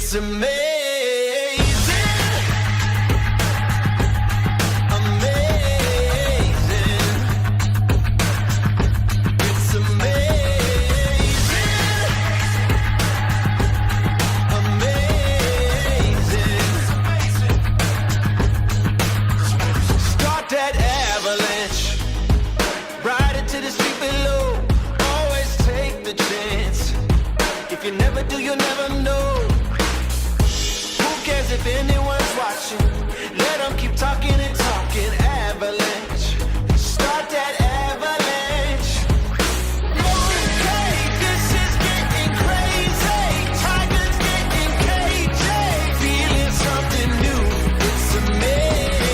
It's amazing. If you never do, you'll never know. Who cares if anyone's watching? Let them keep talking and talking. Avalanche. Start that avalanche. Okay, this is getting crazy. Tigers getting cagey. Feeling something new. It's amazing.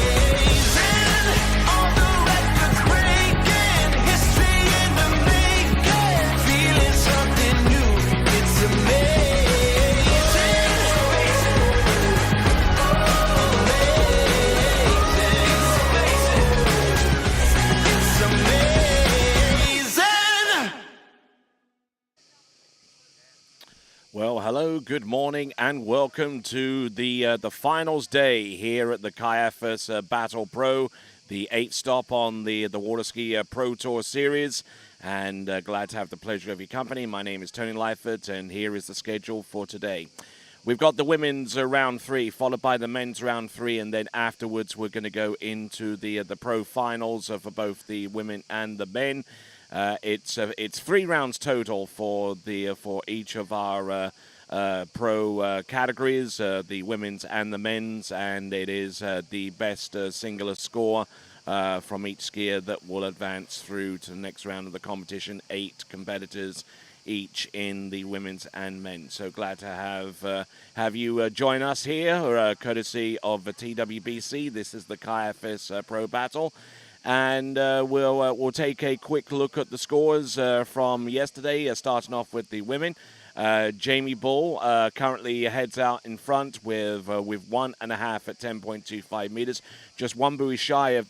All the records breaking. History in the making. Feeling something new. It's amazing. It's amazing. Well, hello, good morning, and welcome to the finals day here at the Kaiafas Battle Pro, the 8th stop on the Waterski Pro Tour series. And glad to have the pleasure of your company. My name is Tony Lyford, and here is the schedule for today. We've got the women's round 3, followed by the men's round 3, and then afterwards we're going to go into the pro finals for both the women and the men. It's 3 rounds total for each of our pro categories, the women's and the men's, and it is the best singular score from each skier that will advance through to the next round of the competition. 8 competitors each in the women's and men. So glad to have you join us here, courtesy of the TWBC. This is the Kaiafas Pro Battle. And we'll take a quick look at the scores from yesterday, starting off with the women. Jamie Bull currently heads out in front with 1.5 at 10.25 meters, just one buoy shy of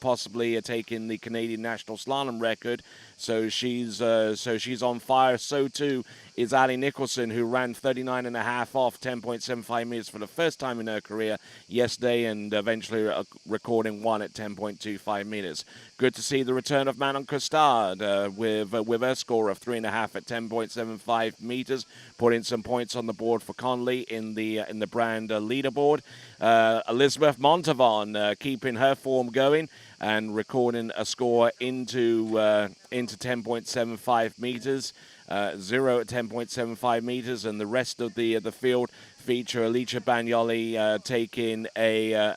possibly taking the Canadian national slalom record. So she's on fire. So too is Ali Nicholson, who ran 39.5 off 10.75 meters for the first time in her career yesterday, and eventually recording 1 at 10.25 meters. Good to see the return of Manon Costard with her score of 3.5 at 10.75 meters, putting some points on the board for Conley in the brand leaderboard. Elizabeth Montavon keeping her form going and recording a score into 10.75 meters, 0 at 10.75 meters, and the rest of the field feature Alicia Bagnoli taking a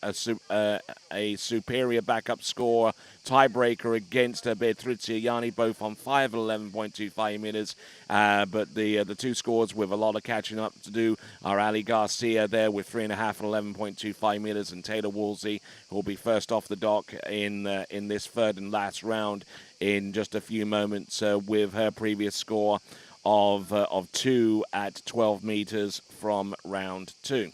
superior backup score tiebreaker against Beatrice Yanni, both on 5 at 11.25 meters. But the two scores with a lot of catching up to do are Ali Garcia there with 3.5 at 11.25 meters, and Taylor Woolsey, who will be first off the dock in this third and last round in just a few moments, with her previous score of 2 at 12 meters from round 2.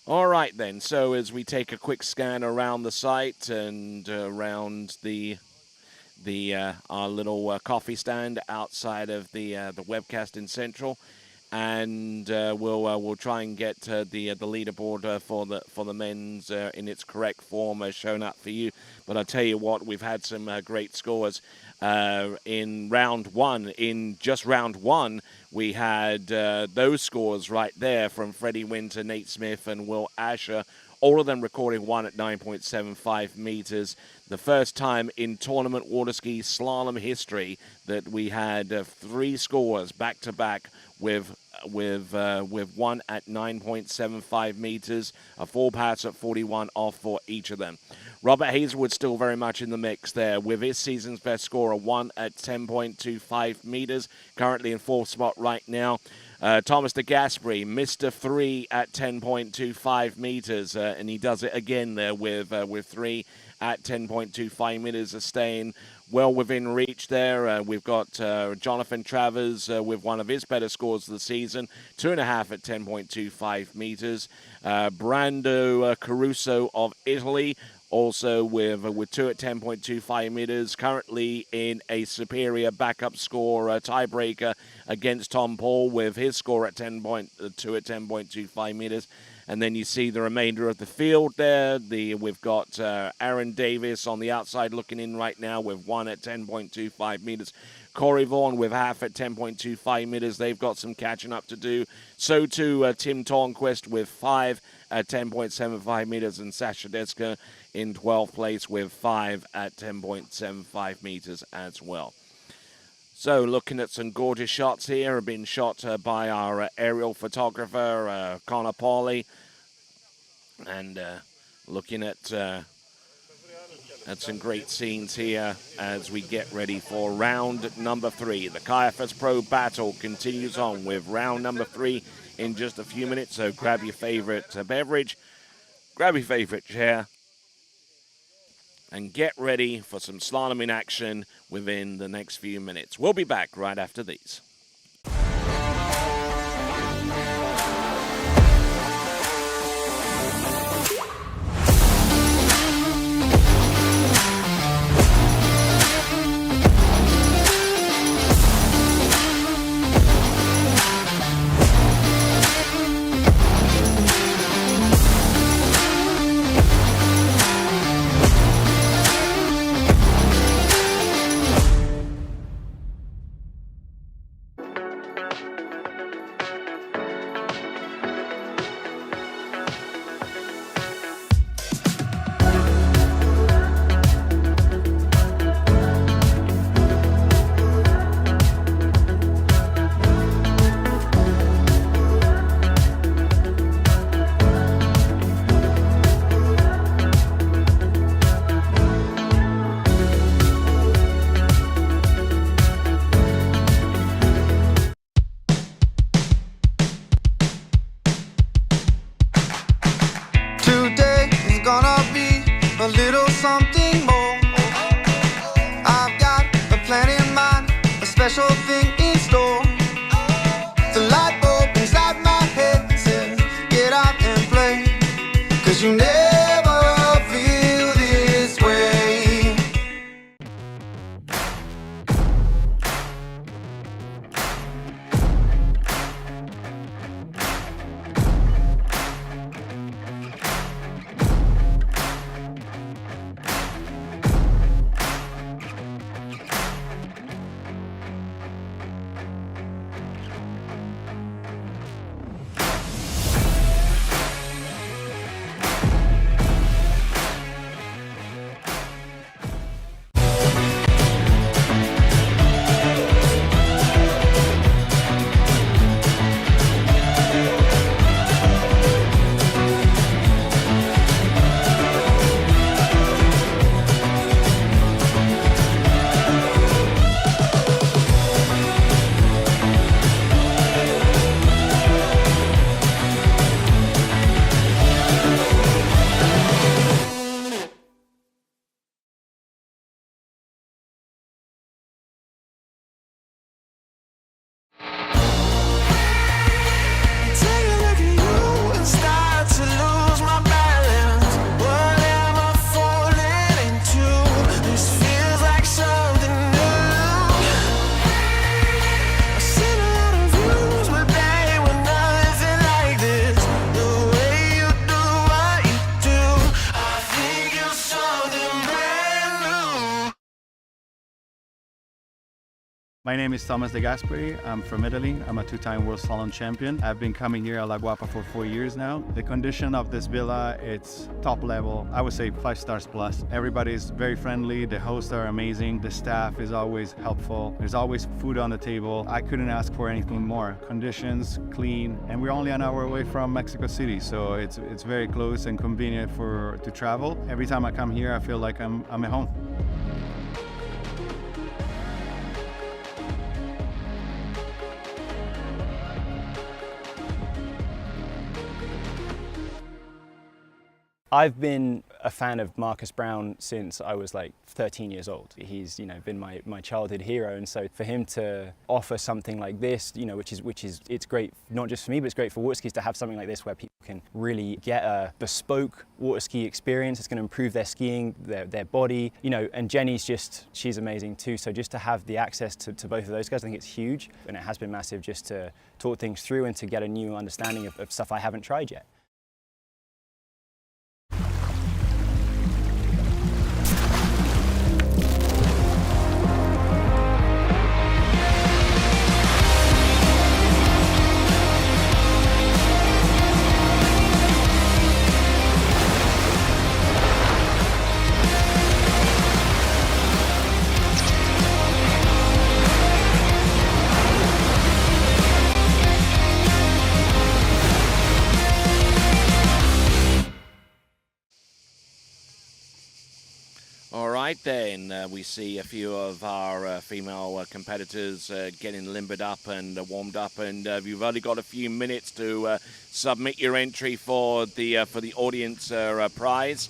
All right, then. So as we take a quick scan around the site and around our little coffee stand outside of the webcast in Central, and we'll try and get the leaderboard for the men's in its correct form shown up for you. But I'll tell you what, we've had some great scores in round 1. In just round 1, we had those scores right there from Freddie Winter, Nate Smith, and Will Asher, all of them recording 1 at 9.75 meters. The first time in tournament waterski slalom history that we had 3 scores back to back with 1 at 9.75 meters, a full pass at 41 off for each of them. Robert Hazelwood still very much in the mix there with his season's best score of 1 at 10.25 meters, currently in 4th spot right now. Thomas de Gasperi, Mr. 3 at 10.25 meters, and he does it again there with 3 at 10.25 meters, staying well within reach there. We've got Jonathan Travers with one of his better scores of the season, 2.5 at 10.25 meters. Brando Caruso of Italy Also with two at 10.25 meters, currently in a superior backup score tiebreaker against Tom Paul with his score at 2 at 10.25 meters. And then you see the remainder of the field there. We've got Aaron Davis on the outside looking in right now with 1 at 10.25 meters. Corey Vaughan with half at 10.25 meters. They've got some catching up to do. So too Tim Tornquist with 5 at 10.75 meters, and Sasha Deska in 12th place with 5 at 10.75 meters as well. So looking at some gorgeous shots here, have been shot by our aerial photographer, Connor Pauly. And looking at some great scenes here as we get ready for round number 3. The Kaiafas Pro Battle continues on with round number 3 in just a few minutes. So grab your favorite beverage, grab your favorite chair, and get ready for some slaloming action within the next few minutes. We'll be back right after these. a little something more. I've got a plan in mind, a special thing in store. The light bulb inside my head says, get out and play, 'cause you never feel this way. My name is Thomas De Gasperi. I'm from Italy. I'm a two-time World Slalom champion. I've been coming here at La Guapa for 4 years now. The condition of this villa, it's top level. I would say 5 stars plus. Everybody is very friendly. The hosts are amazing. The staff is always helpful. There's always food on the table. I couldn't ask for anything more. Conditions, clean, and we're only an hour away from Mexico City, so it's very close and convenient to travel. Every time I come here, I feel like I'm at home. I've been a fan of Marcus Brown since I was like 13 years old. He's, been my childhood hero, and so for him to offer something like this, which is it's great not just for me, but it's great for water skis to have something like this where people can really get a bespoke water ski experience. It's going to improve their skiing, their body, and Jenny's she's amazing too. So just to have the access to both of those guys, I think it's huge, and it has been massive just to talk things through and to get a new understanding of stuff I haven't tried yet. Then we see a few of our female competitors getting limbered up and warmed up, and you've only got a few minutes to submit your entry for the audience prize.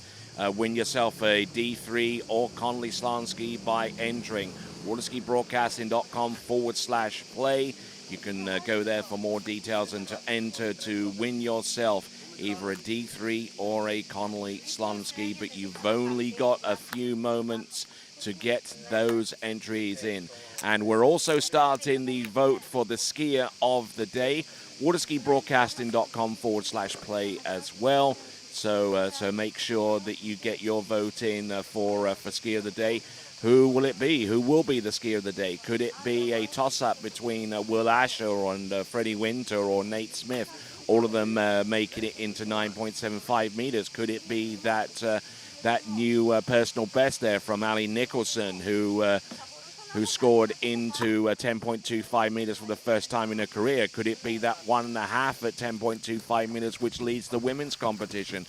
Win yourself a D3 or Connolly slalom ski by entering waterskibroadcasting.com/play. You can go there for more details and to enter to win yourself either a D3 or a Connolly slalom ski, but you've only got a few moments to get those entries in. And we're also starting the vote for the skier of the day, waterskibroadcasting.com/play as well. So make sure that you get your vote in for skier of the day. Who will it be? Who will be the skier of the day? Could it be a toss-up between Will Asher and Freddie Winter or Nate Smith? All of them making it into 9.75 meters. Could it be that new personal best there from Ali Nicholson, who scored into 10.25 meters for the first time in her career? Could it be that 1.5 at 10.25 meters, which leads the women's competition,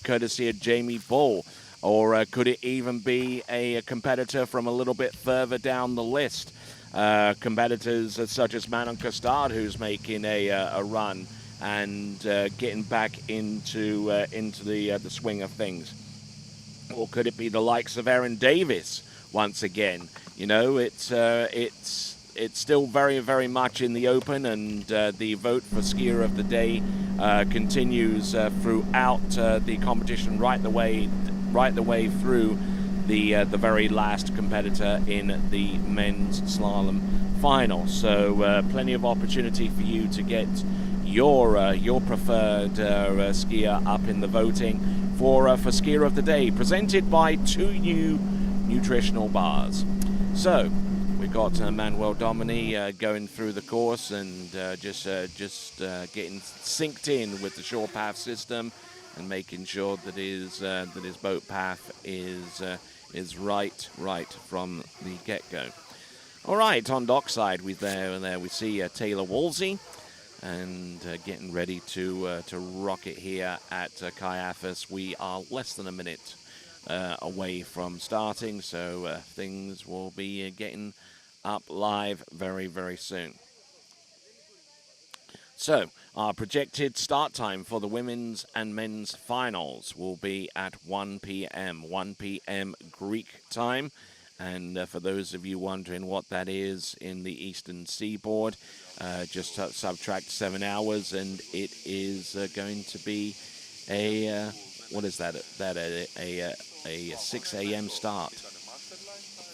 courtesy of Jamie Bull? Or could it even be a competitor from a little bit further down the list? Competitors such as Manon Costard, who's making a run and getting back into the swing of things. Or could it be the likes of Erin Davis once again? It's still very, very much in the open, and the vote for skier of the day continues throughout the competition, right the way through the very last competitor in the men's slalom final. So plenty of opportunity for you to get your preferred skier up in the voting for skier of the day, presented by 2 new nutritional bars. So we've got Manuel Domini going through the course and just getting synced in with the shore path system and making sure that his boat path is right from the get-go. All right, on dockside we see Taylor Wolsey, and getting ready to rock it here at Kaiafas. We are less than a minute away from starting, so things will be getting up live very, very soon. So our projected start time for the women's and men's finals will be at 1 p.m. Greek time. And for those of you wondering what that is in the Eastern Seaboard, just subtract 7 hours, and it is going to be a 6 a.m. start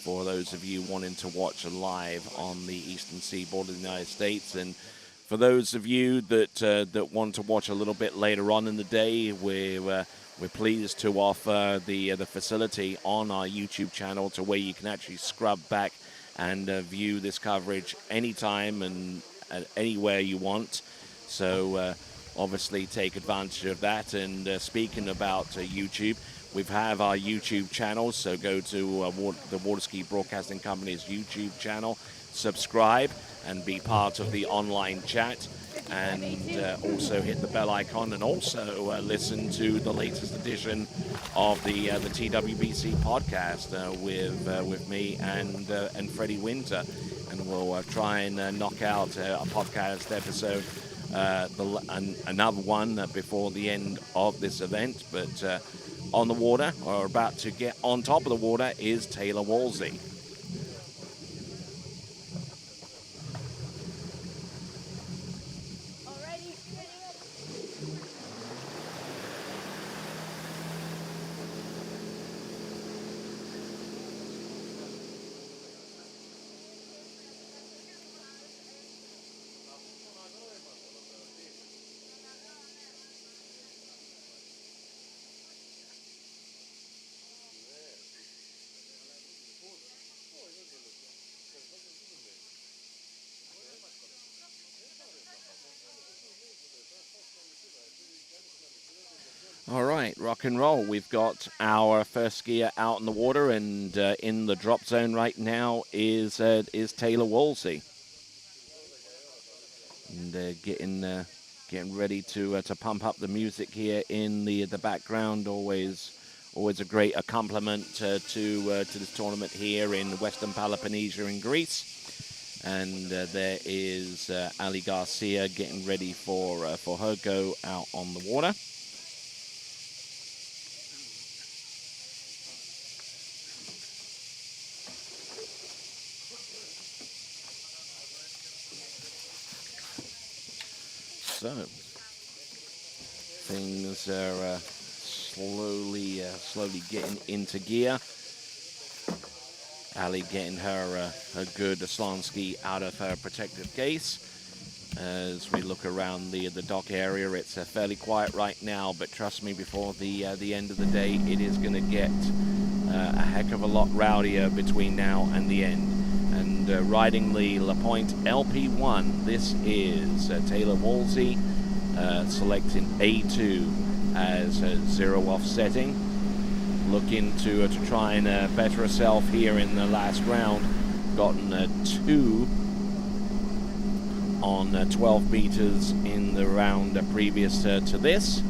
for those of you wanting to watch live on the Eastern Seaboard of the United States. And for those of you that want to watch a little bit later on in the day, we're pleased to offer the facility on our YouTube channel to where you can actually scrub back and view this coverage anytime and anywhere you want. So obviously take advantage of that. And speaking about YouTube, we have our YouTube channel, so go to the Waterski Broadcasting Company's YouTube channel, subscribe and be part of the online chat, and also hit the bell icon, and also listen to the latest edition of the TWBC podcast with me and Freddie Winter, and we'll try and knock out a podcast episode another one before the end of this event. But on the water, or about to get on top of the water, is Taylor Wolsey. All right, rock and roll. We've got our first skier out in the water, and in the drop zone right now is Taylor Wolsey, and getting ready to pump up the music here in the background. Always a great accompaniment to this tournament here in Western Peloponnnesia in Greece. And there is Ali Garcia getting ready for her go out on the water. So things are slowly getting into gear. Ali getting her good slalom ski out of her protective case. As we look around the dock area, it's fairly quiet right now, but trust me, before the end of the day, it is going to get a heck of a lot rowdier between now and the end. And riding the La Pointe LP1, this is Taylor Wolsey, selecting A2 as zero offsetting. Looking to try and better herself here in the last round. Gotten a 2 on 12 meters in the round previous to this.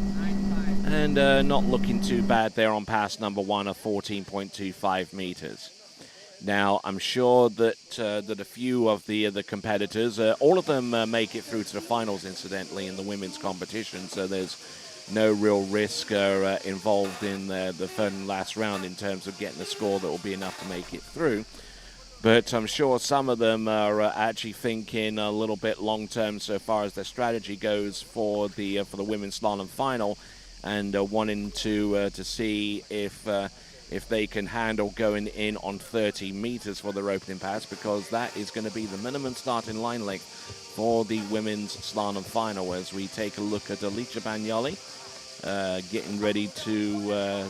And not looking too bad there on pass number 1 of 14.25 meters. Now, I'm sure that a few of the competitors, all of them make it through to the finals, incidentally, in the women's competition. So there's no real risk involved in the third and last round in terms of getting a score that will be enough to make it through. But I'm sure some of them are actually thinking a little bit long-term so far as their strategy goes for the women's slalom final, and wanting to see if they can handle going in on 30 meters for their opening pass, because that is going to be the minimum starting line length for the women's slalom final. As we take a look at Alicia Bagnoli getting ready to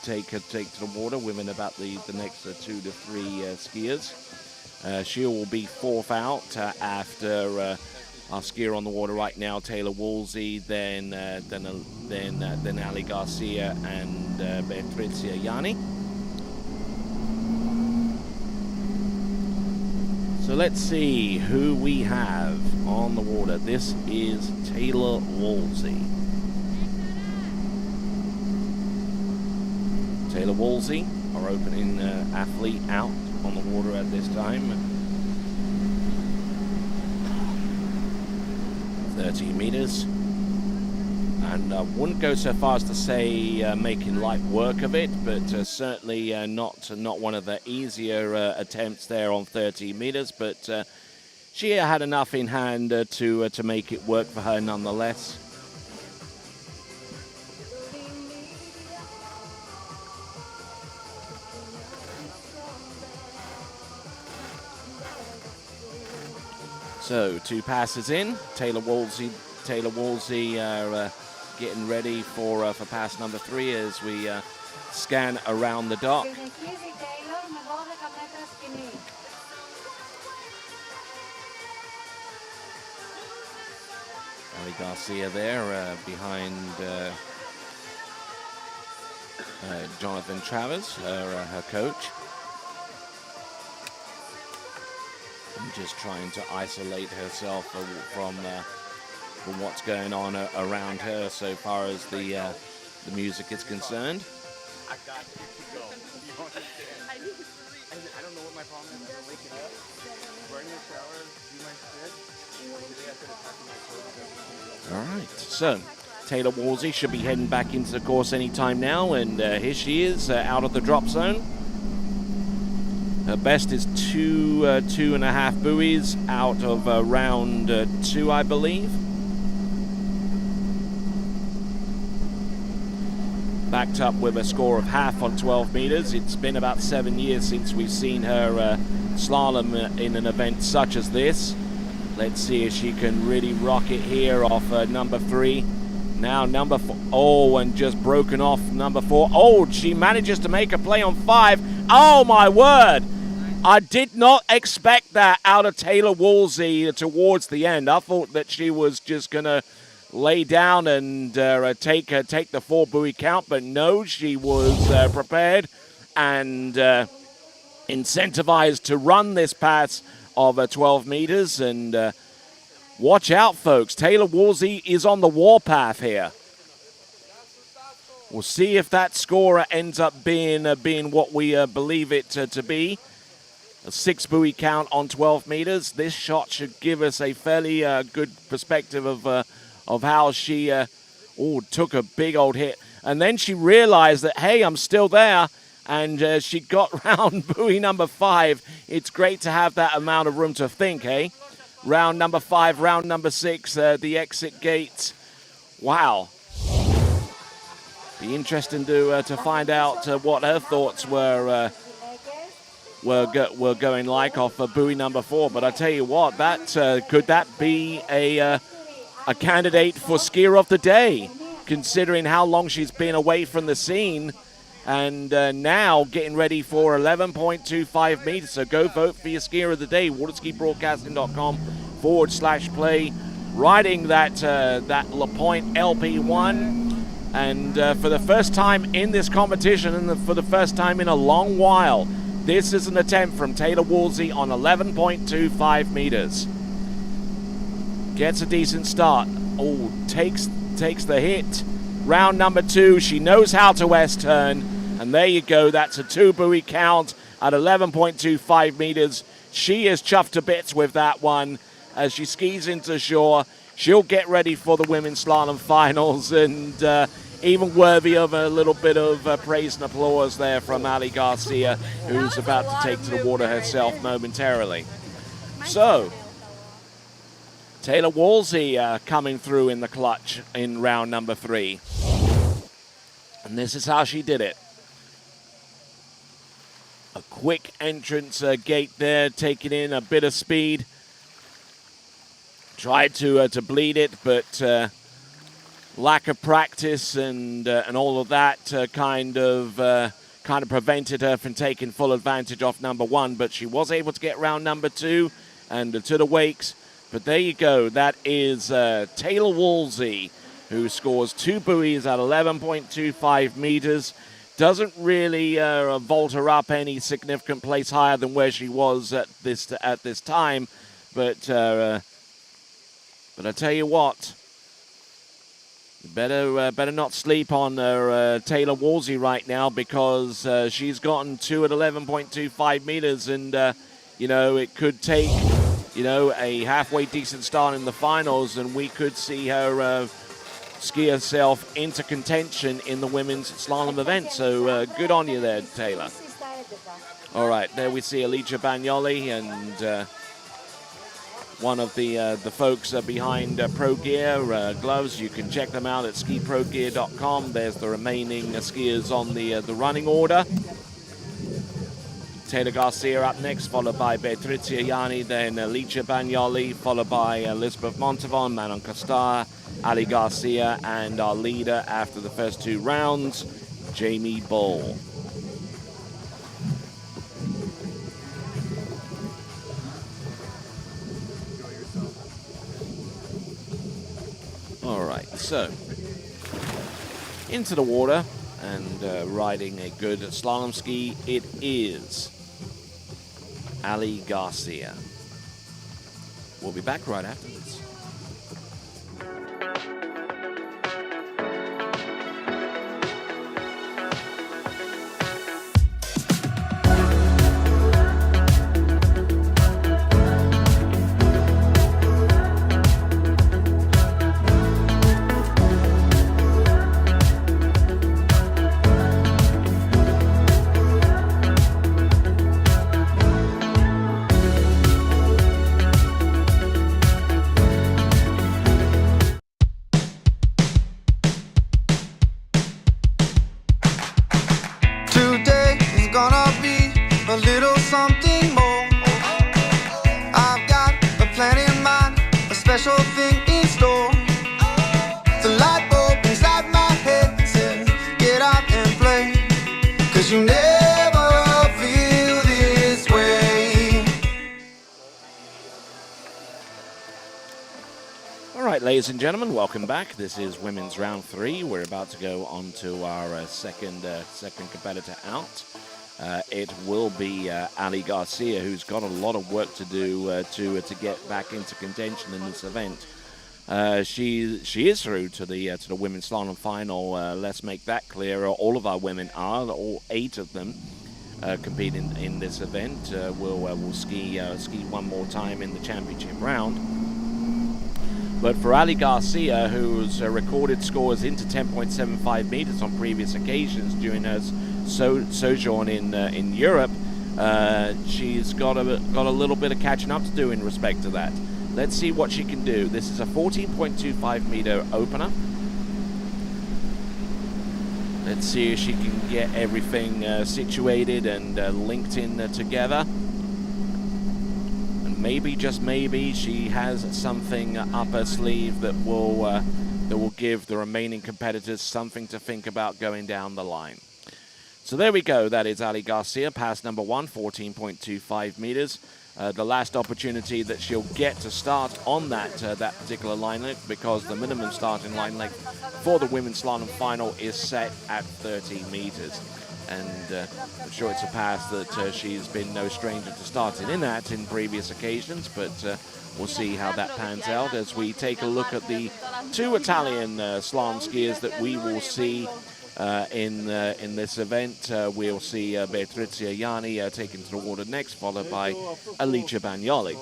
take to the water within about the next 2 to 3 skiers. She will be 4th out after our skier on the water right now, Taylor Wolsey, then Ali Garcia and Beatricia Yanni. So let's see who we have on the water. This is Taylor Wolsey. Taylor Wolsey, our opening athlete, out on the water at this time. 30 meters. And wouldn't go so far as to say making light work of it, but certainly not one of the easier attempts there on 30 meters. But she had enough in hand to make it work for her nonetheless. So 2 passes in. Taylor Wolsey getting ready for pass number 3 as we scan around the dock. Ali Garcia there behind Jonathan Travers, her coach. And just trying to isolate herself from what's going on around her so far as the music is concerned. I got you to go. You understand? I don't know what my problem is. I'm waking up, burning the shower, do my shit. Today I started packing my clothes. All right, so Taylor Wolsey should be heading back into the course anytime now, and here she is out of the drop zone. Her best is 2.5 buoys out of round 2, I believe. Backed up with a score of half on 12 meters. It's been about 7 years since we've seen her slalom in an event such as this. Let's see if she can really rock it here off number 3. Now number 4. Oh, and just broken off number 4. Oh, she manages to make a play on 5. Oh, my word. I did not expect that out of Taylor Wolsey towards the end. I thought that she was just going to lay down and take the 4 buoy count, but no, she was prepared and incentivized to run this pass of 12 meters. And watch out, folks. Taylor Wolsey is on the warpath here. We'll see if that score ends up being what we believe it to be. A 6 buoy count on 12 meters. This shot should give us a fairly good perspective of how she took a big old hit. And then she realized that, hey, I'm still there. And she got round buoy number 5. It's great to have that amount of room to think, eh? Round number 5, round number 6, the exit gate. Wow. Be interesting to find out what her thoughts were going like off buoy number 4. But I tell you what, that could that be a candidate for skier of the day, considering how long she's been away from the scene, and now getting ready for 11.25 meters. So go vote for your skier of the day. waterskibroadcasting.com/play, riding that LaPointe LP1, and for the first time in this competition, and for the first time in a long while, this is an attempt from Taylor Wolsey on 11.25 meters. Gets a decent start. Oh, takes the hit. Round number 2, she knows how to S-turn. And there you go, that's a 2 buoy count at 11.25 meters. She is chuffed to bits with that one as she skis into shore. She'll get ready for the women's slalom finals, and even worthy of a little bit of praise and applause there from Ali Garcia, who's about to take to the water herself momentarily. So, Taylor Wolsey coming through in the clutch in round number 3. And this is how she did it. A quick entrance gate there, taking in a bit of speed. Tried to bleed it, but lack of practice and all of that kind of prevented her from taking full advantage off number 1. But she was able to get round number 2 and to the wakes. But there you go. That is Taylor Wolsey, who scores 2 buoys at 11.25 meters. Doesn't really vault her up any significant place higher than where she was at this time. But I tell you what, you better not sleep on Taylor Wolsey right now, because she's gotten 2 at 11.25 meters, and it could take a halfway decent start in the finals, and we could see her ski herself into contention in the women's slalom event. So good on you there, Taylor. All right, there we see Alicia Bagnoli and one of the folks behind Pro Gear gloves. You can check them out at skiprogear.com. There's the remaining skiers on the running order. Taylor Garcia up next, followed by Beatricia Yanni, then Alicia Bagnoli, followed by Elizabeth Montavon, Manon Costar, Ali Garcia, and our leader after the first 2 rounds, Jamie Bull. All right, so into the water and riding a good slalom ski, it is Ali Garcia. We'll be back right after this. ladies and gentlemen, welcome back. This is women's round 3. We're about to go on to our second competitor out. It will be Ali Garcia, who's got a lot of work to do to get back into contention in this event. She is through to the women's slalom final. Let's make that clear. All of our women are, all 8 of them, competing in this event. We'll ski one more time in the championship round. But for Ali Garcia, whose recorded scores into 10.75 meters on previous occasions during her sojourn in Europe, she's got a little bit of catching up to do in respect to that. Let's see what she can do. This is a 14.25 meter opener. Let's see if she can get everything situated and linked in together. And maybe, just maybe, she has something up her sleeve that will give the remaining competitors something to think about going down the line. So there we go. That is Ali Garcia, pass number 1, 14.25 meters. The last opportunity that she'll get to start on that particular line length, because the minimum starting line length for the women's slalom final is set at 30 meters. And I'm sure it's a pass that she's been no stranger to starting in at in previous occasions, but we'll see how that pans out as we take a look at the 2 Italian slalom skiers that we will see in this event. We'll see Beatricia Ianni taken to the water next, followed by Alicia Bagnoli.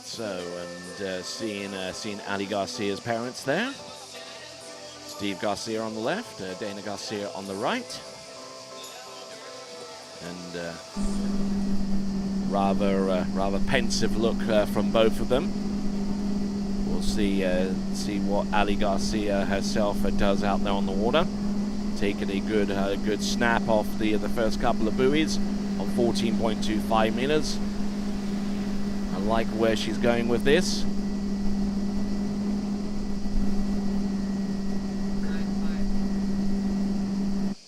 So, and seeing Ali Garcia's parents there. Steve Garcia on the left, Dana Garcia on the right. And rather pensive look from both of them. We'll see what Ali Garcia herself does out there on the water. Taking a good snap off the first couple of buoys on 14.25 meters. I like where she's going with this.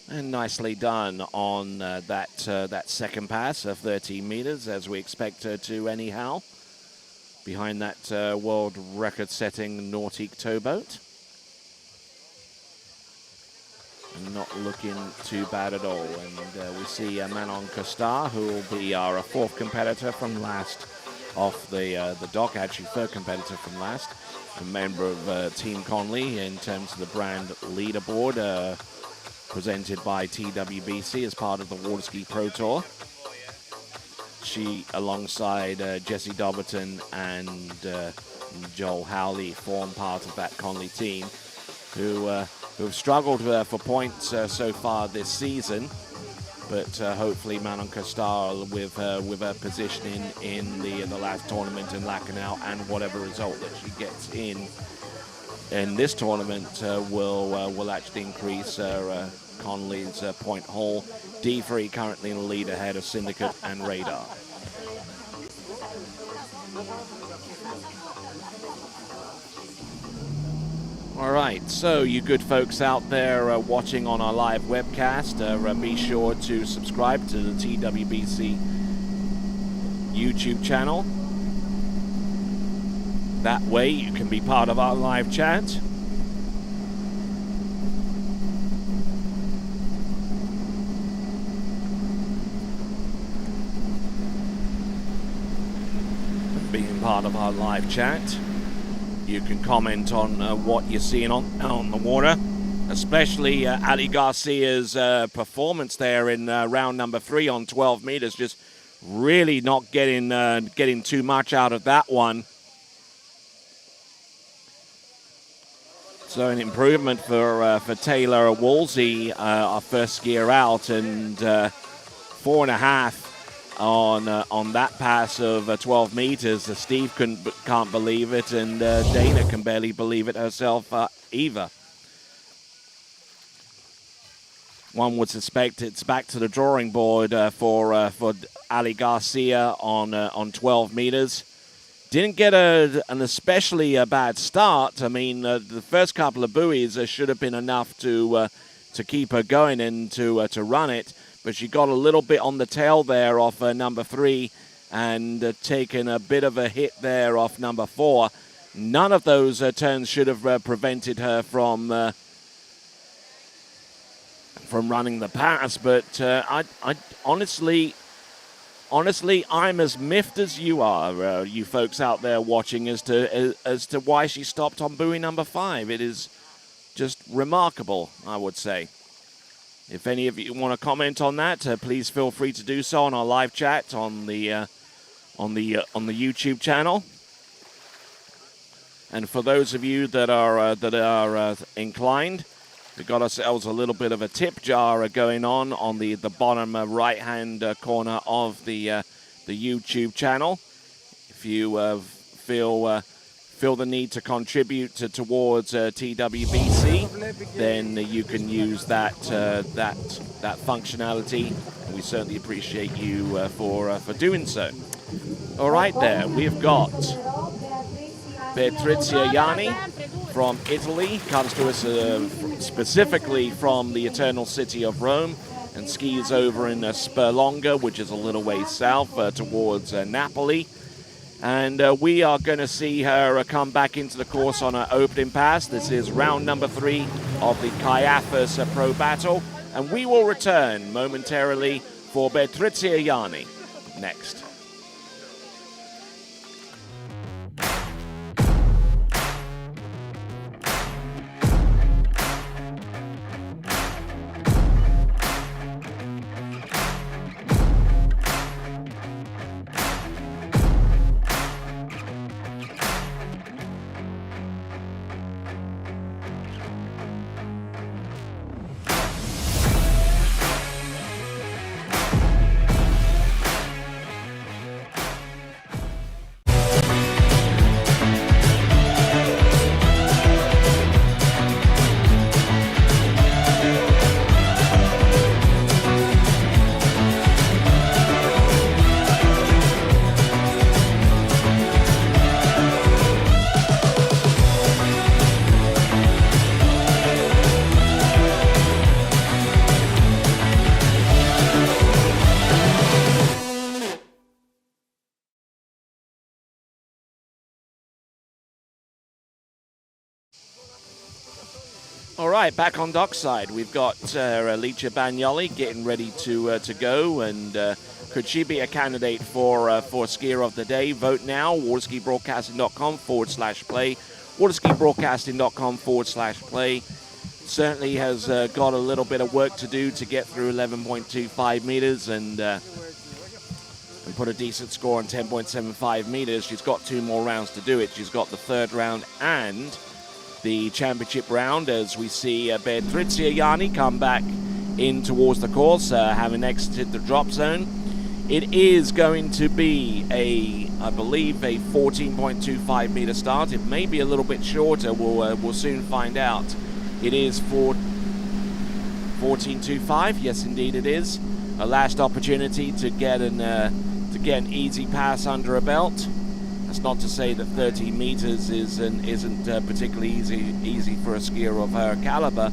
And nicely done on that second pass of 13 meters, as we expect her to anyhow, behind that world record-setting Nautique towboat. And not looking too bad at all. And we see Manon Costar, who will be our 4th competitor from last off the dock, actually 3rd competitor from last, a member of Team Conley in terms of the brand leaderboard, presented by TWBC as part of the Waterski Pro Tour. She, alongside Jesse Dobberton and Joel Howley, form part of that Conley team, who have struggled for points so far this season. But hopefully Manon Costar, with her positioning in the last tournament in Lacanau, and whatever result that she gets in this tournament, will actually increase Conley's point haul. D3 currently in the lead ahead of Syndicate and Radar. All right, so you good folks out there watching on our live webcast, be sure to subscribe to the TWBC YouTube channel. That way you can be part of our live chat. Being part of our live chat, you can comment on what you're seeing on the water, especially Ali Garcia's performance there in round number 3 on 12 meters. Just really not getting too much out of that one. So an improvement for Taylor Wolsey, our first skier out, and 4.5 on that pass of 12 meters. Steve can't believe it, and Dana can barely believe it herself either. one would suspect it's back to the drawing board for Ali Garcia on 12 meters. Didn't get an especially bad start. I mean, the first couple of buoys should have been enough to keep her going and to run it, but she got a little bit on the tail there off number 3 and taken a bit of a hit there off number 4. None of those turns should have prevented her from running the pass, but I honestly, I'm as miffed as you are, you folks out there watching, as to why she stopped on buoy number 5. It is just remarkable, I would say. If any of you want to comment on that, please feel free to do so on our live chat on the YouTube channel. And for those of you that are inclined, we've got ourselves a little bit of a tip jar going on the bottom right-hand corner of the YouTube channel. If you feel the need to contribute towards TWBC, then you can use that functionality. And we certainly appreciate you for doing so. All right, there we've got Patrizia Yanni from Italy, comes to us specifically from the Eternal City of Rome, and skis over in Sperlonga, which is a little way south towards Napoli. And we are going to see her come back into the course on her opening pass. This is round number 3 of the Kaiafas Pro Battle, and we will return momentarily for Patrizia Yanni next. All right, back on dockside, we've got Alicia Bagnoli getting ready to go, and could she be a candidate for skier of the day? Vote now, waterskibroadcasting.com/play, waterskibroadcasting.com/play. Certainly has got a little bit of work to do to get through 11.25 meters and put a decent score on 10.75 meters. She's got 2 more rounds to do it. She's got the 3rd round and the championship round, as we see Patrizia Yanni come back in towards the course, having exited the drop zone. It is going to be I believe, a 14.25 meter start. It may be a little bit shorter. We'll soon find out. It is 14.25. Yes, indeed, it is. A last opportunity to get an easy pass under a belt. That's not to say that 30 meters isn't particularly easy for a skier of her caliber,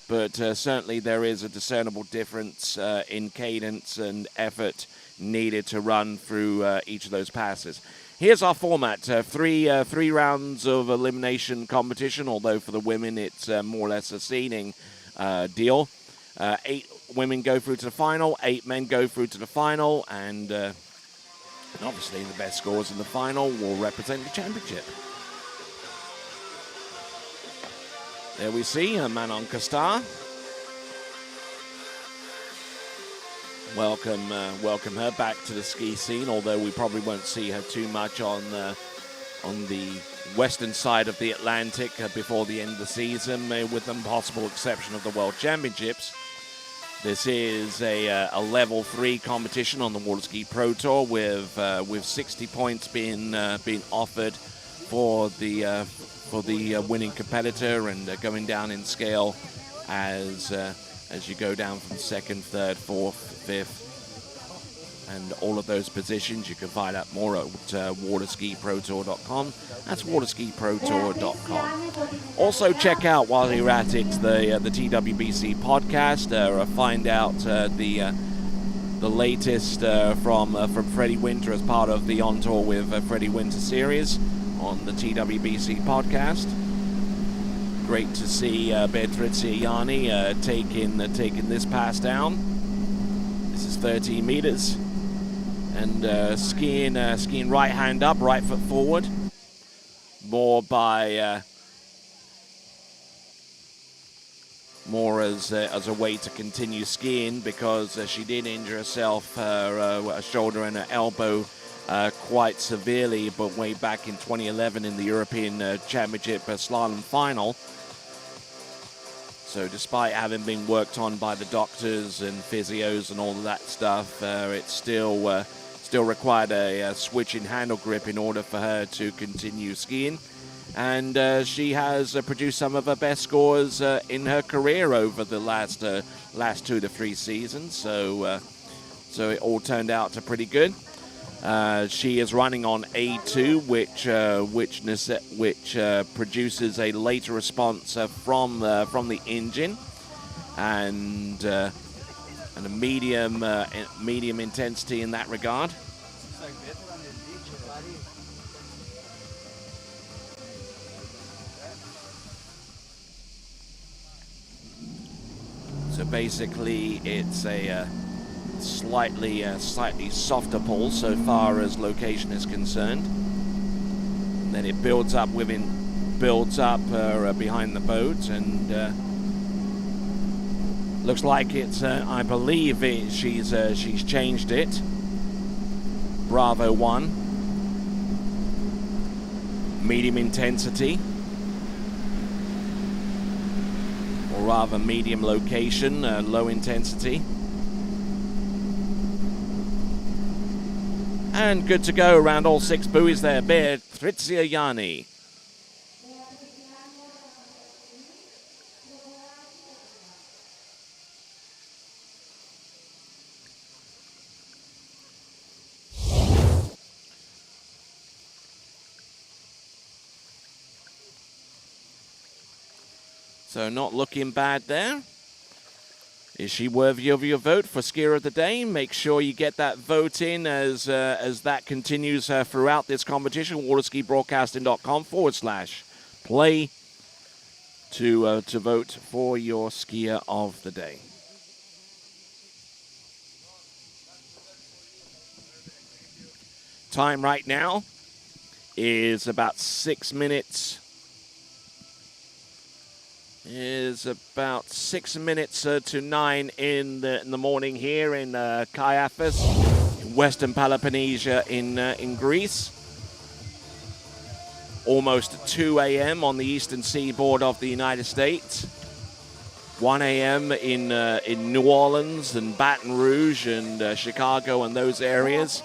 but certainly there is a discernible difference in cadence and effort needed to run through each of those passes. Here's our format: three rounds of elimination competition. Although for the women, it's more or less a seeding deal. 8 women go through to the final, 8 men go through to the final, and obviously the best scores in the final will represent the championship. There we see Manon Costar. Welcome her back to the ski scene, although we probably won't see her too much on the western side of the Atlantic before the end of the season, with the possible exception of the World Championships. This is a level 3 competition on the Waterski Pro Tour, with 60 points being offered for the winning competitor, and going down in scale as as you go down from second, third, fourth, fifth, and all of those positions. You can find out more at waterskiprotour.com. That's waterskiprotour.com. Also check out, while you're at it, the TWBC podcast. Find out the latest from Freddie Winter as part of the On Tour with Freddie Winter series on the TWBC podcast. Great to see Beatrice Yanni taking this pass down. This is 13 meters. And skiing right hand up, right foot forward. More as a way to continue skiing, because she did injure herself, her shoulder and her elbow quite severely, but way back in 2011 in the European Championship slalom final. So despite having been worked on by the doctors and physios and all of that stuff, it still required a switch in handle grip in order for her to continue skiing. And she has produced some of her best scores in her career over the last 2 to 3 seasons. So it all turned out to pretty good. She is running on A2, which produces a later response from the engine, and a medium intensity in that regard. So basically, it's a slightly softer pull so far as location is concerned. And then it builds up behind the boat, and looks like it's. I believe she's changed it. Bravo 1, medium intensity. Or rather medium location, low intensity. And good to go around all 6 buoys there, Beatrice Yanni. So not looking bad there. Is she worthy of your vote for Skier of the Day? Make sure you get that vote in as that continues throughout this competition. waterskibroadcasting.com/play to vote for your Skier of the Day. Time right now is about 6 minutes. Is about 6 minutes to 9 in the morning here in Kaiafas, in Western Peloponnesia in Greece. Almost 2 a.m. on the eastern seaboard of the United States. 1 a.m. in New Orleans and Baton Rouge and Chicago and those areas.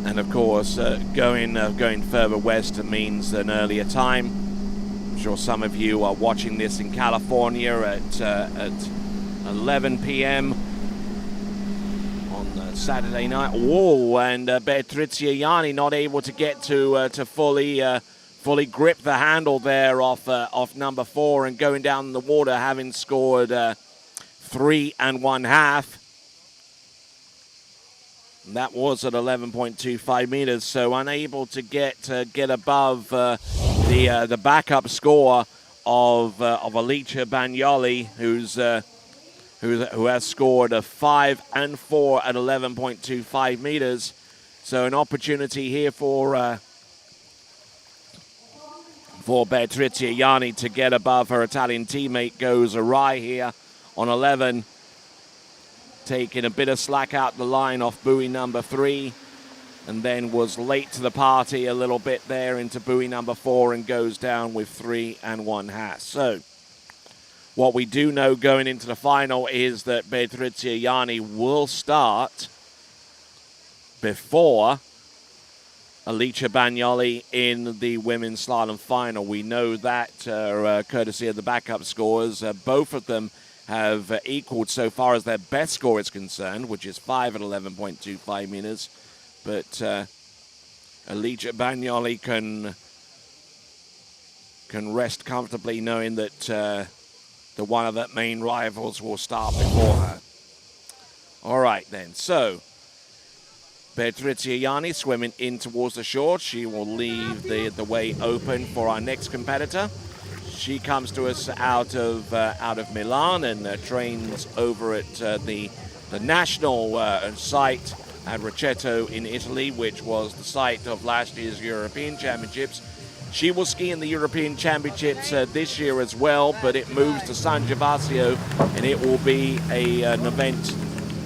And of course, going further west means an earlier time. I'm sure some of you are watching this in California at 11 p.m. on Saturday night. Whoa! And Beatrice Yanni not able to get to fully grip the handle there off number 4 and going down in the water, having scored 3 1/2. That was at 11.25 meters, so unable to get above the backup score of Alicia Bagnoli, who has scored a 5 and 4 at 11.25 meters. So an opportunity here for Beatrice Yanni to get above her Italian teammate goes awry here on 11. Taking a bit of slack out the line off buoy number 3, and then was late to the party a little bit there into buoy number 4 and goes down with 3 1/2. So what we do know going into the final is that Beatrice Yanni will start before Alicia Bagnoli in the women's slalom final. We know that courtesy of the backup scores. Both of them have equaled so far as their best score is concerned, which is 5 at 11.25 meters. But Alicia Bagnoli can rest comfortably knowing that the one of the main rivals will start before her. All right then, so Patrizia Yanni swimming in towards the shore. She will leave the way open for our next competitor. She comes to us out of Milan and trains over at the national site at Rocchetto in Italy, which was the site of last year's European Championships. She will ski in the European Championships this year as well, but it moves to San Gervasio, and it will be an event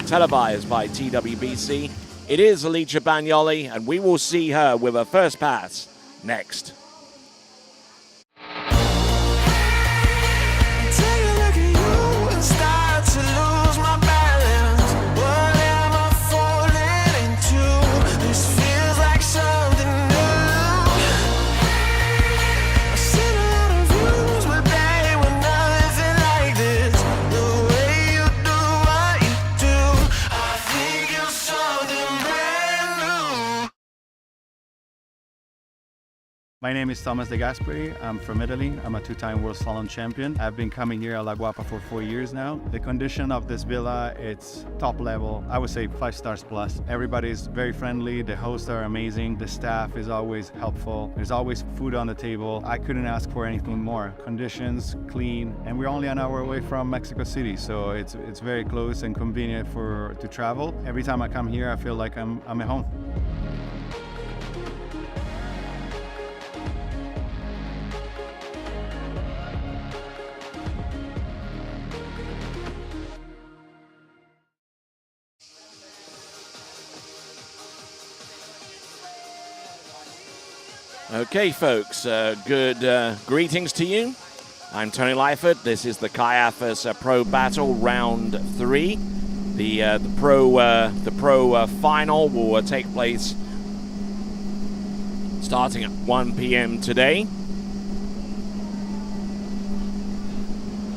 televised by TWBC. It is Alicia Bagnoli, and we will see her with her first pass next. Take a look at you and start to lose my balance. What am I falling into? This feels like something new. I've seen a lot of views, but they were nothing like this. The way you do what you do, I think you're something brand new. My name is Thomas De Gasperi. I'm from Italy. I'm a two-time world slalom champion. I've been coming here at La Guapa for 4 years now. The condition of this villa, it's top level. I would say 5 stars plus. Everybody is very friendly. The hosts are amazing. The staff is always helpful. There's always food on the table. I couldn't ask for anything more. Conditions, clean, and we're only an hour away from Mexico City, so it's very close and convenient to travel. Every time I come here, I feel like I'm at home. Okay, folks, good greetings to you. I'm Tony Lyford. This is the Kaiafas Pro Battle Round 3. The pro final will take place starting at 1 p.m. today,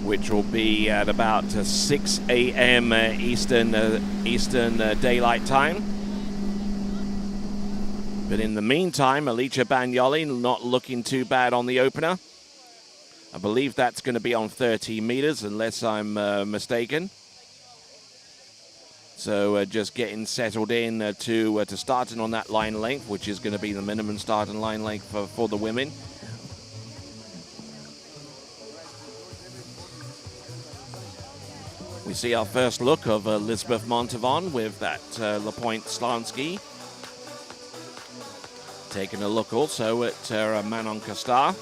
which will be at about 6 a.m. Eastern Daylight Time. But in the meantime, Alicia Bagnoli not looking too bad on the opener. I believe that's going to be on 30 meters, unless I'm mistaken. So just getting settled in to starting on that line length, which is going to be the minimum starting line length for the women. We see our first look of Elizabeth Montavon with that La Pointe slalom ski. Taking a look also at Manon Costar.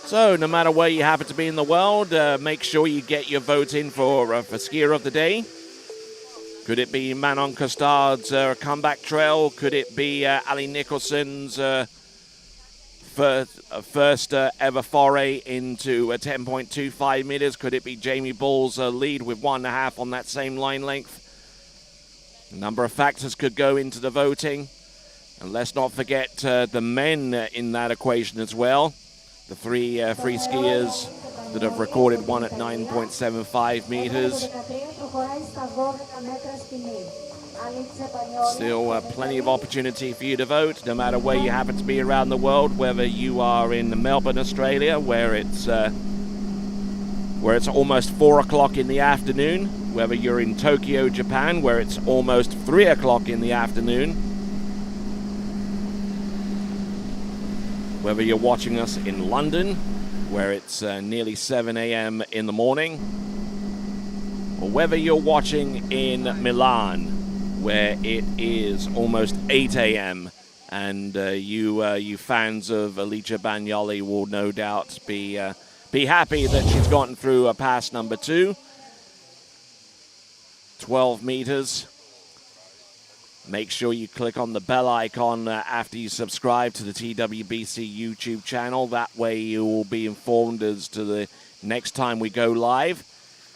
So no matter where you happen to be in the world, make sure you get your vote in for skier of the day. Could it be Manon Costar's comeback trail? Could it be Ali Nicholson's first ever foray into 10.25 meters? Could it be Jamie Bull's lead with 1.5 on that same line length? A number of factors could go into the voting. And let's not forget the men in that equation as well. The three free skiers that have recorded one at 9.75 meters. Still plenty of opportunity for you to vote, no matter where you happen to be around the world, whether you are in Melbourne, Australia, where it's almost 4 o'clock in the afternoon, whether you're in Tokyo, Japan, where it's almost 3 o'clock in the afternoon, whether you're watching us in London, where it's nearly 7 a.m. in the morning, or whether you're watching in Milan, where it is almost 8 a.m. and you fans of Alicia Bagnoli will no doubt be happy that she's gotten through pass number 2, 12 meters. Make sure you click on the bell icon after you subscribe to the TWBC YouTube channel. That way you will be informed as to the next time we go live.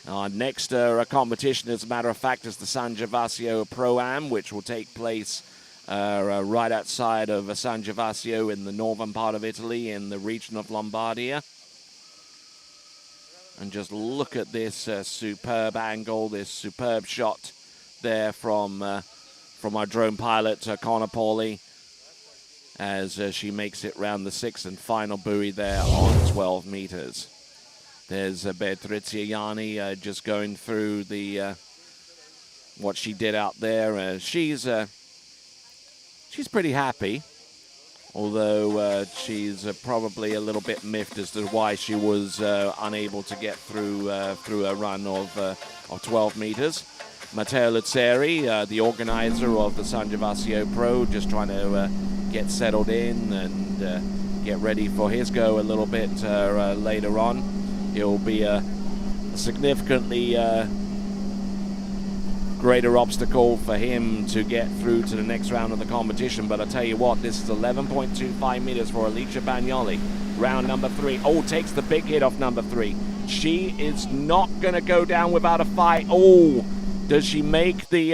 Our next competition, as a matter of fact, is the San Gervasio Pro-Am, which will take place right outside of San Gervasio in the northern part of Italy in the region of Lombardia. And just look at this superb angle, this superb shot there from our drone pilot, Connor Pauly, as she makes it round the sixth and final buoy there on 12 meters. There's Beatrice Ianni just going through the what she did out there. She's pretty happy, although she's probably a little bit miffed as to why she was unable to get through a run of 12 meters. Matteo Luzzeri, the organizer of the San Gervasio Pro, just trying to get settled in and get ready for his go a little bit later on. It'll be a significantly greater obstacle for him to get through to the next round of the competition. But I tell you what, this is 11.25 meters for Alicia Bagnoli. Round number 3. Oh, takes the big hit off number 3. She is not going to go down without a fight. Oh, does she make the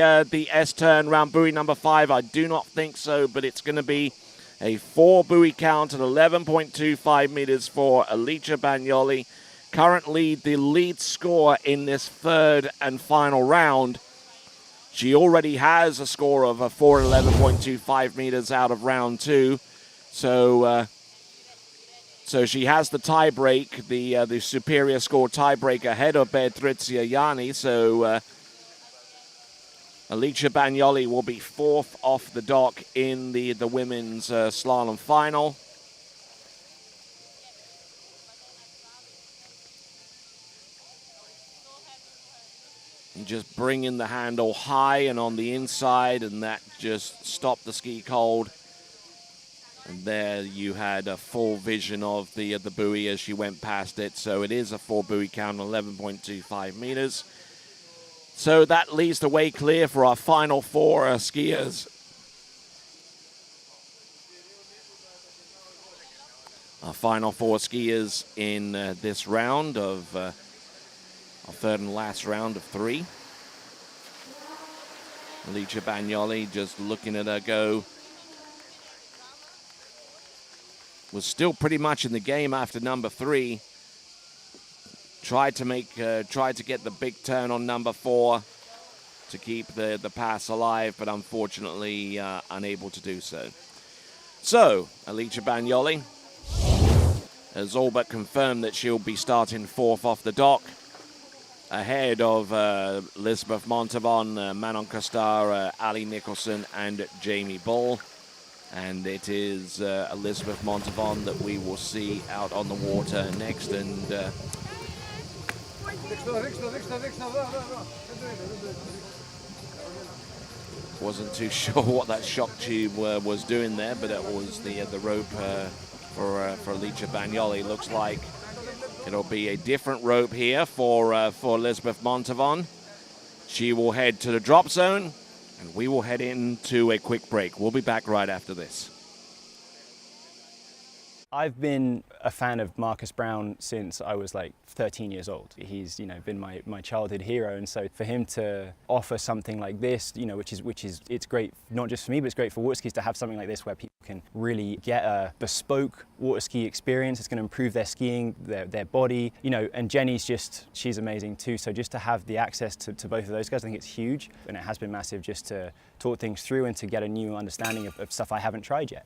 S-turn round buoy number 5? I do not think so, but it's going to be a 4 buoy count at 11.25 meters for Alicia Bagnoli. Currently the lead score in this third and final round. She already has a score of a 4:11.25 meters out of round 2. So she has the tie break, the superior score tie break ahead of Beatrice Ianni. So Alicia Bagnoli will be 4th off the dock in the women's slalom final. And just bringing the handle high and on the inside, and that just stopped the ski cold. And there you had a full vision of the buoy as she went past it. So it is a 4 buoy count, 11.25 meters. So that leaves the way clear for our final 4 skiers. Our final 4 skiers in this round of our third and last round of 3. Alicia Bagnoli, just looking at her go, was still pretty much in the game after number 3. Tried to get the big turn on number 4 to keep the pass alive, but unfortunately unable to do so. So Alicia Bagnoli has all but confirmed that she'll be starting 4th off the dock, ahead of Elizabeth Montavon, Manon Costar, Ali Nicholson, and Jamie Bull. And it is Elizabeth Montavon that we will see out on the water next. And wasn't too sure what that shock tube was doing there, but it was the rope for Alicia Bagnoli. Looks like it'll be a different rope here for Elizabeth Montavon. She will head to the drop zone, and we will head into a quick break. We'll be back right after this. I've been a fan of Marcus Brown since I was like 13 years old. He's, been my childhood hero, and so for him to offer something like this, which is it's great not just for me, but it's great for water skis to have something like this where people can really get a bespoke water ski experience. It's going to improve their skiing, their body, and Jenny's she's amazing too. So just to have the access to both of those guys, I think it's huge, and it has been massive just to talk things through and to get a new understanding of stuff I haven't tried yet.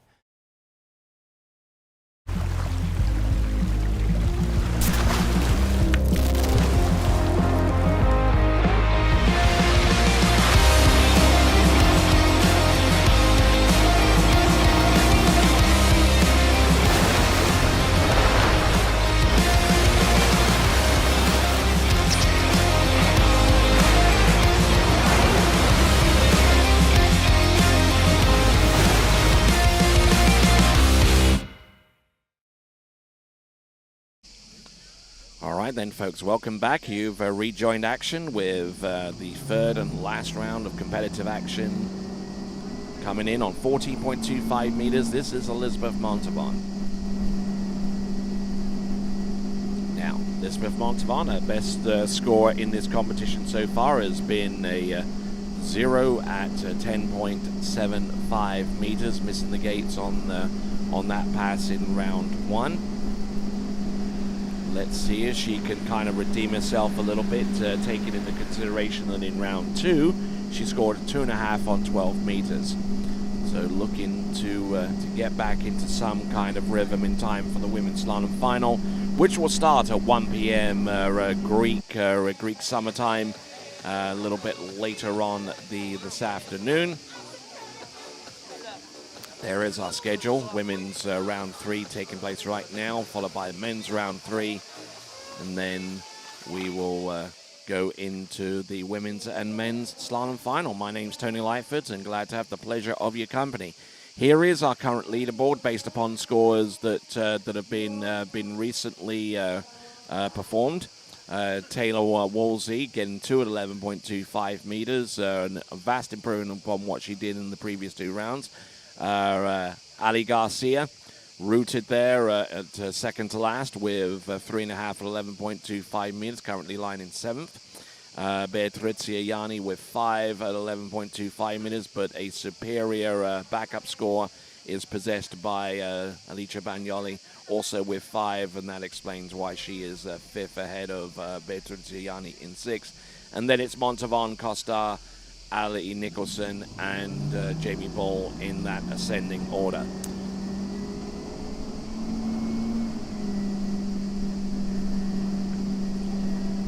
All right then, folks, welcome back. You've rejoined action with the third and last round of competitive action. Coming in on 14.25 meters, this is Elizabeth Montavon. Now, Elizabeth Montavon, her best score in this competition so far has been a 0 at 10.75 meters, missing the gates on that pass in round 1. Let's see if she can kind of redeem herself a little bit, taking into consideration that in round 2 she scored 2.5 on 12 meters. So looking to get back into some kind of rhythm in time for the women's slalom final, which will start at 1 p.m. Greek summertime, a little bit later on this afternoon. There is our schedule. Women's round 3 taking place right now, followed by men's round 3, and then we will go into the women's and men's slalom final. My name's Tony Lightfoot, and glad to have the pleasure of your company. Here is our current leaderboard based upon scores that have been recently performed. Taylor Wolsey getting 2 at 11.25 meters, a vast improvement upon what she did in the previous 2 rounds. Ali Garcia rooted there at second to last with 3.5 at 11.25 meters, currently lying in 7th. Beatrizia Yanni with 5 at 11.25 meters, but a superior backup score is possessed by Alicia Bagnoli, also with 5, and that explains why she is 5th ahead of Beatrizia Yanni in 6th. And then it's Montavon, Costa, Ali Nicholson, and Jamie Ball in that ascending order.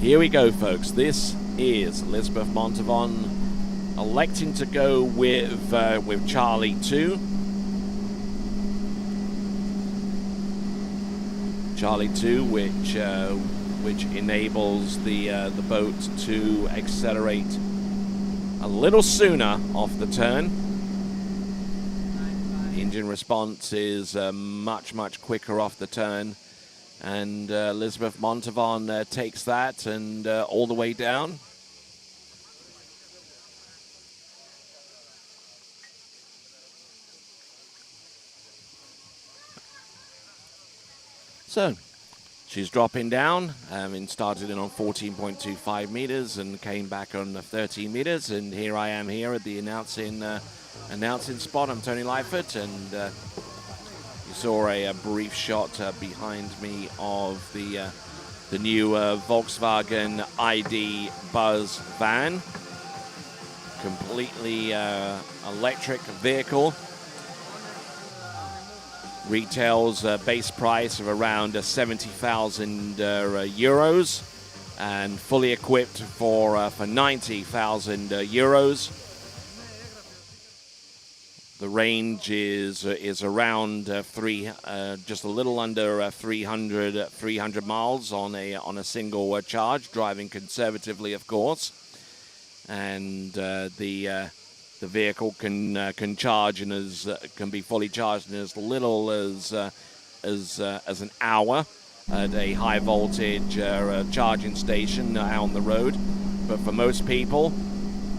Here we go, folks. This is Elizabeth Montavon electing to go with Charlie 2. Charlie 2, which enables the boat to accelerate a little sooner off the turn. The engine response is much quicker off the turn. And Elizabeth Montavon takes that and all the way down. So she's dropping down, and started in on 14.25 meters and came back on 13 meters. And here I am here at the announcing spot. I'm Tony Lightfoot, and you saw a brief shot behind me of the new Volkswagen ID Buzz van, completely electric vehicle. Retails base price of around 70,000 euros, and fully equipped for 90,000 euros. The range is around just a little under 300 miles on a single charge, driving conservatively, of course. And the vehicle can charge can be fully charged in as little as an hour at a high voltage charging station out on the road. But for most people,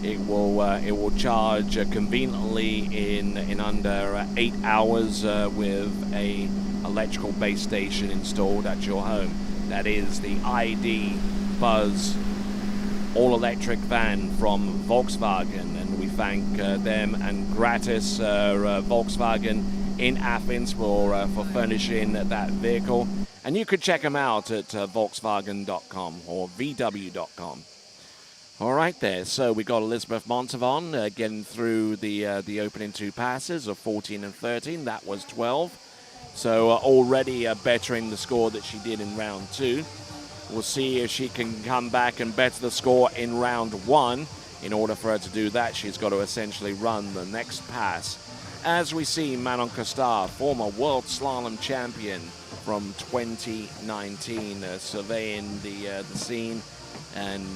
it will charge conveniently in under 8 hours with a electrical base station installed at your home. That is the ID Buzz all-electric van from Volkswagen, and we thank them and gratis Volkswagen in Athens for furnishing that vehicle. And you could check them out at Volkswagen.com or VW.com. All right there, so we got Elizabeth Montavon getting through the opening 2 passes of 14 and 13. That was 12. So already bettering the score that she did in round 2. We'll see if she can come back and better the score in round 1. In order for her to do that, she's got to essentially run the next pass. As we see Manon Costard, former world slalom champion from 2019, surveying the scene, and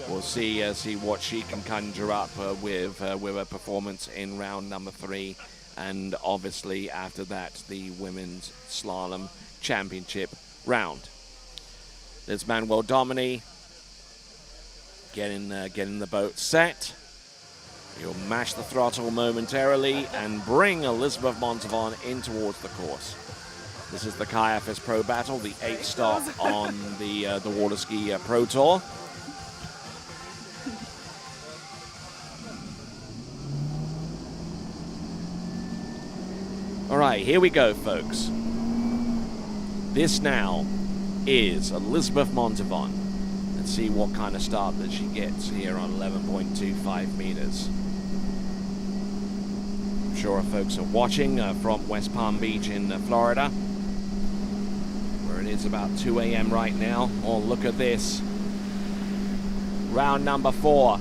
we'll see what she can conjure up with her performance in round number 3, and obviously after that the women's slalom championship round. There's Manuel Domini getting the boat set. He'll mash the throttle momentarily and bring Elizabeth Montavon in towards the course. This is the Kaiafas Pro Battle, the 8th stop on the Waterski Pro Tour. right, here we go, folks. This now is Elizabeth Montavon. Let's see what kind of start that she gets here on 11.25 meters. I'm sure our folks are watching from West Palm Beach in Florida, where it is about 2 a.m. right now. Oh, look at this. Round number 4.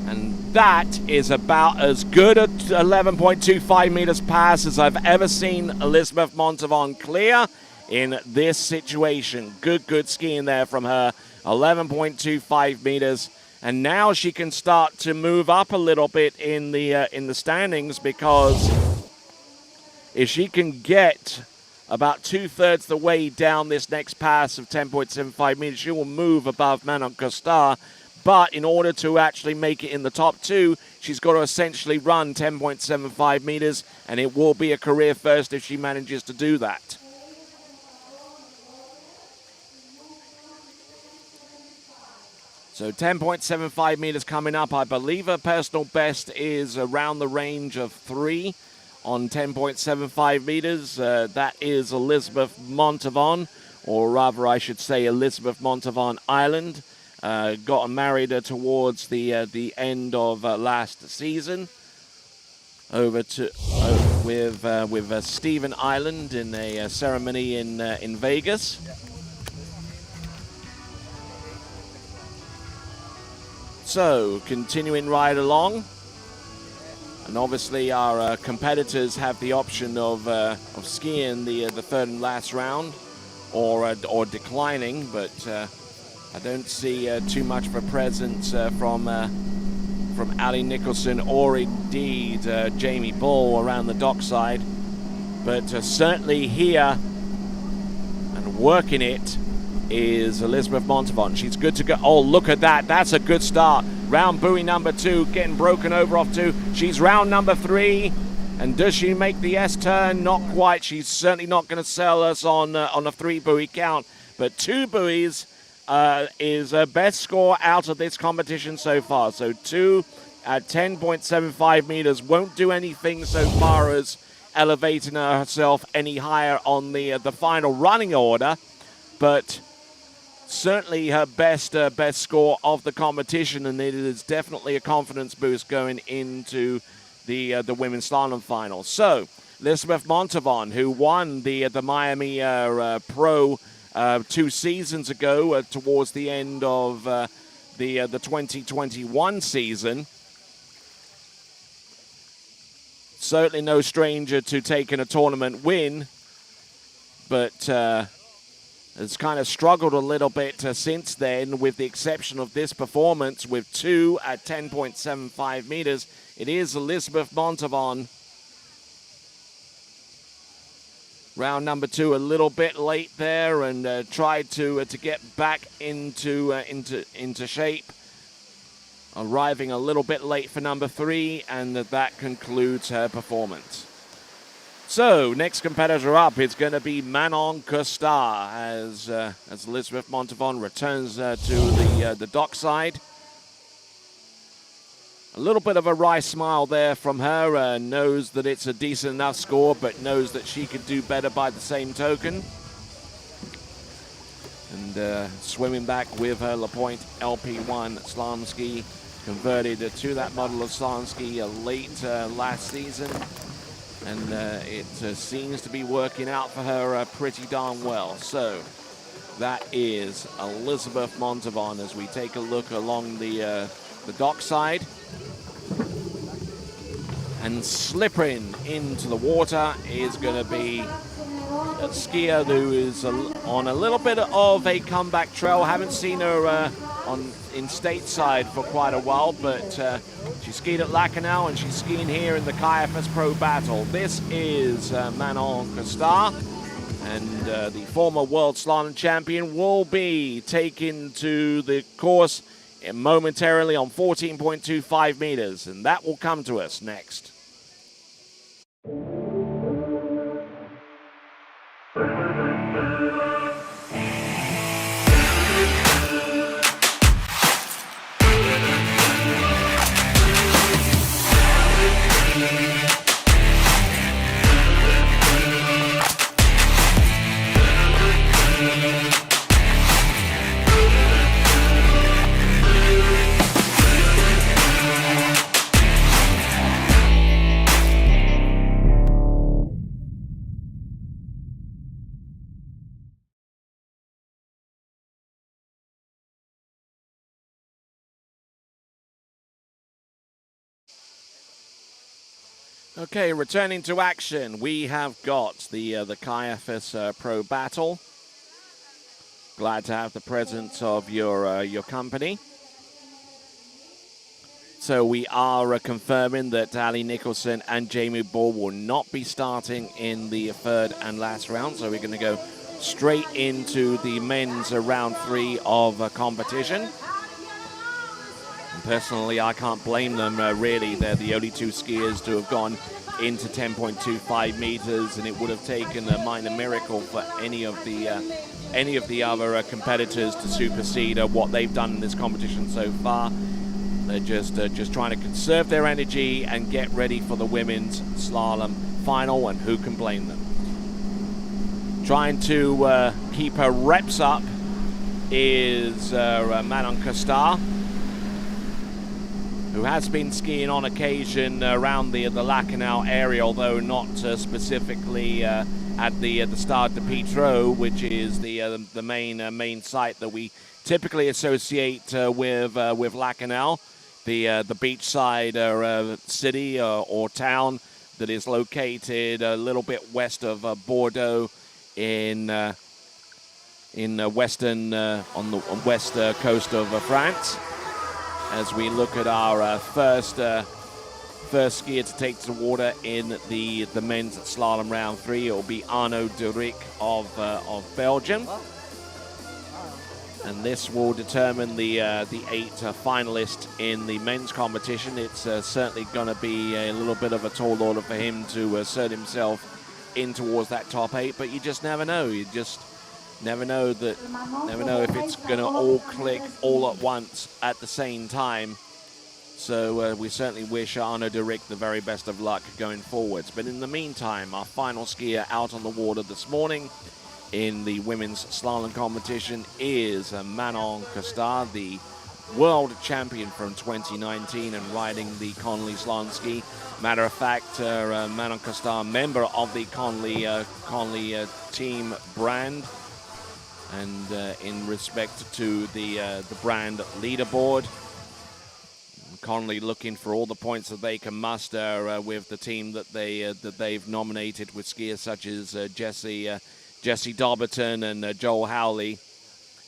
And that is about as good a 11.25 meters pass as I've ever seen Elizabeth Montavon clear in this situation. Good skiing there from her. 11.25 meters. And now she can start to move up a little bit in the standings, because if she can get about 2/3 the way down this next pass of 10.75 meters, she will move above Manon Costard. But in order to actually make it in the top 2, she's got to essentially run 10.75 meters, and it will be a career first if she manages to do that. So 10.75 meters coming up. I believe her personal best is around the range of 3 on 10.75 meters. That is Elizabeth Montavon, or rather I should say Elizabeth Montavon Island. Got married towards the end of last season, over to with Stephen Island in a ceremony in Vegas. So continuing right along, and obviously our competitors have the option of skiing the third and last round, or declining, but. I don't see too much of a presence from Ali Nicholson, or indeed Jamie Bull around the dockside. But certainly here and working it is Elizabeth Montavon. She's good to go. Oh, look at that. That's a good start. Round buoy number 2, getting broken over off 2. She's round number 3. And does she make the S-turn? Not quite. She's certainly not going to sell us on a 3 buoy count. But 2 buoys is her best score out of this competition so far. So 2 at 10.75 meters won't do anything so far as elevating herself any higher on the final running order, but certainly her best score of the competition, and it is definitely a confidence boost going into the women's slalom final. So Elizabeth Montavon, who won the Miami Pro 2 seasons ago, towards the end of the 2021 season. Certainly no stranger to taking a tournament win, but has kind of struggled a little bit since then, with the exception of this performance with 2 at 10.75 meters. It is Elizabeth Montavon. Round number 2 a little bit late there, and tried to get back into shape. Arriving a little bit late for number 3, and that concludes her performance. So next competitor up is going to be Manon Costard as Elizabeth Montavon returns to the dockside. A little bit of a wry smile there from her, knows that it's a decent enough score, but knows that she could do better by the same token. And swimming back with her LaPointe LP1 slalom ski, converted to that model of slalom ski late last season. And it seems to be working out for her pretty darn well. So that is Elizabeth Montavon as we take a look along the dockside. And slipping into the water is going to be a skier who is on a little bit of a comeback trail. Haven't seen her in stateside for quite a while, but she skied at Lacanau and she's skiing here in the Kaiafas Pro Battle. This is Manon Costard, and the former world slalom champion will be taken to the course momentarily on 14.25 meters, and that will come to us next. Okay, returning to action, we have got the Kaiafas Pro Battle. Glad to have the presence of your company. So we are confirming that Ali Nicholson and Jamie Ball will not be starting in the third and last round. So we're going to go straight into the men's round 3 of competition. And personally, I can't blame them, really. They're the only 2 skiers to have gone into 10.25 meters, and it would have taken a minor miracle for any of the other competitors to supersede what they've done in this competition so far. They're just trying to conserve their energy and get ready for the women's slalom final, and who can blame them? Trying to keep her reps up is Manon Costar, who has been skiing on occasion around the Lacanau area, although not specifically at the Stade de Pietro, which is the main site that we typically associate with Lacanau, the beachside city or town that is located a little bit west of Bordeaux in western on the west coast of France. As we look at our first skier to take to the water in the men's slalom round 3, it will be Arnaud Duric of Belgium, and this will determine the 8 finalists in the men's competition. It's certainly going to be a little bit of a tall order for him to assert himself in towards that top 8, but you just never know. You just never know if it's going to all click all at once at the same time. So we certainly wish Arnaud Duric the very best of luck going forwards. But in the meantime, our final skier out on the water this morning in the women's slalom competition is Manon Costar, the world champion from 2019 and riding the Conley slalom ski. Matter of fact, Manon Costar, member of the Conley team brand. And in respect to the brand leaderboard, Conley looking for all the points that they can muster with the team that they've nominated, with skiers such as Jesse Dobberton and Joel Howley.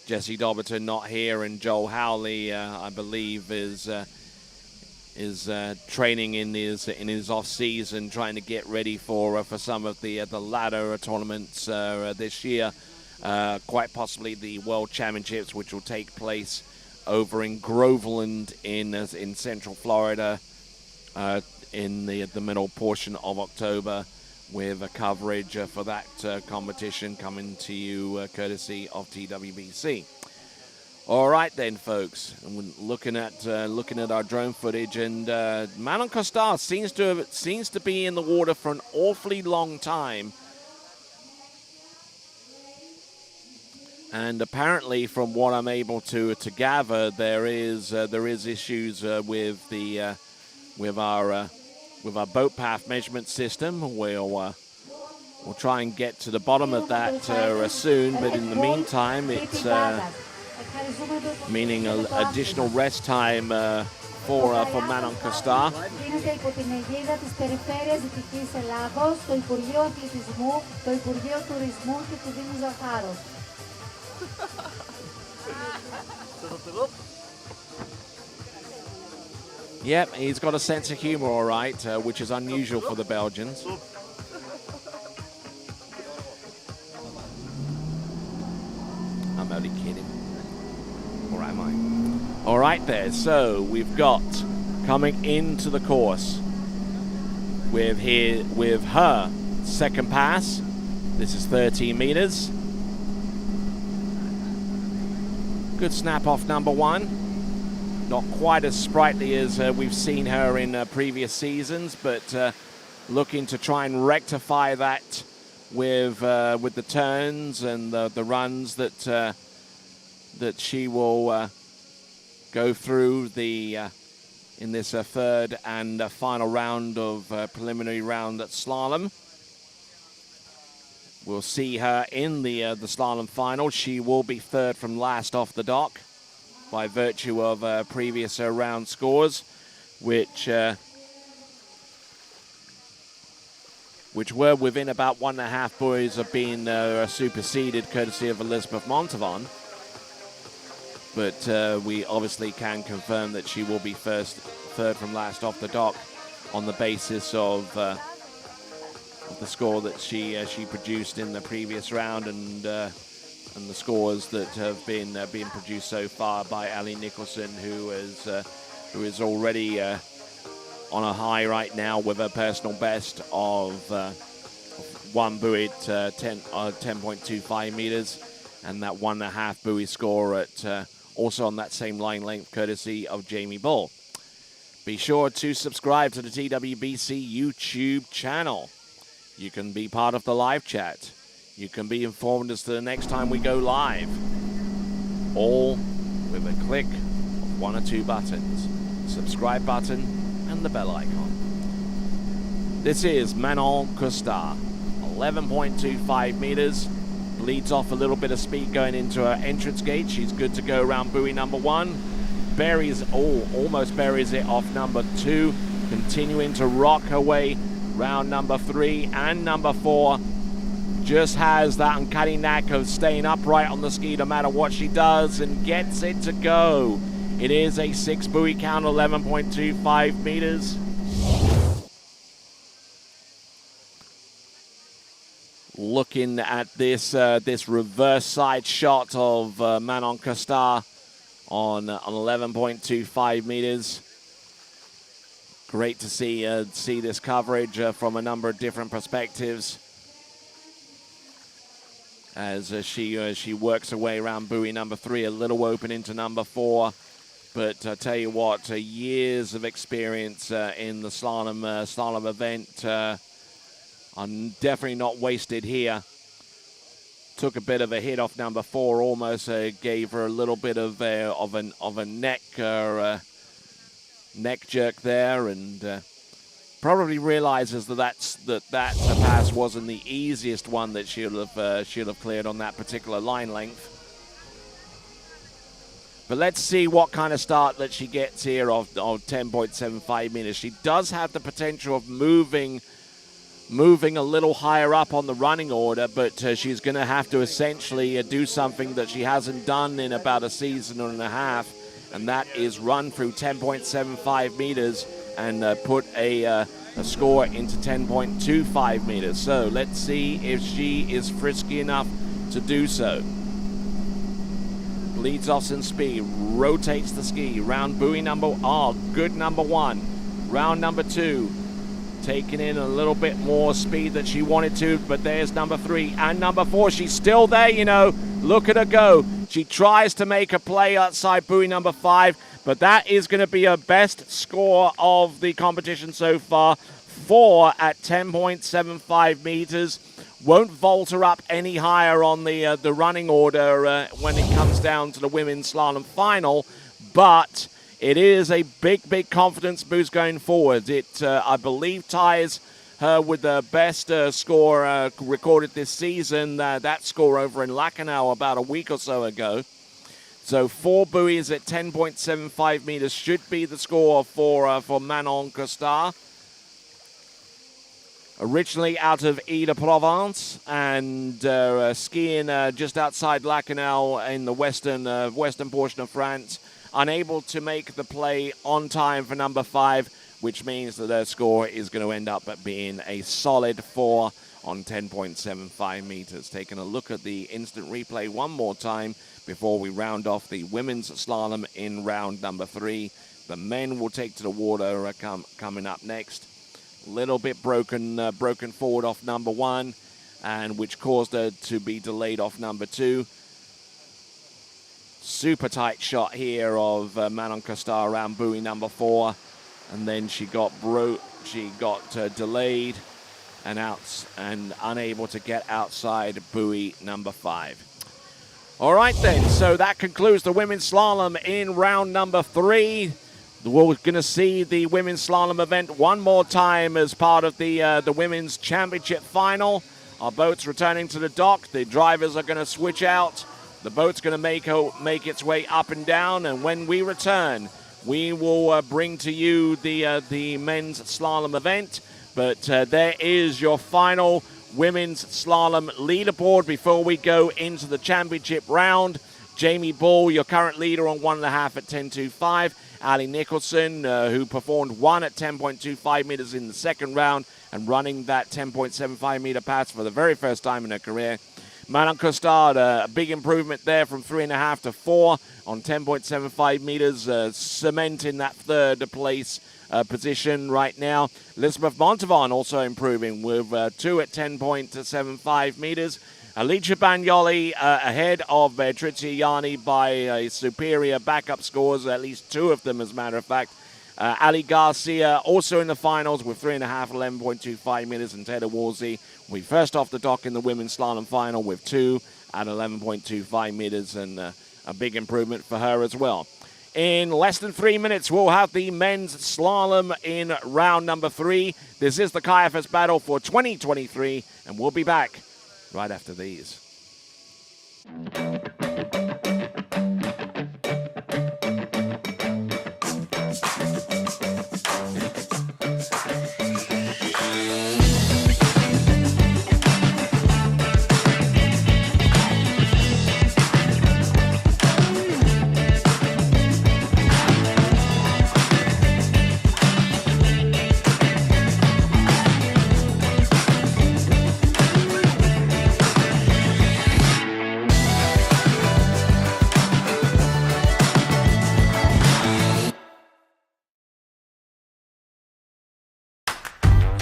Jesse Dobberton not here, and Joel Howley, I believe, is training in his off season, trying to get ready for some of the ladder tournaments this year. Quite possibly the World Championships, which will take place over in Groveland in Central Florida in the middle portion of October, with a coverage for that competition coming to you courtesy of TWBC. All right then, folks. Looking at our drone footage, and Manon Costar seems to be in the water for an awfully long time. And apparently, from what I'm able to gather, there is issues with our boat path measurement system. We'll try and get to the bottom of that soon. But in the meantime, it's meaning additional rest time for Manon Costar. Γίνεται υπό την αιγίδα της Περιφέρειας Δυτικής Ελλάδος, το Υπουργείο Αθλητισμού, το Υπουργείο Τουρισμού και του Δήμου Ζαχάρος. Yep, he's got a sense of humor, all right, which is unusual for the Belgians. I'm only kidding. Or am I? All right there, so we've got coming into the course with her second pass. This is 13 meters. Good snap off number 1. Not quite as sprightly as we've seen her in previous seasons, but looking to try and rectify that with the turns and the runs that she will go through in this third and final round of preliminary round at slalom. We'll see her in the slalom final. She will be third from last off the dock by virtue of previous round scores, which which were within about 1.5 buoys of being superseded courtesy of Elizabeth Montavon. But we obviously can confirm that she will be third from last off the dock on the basis of the score that she produced in the previous round and the scores that have been being produced so far by Ali Nicholson, who is already on a high right now with a personal best of one buoy at 10.25 meters, and that 1.5 buoy score at also on that same line length, courtesy of Jamie Bull. Be sure to subscribe to the TWBC YouTube channel. You can be part of the live chat. You can be informed as to the next time we go live. All with a click of one or two buttons. Subscribe button and the bell icon. This is Manon Costard, 11.25 meters. Bleeds off a little bit of speed going into her entrance gate. She's good to go around buoy number 1. Almost buries it off number 2. Continuing to rock her way round number 3 and number 4. Just has that uncanny knack of staying upright on the ski no matter what she does and gets it to go. It is a 6 buoy count, 11.25 meters. Looking at this reverse side shot of Manon Costard on 11.25 meters. Great to see this coverage from a number of different perspectives as she works her way around buoy number 3, a little open into number 4. But I tell you what, years of experience in the slalom event are definitely not wasted here. Took a bit of a hit off number 4, almost gave her a little bit of a neck jerk there, and probably realizes that pass wasn't the easiest one that she'll have cleared on that particular line length. But let's see what kind of start that she gets here of 10.75 meters. She does have the potential of moving a little higher up on the running order, but she's going to have to essentially do something that she hasn't done in about a season and a half, and that is run through 10.75 meters and put a score into 10.25 meters. So let's see if she is frisky enough to do so. Bleeds off some speed, rotates the ski, round buoy good number 1. Round number 2, taking in a little bit more speed than she wanted to, but there's number 3 and number 4. She's still there, you know. Look at her go. She tries to make a play outside buoy number 5, but that is going to be her best score of the competition so far. 4 at 10.75 meters. Won't vault her up any higher on the running order when it comes down to the women's slalom final, but it is a big confidence boost going forward. It, I believe, ties her with the best score recorded this season. That score over in Lacanau about a week or so ago. So 4 buoys at 10.75 meters should be the score for Manon Costard. Originally out of Ile-de-Provence and skiing just outside Lacanau in the western portion of France. Unable to make the play on time for number 5, which means that their score is going to end up at being a solid 4 on 10.75 meters. Taking a look at the instant replay one more time before we round off the women's slalom in round number 3. The men will take to the water coming up next. Little bit broken forward off number 1, and which caused her to be delayed off number 2. Super tight shot here of Manon Costard around buoy number 4, and then she got delayed and unable to get outside buoy number 5. All right then, so that concludes the women's slalom in round number 3. We're going to see the women's slalom event one more time as part of the women's championship final. Our boat's returning to the dock. The drivers are going to switch out. The boat's going to make its way up and down, and when we return, we will bring to you the men's slalom event. But there is your final women's slalom leaderboard before we go into the championship round. Jamie Ball, your current leader on 1.5 at 10.25. Ali Nicholson, who performed 1 at 10.25 meters in the second round and running that 10.75 meter pass for the very first time in her career. Manon Costard, a big improvement there from 3.5 to 4 on 10.75 meters, cementing that third place position right now. Elizabeth Montavon also improving with 2 at 10.75 meters. Alicia Bagnoli ahead of Trizia Yanni by a superior backup scores, at least 2 of them as a matter of fact. Ali Garcia also in the finals with 3.5, 11.25 meters, and Taylor Wolsey will be first off the dock in the women's slalom final with 2 at 11.25 meters, and a big improvement for her as well. In less than 3 minutes, we'll have the men's slalom in round number 3. This is the Kaiafas Battle for 2023, and we'll be back right after these.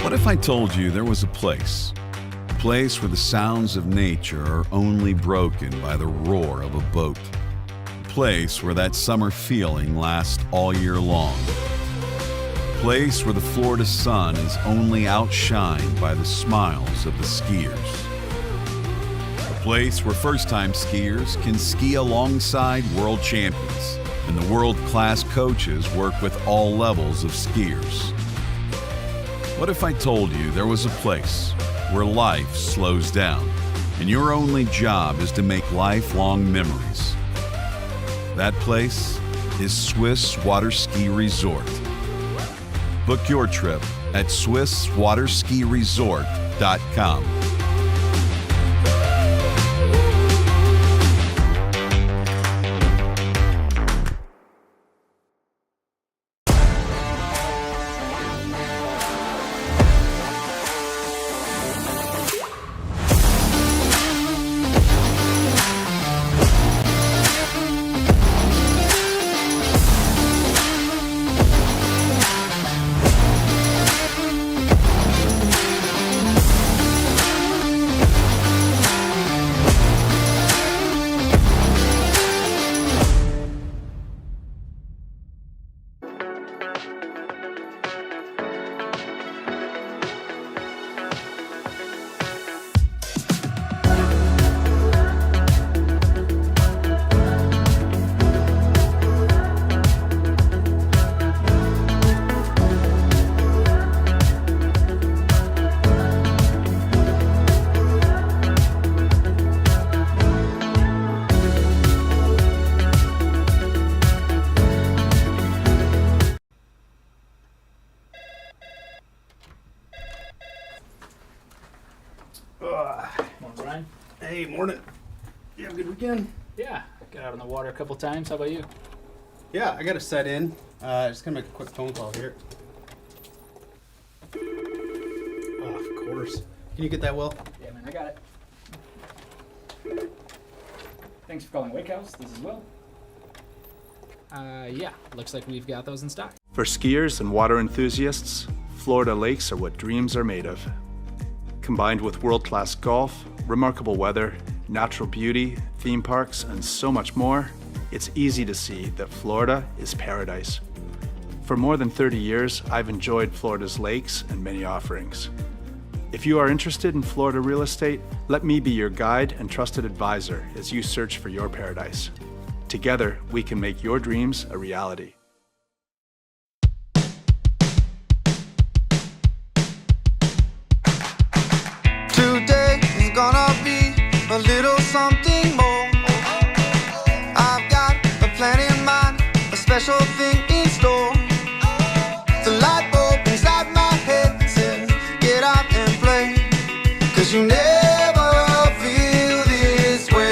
What if I told you there was a place where the sounds of nature are only broken by the roar of a boat, a place where that summer feeling lasts all year long, a place where the Florida sun is only outshined by the smiles of the skiers, a place where first-time skiers can ski alongside world champions and the world-class coaches work with all levels of skiers. What if I told you there was a place where life slows down and your only job is to make lifelong memories? That place is Swiss Waterski Resort. Book your trip at SwissWaterskiResort.com. Morning, Brian. Hey, morning. You have a good weekend? Yeah, got out on the water a couple times. How about you? Yeah, I got to set in. Just gonna make a quick phone call here. Oh, of course. Can you get that, Will? Yeah, man, I got it. Thanks for calling Wake House. This is Will. Yeah, looks like we've got those in stock. For skiers and water enthusiasts, Florida lakes are what dreams are made of. Combined with world-class golf, remarkable weather, natural beauty, theme parks, and so much more, it's easy to see that Florida is paradise. For more than 30 years, I've enjoyed Florida's lakes and many offerings. If you are interested in Florida real estate, let me be your guide and trusted advisor as you search for your paradise. Together, we can make your dreams a reality. Today is gonna be a little something more. I've got a plan in mind, a special thing in store. The light bulb inside my head says 'cause you never feel this way.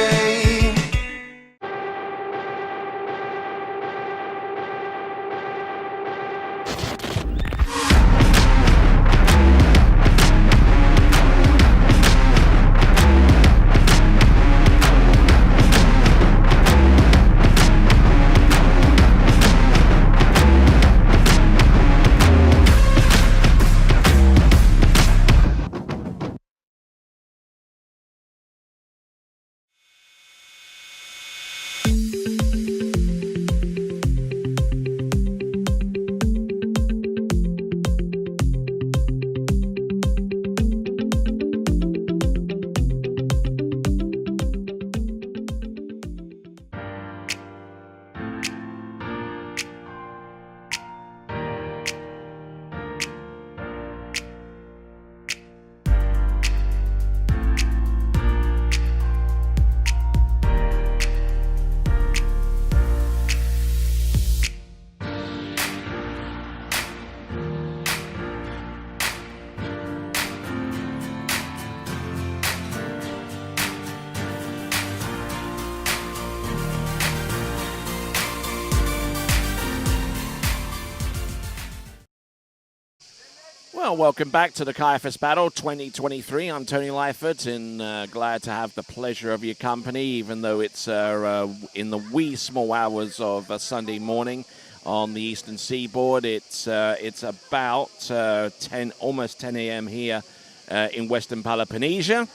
Well, welcome back to the Kaiafas Battle 2023. I'm Tony Leifert, and glad to have the pleasure of your company, even though it's in the wee small hours of Sunday morning on the eastern seaboard. It's about 10, almost 10 a.m. here in Western Peloponnnesia,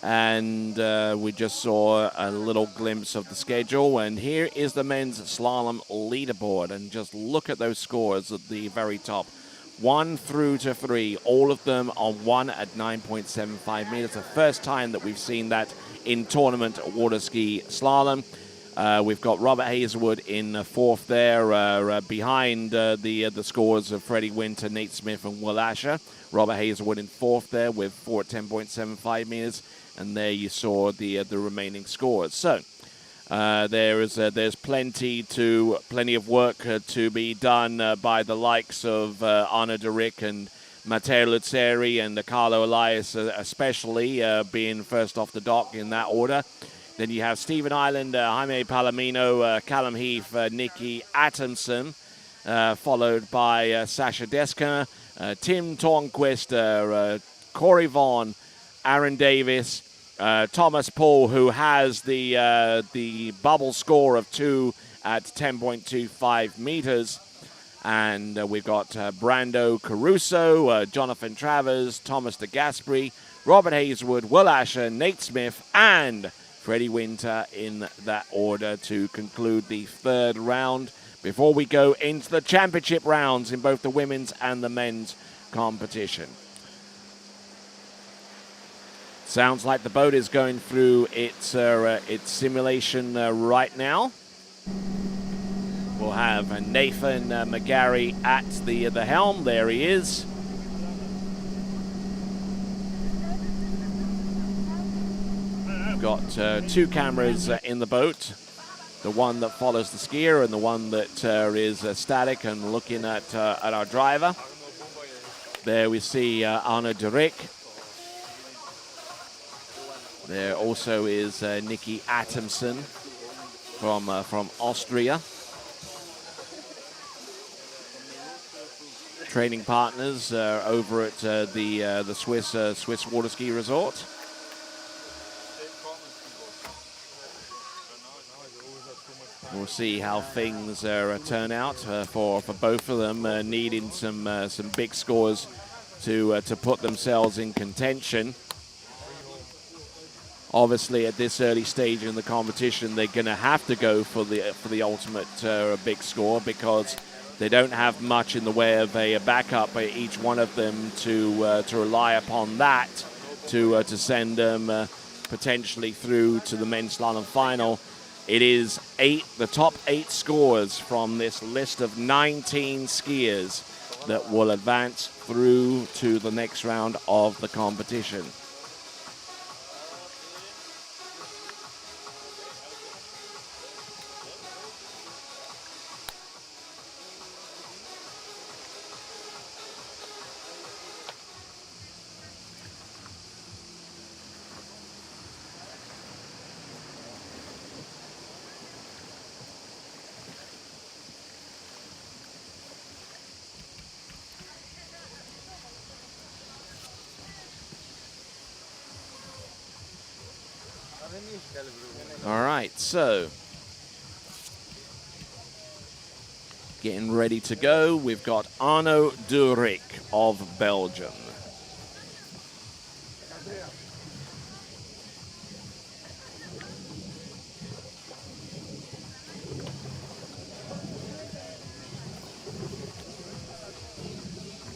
and we just saw a little glimpse of the schedule. And here is the men's slalom leaderboard, and just look at those scores at the very top. 1 through to 3, all of them on 1 at 9.75 meters. The first time that we've seen that in tournament waterski slalom. We've got Robert Hazelwood in fourth there, behind the scores of Freddie Winter, Nate Smith, and Will Asher. Robert Hazelwood in fourth there with 4 at 10.75 meters, and there you saw the remaining scores. So there's plenty of work to be done by the likes of Arnaud de Rick and Matteo Luzzeri and Carlo Elias, especially being first off the dock in that order. Then you have Stephen Island, Jaime Palomino, Callum Heath, Nicky Attomson, followed by Sasha Desker, Tim Tornquist, Corey Vaughan, Aaron Davis, Thomas Paul, who has the bubble score of 2 at 10.25 meters. And we've got Brando Caruso, Jonathan Travers, Thomas de Gasperi, Robert Hazelwood, Will Asher, Nate Smith, and Freddie Winter in that order to conclude the third round before we go into the championship rounds in both the women's and the men's competition. Sounds like the boat is going through its simulation right now. We'll have Nathan McGarry at the helm. There he is. We've got 2 cameras in the boat. The one that follows the skier and the one that is static and looking at our driver. There we see Arnaud de Rick. There also is Nicky Attomson from Austria. Training partners over at the Swiss Waterski Resort. We'll see how things turn out for both of them, needing some big scores to put themselves in contention. Obviously, at this early stage in the competition, they're going to have to go for the ultimate big score, because they don't have much in the way of a backup by each one of them to rely upon that to send them potentially through to the men's slalom final. It is the top 8 scores from this list of 19 skiers that will advance through to the next round of the competition. All right, so getting ready to go. We've got Arno Durik of Belgium.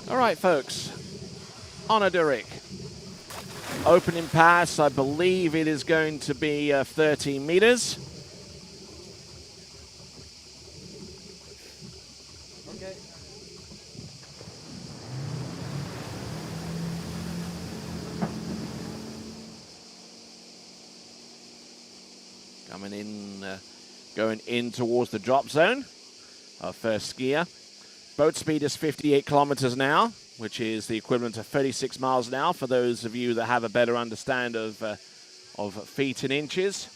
All right, folks. Arno Durik. Opening pass, I believe it is going to be 13 meters. Okay. Coming in, going in towards the drop zone. Our first skier. Boat speed is 58 kilometers an hour, which is the equivalent of 36 miles an hour for those of you that have a better understanding of feet and inches,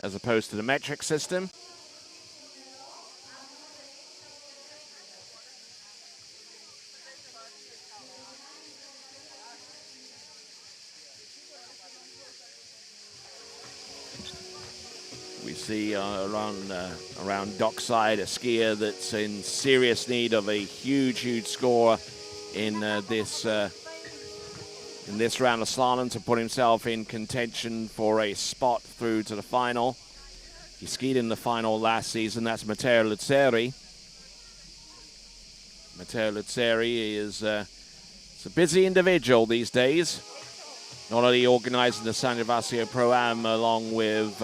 as opposed to the metric system. We see around dockside a skier that's in serious need of a huge score in this round of slalom to put himself in contention for a spot through to the final. He skied in the final last season. That's Matteo Luzzeri. Matteo Luzzeri is a busy individual these days. Not only organizing the San Gervasio Pro-Am along with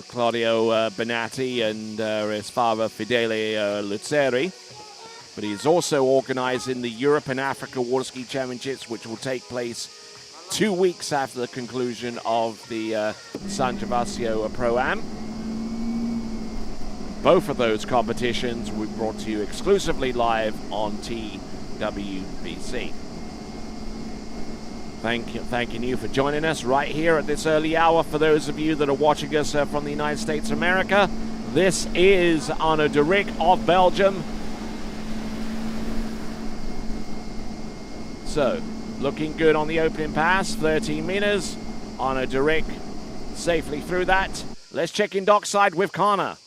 Claudio Benatti and his father Fidele Luzzeri, but he's also organizing the Europe and Africa Waterski Championships, which will take place 2 weeks after the conclusion of the San Gervasio Pro-Am. Both of those competitions we brought to you exclusively live on TWBC. Thanking you for joining us right here at this early hour. For those of you that are watching us from the United States of America, this is Arno Durik of Belgium. So, looking good on the opening pass, 13 meters. Arno Durik safely through that. Let's check in dockside with Connor.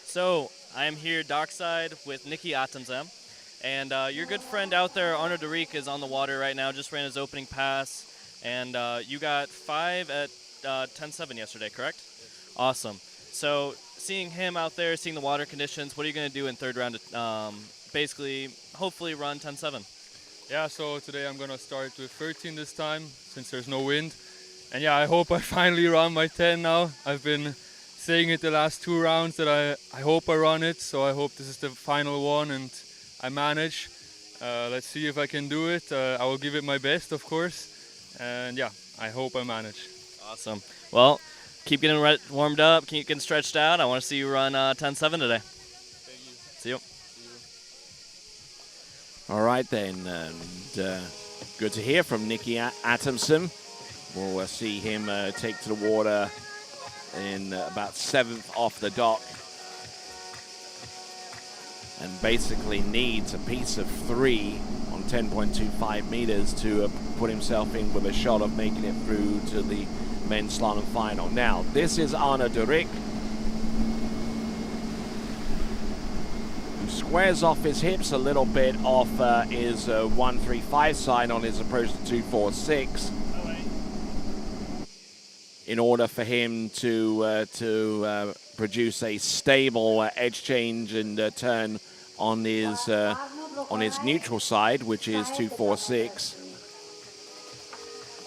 So, I am here dockside with Nikki Atemzem. And your good friend out there, Arno Durik, is on the water right now, just ran his opening pass. And you got 5 at 10.7 yesterday, correct? Yes. Awesome. So seeing him out there, seeing the water conditions, what are you going to do in third round to basically, hopefully run 10.7? Yeah, so today I'm going to start with 13 this time, since there's no wind. And yeah, I hope I finally run my 10 now. I've been saying it the last 2 rounds that I hope I run it, so I hope this is the final one and I manage. Let's see if I can do it. I will give it my best, of course. And yeah, I hope I manage. Awesome. Well, keep getting warmed up, keep getting stretched out. I want to see you run 10.7 today. Thank you. See you. All right then, and good to hear from Nicky Atomson. We'll see him take to the water in about 7th off the dock. And basically needs a piece of 3 on 10.25 meters to put himself in with a shot of making it through to the men's slalom final. Now, this is Arno Durik, who squares off his hips a little bit off his 135 sign on his approach to 246 in order for him to produce a stable edge change and turn on his neutral side, which is 246.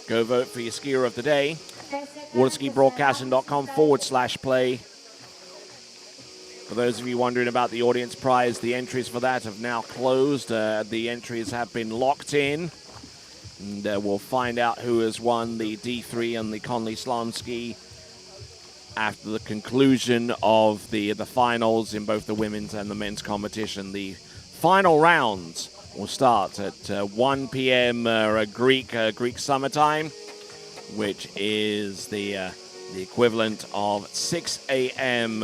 Go vote for your skier of the day. waterskibroadcasting.com/play. For those of you wondering about the audience prize, the entries for that have now closed. The entries have been locked in. And we'll find out who has won the D3 and the Conley Slalom Ski after the conclusion of the finals in both the women's and the men's competition. The final rounds will start at 1 p.m. Greek summertime, which is the equivalent of 6 a.m.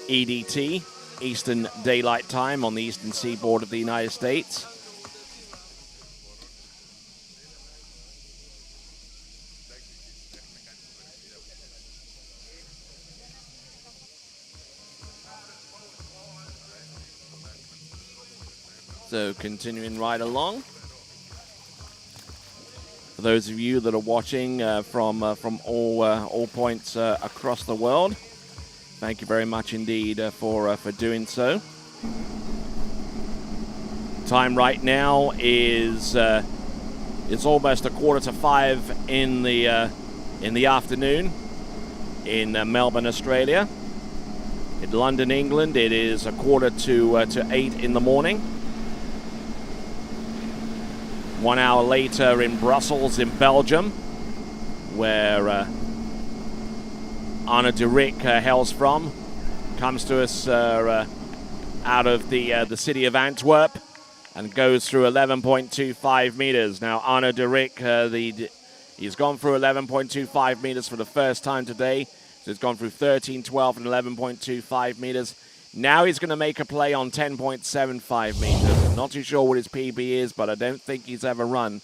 EDT, Eastern Daylight Time, on the eastern seaboard of the United States. So continuing right along. For those of you that are watching from all points across the world, thank you very much indeed for doing so. Time right now is it's almost 4:45 in the afternoon in Melbourne, Australia. In London, England, it is 7:45 in the morning. 1 hour later in Brussels, in Belgium, where Arne de Rik hails from, comes to us out of the city of Antwerp and goes through 11.25 meters. Now, Arne de Rik, he's gone through 11.25 meters for the first time today. So he's gone through 13, 12, and 11.25 meters. Now he's going to make a play on 10.75 meters. I'm not too sure what his PB is, but I don't think he's ever run.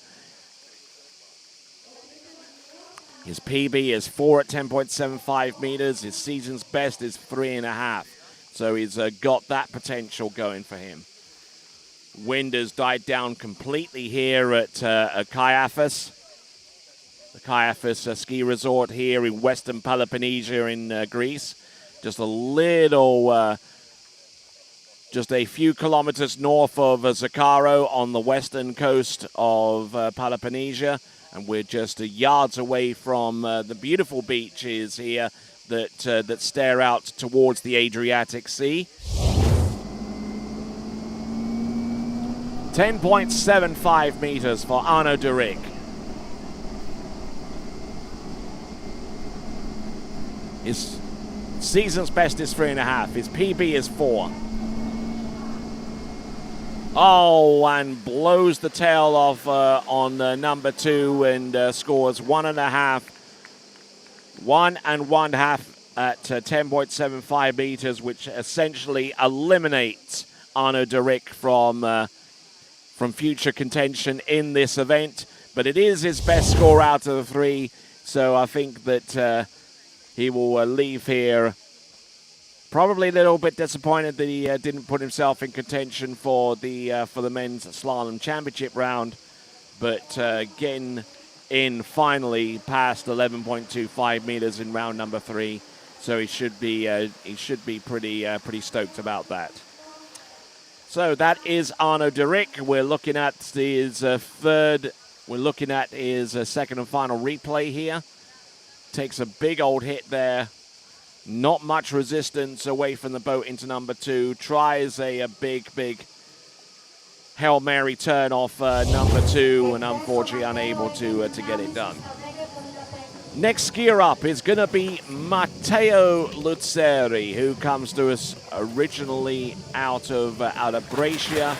His PB is 4 at 10.75 meters. His season's best is 3.5. So he's got that potential going for him. Wind has died down completely here at Kaiafas. The Kaiafas ski resort here in Western Peloponnnesia in Greece. Just just a few kilometers north of Zakaro on the western coast of Peloponnnesia. And we're just yards away from the beautiful beaches here that stare out towards the Adriatic Sea. 10.75 meters for Arne de Rik. His season's best is 3.5. His PB is 4. Oh, and blows the tail off on number 2 and scores 1.5. 1 1/2 at 10.75 meters, which essentially eliminates Arne de Rik from future contention in this event. But it is his best score out of the 3, so I think that he will leave here probably a little bit disappointed that he didn't put himself in contention for the men's slalom championship round, but getting in finally past 11.25 meters in round number 3, so he should be pretty stoked about that. So that is Arne de Rik. We're looking at his third. We're looking at his second and final replay here. Takes a big old hit there. Not much resistance away from the boat into number 2. Tries a big Hail Mary turn off number 2 and unfortunately unable to get it done. Next skier up is going to be Matteo Luzzeri, who comes to us originally out of Brescia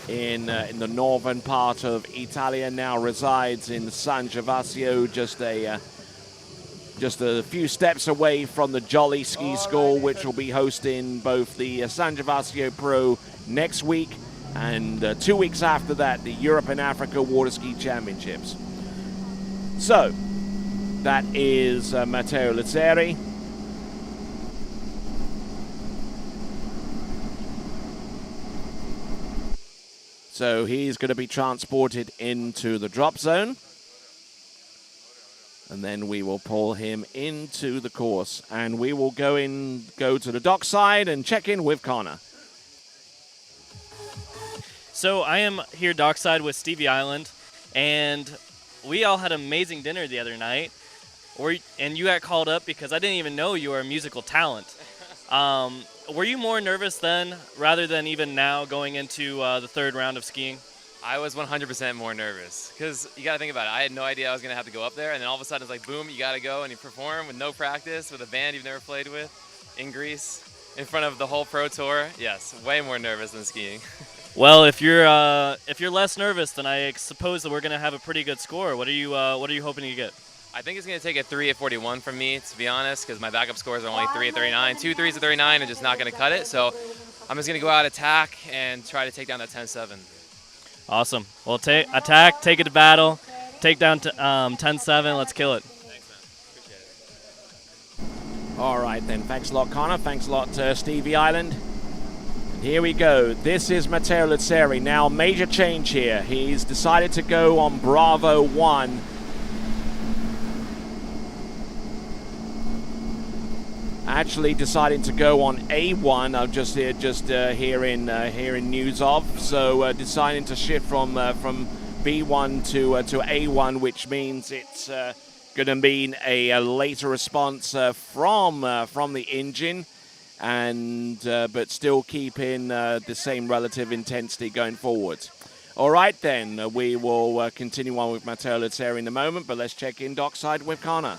in the northern part of Italy, now resides in San Gervasio, just a few steps away from the Jolly Ski School, which will be hosting both the San Gervasio Pro next week and 2 weeks after that, the Europe and Africa Waterski Championships. So, that is Matteo Luzzeri. So he's going to be transported into the drop zone. And then we will pull him into the course. And we will go to the dockside and check in with Connor. So I am here dockside with Stevie Island, and we all had amazing dinner the other night. And you got called up because I didn't even know you were a musical talent. Were you more nervous then, rather than even now going into the third round of skiing? I was 100% more nervous because you got to think about it. I had no idea I was going to have to go up there, and then all of a sudden it's like, boom, you got to go and you perform with no practice with a band you've never played with in Greece in front of the whole pro tour. Yes, way more nervous than skiing. Well, if you're less nervous, then I suppose that we're going to have a pretty good score. What are you hoping to get? I think it's going to take a 3 at 41 from me, to be honest, because my backup scores are only 3 at 39. 2 3s at 39 are just not going to cut it. So I'm just going to go out attack and try to take down that 10-7. Awesome. Well, attack, take it to battle, take down 10-7. Let's kill it. Thanks, man. Appreciate it. All right, then. Thanks a lot, Connor. Thanks a lot, Stevie Island. Here we go. This is Matteo Luzzeri. Now, major change here. He's decided to go on Bravo 1. Actually deciding to go on A1. I'm just hearing news of. So deciding to shift from B1 to A1, which means it's going to mean a later response from the engine, and but still keeping the same relative intensity going forward. All right, then we will continue on with Matteo Luzzeri in a moment, but let's check in dockside with Connor.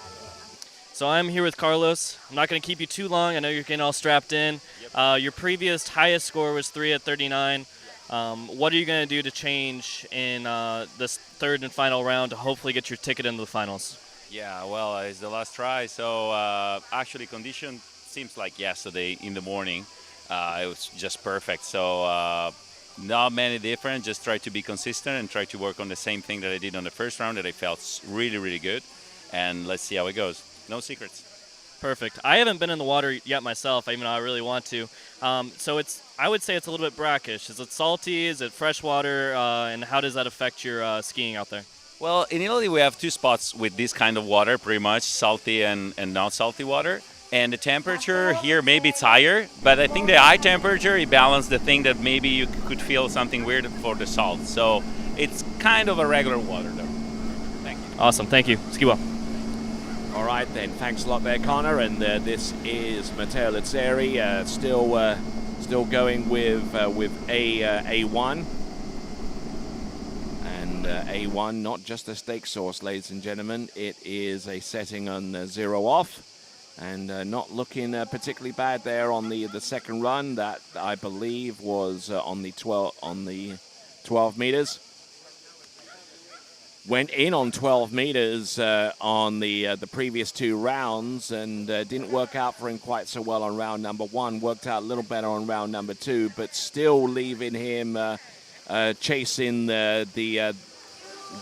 So I'm here with Carlos. I'm not going to keep you too long. I know you're getting all strapped in. Your previous highest score was 3 at 39. What are you going to do to change in this third and final round to hopefully get your ticket into the finals? Yeah, well, it's the last try. So actually, condition seems like yesterday in the morning. It was just perfect. So not many different. Just try to be consistent and try to work on the same thing that I did on the first round that I felt really, really good. And let's see how it goes. No secrets. Perfect. I haven't been in the water yet myself, even though I really want to. So I would say it's a little bit brackish. Is it salty? Is it fresh water? And how does that affect your skiing out there? Well, in Italy we have two spots with this kind of water, pretty much salty and not salty water. And the temperature here, maybe it's higher, but I think the high temperature, it balances the thing that maybe you could feel something weird for the salt. So it's kind of a regular water though. Thank you. Awesome. Thank you. Ski well. All right, then. Thanks a lot there, Connor. And this is Matteo Luzzeri, still going with A1. And A1, not just a stake source, ladies and gentlemen. It is a setting on 0 off. And not looking particularly bad there on the second run. That, I believe, was on the 12 meters. Went in on 12 meters on the previous two rounds, and didn't work out for him quite so well on round number 1. Worked out a little better on round number 2, but still leaving him chasing the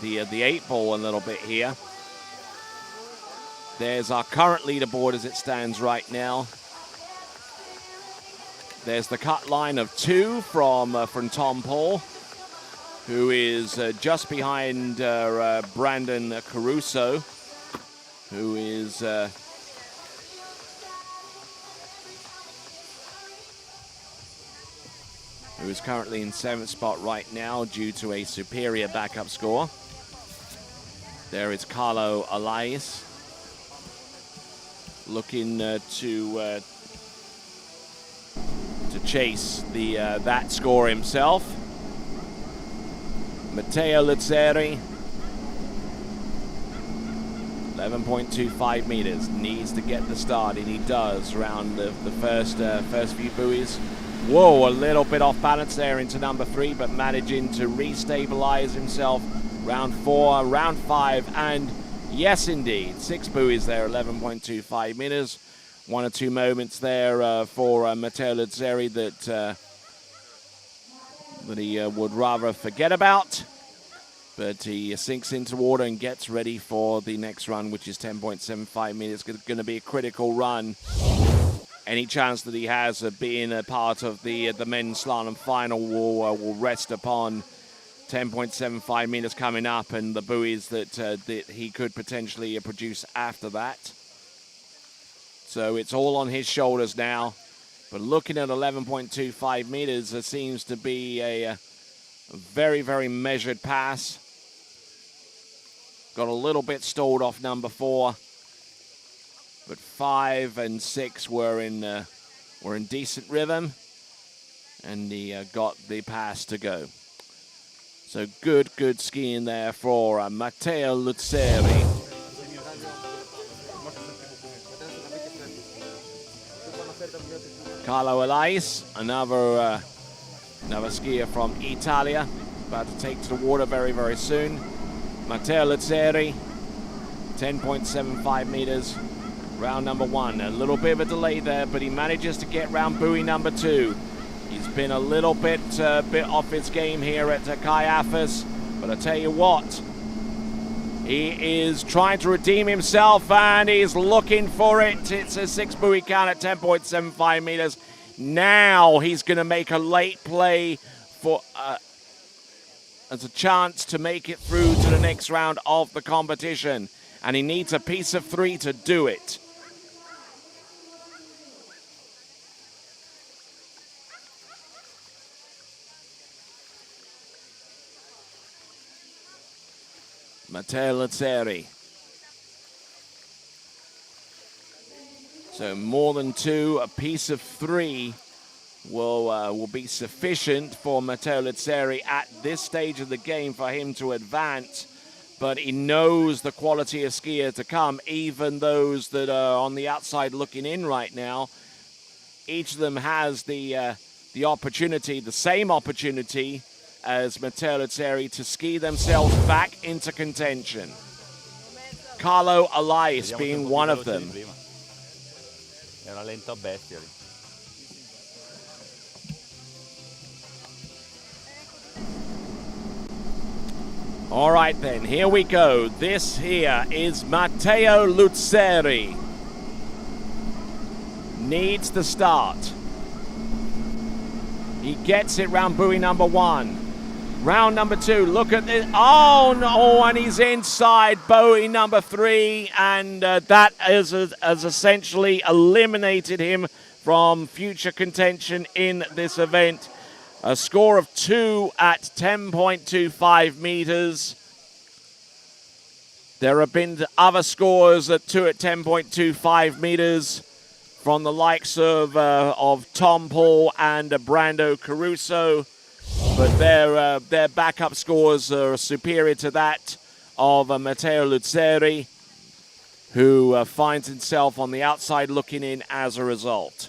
8 ball a little bit here. There's our current leaderboard as it stands right now. There's the cut line of 2 from Tom Paul, who is just behind Brandon Caruso, who is currently in 7th spot right now due to a superior backup score. There is Carlo Elias looking to chase that score himself. Matteo Luzzeri, 11.25 meters, needs to get the start, and he does around the first few buoys. Whoa, a little bit off balance there into number 3, but managing to restabilize himself. Round 4, round 5, and yes, indeed, 6 buoys there, 11.25 meters. 1 or 2 moments there for Matteo Luzzeri that he would rather forget about, but he sinks into water and gets ready for the next run, which is 10.75 meters. It's going to be a critical run. Any chance that he has of being a part of the men's slalom final will rest upon 10.75 meters coming up and the buoys that he could potentially produce after that. So it's all on his shoulders now. But looking at 11.25 meters, there seems to be a very, very measured pass. Got a little bit stalled off number 4, but 5 and 6 were in decent rhythm, and he got the pass to go. So good skiing there for Matteo Luzzeri. Carlo Elias, another skier from Italia, about to take to the water very, very soon. Matteo Luzzeri, 10.75 meters, round number 1. A little bit of a delay there, but he manages to get round buoy number 2. He's been a little bit off his game here at Kaiafas, but I tell you what, he is trying to redeem himself, and he's looking for it. It's a 6 buoy count at 10.75 meters. Now he's going to make a late play for as a chance to make it through to the next round of the competition. And he needs a piece of 3 to do it. Matteo Lazzeri. So more than 2, a piece of 3 will be sufficient for Matteo Lazzeri at this stage of the game for him to advance. But he knows the quality of skier to come, even those that are on the outside looking in right now. Each of them has the opportunity, the same opportunity as Matteo Lazzeri, to ski themselves back into contention. Carlo Elias being one of them. Era lento a bestia. All right then, here we go. This here is Matteo Lazzeri. Needs the start. He gets it round buoy number 1. Round number 2, look at this. Oh no, and he's inside buoy number 3, and that has essentially eliminated him from future contention in this event. A score of 2 at 10.25 meters. There have been other scores at 2 at 10.25 meters from the likes of Tom Paul and Brando Caruso, but their backup scores are superior to that of Matteo Lazzeri, who finds himself on the outside looking in as a result.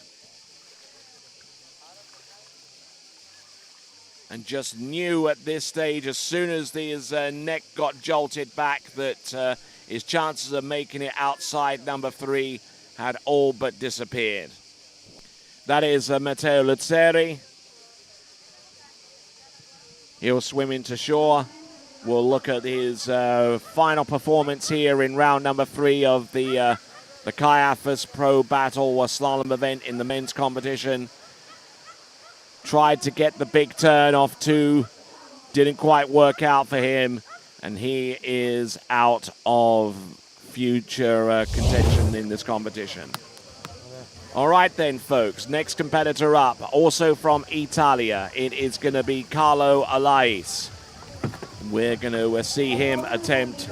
And just knew at this stage, as soon as his neck got jolted back, that his chances of making it outside number 3 had all but disappeared. That is Matteo Lazzeri. He'll swim into shore. We'll look at his final performance here in round number 3 of the Kaiafas Pro Battle Slalom event in the men's competition. Tried to get the big turn off 2, didn't quite work out for him, and he is out of future contention in this competition. All right then, folks, next competitor up, also from Italia, it is going to be Carlo Elias. We're going to see him attempt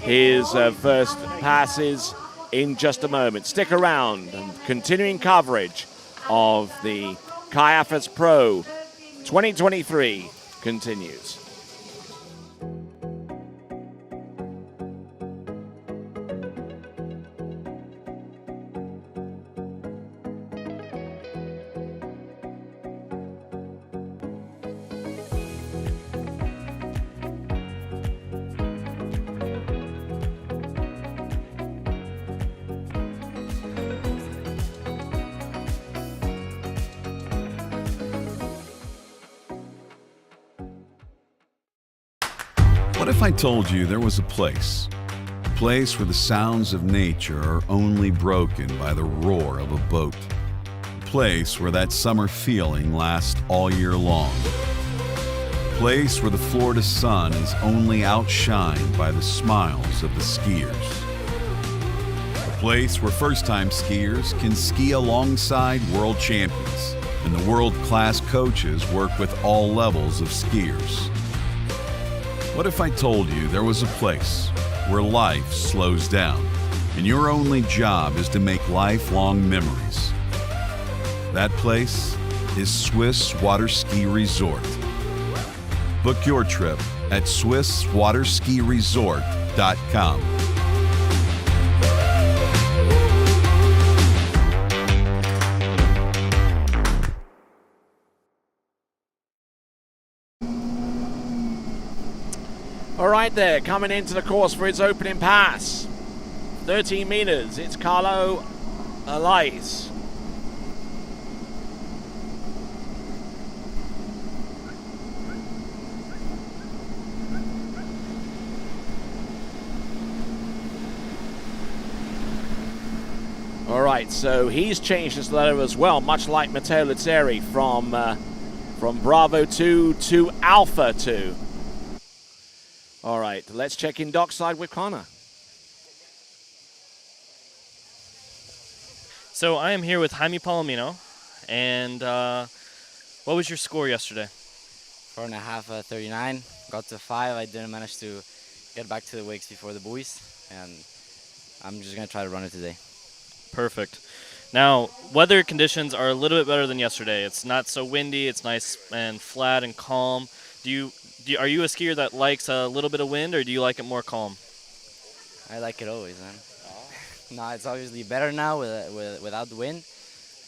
his first passes in just a moment. Stick around, and continuing coverage of the Kaiafas Pro 2023 continues. What if I told you there was a place where the sounds of nature are only broken by the roar of a boat? A place where that summer feeling lasts all year long. A place where the Florida sun is only outshined by the smiles of the skiers. A place where first-time skiers can ski alongside world champions, and the world-class coaches work with all levels of skiers. What if I told you there was a place where life slows down and your only job is to make lifelong memories? That place is Swiss Waterski Resort. Book your trip at SwissWaterskiResort.com. All right there, coming into the course for his opening pass. 13 meters, it's Carlo Elias. All right, right, so he's changed his letter as well, much like Matteo Lazzeri from Bravo 2 to Alpha 2. All right, let's check in dockside with Connor. So I am here with Jaime Palomino, and what was your score yesterday? 4.5, 39. Got to 5. I didn't manage to get back to the wakes before the buoys, and I'm just gonna try to run it today. Perfect. Now, weather conditions are a little bit better than yesterday. It's not so windy. It's nice and flat and calm. Are you a skier that likes a little bit of wind, or do you like it more calm? I like it always, man. No, it's obviously better now without the wind.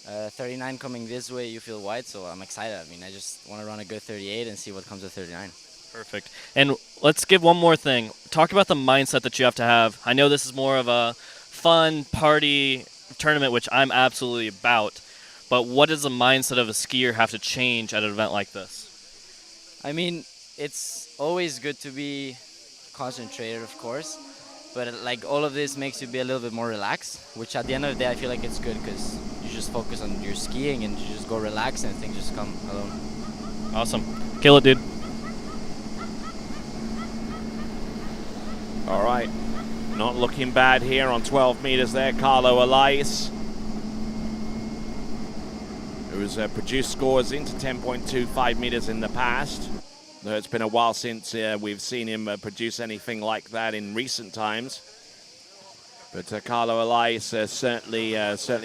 39 coming this way, you feel wide, so I'm excited. I mean, I just want to run a good 38 and see what comes with 39. Perfect. And let's give one more thing. Talk about the mindset that you have to have. I know this is more of a fun party tournament, which I'm absolutely about, but what does the mindset of a skier have to change at an event like this? I mean, it's always good to be concentrated, of course, but like all of this makes you be a little bit more relaxed, which at the end of the day I feel like it's good because you just focus on your skiing and you just go relax and things just come alone. Awesome. Kill it, dude. All right, not looking bad here on 12 meters there, Carlo Elias, who's produced scores into 10.25 meters in the past. Though it's been a while since we've seen him produce anything like that in recent times. But Carlo Elias certainly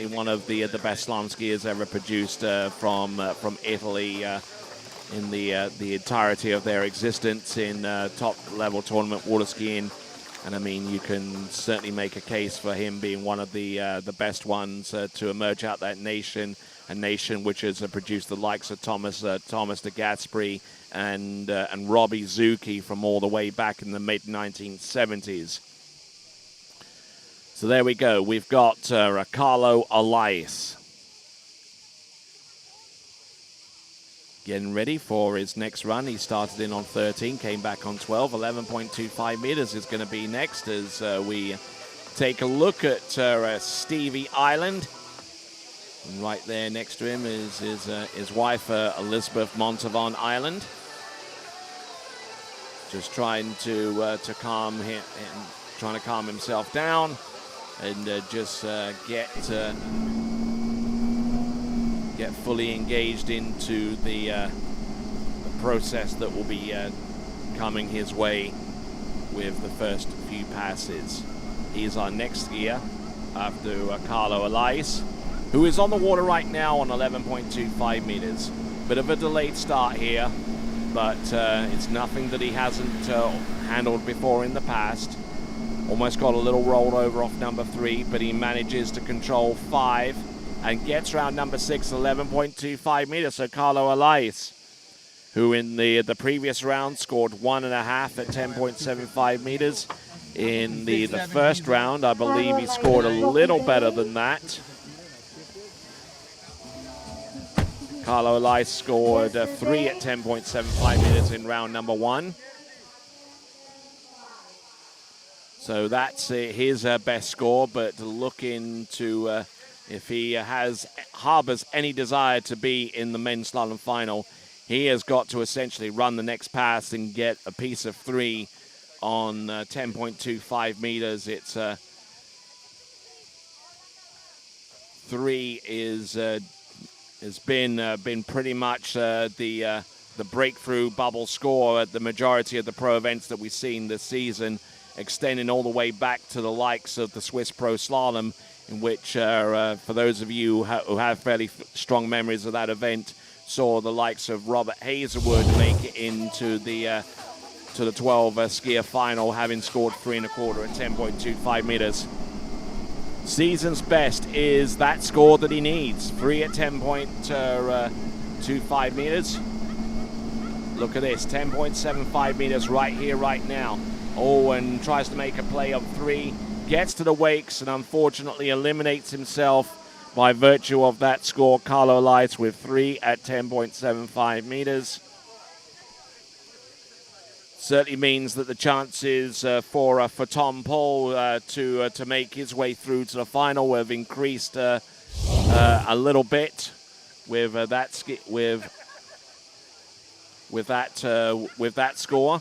one of the best slalom skiers ever produced from Italy in the entirety of their existence in top level tournament water skiing. And I mean, you can certainly make a case for him being one of the best ones to emerge out that nation, a nation which has produced the likes of Thomas de Gasperi and Robbie Zucchi from all the way back in the mid-1970s. So there we go. We've got Carlo Elias getting ready for his next run. He started in on 13, came back on 12. 11.25 meters is going to be next as we take a look at Stevie Island. And right there next to him is his wife, Elizabeth Montavon Island. Just trying to calm him, trying to calm himself down, and just get fully engaged into the process that will be coming his way with the first few passes. He is our next skier after Carlo Elias, who is on the water right now on 11.25 meters. Bit of a delayed start here, but it's nothing that he hasn't handled before in the past. Almost got a little rolled over off number 3, but he manages to control 5 and gets round number 6, 11.25 meters. So Carlo Elias, who in the previous round scored 1.5 at 10.75 meters. In the first round, I believe he scored a little better than that. Carlo Elias scored 3 at 10.75 meters in round number 1. So that's his best score, but looking to if he harbors any desire to be in the men's slalom final, he has got to essentially run the next pass and get a piece of 3 on 10.25 meters. It's 3 has been pretty much the breakthrough bubble score at the majority of the pro events that we've seen this season, extending all the way back to the likes of the Swiss Pro Slalom, in which, for those of you who have fairly strong memories of that event, saw the likes of Robert Hazelwood make it into the 12 skier final, having scored 3.25 at 10.25 meters. Season's best is that score that he needs, 3 at 10.25 meters. Look at this, 10.75 meters right here, right now. Oh, and tries to make a play of 3, gets to the wakes, and unfortunately eliminates himself by virtue of that score. Carlo Elias with 3 at 10.75 meters. certainly means that the chances for Tom Paul to make his way through to the final have increased a little bit with that score.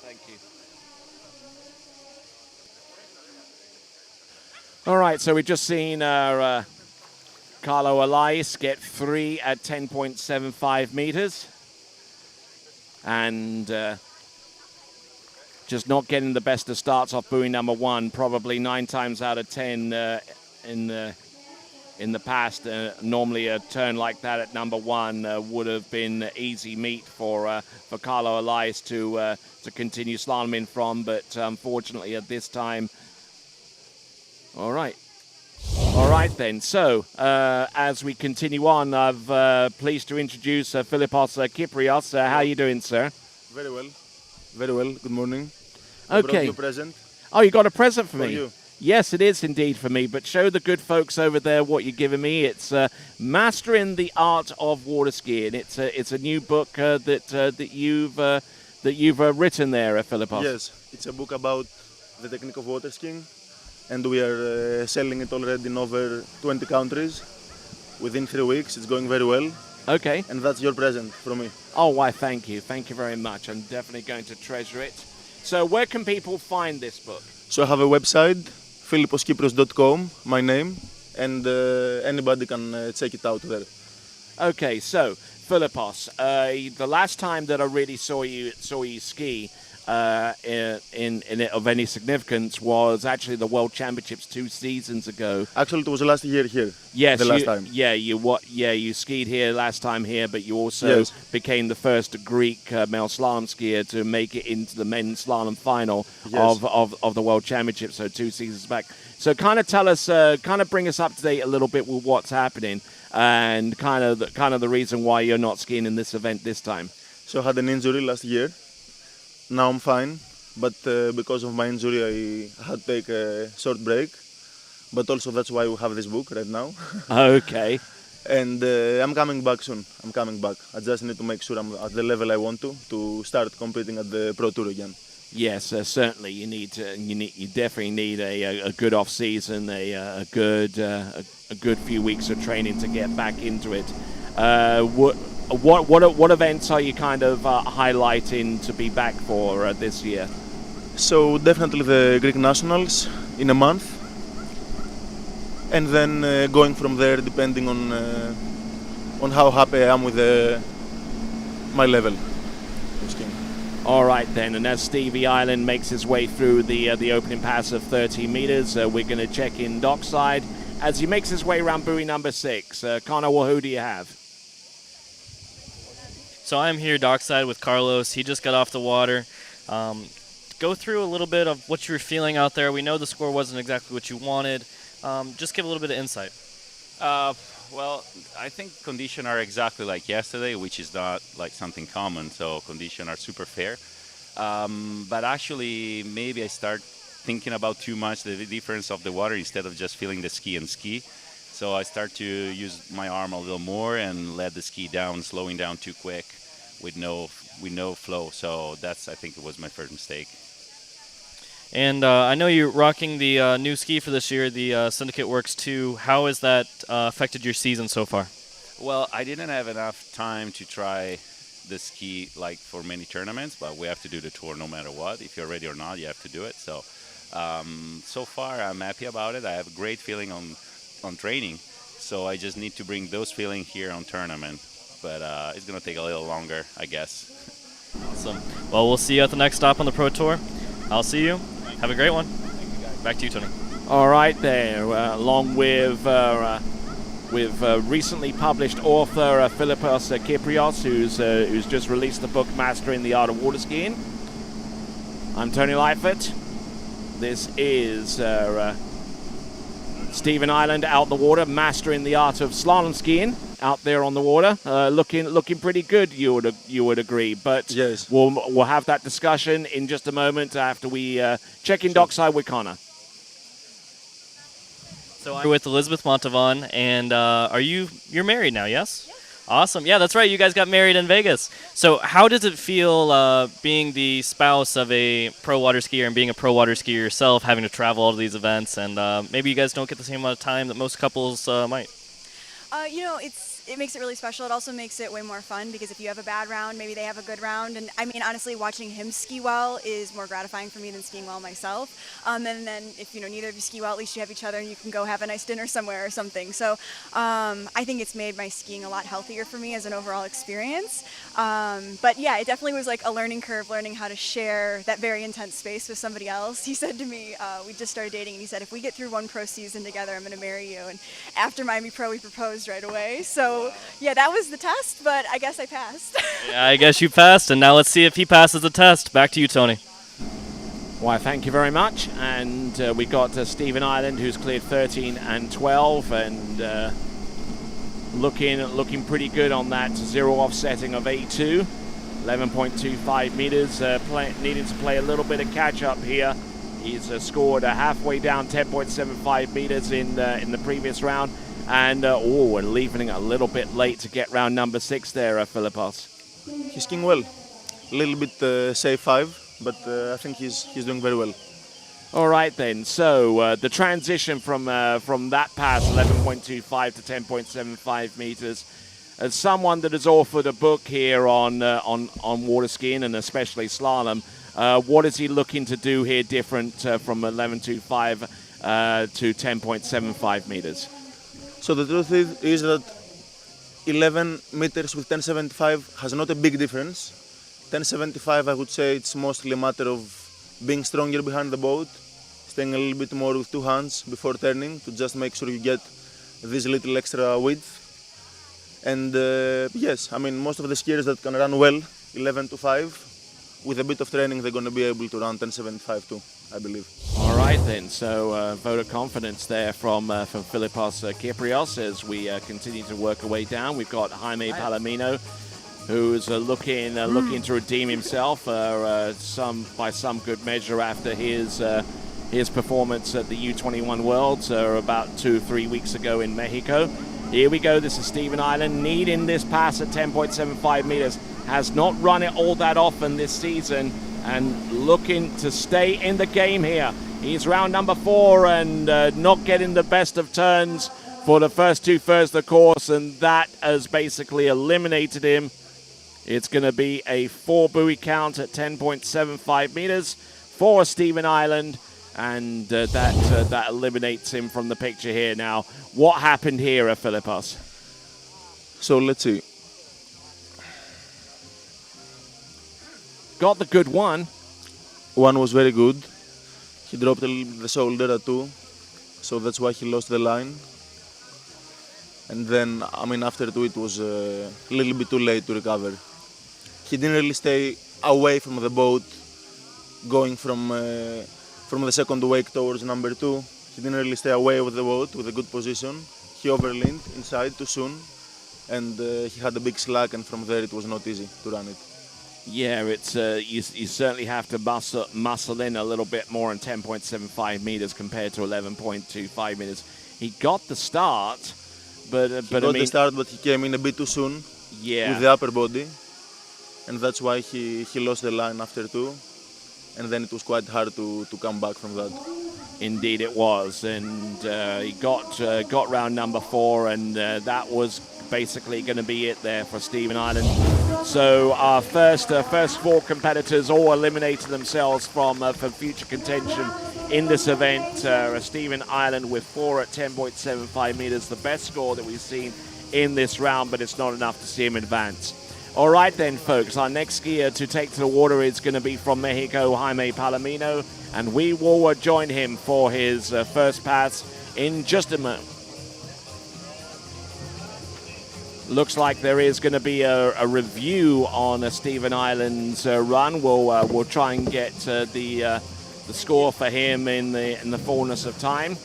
Thank you. All right, so we've just seen Carlo Elias get 3 at 10.75 meters. And just not getting the best of starts off buoy number 1, probably 9 times out of 10 in the past. Normally a turn like that at number 1 would have been easy meat for Carlo Elias to continue slaloming from, but unfortunately at this time. All right then. So as we continue on, I'm pleased to introduce Philippos Kyprios. How are you doing, sir? Very well. Very well. Good morning. Okay. I brought you a present. Oh, you got a present for me? For you. Yes, it is indeed for me, but show the good folks over there what you're giving me. It's Mastering the Art of Water Skiing. It's a new book that you've written there, Philippos. Yes, it's a book about the technique of water skiing, and we are selling it already in over 20 countries. Within 3 weeks, it's going very well. Okay. And that's your present from me. Oh, why, thank you. Thank you very much. I'm definitely going to treasure it. So where can people find this book? So I have a website, philipposkipros.com, my name, and anybody can check it out there. Okay, so Philippos, the last time that I really saw you ski of any significance was actually the World Championships 2 seasons ago. Actually, it was last year here. Yes, the last time. Yeah, you skied here last time here, but you also became the first Greek male slalom skier to make it into the men's slalom final of the World Championships. So 2 seasons back. So kind of tell us, bring us up to date a little bit with what's happening, and kind of the reason why you're not skiing in this event this time. So I had an injury last year. Now I'm fine, but because of my injury I had to take a short break. But also that's why we have this book right now. Okay. And I'm coming back soon. I'm coming back. I just need to make sure I'm at the level I want to start competing at the Pro Tour again. Yes, certainly. You definitely need a good off season, a good few weeks of training to get back into it. What events are you kind of highlighting to be back for this year? So definitely the Greek Nationals in a month, and then going from there depending on how happy I am with my level of skiing. All right then, and as Stevie Island makes his way through the opening pass of 30 meters, we're going to check in dockside as he makes his way around buoy number 6. Connor, who do you have? So I'm here dockside with Carlos. He just got off the water. Go through a little bit of what you were feeling out there. We know the score wasn't exactly what you wanted. Just give a little bit of insight. Well, I think conditions are exactly like yesterday, which is not like something common. So conditions are super fair. But actually, maybe I start thinking about too much the difference of the water instead of just feeling the ski and ski. So I start to use my arm a little more and let the ski down, slowing down too quick with no flow. So that's, I think it was my first mistake. And I know you're rocking the new ski for this year, the Syndicate Works 2. How has that affected your season so far? Well, I didn't have enough time to try the ski like for many tournaments, but we have to do the tour no matter what. If you're ready or not, you have to do it. So, so far I'm happy about it. I have a great feeling on training. So I just need to bring those feelings here on tournament. But it's going to take a little longer, I guess. Awesome. Well, we'll see you at the next stop on the Pro Tour. I'll see you. Have a great one. Back to you, Tony. All right there, along with recently published author Philippos Kyprios, who's just released the book Mastering the Art of Water Skiing. I'm Tony Lightfoot. This is Stephen Island out the water, mastering the art of slalom skiing out there on the water, looking pretty good. You would agree, but yes, we'll have that discussion in just a moment after we check in dockside with Connor. So I'm with Elizabeth Montavon, and you're married now, yes? Awesome. Yeah, that's right. You guys got married in Vegas. So how does it feel being the spouse of a pro water skier and being a pro water skier yourself, having to travel all to these events, and maybe you guys don't get the same amount of time that most couples might? It makes it really special. It also makes it way more fun because if you have a bad round, maybe they have a good round. And I mean, honestly, watching him ski well is more gratifying for me than skiing well myself. And then if neither of you ski well, at least you have each other and you can go have a nice dinner somewhere or something. So I think it's made my skiing a lot healthier for me as an overall experience. But yeah, it definitely was like a learning curve, learning how to share that very intense space with somebody else. He said to me, we just started dating, and he said, if we get through one pro season together, I'm going to marry you. And after Miami Pro, we proposed right away. So yeah, that was the test, but I guess I passed. Yeah, I guess you passed, and now let's see if he passes the test. Back to you, Tony. Why, thank you very much. And we got Stephen Island, who's cleared 13 and 12, and looking pretty good on that zero offsetting of A2, 11.25 meters. Needing to play a little bit of catch up here. He's scored halfway down 10.75 meters in the previous round. And we're leaving it a little bit late to get round number 6 there, Philippos. He's skiing well. A little bit safe 5, but I think he's doing very well. All right then. So the transition from that pass, 11.25 to 10.75 meters. As someone that has authored a book here on water skiing and especially slalom, what is he looking to do here different from 11.25 to 10.75 meters? So the truth is that 11 meters with 10.75 has not a big difference. 10.75, I would say it's mostly a matter of being stronger behind the boat, staying a little bit more with 2 hands before turning to just make sure you get this little extra width. And yes, I mean, most of the skiers that can run well 11 to 5, with a bit of training, they're going to be able to run 10.75 too, I believe. All right then, so vote of confidence there from Philippos Kyprios as we continue to work our way down. We've got Jaime Palomino, who's looking to redeem himself by some good measure after his performance at the U21 Worlds about 2-3 weeks ago in Mexico. Here we go. This is Stephen Island needing this pass at 10.75 meters. Has not run it all that often this season and looking to stay in the game here. He's round number 4 and not getting the best of turns for the first 2 thirds of the course, and that has basically eliminated him. It's going to be a 4 buoy count at 10.75 meters for Stephen Island, and that eliminates him from the picture here. Now, what happened here at Philippos? So let's see. Got the good one. One was very good. He dropped a little bit the shoulder at 2, so that's why he lost the line. And then, I mean, after 2, it was a little bit too late to recover. He didn't really stay away from the boat, going from the second wake towards number 2. He didn't really stay away with the boat with a good position. He overleaned inside too soon, and he had a big slack, and from there it was not easy to run it. Yeah, it's you certainly have to muscle in a little bit more in 10.75 meters compared to 11.25 meters. He got the start, but he got the start, but he came in a bit too soon. Yeah. With the upper body, and that's why he lost the line after 2, and then it was quite hard to come back from that. Indeed, it was, and he got round number 4, and that was basically going to be it there for Stephen Island. So our first 4 competitors all eliminated themselves from future contention in this event. Stephen Island with 4 at 10.75 meters, the best score that we've seen in this round, but it's not enough to see him advance. All right then, folks, our next skier to take to the water is going to be from Mexico, Jaime Palomino, and we will join him for his first pass in just a moment. Looks like there is going to be a review on Stephen Island's run. We'll try and get the score for him in the fullness of time.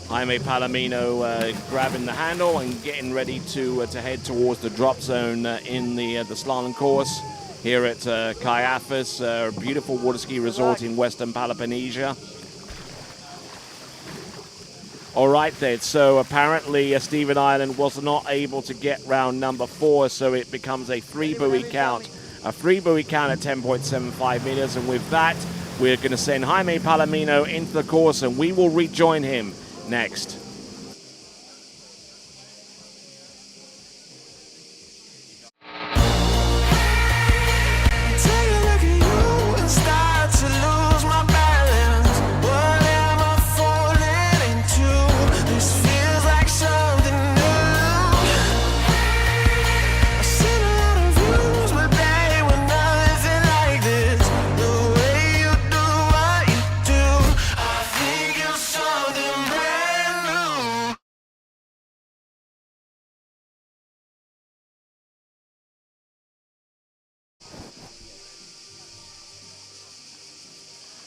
Jaime Palomino grabbing the handle and getting ready to head towards the drop zone in the slalom course here at Kaiafas, a beautiful water ski resort in Western Peloponnnesia. All right then, so apparently Stephen Ireland was not able to get round number 4, so it becomes a 3 buoy count. A 3 buoy count at 10.75 meters, and with that, we're going to send Jaime Palomino into the course, and we will rejoin him next.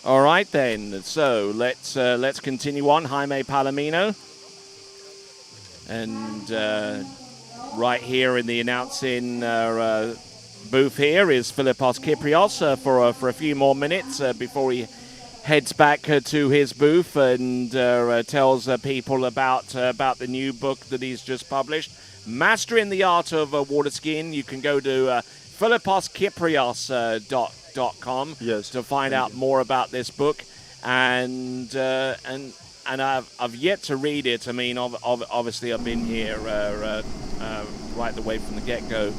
All right then, so let's continue on. Jaime Palomino, and right here in the announcing booth here is Philippos Kyprios for a few more minutes before he heads back to his booth and tells people about the new book that he's just published, Mastering the Art of Water Skiing. You can go to philipposkyprios.com to find out more about this book, and I've yet to read it. I mean, obviously I've been here right the way from the get-go,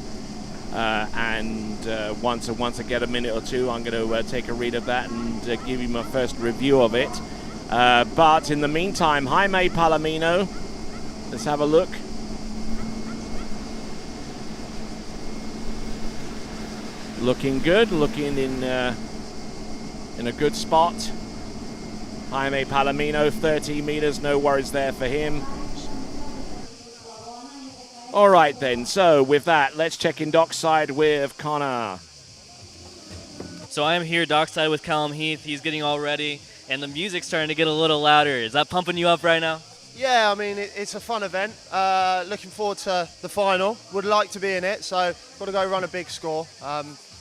and once I get a minute or two, I'm going to take a read of that and give you my first review of it. But in the meantime, Jaime Palomino, let's have a look. Looking good, looking in a good spot. Jaime Palomino, 30 meters, no worries there for him. All right then, so with that, let's check in dockside with Connor. So I am here dockside with Callum Heath. He's getting all ready, and the music's starting to get a little louder. Is that pumping you up right now? Yeah, I mean, it's a fun event. Looking forward to the final. Would like to be in it, so got to go run a big score.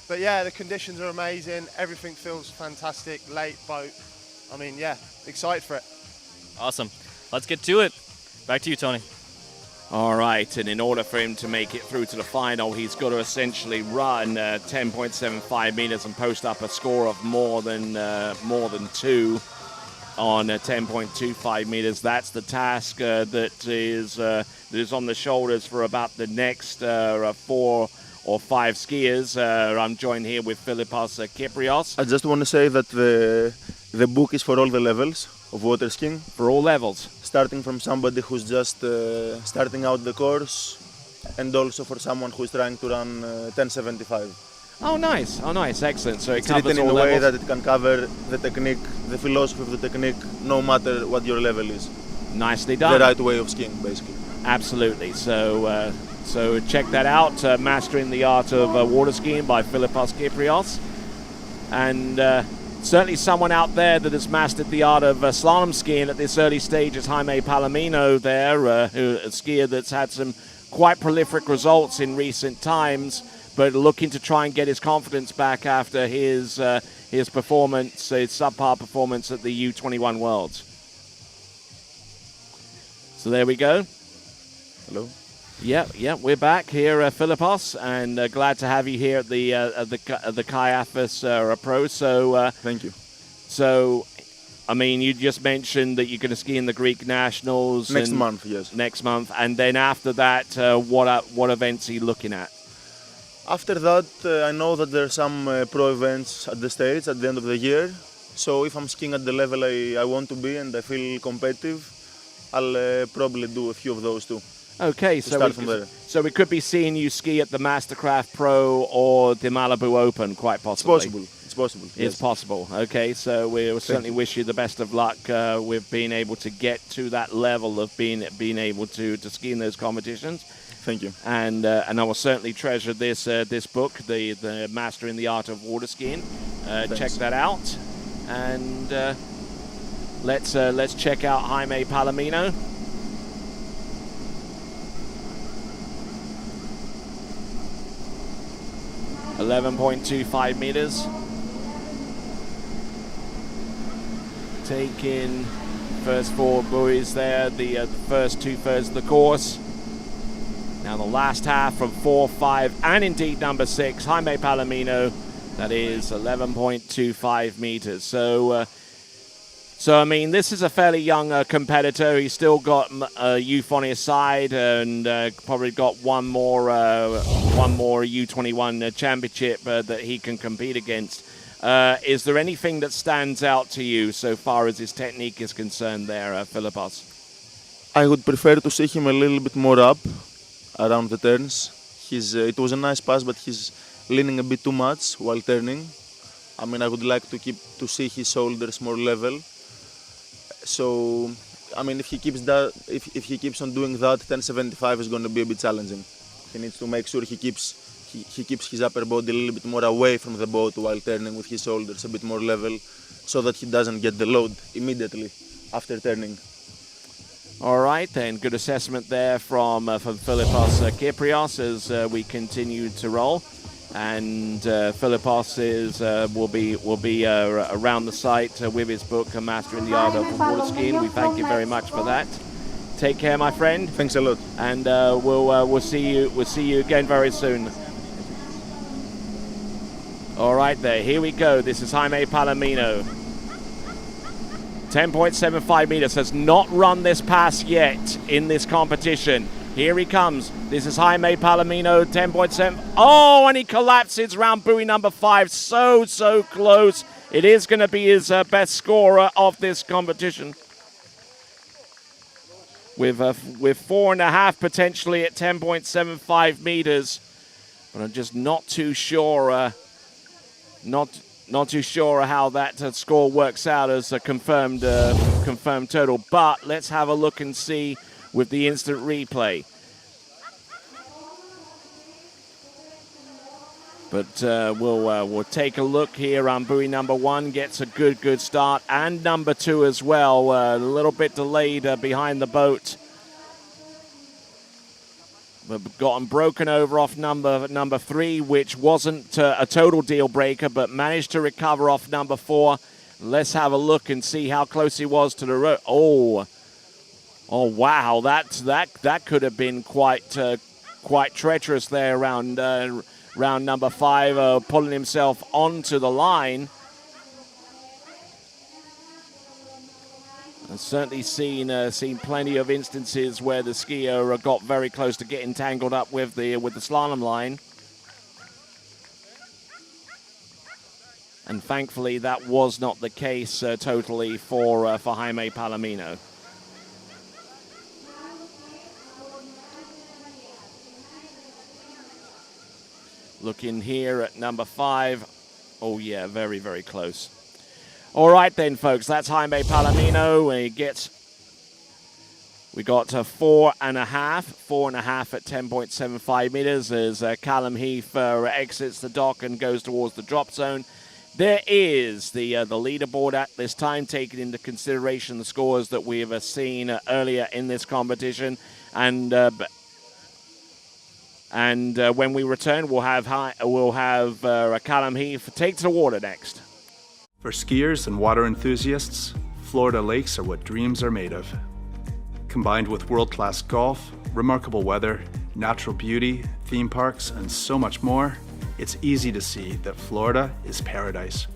But yeah, the conditions are amazing. Everything feels fantastic. Late boat. I mean, yeah, excited for it. Awesome. Let's get to it. Back to you, Tony. All right, and in order for him to make it through to the final, he's got to essentially run 10.75 meters and post up a score of more than 2 on 10.25 meters. That's the task that is on the shoulders for about the next 4 or 5 skiers. I'm joined here with Philippos Kyprios. I just want to say that the book is for all the levels of water skiing. For all levels? Starting from somebody who's just starting out the course, and also for someone who's trying to run 10.75. Oh, nice. Oh, nice. Excellent. So it's written in a way that it can cover the technique, the philosophy of the technique, no matter what your level is. Nicely done. The right way of skiing, basically. Absolutely. So check that out, Mastering the Art of Water Skiing by Philippos Kyprios. And certainly someone out there that has mastered the art of slalom skiing at this early stage is Jaime Palomino there, a skier that's had some quite prolific results in recent times, but looking to try and get his confidence back after his performance, his subpar performance at the U21 Worlds. So there we go. Hello. Yeah, we're back here, Philippos, and glad to have you here at the Kaiafas Pro. So thank you. So, I mean, you just mentioned that you're going to ski in the Greek Nationals next month. Yes, next month, and then after that, what events are you looking at? After that, I know that there are some pro events at the States at the end of the year. So if I'm skiing at the level I want to be and I feel competitive, I'll probably do a few of those too. Okay, so we could be seeing you ski at the Mastercraft Pro or the Malibu Open, quite possibly. It's possible. It's possible. It's yes. possible. Okay, so we'll certainly wish you the best of luck with being able to get to that level of being able to ski in those competitions. Thank you. And I will certainly treasure this book, the Mastering the Art of Water Skiing. Check that out. And let's check out Jaime Palomino. $11.25 taking first 4 buoys there, the first 2/3 of the course. Now the last half from 4, 5, and indeed number 6, Jaime Palomino, that is 11.25 meters. So I mean, this is a fairly young competitor. He's still got youth on his side, and probably got one more U21 championship that he can compete against. Is there anything that stands out to you so far as his technique is concerned there, Philippos? I would prefer to see him a little bit more up around the turns. It was a nice pass, but he's leaning a bit too much while turning. I mean, I would like to see his shoulders more level. So, I mean, if he keeps on doing that, 10.75 is going to be a bit challenging. He needs to make sure he keeps his upper body a little bit more away from the boat while turning, with his shoulders a bit more level, so that he doesn't get the load immediately after turning. All right, then, good assessment there from Philippos Kyprios as we continue to roll, and Philippos will be around the site with his book, Mastering the Art of Water Skiing. We thank you very much for that. Take care, my friend. Thanks a lot. And we'll see you again very soon. All right, there. Here we go. This is Jaime Palomino. 10.75 meters, has not run this pass yet in this competition. Here he comes. This is Jaime Palomino, 10.7. Oh, and he collapses round buoy number 5. So close. It is going to be his best scorer of this competition. With 4.5 potentially at 10.75 meters. But I'm just not too sure. Not too sure how that score works out as a confirmed total. But let's have a look and see with the instant replay. But we'll take a look here on buoy number 1. Gets a good start, and number 2 as well. A little bit delayed behind the boat. But gotten broken over off number 3, which wasn't a total deal breaker, but managed to recover off number 4. Let's have a look and see how close he was to the road. Oh wow, that could have been quite treacherous there around number 5, pulling himself onto the line. I've certainly seen plenty of instances where the skier got very close to getting tangled up with the slalom line, and thankfully that was not the case totally for Jaime Palomino. Looking here at number 5. Oh yeah, very close. All right then, folks, that's Jaime Palomino. We got 4.5 at 10.75 meters as Callum Heath exits the dock and goes towards the drop zone. There is the leaderboard at this time, taking into consideration the scores that we have seen earlier in this competition, and when we return, we'll have Callum Heath take to the water next. For skiers and water enthusiasts, Florida lakes are what dreams are made of. Combined with world-class golf, remarkable weather, natural beauty, theme parks, and so much more, it's easy to see that Florida is paradise.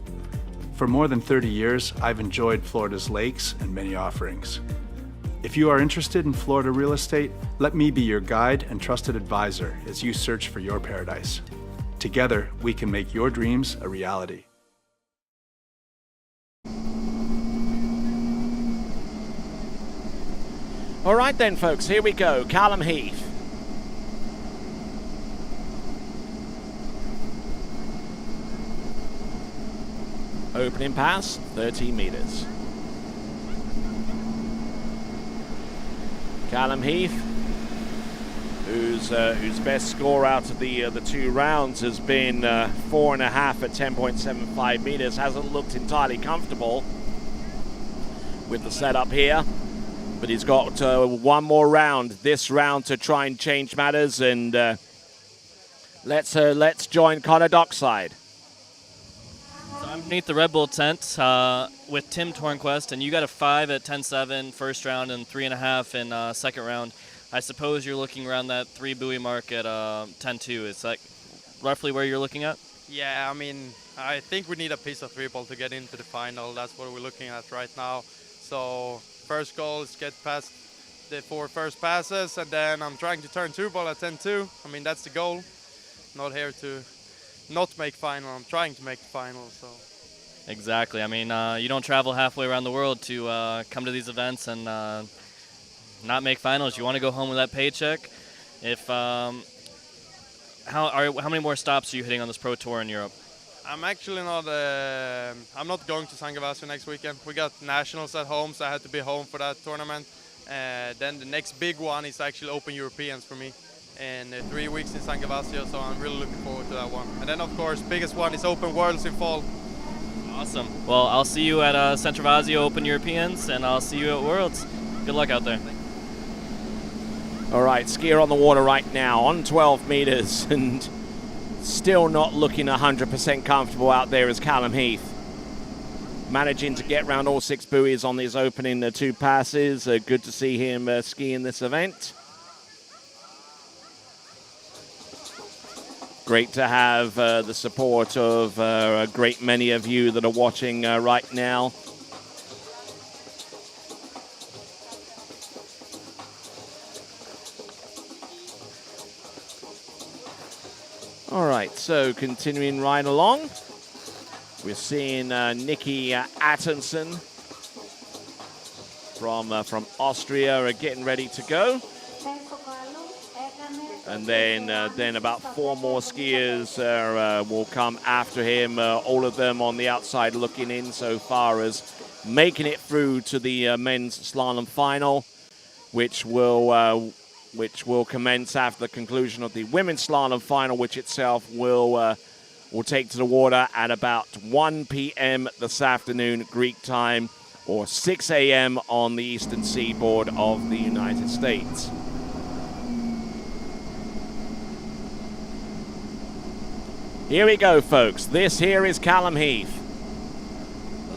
For more than 30 years, I've enjoyed Florida's lakes and many offerings. If you are interested in Florida real estate, let me be your guide and trusted advisor as you search for your paradise. Together, we can make your dreams a reality. All right then, folks, here we go. Callum Heath. Opening pass, 13 meters. Callum Heath, whose best score out of the 2 rounds has been 4.5 at 10.75 meters, hasn't looked entirely comfortable. with the setup here. But he's got one more round, this round, to try and change matters. And let's join Connor dockside. So I'm beneath the Red Bull tent with Tim Tornquist, and you got a 5 at 10.7 first round and 3.5 in second round. I suppose you're looking around that 3 buoy mark at 10.2. Is that roughly where you're looking at? Yeah, I mean, I think we need a piece of 3 ball to get into the final. That's what we're looking at right now. So first goal is get past the 4 first passes, and then I'm trying to turn 2 ball at 10.2. I mean, that's the goal. Not here to not make final. I'm trying to make the final. So Exactly. I mean, you don't travel halfway around the world to come to these events and not make finals. You want to go home with that paycheck. If how many more stops are you hitting on this pro tour in Europe? I'm actually not. I'm not going to San Gervasio next weekend. We got nationals at home, so I had to be home for that tournament. Then the next big one is actually Open Europeans for me in 3 weeks in San Gervasio, so I'm really looking forward to that one. And then, of course, biggest one is Open Worlds in fall. Awesome. Well, I'll see you at San Gervasio Open Europeans, and I'll see you at Worlds. Good luck out there. All right, skier on the water right now on 12 meters, and still not looking 100% comfortable out there is Callum Heath. Managing to get around all 6 buoys on these opening 2 passes. Good to see him skiing this event. Great to have the support of a great many of you that are watching right now. All right, so continuing right along, we're seeing Nikki Attenson from Austria getting ready to go. And then about 4 more skiers will come after him, all of them on the outside looking in so far as making it through to the men's slalom final, which will commence after the conclusion of the women's slalom final, which itself will take to the water at about 1 p.m. this afternoon Greek time, or 6 a.m. on the eastern seaboard of the United States. Here we go, folks. This here is Callum Heath.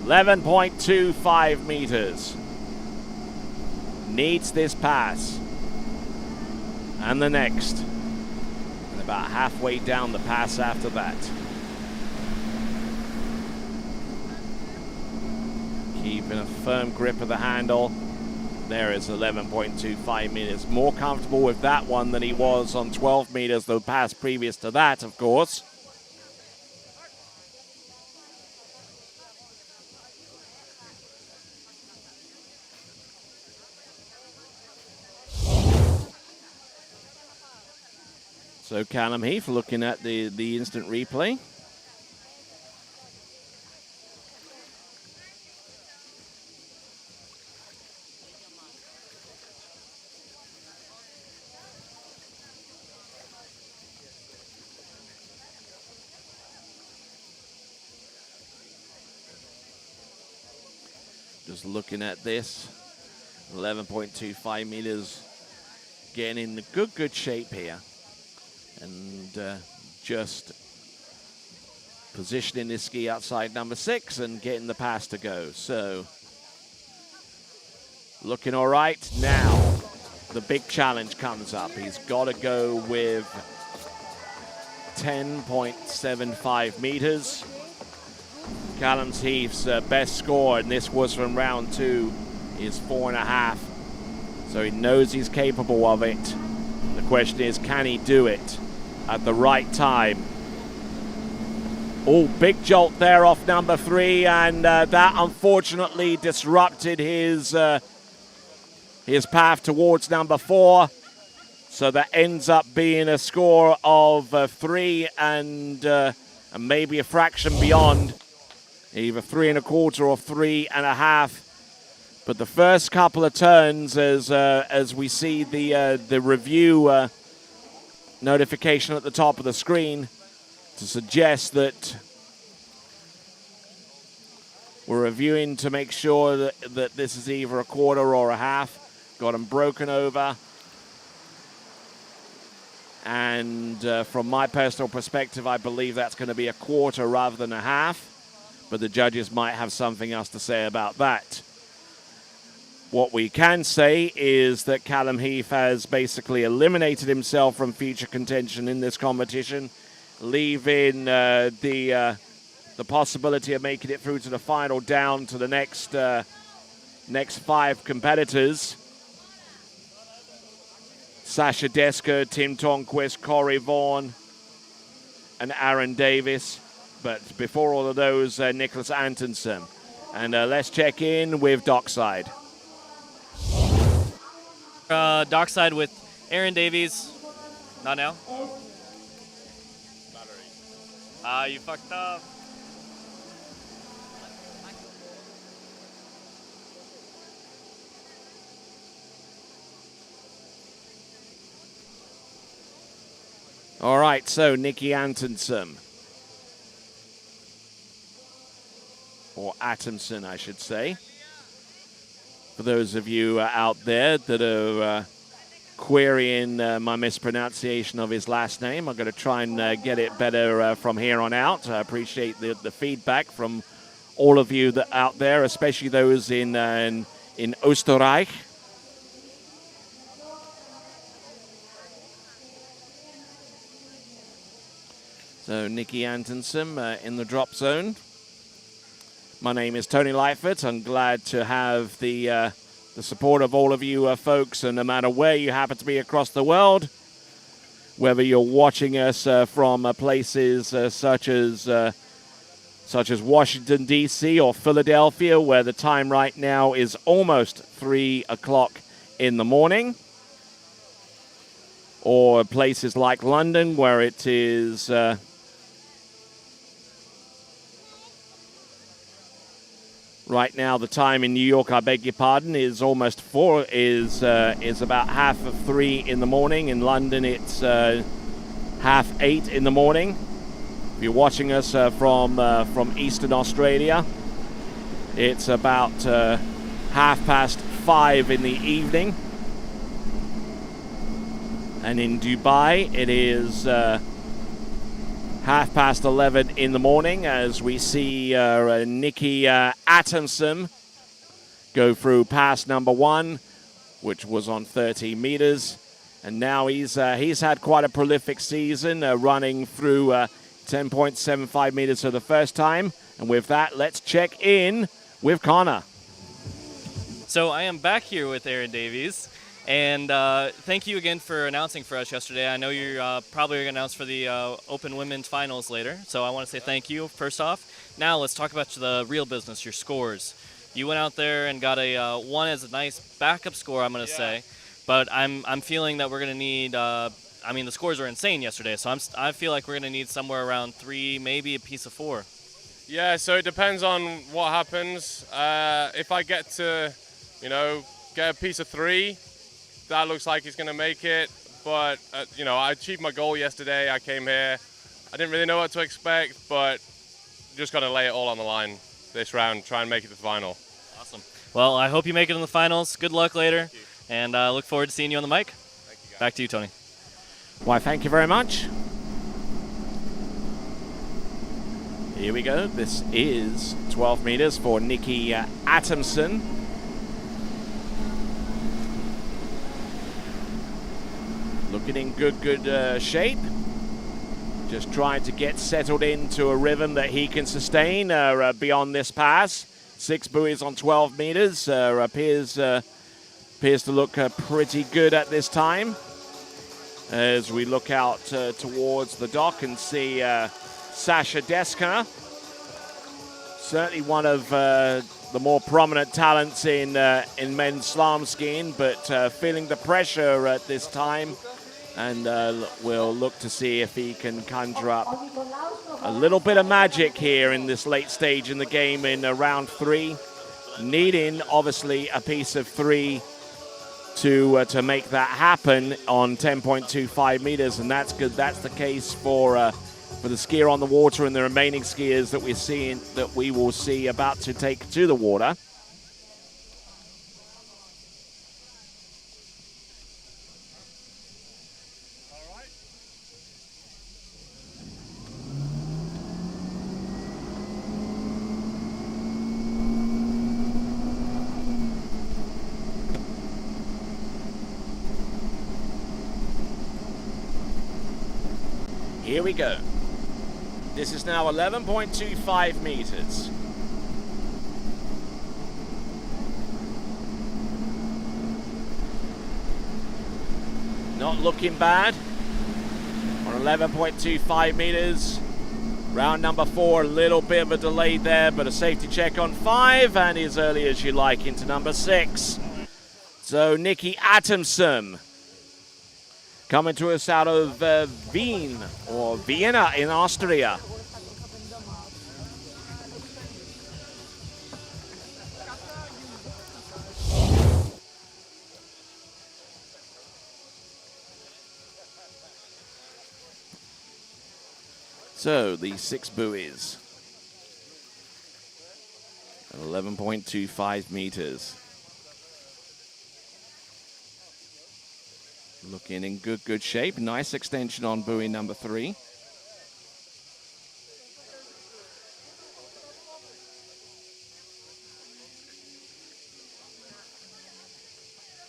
11.25 meters. Needs this pass. And the next. And about halfway down the pass after that. Keeping a firm grip of the handle. There is 11.25 meters. More comfortable with that one than he was on 12 meters, the pass previous to that, of course. So Callum Heath looking at the instant replay. Just looking at this, 11.25 meters, getting in good shape here. And just positioning this ski outside number 6 and getting the pass to go. So looking all right. Now the big challenge comes up. He's got to go with 10.75 meters. Callum Heath's best score, and this was from round 2, is 4.5. So he knows he's capable of it. The question is, can he do it at the right time? Oh, big jolt there off number 3, and that unfortunately disrupted his path towards number 4. So that ends up being a score of 3 and maybe a fraction beyond, either 3.25 or 3.5. But the first couple of turns, as we see the review notification at the top of the screen, to suggest that We're reviewing to make sure that this is either a quarter or a half. Got them broken over. And from my personal perspective, I believe that's going to be a quarter rather than a half. But the judges might have something else to say about that. What we can say is that Callum Heath has basically eliminated himself from future contention in this competition, leaving the possibility of making it through to the final down to the next 5 competitors. Sasha Deska, Tim Tonquist, Corey Vaughan, and Aaron Davis. But before all of those, Nicholas Antonsen. And let's check in with Dockside. Dockside with Aaron Davies. Not now? You fucked up. All right, so Nikki Antonsen. Or Atomson, I should say. For those of you out there that are querying my mispronunciation of his last name, I'm going to try and get it better from here on out. I appreciate the feedback from all of you that out there, especially those in Österreich. So Nikki Antonsen in the drop zone. My name is Tony Lightfoot. I'm glad to have the support of all of you folks, and no matter where you happen to be across the world, whether you're watching us from places such as Washington, D.C. or Philadelphia, where the time right now is almost 3 o'clock in the morning, or places like London, where it is right now, the time in New York, I beg your pardon, is almost 4, is about 3:30 in the morning. In London, it's 8:30 in the morning. If you're watching us from Eastern Australia, it's about 5:30 in the evening. And in Dubai, it is 11:30 in the morning as we see Nikki Atomson go through pass number 1, which was on 30 meters. And now he's had quite a prolific season, running through 10.75 meters for the first time. And with that, let's check in with Connor. So I am back here with Aaron Davies. And thank you again for announcing for us yesterday. I know you're probably going to announce for the Open Women's Finals later, so I want to say thank you, first off. Now let's talk about the real business, your scores. You went out there and got a 1 as a nice backup score, I'm going to say. But I'm feeling that we're going to need, I mean, the scores were insane yesterday, so I feel like we're going to need somewhere around 3, maybe a piece of 4. Yeah, so it depends on what happens. If I get to, get a piece of 3, that looks like he's going to make it, but I achieved my goal yesterday. I came here, I didn't really know what to expect, but just got to lay it all on the line this round, try and make it to the final. Awesome. Well, I hope you make it in the finals. Good luck later, and I look forward to seeing you on the mic. Thank you, guys. Back to you, Tony. Why, thank you very much. Here we go. This is 12 meters for Nikki Atomson. Looking in good shape. Just trying to get settled into a rhythm that he can sustain beyond this pass. 6 buoys on 12 meters. Appears to look pretty good at this time. As we look out towards the dock and see Sasha Deska. Certainly one of the more prominent talents in men's slalom skiing, but feeling the pressure at this time. And we'll look to see if he can conjure up a little bit of magic here in this late stage in the game in round 3. Needing, obviously, a piece of 3 to make that happen on 10.25 meters. And that's good. That's the case for for the skier on the water and the remaining skiers that we will see about to take to the water. Here we go. This is now 11.25 meters. Not looking bad on 11.25 meters. Round number 4, a little bit of a delay there, but a safety check on 5 and as early as you like into number 6. So Nikki Atomson coming to us out of Vienna in Austria. So the 6 buoys, 11.25 meters. Looking in good shape. Nice extension on buoy number 3.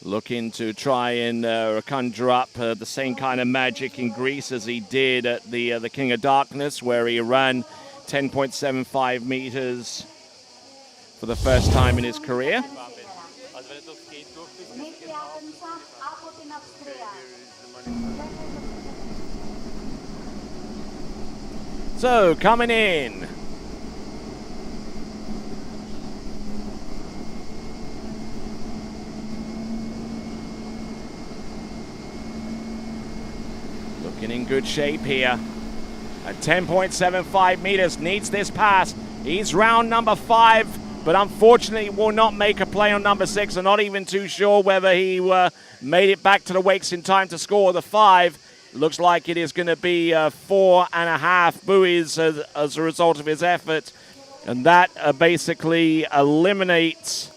Looking to try and conjure up the same kind of magic in Greece as he did at the King of Darkness, where he ran 10.75 meters for the first time in his career. So, coming in. Looking in good shape here. At 10.75 meters, needs this pass. He's round number 5, but unfortunately will not make a play on number 6. I'm not even too sure whether he made it back to the wakes in time to score the 5. Looks like it is going to be 4.5 buoys as a result of his effort. And that basically eliminates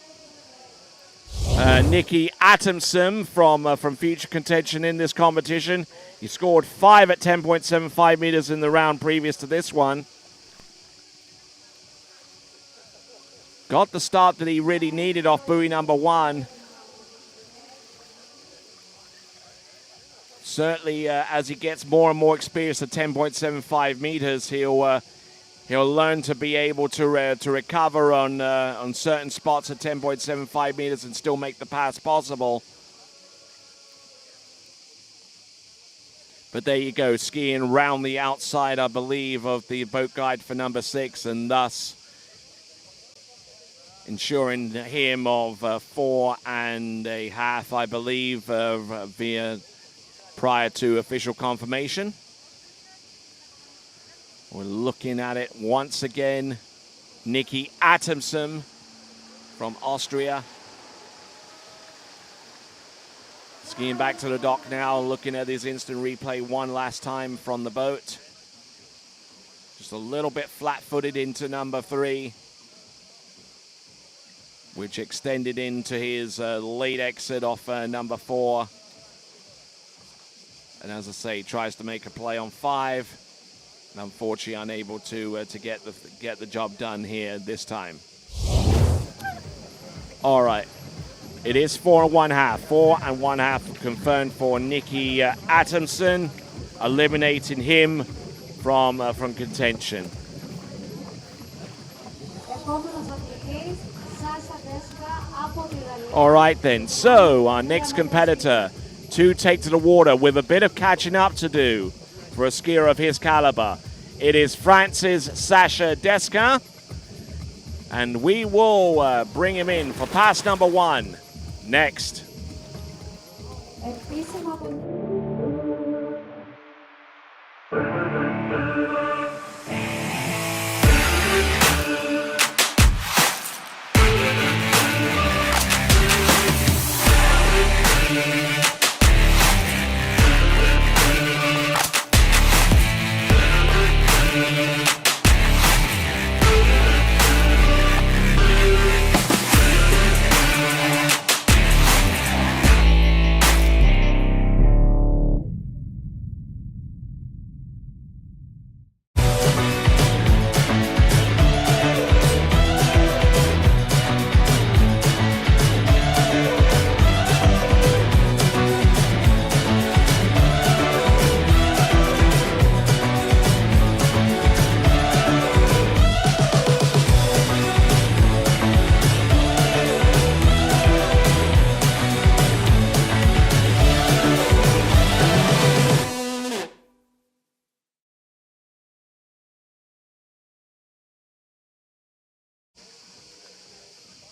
Nikki Atomson from future contention in this competition. He scored 5 at 10.75 meters in the round previous to this one. Got the start that he really needed off buoy number 1. Certainly, as he gets more and more experience at 10.75 meters, he'll learn to be able to recover on certain spots at 10.75 meters and still make the pass possible. But there you go, skiing round the outside, I believe, of the boat guide for number 6, and thus ensuring him of 4.5, I believe, via prior to official confirmation. We're looking at it once again. Nikki Atomson from Austria. Skiing back to the dock now, looking at his instant replay one last time from the boat. Just a little bit flat-footed into number 3, which extended into his late exit off number 4. And as I say, tries to make a play on 5, and unfortunately unable to get the job done here this time. All right, it is 4.5. 4.5 confirmed for Nikki Atomson, eliminating him from contention. All right then, so our next competitor to take to the water with a bit of catching up to do for a skier of his caliber. It is France's Sasha Deska, and we will bring him in for pass number 1 next.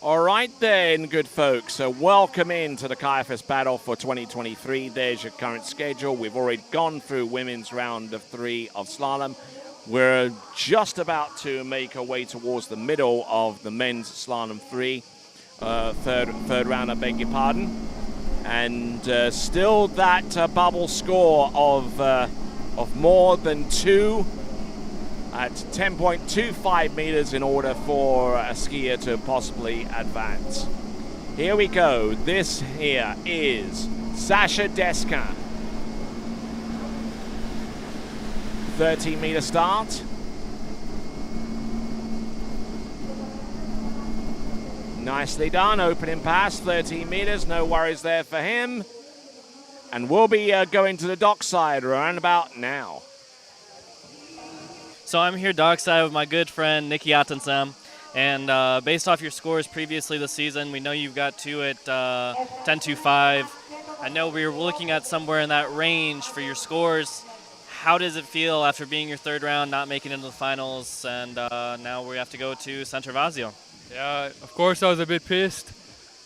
All right then, good folks. So welcome into the Kaiafas Battle for 2023. There's your current schedule. We've already gone through women's round of 3 of slalom. We're just about to make our way towards the middle of the men's slalom 3. Third round, I beg your pardon. And still that bubble score of more than 2 at 10.25 meters in order for a skier to possibly advance. Here we go. This here is Sasha Deska. 13-meter start. Nicely done. Opening pass, 13 meters. No worries there for him. And we'll be going to the dockside around about now. So I'm here dockside with my good friend Nikki Attensam, and based off your scores previously this season, we know you've got 2 at 10.25. I know we were looking at somewhere in that range for your scores. How does it feel after being your 3rd round, not making it into the finals, and now we have to go to San Gervasio? Yeah, of course I was a bit pissed,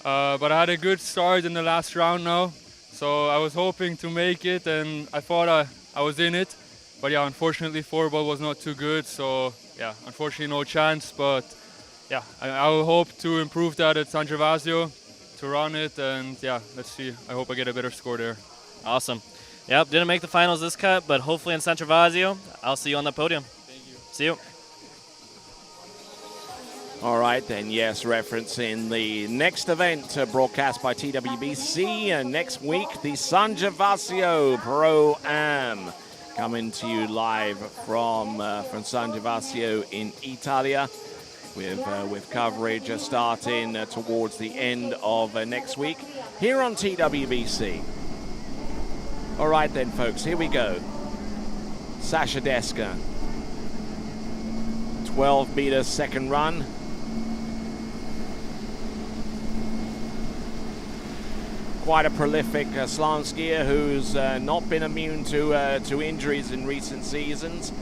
but I had a good start in the last round now, so I was hoping to make it, and I thought I was in it. But yeah, unfortunately, 4-ball was not too good, so yeah, unfortunately no chance. But yeah, I will hope to improve that at San Gervasio, to run it, and yeah, let's see. I hope I get a better score there. Awesome. Yep, didn't make the finals this cut, but hopefully in San Gervasio, I'll see you on the podium. Thank you. See you. All right, then, yes, referencing the next event broadcast by TWBC next week, the San Gervasio Pro-Am. Coming to you live from San Gervasio in Italia, with coverage starting towards the end of next week here on TWBC. All right then, folks, here we go. Sasha Deska, 12-meter second run. Quite a prolific slalom skier who's not been immune to injuries in recent seasons,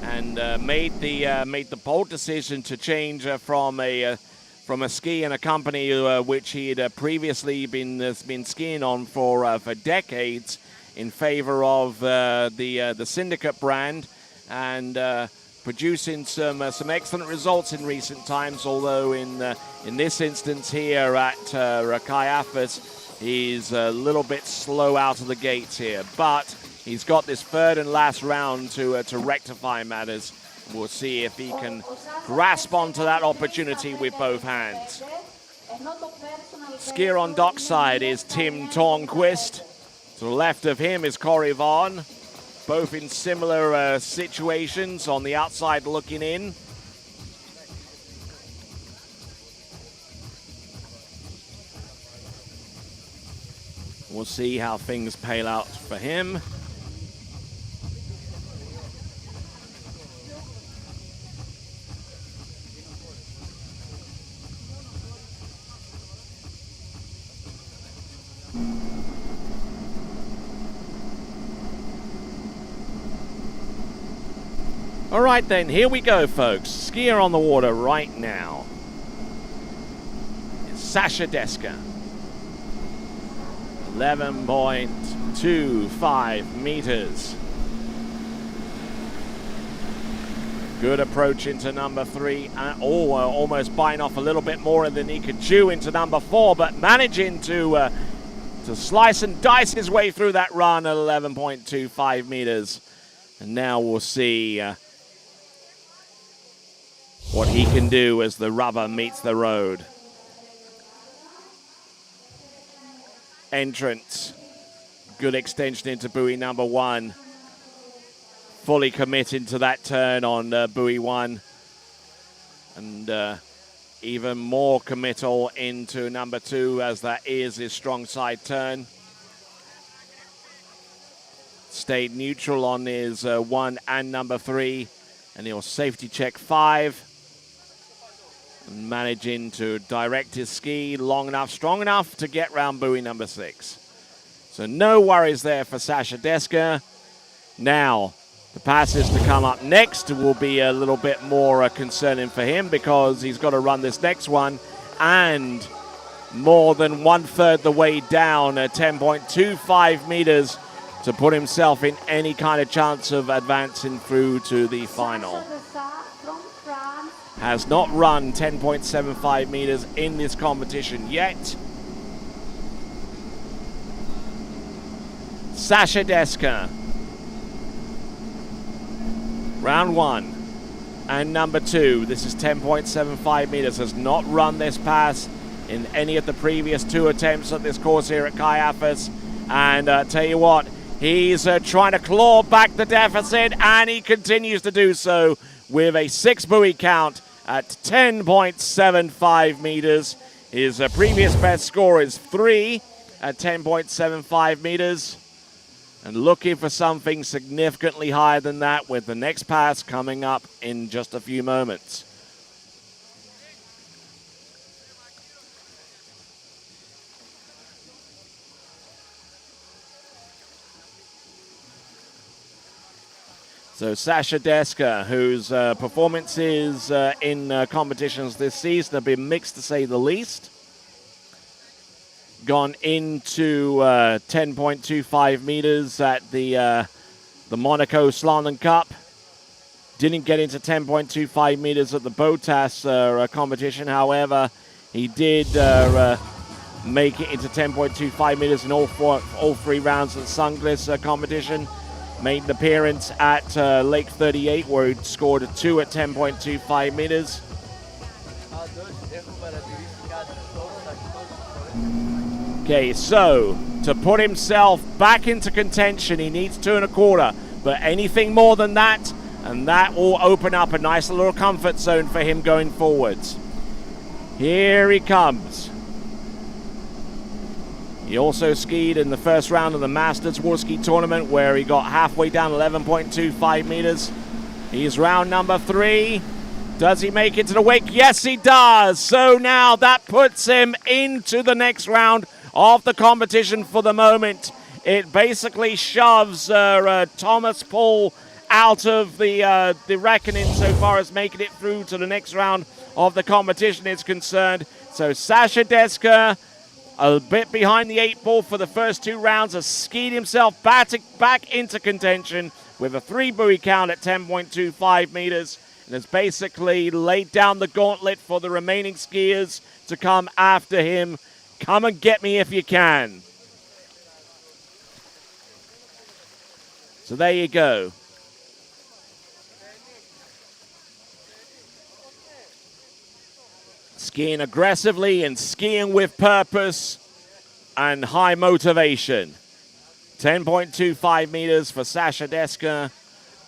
and made the bold decision to change from a ski in a company which he had previously been skiing on for decades, in favor of the Syndicate brand, and producing some excellent results in recent times. Although in this instance here at Kaiafas, he's a little bit slow out of the gates here, but he's got this 3rd and last round to rectify matters. We'll see if he can grasp onto that opportunity with both hands. Skier on dockside is Tim Tornquist. To the left of him is Corey Vaughan, both in similar situations on the outside looking in. We'll see how things pale out for him. All right then, here we go, folks. Skier on the water right now. It's Sasha Deska. 11.25 meters. Good approach into number 3. Almost biting off a little bit more than he could chew into number 4, but managing to slice and dice his way through that run at 11.25 meters. And now we'll see what he can do as the rubber meets the road. Entrance. Good extension into buoy number 1. Fully committed to that turn on buoy 1. And even more committal into number 2, as that is his strong side turn. Stayed neutral on his 1 and number 3. And he'll safety check 5. And managing to direct his ski long enough, strong enough to get round buoy number 6. So no worries there for Sasha Deska. Now, the passes to come up next will be a little bit more concerning for him, because he's got to run this next one and more than 1/3 the way down at 10.25 meters to put himself in any kind of chance of advancing through to the final. Has not run 10.75 meters in this competition yet. Sasha Deska. Round 1 and number 2. This is 10.75 meters. Has not run this pass in any of the previous 2 attempts at this course here at Kaiafas. And tell you what, he's trying to claw back the deficit, and he continues to do so with a 6 buoy count at 10.75 meters. His previous best score is 3 at 10.75 meters. And looking for something significantly higher than that with the next pass coming up in just a few moments. So Sasha Deska, whose performances in competitions this season have been mixed to say the least. Gone into 10.25 meters at the Monaco Slalom Cup. Didn't get into 10.25 meters at the Botas competition. However, he did make it into 10.25 meters in all 3 rounds of the Sunglass competition. Made an appearance at Lake 38 where he scored a 2 at 10.25 meters. Okay, so to put himself back into contention, he needs 2 1/4. But anything more than that, and that will open up a nice little comfort zone for him going forwards. Here he comes. He also skied in the first round of the Masters Waterski tournament where he got halfway down 11.25 meters. He's round number 3. Does he make it to the wake? Yes, he does. So now that puts him into the next round of the competition for the moment. It basically shoves Thomas Paul out of the reckoning so far as making it through to the next round of the competition is concerned. So Sasha Deska, a bit behind the 8 ball for the first 2 rounds, has skied himself back into contention with a 3 buoy count at 10.25 meters. And has basically laid down the gauntlet for the remaining skiers to come after him. Come and get me if you can. So there you go. Skiing aggressively and skiing with purpose and high motivation. 10.25 meters for Sasha Deska.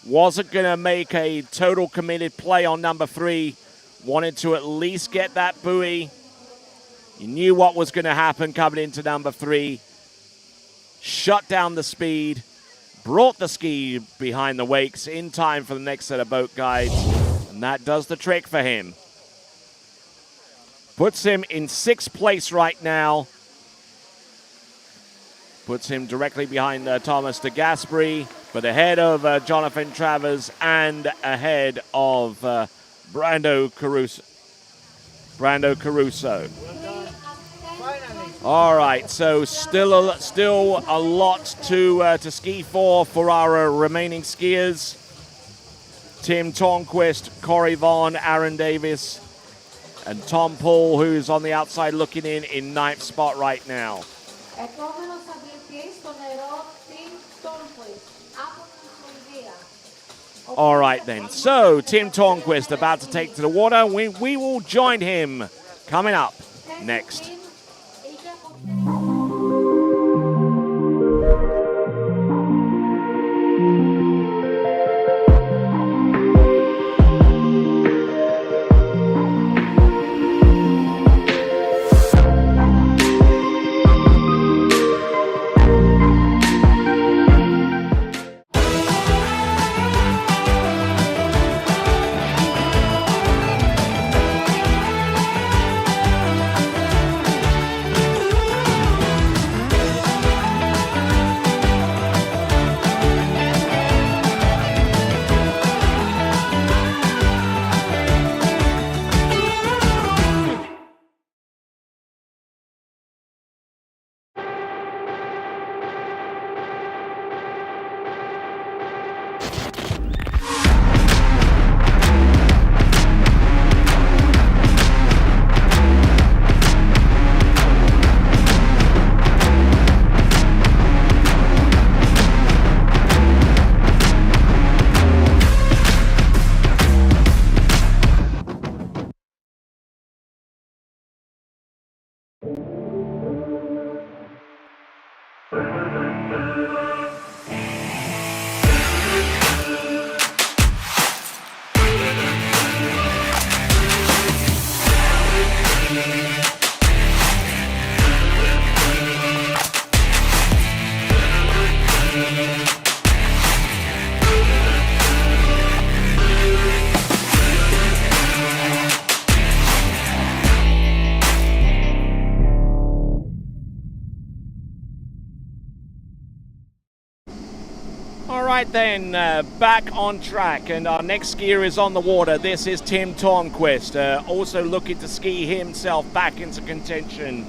Wasn't going to make a total committed play on number 3. Wanted to at least get that buoy. He knew what was going to happen coming into number 3. Shut down the speed. Brought the ski behind the wakes in time for the next set of boat guides. And that does the trick for him. Puts him in 6th place right now. Puts him directly behind Thomas de Gasperi, but ahead of Jonathan Travers and ahead of Brando Caruso. All right, so still a lot to ski for our remaining skiers. Tim Tornquist, Corey Vaughan, Aaron Davis, and Tom Paul, who's on the outside looking in 9th spot right now. All right then, so Tim Tornquist about to take to the water. We will join him coming up next. All right then, back on track, and our next skier is on the water. This is Tim Tornquist, also looking to ski himself back into contention.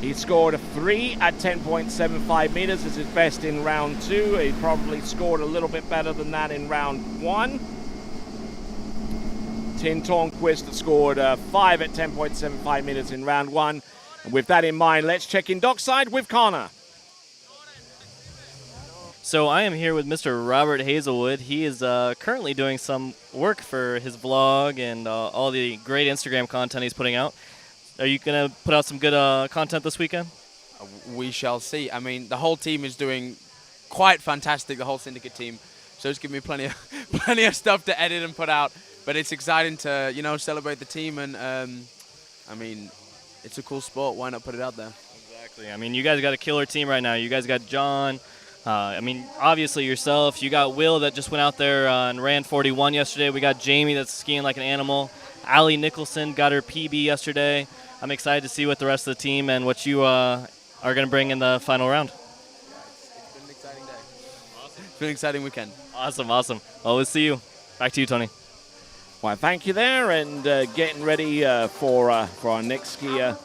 He scored a 3 at 10.75 meters as his best in round 2. He probably scored a little bit better than that in round 1. Tim Tornquist scored 5 at 10.75 meters in round 1. And with that in mind, let's check in dockside with Connor. So I am here with Mr. Robert Hazelwood. He is currently doing some work for his vlog and all the great Instagram content he's putting out. Are you going to put out some good content this weekend? We shall see. I mean, the whole team is doing quite fantastic, the whole syndicate team. So it's giving me plenty of stuff to edit and put out. But it's exciting to, you know, celebrate the team. And, I mean, it's a cool sport. Why not put it out there? Exactly. I mean, you guys got a killer team right now. You guys got John. I mean, obviously yourself. You got Will that just went out there and ran 41 yesterday. We got Jamie that's skiing like an animal. Allie Nicholson got her PB yesterday. I'm excited to see what the rest of the team and what you are going to bring in the final round. It's been an exciting day. Awesome. It's been an exciting weekend. Awesome, awesome. Well, we'll see you. Back to you, Tony. Well, thank you there, and getting ready for our next skier,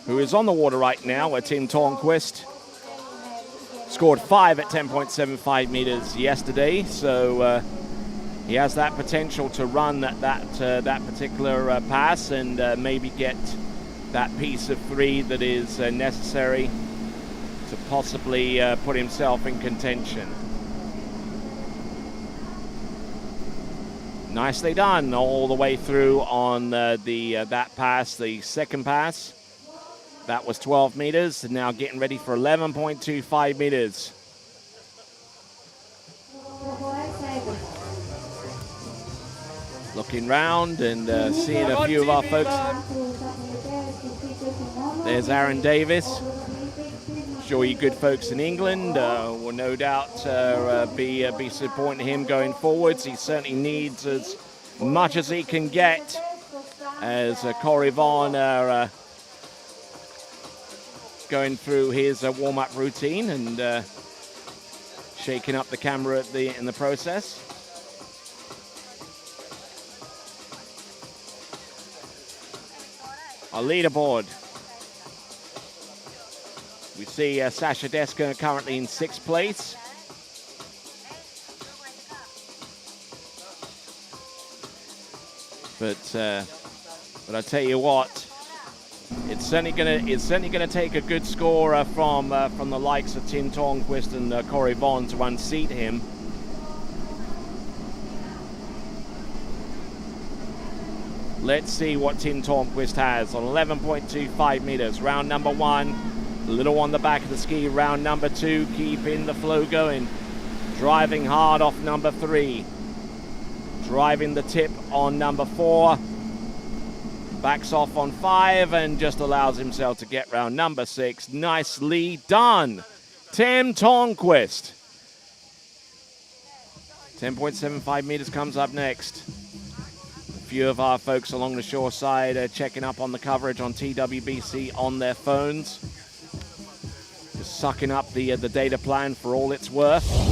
who is on the water right now, Tim Tornquist. Scored 5 at 10.75 meters yesterday, so he has that potential to run that particular pass and maybe get that piece of 3 that is necessary to possibly put himself in contention. Nicely done all the way through on that pass, the second pass. That was 12 meters, and now getting ready for 11.25 meters. Looking round and seeing a few of our folks. There's Aaron Davis. Sure you good folks in England will no doubt be supporting him going forwards. He certainly needs as much as he can get as Corey Vaughan going through his warm-up routine and shaking up the camera in the process. Our leaderboard. We see Sasha Deska currently in 6th place. But I tell you what, it's certainly gonna take a good score from the likes of Tim Tornquist and Corey Vaughan to unseat him. Let's see what Tim Tornquist has on 11.25 meters. Round number 1, a little on the back of the ski. Round number 2, keeping the flow going. Driving hard off number 3. Driving the tip on number 4. Backs off on 5 and just allows himself to get round number 6. Nicely done, Tim Tornquist. 10.75 meters comes up next. A few of our folks along the shore side checking up on the coverage on TWBC on their phones. Just sucking up the data plan for all it's worth.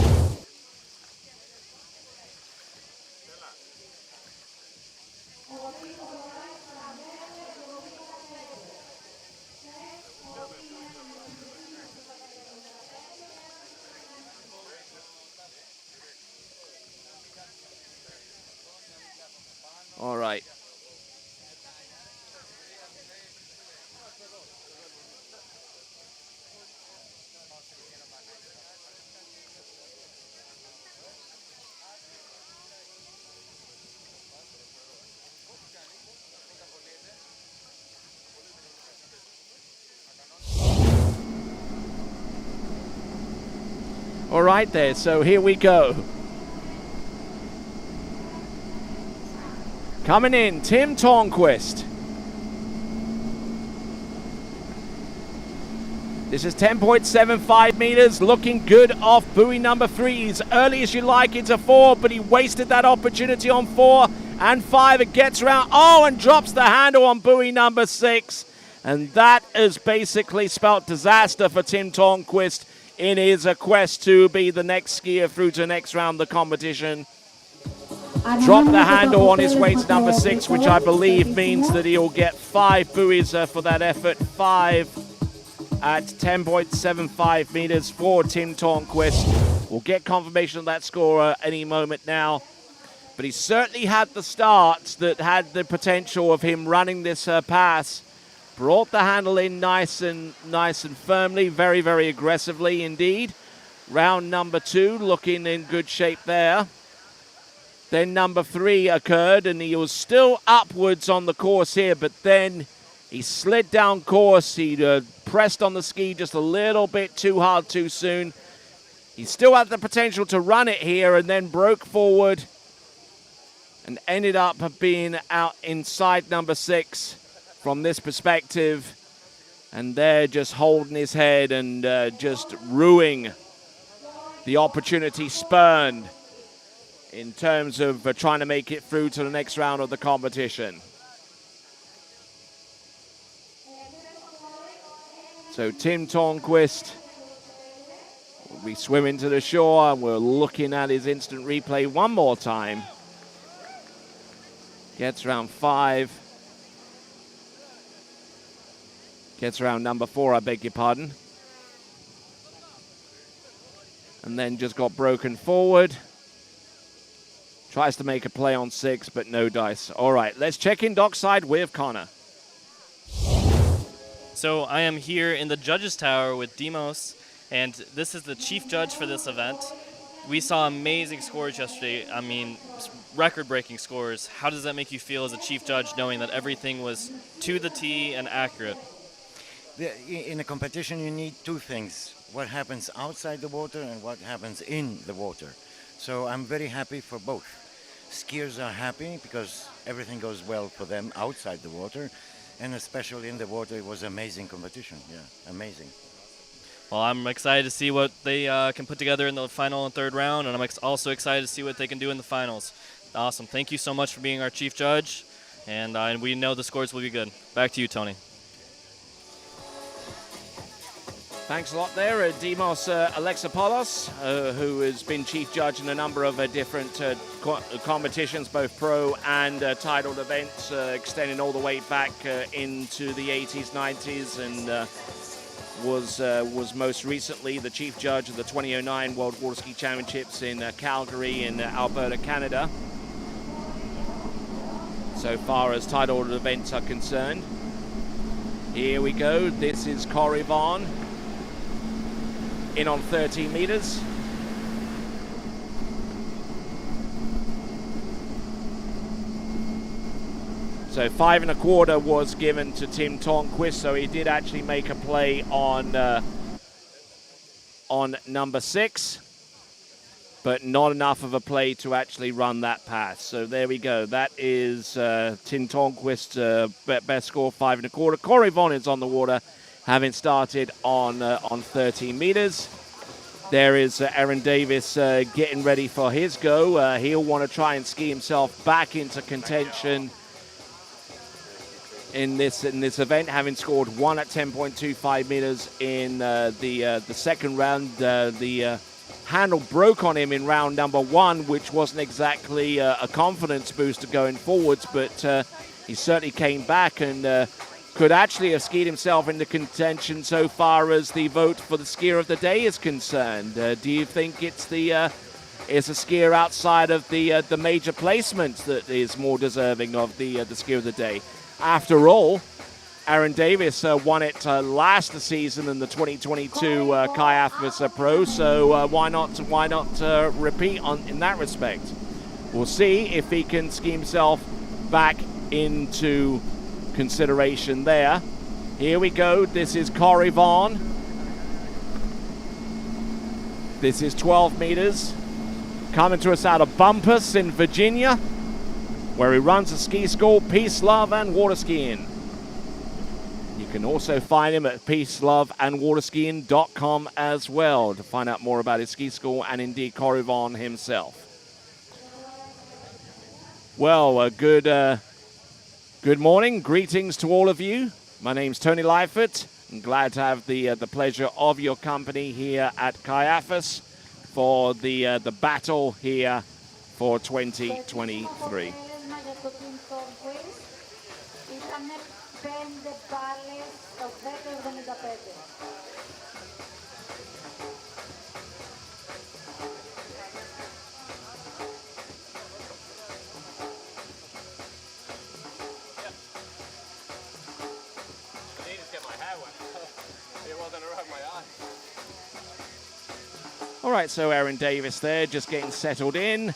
All right. All right there, so here we go. Coming in, Tim Tornquist. This is 10.75 meters, looking good off buoy number 3. He's early as you like into 4, but he wasted that opportunity on 4 and 5. It gets around, and drops the handle on buoy number 6. And that has basically spelt disaster for Tim Tornquist in his quest to be the next skier through to the next round of the competition. Drop the handle on his way to number 6, which I believe means that he'll get 5 buoys for that effort. 5 at 10.75 meters for Tim Tornquist. We'll get confirmation of that score any moment now. But he certainly had the starts that had the potential of him running this pass. Brought the handle in nice and firmly, very, very aggressively indeed. Round number 2 looking in good shape there. Then number 3 occurred, and he was still upwards on the course here, but then he slid down course. He pressed on the ski just a little bit too hard too soon. He still had the potential to run it here and then broke forward and ended up being out inside number 6 from this perspective. And they're just holding his head and just ruining the opportunity spurned in terms of trying to make it through to the next round of the competition. So Tim Tornquist will be swimming to the shore, and we're looking at his instant replay one more time. Gets around 5. Gets around number 4, I beg your pardon. And then just got broken forward. Tries to make a play on 6, but no dice. All right, let's check in dockside with Connor. So I am here in the judges tower with Demos, and this is the chief judge for this event. We saw amazing scores yesterday. I mean, record-breaking scores. How does that make you feel as a chief judge, knowing that everything was to the T and accurate? In a competition, you need 2 things: what happens outside the water and what happens in the water. So I'm very happy for both. Skiers are happy because everything goes well for them outside the water, and especially in the water. It was amazing competition. Yeah, amazing. Well, I'm excited to see what they can put together in the final and third round, and I'm also excited to see what they can do in the finals. Awesome. Thank you so much for being our chief judge, and we know the scores will be good. Back to you, Tony. Thanks a lot there, Demos Alexopoulos, who has been chief judge in a number of different competitions, both pro and titled events, extending all the way back into the 80s, 90s, and was most recently the chief judge of the 2009 World Waterski Championships in Calgary in Alberta, Canada. So far as titled events are concerned. Here we go. This is Corey Vaughn. In on 13 meters. So 5 1/4 was given to Tim Tornquist, so he did actually make a play on number 6, but not enough of a play to actually run that pass. So there we go. That is Tim Tornquist's best score, 5 1/4. Corey Vaughn is on the water, having started on 13 meters. There is Aaron Davis getting ready for his go. He'll want to try and ski himself back into contention in this event, having scored 1 at 10.25 meters in the second round. The handle broke on him in round number 1, which wasn't exactly a confidence booster going forwards, but he certainly came back and could actually have skied himself into contention so far as the vote for the skier of the day is concerned. Do you think it's a skier outside of the major placements that is more deserving of the skier of the day? After all, Aaron Davis won it last season in the 2022 Kaiafas Pro, so why not repeat in that respect? We'll see if he can ski himself back into consideration there. Here we go. This is Corey Vaughn. This is 12 meters. Coming to us out of Bumpus in Virginia, where he runs a ski school, Peace, Love, and Waterskiing. You can also find him at peaceloveandwaterskiing.com as well to find out more about his ski school and indeed Corey Vaughan himself. Well, good morning, greetings to all of you. My name's Tony Leifert. I'm glad to have the pleasure of your company here at Kaiafas for the battle here for 2023. All right, so Aaron Davis there just getting settled in.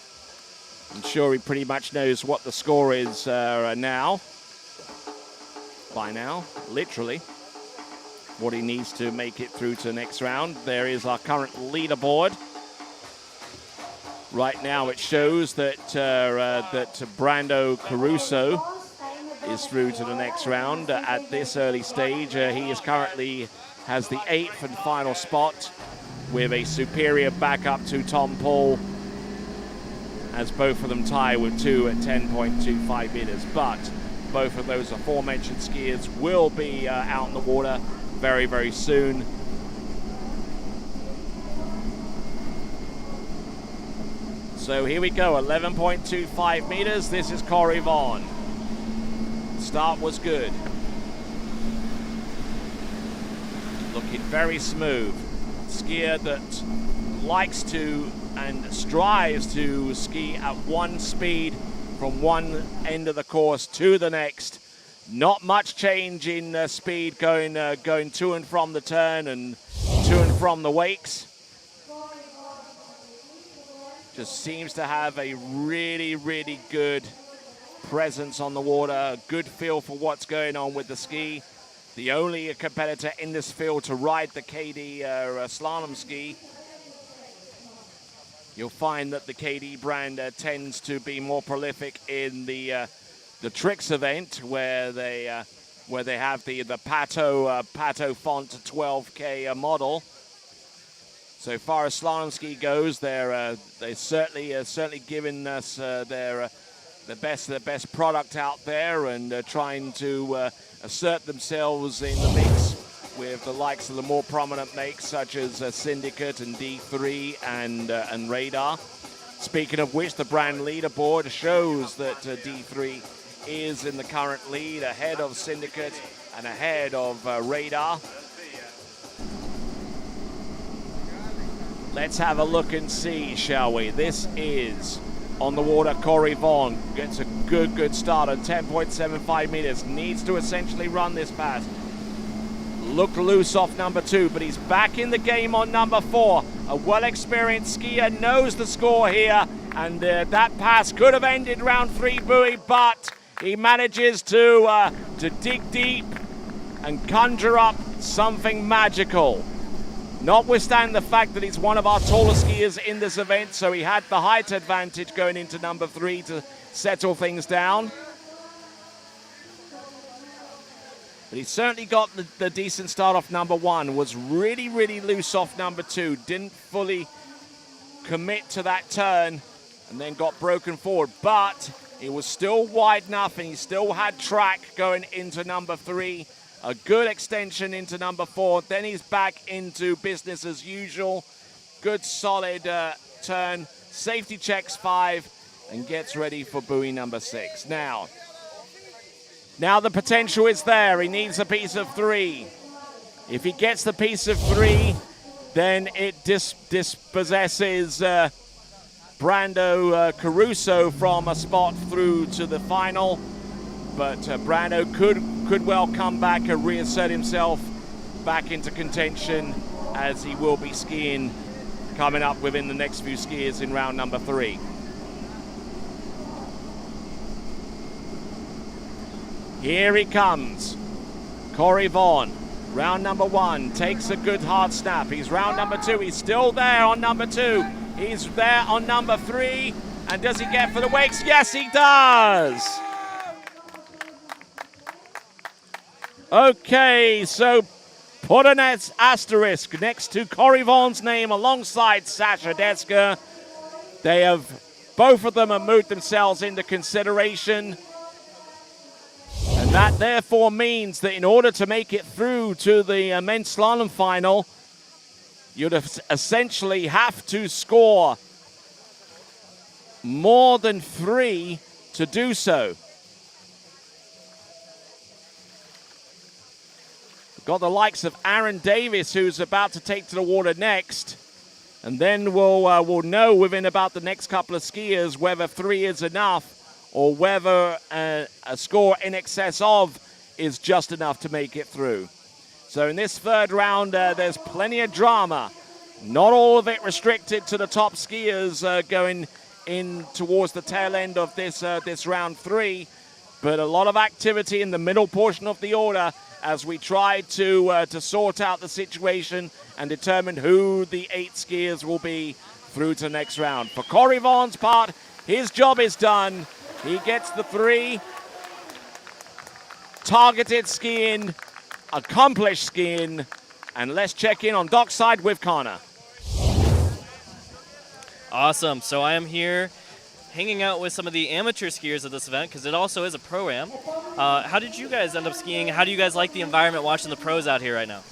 I'm sure he pretty much knows what the score is now. By now, literally. What he needs to make it through to the next round. There is our current leaderboard. Right now it shows that Brando Caruso is through to the next round. At this early stage, he is currently has the 8th and final spot, with a superior backup to Tom Paul, as both of them tie with 2 at 10.25 meters. But both of those aforementioned skiers will be out in the water very, very soon. So here we go, 11.25 meters. This is Corey Vaughan. Start was good. Looking very smooth. Skier that likes to and strives to ski at one speed from one end of the course to the next. Not much change in speed going to and from the turn and to and from the wakes. Just seems to have a really, really good presence on the water, a good feel for what's going on with the ski. The only competitor in this field to ride the KD slalom ski. You'll find that the KD brand tends to be more prolific in the tricks event, where they have the Pato font 12K model. So far as slalom ski goes, they're certainly giving us the best product out there, and trying to assert themselves in the mix with the likes of the more prominent makes such as Syndicate and D3 and Radar. Speaking of which, the brand leaderboard shows that D3 is in the current lead, ahead of Syndicate and ahead of Radar. Let's have a look and see, shall we? This is on the water. Corey Vaughan gets a good start on 10.75 meters. Needs to essentially run this pass. Looked loose off number 2, but he's back in the game on number 4. A well-experienced skier knows the score here, and that pass could have ended round 3 buoy, but he manages to dig deep and conjure up something magical. Notwithstanding the fact that he's one of our tallest skiers in this event, so he had the height advantage going into number 3 to settle things down. But he certainly got the decent start off number 1, was really, really loose off number 2, didn't fully commit to that turn, and then got broken forward. But he was still wide enough, and he still had track going into number 3. A good extension into number 4. Then he's back into business as usual. Good solid turn. Safety checks 5 and gets ready for buoy number 6. Now the potential is there. He needs a piece of 3. If he gets the piece of 3, then it dispossesses Brando Caruso from a spot through to the final. But Brando could well come back and reassert himself back into contention, as he will be skiing coming up within the next few skiers in round number 3. Here he comes, Corey Vaughan. Round number 1 takes a good hard snap. He's round number 2. He's still there on number 2. He's there on number 3. And does he get for the wakes? Yes, he does. Okay, so put an asterisk next to Corey Vaughan's name alongside Sasha Deska. Both of them have moved themselves into consideration. And that therefore means that in order to make it through to the men's slalom final, you'd essentially have to score more than 3 to do so. We've got the likes of Aaron Davis, who's about to take to the water next. And then we'll know within about the next couple of skiers whether 3 is enough or whether a score in excess of is just enough to make it through. So in this third round, there's plenty of drama. Not all of it restricted to the top skiers going in towards the tail end of this round 3, but a lot of activity in the middle portion of the order as we try to sort out the situation and determine who the 8 skiers will be through to the next round. For Corey Vaughan's part, his job is done. He gets the 3. Targeted skiing, accomplished skiing, and let's check in on dockside with Connor. Awesome. So I am here hanging out with some of the amateur skiers at this event because it also is a pro-am. How did you guys end up skiing? How do you guys like the environment watching the pros out here right now?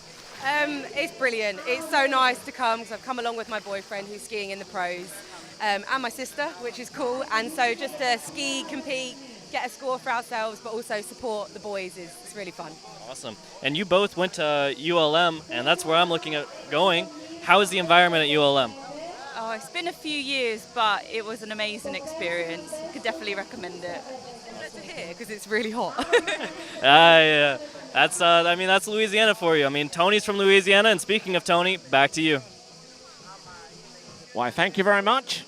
It's brilliant. It's so nice to come because I've come along with my boyfriend who's skiing in the pros and my sister, which is cool. And so just to ski, compete, get a score for ourselves, but also support the boys it's really fun. Awesome. And you both went to ULM, and that's where I'm looking at going. How is the environment at ULM? Oh, it's been a few years, but it was an amazing experience. Could definitely recommend it. Good to hear because it's really hot. Yeah. That's that's Louisiana for you. I mean, Tony's from Louisiana, and speaking of Tony, back to you. Why, thank you very much.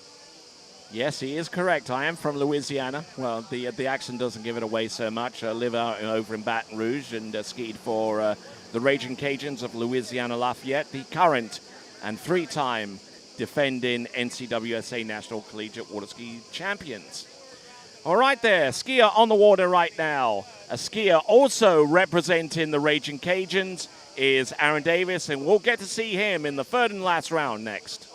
Yes, he is correct. I am from Louisiana. Well, the accent doesn't give it away so much. I live out over in Baton Rouge and skied for the Raging Cajuns of Louisiana Lafayette, the current and 3-time defending NCWSA National Collegiate Waterski champions. All right there, skier on the water right now. A skier also representing the Raging Cajuns is Aaron Davis, and we'll get to see him in the third and last round next.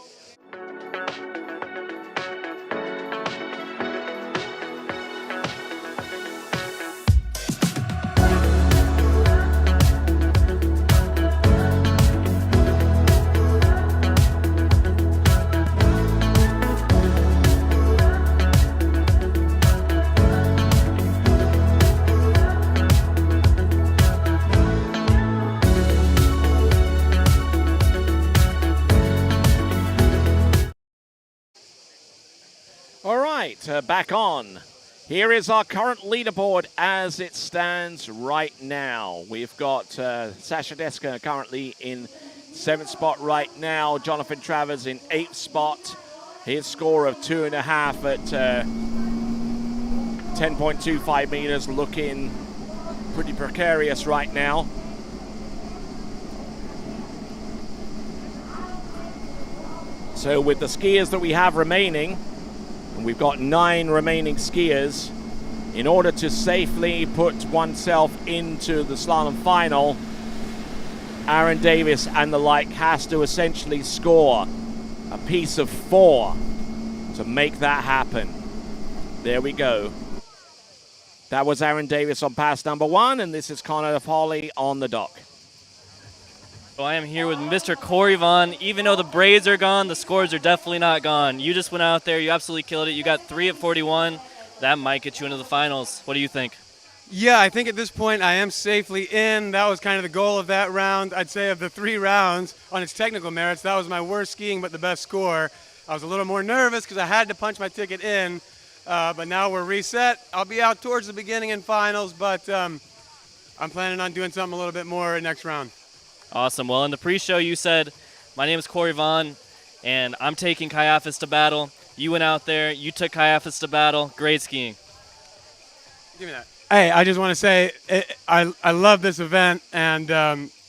Back on. Here is our current leaderboard as it stands right now. We've got Sasha Deska currently in 7th spot right now. Jonathan Travers in 8th spot. His score of 2.5 at 10.25 meters, looking pretty precarious right now. So with the skiers that we have remaining, and we've got 9 remaining skiers, in order to safely put oneself into the slalom final, Aaron Davis and the like has to essentially score a piece of 4 to make that happen. There we go. That was Aaron Davis on pass number 1, and this is Connor Foley on the dock. So I am here with Mr. Corey Vaughan. Even though the braids are gone, the scores are definitely not gone. You just went out there, you absolutely killed it. You got 3 at 41. That might get you into the finals. What do you think? Yeah, I think at this point I am safely in. That was kind of the goal of that round. I'd say of the 3 rounds, on its technical merits, that was my worst skiing but the best score. I was a little more nervous because I had to punch my ticket in, but now we're reset. I'll be out towards the beginning in finals, but I'm planning on doing something a little bit more next round. Awesome. Well, in the pre-show you said, my name is Corey Vaughan, and I'm taking Kaiafas to battle. You went out there, you took Kaiafas to battle. Great skiing. Give me that. Hey, I just want to say I love this event, and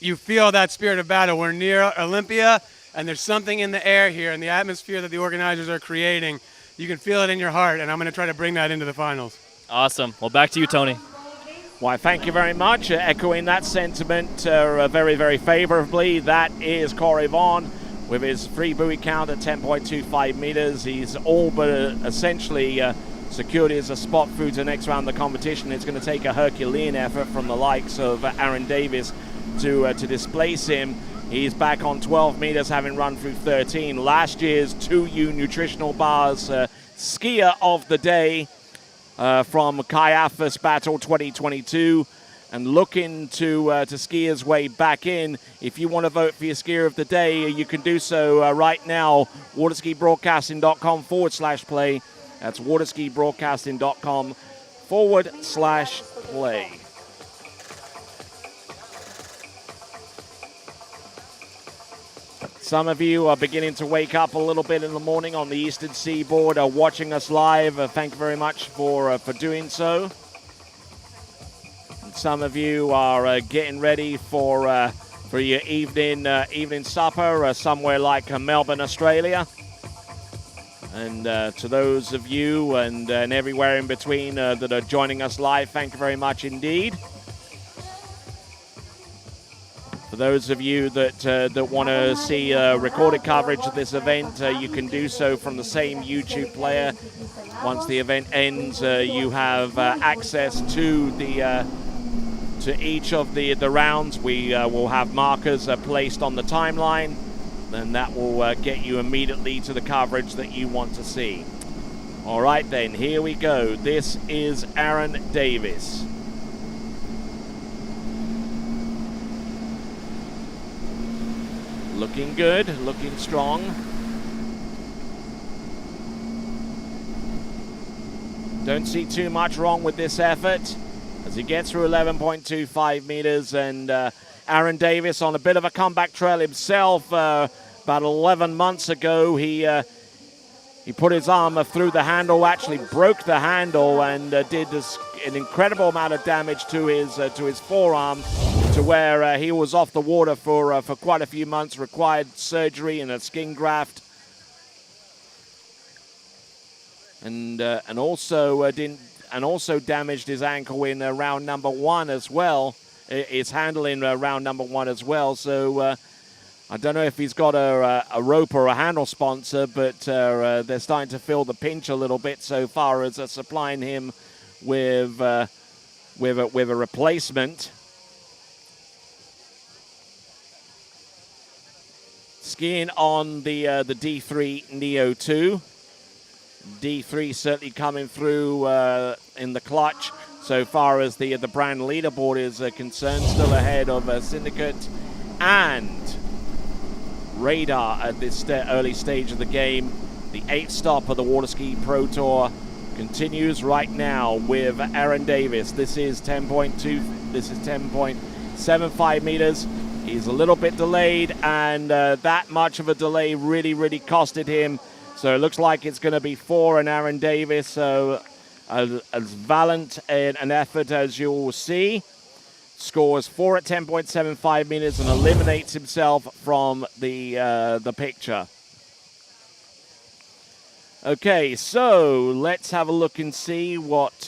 you feel that spirit of battle. We're near Olympia, and there's something in the air here, and the atmosphere that the organizers are creating. You can feel it in your heart, and I'm going to try to bring that into the finals. Awesome. Well, back to you, Tony. Why, thank you very much. Echoing that sentiment very, very favorably. That is Corey Vaughan with his free buoy count at 10.25 meters. He's all but essentially secured his spot through to the next round of the competition. It's going to take a Herculean effort from the likes of Aaron Davis to displace him. He's back on 12 meters, having run through 13. Last year's 2U nutritional bars skier of the day from Kaiafas Battle 2022, and looking to ski his way back in. If you want to vote for your skier of the day, you can do so right now. waterskibroadcasting.com/play. That's waterskibroadcasting.com/play. Some of you are beginning to wake up a little bit in the morning on the Eastern Seaboard, are watching us live. Thank you very much for doing so. And some of you are getting ready for your evening supper somewhere like Melbourne, Australia. And to those of you and everywhere in between that are joining us live, thank you very much indeed. For those of you that want to see recorded coverage of this event, you can do so from the same YouTube player. Once the event ends, you have access to each of the rounds. We will have markers placed on the timeline, and that will get you immediately to the coverage that you want to see. All right, then, here we go. This is Aaron Davis. Looking good, looking strong. Don't see too much wrong with this effort as he gets through 11.25 meters, and Aaron Davis on a bit of a comeback trail himself. About 11 months ago, he put his arm through the handle, actually broke the handle, and did an incredible amount of damage to his forearm, to where he was off the water for quite a few months, required surgery and a skin graft, and also damaged his ankle in round number one as well. His handle in round number one as well. So I don't know if he's got a rope or a handle sponsor, but they're starting to feel the pinch a little bit so far as supplying him with a replacement. Skiing on the D3 Neo 2. D3 certainly coming through in the clutch so far as the brand leaderboard is concerned. Still ahead of Syndicate and Radar at this early stage of the game. The 8th stop of the Waterski Pro Tour continues right now with Aaron Davis. This is 10.75 meters. He's a little bit delayed, and that much of a delay really costed him. So it looks like it's going to be 4 and Aaron Davis. So as valiant an effort as you'll see. Scores 4 at 10.75 meters and eliminates himself from the picture. Okay, so let's have a look and see what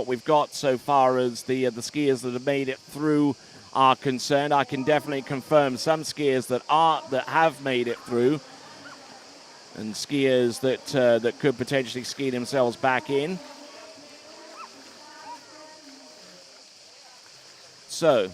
we've got so far as the skiers that have made it through are concerned. I can definitely confirm some skiers that have made it through, and skiers that could potentially ski themselves back in. So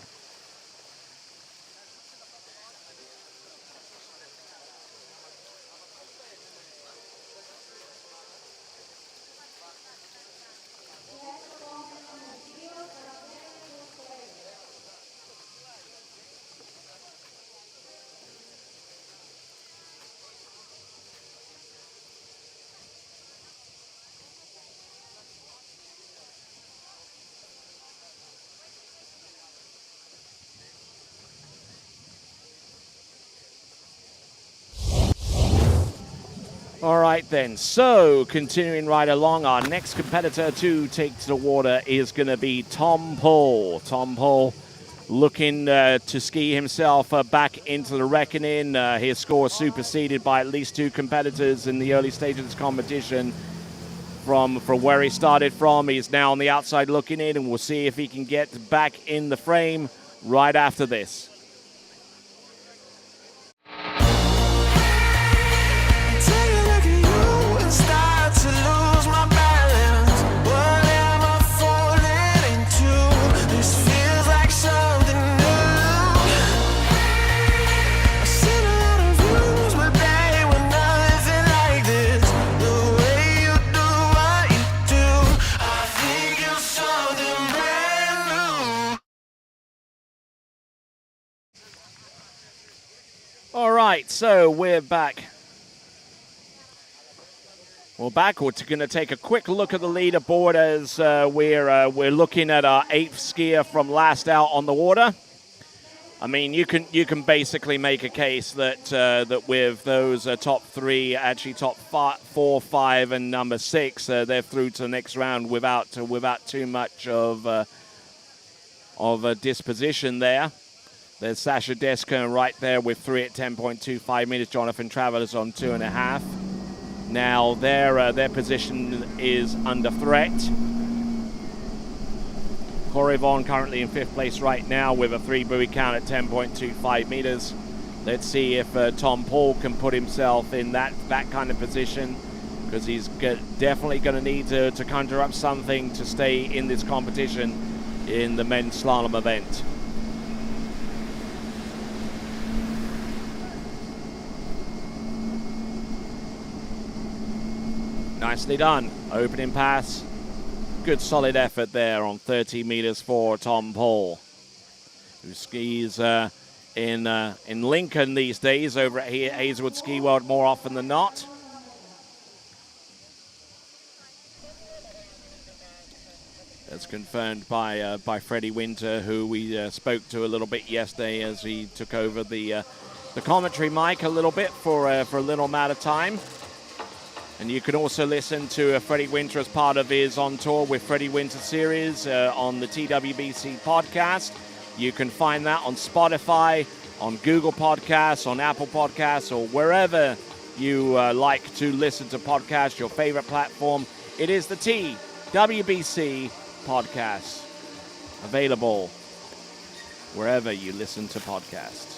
all right then, so continuing right along, our next competitor to take to the water is going to be Tom Paul. Tom Paul looking to ski himself back into the reckoning. His score superseded by at least 2 competitors in the early stage of this competition. From where he started from, he's now on the outside looking in, and we'll see if he can get back in the frame right after this. Take a look at you and start to lose my balance. What am I falling into? This feels like something new. I've seen a lot of views, but they were nothing like this. The way you do what you do, I think you're something brand new. All right, so we're back. We're back. We're going to take a quick look at the leaderboard as we're looking at our 8th skier from last out on the water. I mean, you can basically make a case that that with those top 3, actually top 4, 5, and number 6, they're through to the next round without too much of a disposition there. There's Sasha Deska right there with 3 at 10.25 meters. Jonathan Travers on 2.5. Now their position is under threat. Corey Vaughn currently in 5th place right now with a 3 buoy count at 10.25 meters. Let's see if Tom Paul can put himself in that kind of position, because he's definitely going to need to conjure up something to stay in this competition in the men's slalom event. Nicely done. Opening pass. Good solid effort there on 30 meters for Tom Paul, who skis in Lincoln these days over at Hazelwood Ski World more often than not. That's confirmed by Freddie Winter, who we spoke to a little bit yesterday as he took over the commentary mic a little bit for a little amount of time. And you can also listen to Freddie Winter as part of his On Tour with Freddie Winter series on the TWBC podcast. You can find that on Spotify, on Google Podcasts, on Apple Podcasts, or wherever you like to listen to podcasts, your favorite platform. It is the TWBC podcast, available wherever you listen to podcasts.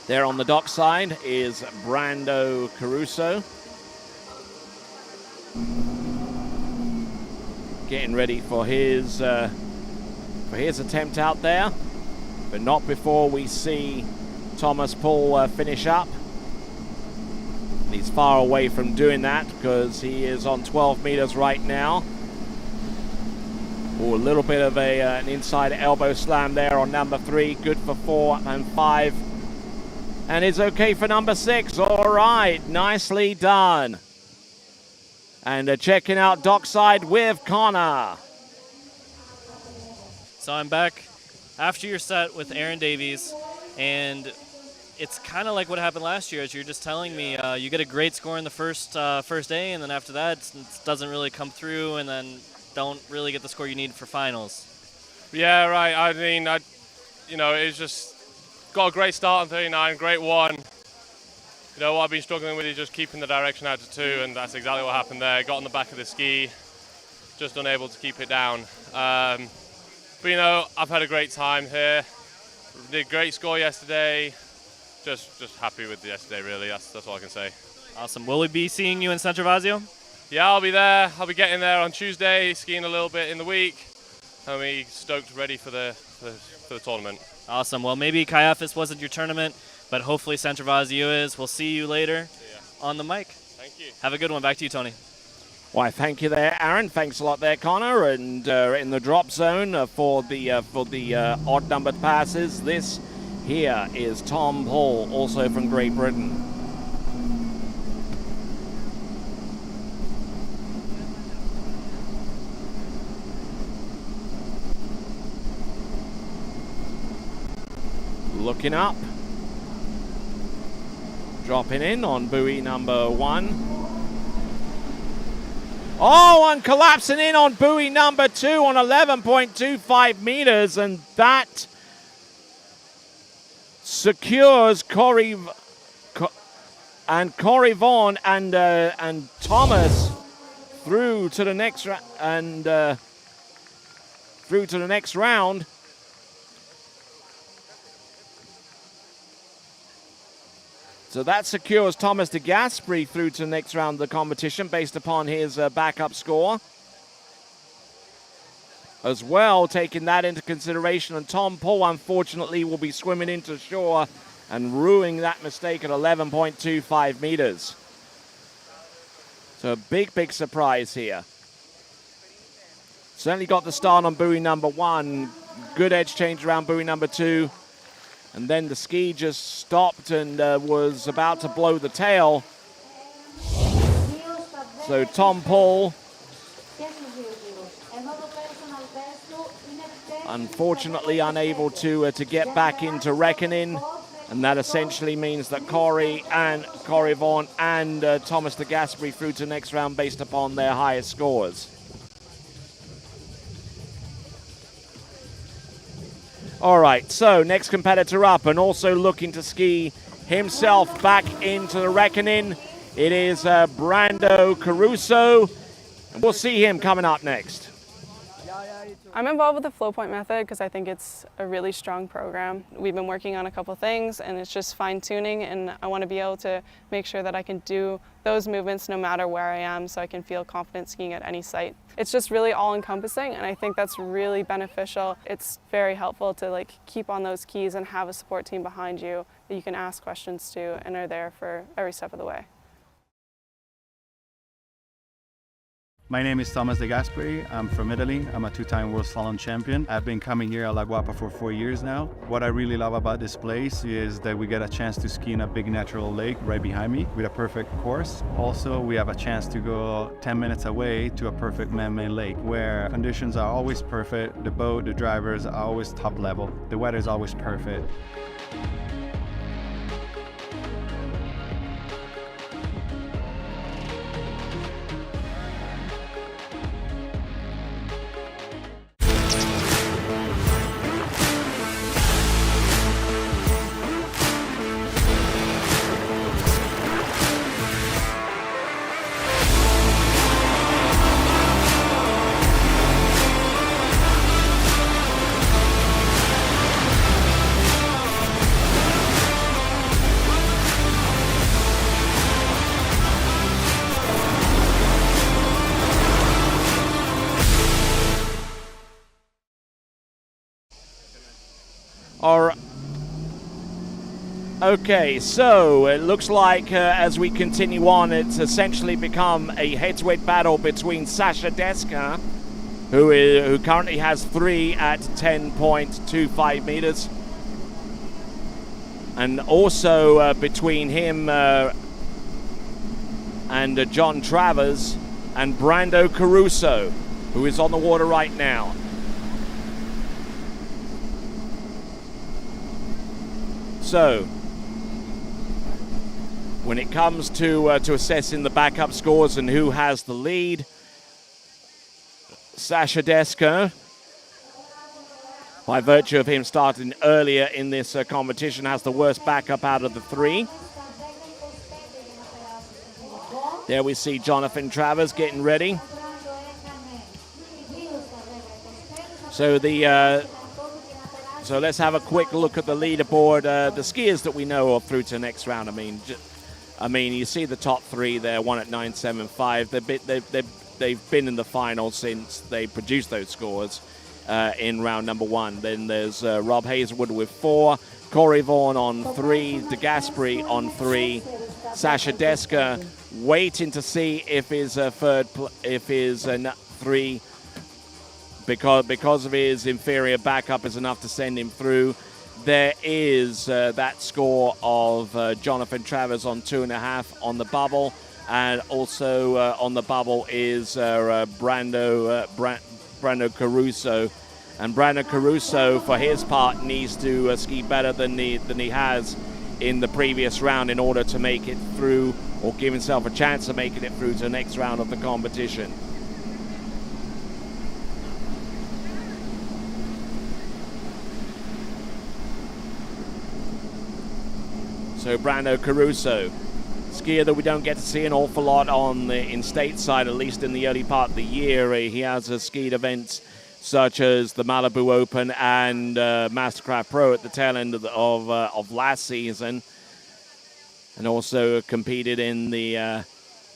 There on the dockside is Brando Caruso, getting ready for his attempt out there, but not before we see Thomas Paul finish up. He's far away from doing that because he is on 12 meters right now. Oh, a little bit of an inside elbow slam there on number 3. Good for 4 and 5. And it's okay for number 6. All right, nicely done. And checking out dockside with Connor. So I'm back after your set with Aaron Davies, and it's kind of like what happened last year, as you're just telling me. You get a great score in the first day, and then after that, it doesn't really come through, and then don't really get the score you need for finals. Yeah, right. I mean, it's just got a great start on 39, great 1. You know, what I've been struggling with is just keeping the direction out to 2, and that's exactly what happened there. Got on the back of the ski, just unable to keep it down. But, I've had a great time here. Did a great score yesterday. Just happy with yesterday, really. That's all I can say. Awesome. Will we be seeing you in San Gervasio? Yeah, I'll be there. I'll be getting there on Tuesday, skiing a little bit in the week. I'll be stoked, ready for the tournament. Awesome. Well, maybe Kaiafas wasn't your tournament, but hopefully San Gervasio is. We'll see you later on the mic. Thank you. Have a good one. Back to you, Tony. Why, thank you there, Aaron. Thanks a lot there, Connor. And in the drop zone for the odd-numbered passes, this here is Tom Paul, also from Great Britain. Looking up. Dropping in on buoy number 1. Oh, and collapsing in on buoy number 2 on 11.25 meters, and that secures Corey Vaughan and Thomas through to the next round. So that secures Thomas de Gasperi through to the next round of the competition based upon his backup score. As well, taking that into consideration, and Tom Paul, unfortunately, will be swimming into shore and ruining that mistake at 11.25 meters. So a big, big surprise here. Certainly got the start on buoy number 1. Good edge change around buoy number 2. And then the ski just stopped and was about to blow the tail. So Tom Paul, unfortunately unable to get back into reckoning. And that essentially means that Corey Vaughan and Thomas de Gasperi through to the next round based upon their highest scores. All right, so next competitor up and also looking to ski himself back into the reckoning. It is Brando Caruso, and we'll see him coming up next. I'm involved with the flow point method because I think it's a really strong program. We've been working on a couple things and it's just fine tuning, and I want to be able to make sure that I can do those movements no matter where I am so I can feel confident skiing at any site. It's just really all encompassing, and I think that's really beneficial. It's very helpful to keep on those keys and have a support team behind you that you can ask questions to and are there for every step of the way. My name is Thomas de Gasperi. I'm from Italy. I'm a 2-time World Slalom champion. I've been coming here at La Guapa for 4 years now. What I really love about this place is that we get a chance to ski in a big natural lake right behind me with a perfect course. Also, we have a chance to go 10 minutes away to a perfect man-made lake where conditions are always perfect. The boat, the drivers are always top level. The weather is always perfect. Okay, so it looks like as we continue on, it's essentially become a head-to-head battle between Sasha Deska, who currently has 3 at 10.25 meters, and also between him and John Travers and Brando Caruso, who is on the water right now. So, when it comes to assessing the backup scores and who has the lead, Sasha Deska, by virtue of him starting earlier in this competition, has the worst backup out of the 3. There we see Jonathan Travers getting ready. So so let's have a quick look at the leaderboard. The skiers that we know of through to the next round. I mean, you see the top 3 there, 1 at 9.75. They've been in the final since they produced those scores in round number 1. Then there's Rob Hazelwood with 4, Corey Vaughan on 3, de Gasperi on 3, Sasha Deska waiting to see if his 3, because of his inferior backup, is enough to send him through. There is that score of Jonathan Travers on 2.5 on the bubble, and also on the bubble is Brando Caruso. And Brando Caruso, for his part, needs to ski better than he has in the previous round in order to make it through, or give himself a chance of making it through to the next round of the competition. So Brando Caruso, skier that we don't get to see an awful lot on in stateside, at least in the early part of the year. He has skied events such as the Malibu Open and Mastercraft Pro at the tail end of last season, and also competed in the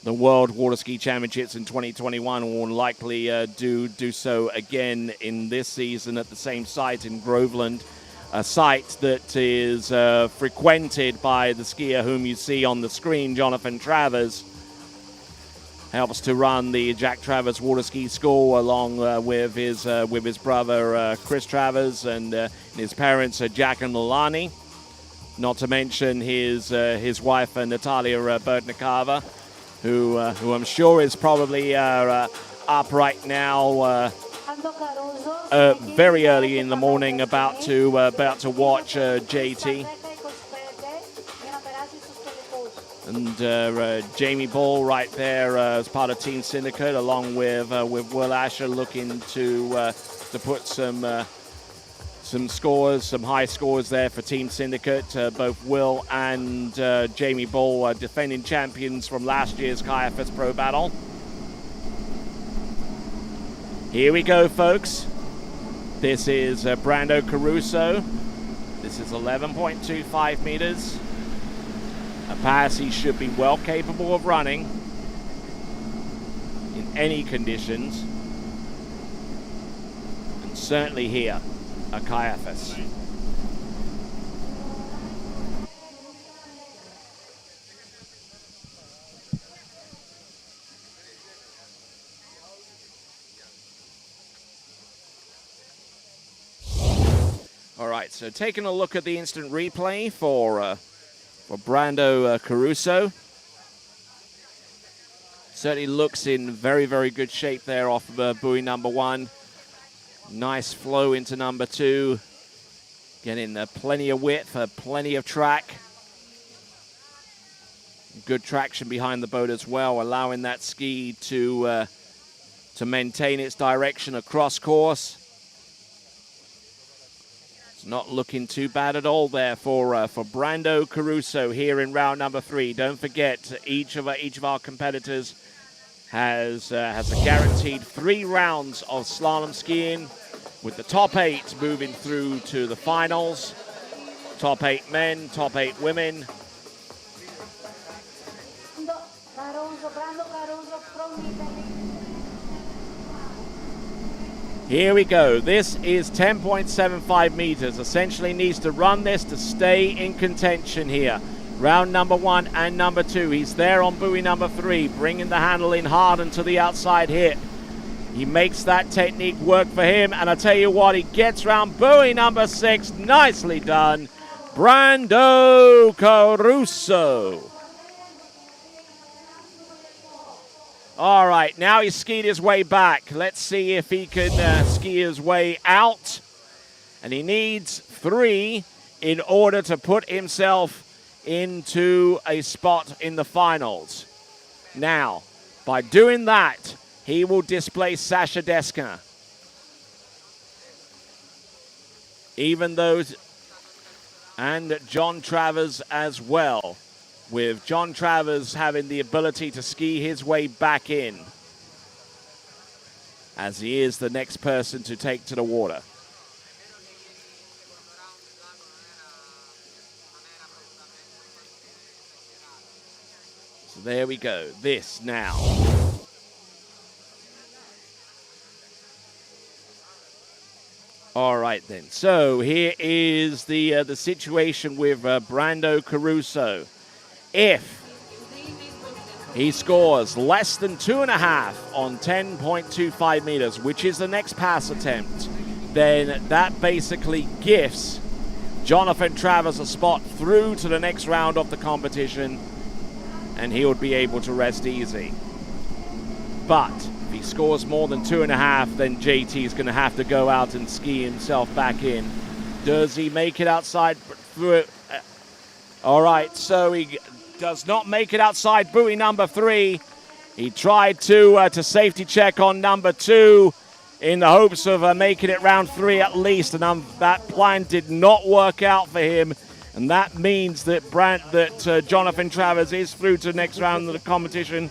World Waterski Championships in 2021, and will likely do so again in this season at the same site in Groveland, a site that is frequented by the skier whom you see on the screen, Jonathan Travers. Helps to run the Jack Travers Waterski School along with his brother Chris Travers and his parents Jack and Lilani. Not to mention his wife Natalia Bertnikava, who I'm sure is probably up right now very early in the morning, about to watch JT. And Jamie Ball right there as part of Team Syndicate, along with Will Asher, looking to put some scores, some high scores there for Team Syndicate. Both Will and Jamie Ball are defending champions from last year's Kaiafas Pro Battle. Here we go, folks. This is Brando Caruso. This is 11.25 meters. A pass he should be well capable of running in any conditions, and certainly here at Kaiafas. All right, so taking a look at the instant replay for Brando Caruso. Certainly looks in very, very good shape there off of buoy number 1. Nice flow into number 2. Getting plenty of width, plenty of track. Good traction behind the boat as well, allowing that ski to maintain its direction across course. Not looking too bad at all there for Brando Caruso here in round number 3. Don't forget, each of our competitors has a guaranteed 3 rounds of slalom skiing, with the top 8 moving through to the finals. Top 8 men, top 8 women. Here we go. This is 10.75 meters. Essentially needs to run this to stay in contention here. Round number 1 and number 2. He's there on buoy number 3, bringing the handle in hard and to the outside hip. He makes that technique work for him, and I tell you what, he gets round buoy number 6. Nicely done, Brando Caruso. All right, now he's skied his way back. Let's see if he can ski his way out. And he needs 3 in order to put himself into a spot in the finals. Now, by doing that, he will displace Sasha Deska. Even those, and John Travers as well, with John Travers having the ability to ski his way back in, as he is the next person to take to the water. So there we go. This now. All right then. So here is the situation with Brando Caruso. If he scores less than 2.5 on 10.25 meters, which is the next pass attempt, then that basically gifts Jonathan Travers a spot through to the next round of the competition, and he would be able to rest easy. But if he scores more than 2.5, then JT is going to have to go out and ski himself back in. Does he make it outside through it? All right, so he does not make it outside buoy number 3. He tried to safety check on number 2 in the hopes of making it round 3 at least, and that plan did not work out for him And that means that Jonathan Travers is through to the next round of the competition.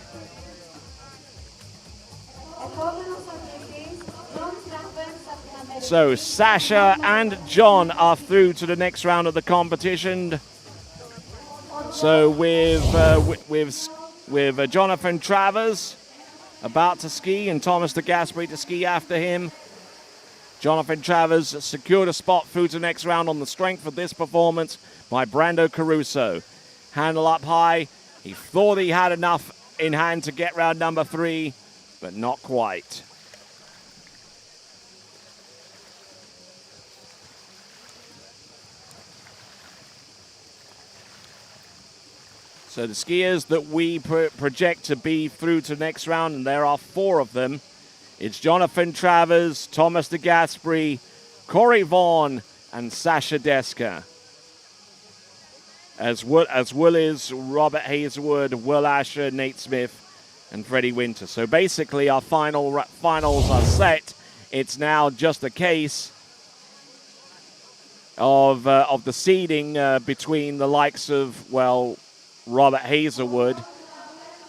So Sasha and John are through to the next round of the competition. So with Jonathan Travers about to ski and Thomas de Gasperi to ski after him. Jonathan Travers secured a spot through to the next round on the strength of this performance by Brando Caruso. Handle up high. He thought he had enough in hand to get round number 3, but not quite. So the skiers that we project to be through to the next round, and there are 4 of them. It's Jonathan Travers, Thomas de Gasperi, Corey Vaughan, and Sasha Deska. As well as Robert Hazelwood, Will Asher, Nate Smith, and Freddie Winter. So basically our finals are set. It's now just a case of the seeding between the likes of, well, Robert Hazelwood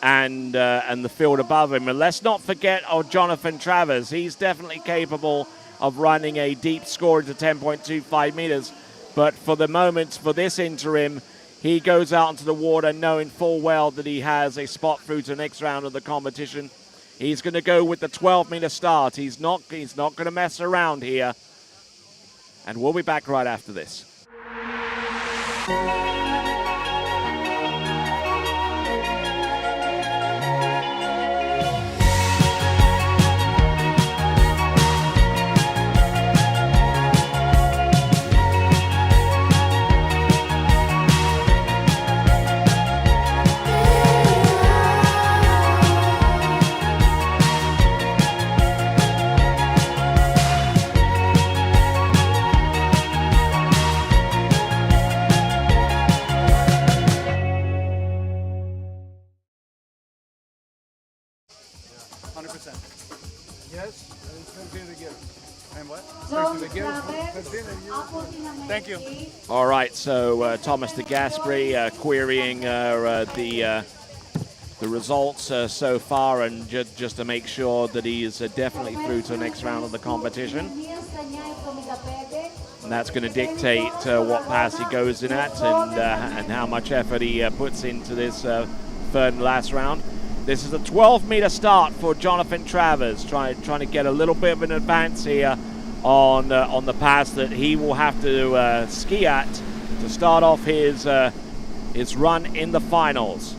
and the field above him. And let's not forget Jonathan Travers. He's definitely capable of running a deep score into 10.25 meters. But for the moment, for this interim, he goes out into the water knowing full well that he has a spot through to the next round of the competition. He's going to go with the 12-meter start. He's not going to mess around here. And we'll be back right after this. Thank you. All right, so Thomas de Gasperi querying the results so far, and just to make sure that he is definitely through to the next round of the competition. And that's going to dictate what pass he goes in at and how much effort he puts into this third and last round. This is a 12-meter start for Jonathan Travers, trying to get a little bit of an advance here on the pass that he will have to ski at to start off his run in the finals.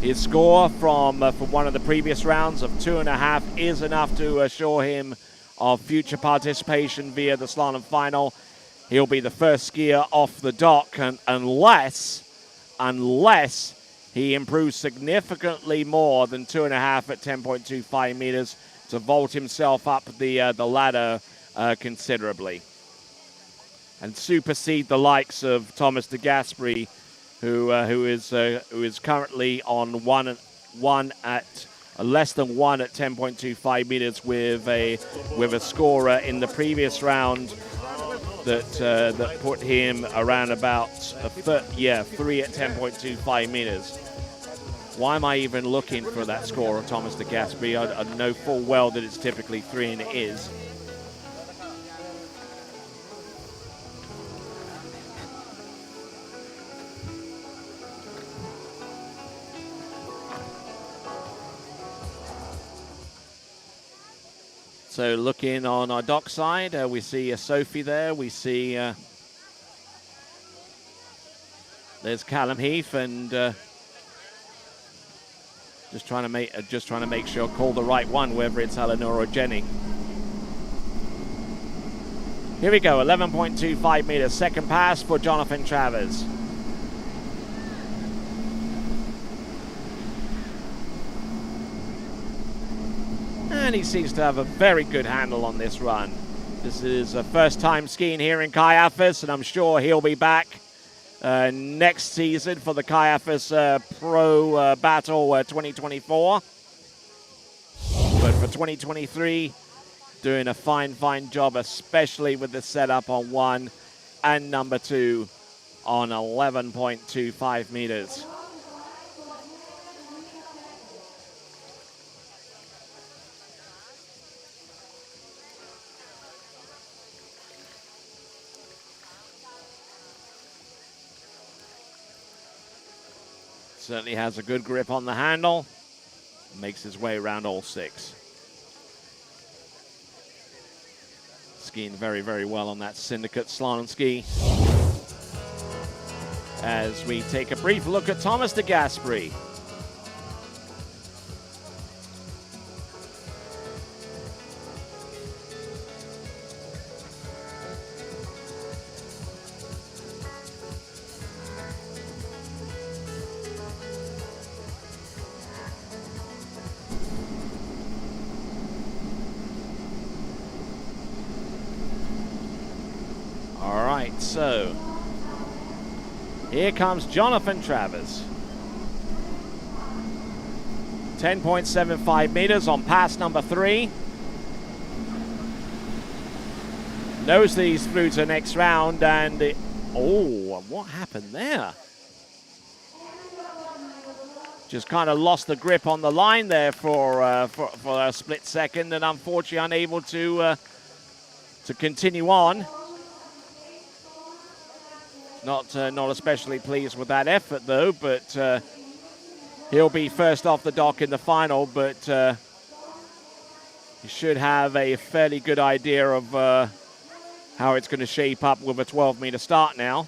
His score from one of the previous rounds of 2.5 is enough to assure him of future participation via the slalom final. He'll be the first skier off the dock, and unless he improves significantly more than 2.5 at 10.25 meters to vault himself up the ladder considerably and supersede the likes of Thomas de Gasperi, who is currently on less than 1 at 10.25 meters with a score in the previous round that put him around about 3 at 10.25 meters. Why am I even looking for that score of Thomas de Gasperi? I know full well that it's typically 3, and it is. So looking on our dock side, we see Sophie there. We see there's Callum Heath, and just trying to make sure call the right one, whether it's Eleanor or Jenny. Here we go, 11.25 meters, second pass for Jonathan Travers. And he seems to have a very good handle on this run. This is a first time skiing here in Kaiafas, and I'm sure he'll be back next season for the Kaiafas Pro Battle 2024. But for 2023, doing a fine job, especially with the setup on 1 and number 2 on 11.25 meters. Certainly has a good grip on the handle. Makes his way around all 6. Skiing very, very well on that Syndicate slalom ski. As we take a brief look at Thomas de Gasperi. All right, so here comes Jonathan Travers. 10.75 meters on pass number 3. Knows these through to next round, and what happened there? Just kind of lost the grip on the line there for a split second, and unfortunately unable to continue on. Not especially pleased with that effort though, but he'll be first off the dock in the final, but he should have a fairly good idea of how it's going to shape up with a 12-meter start now.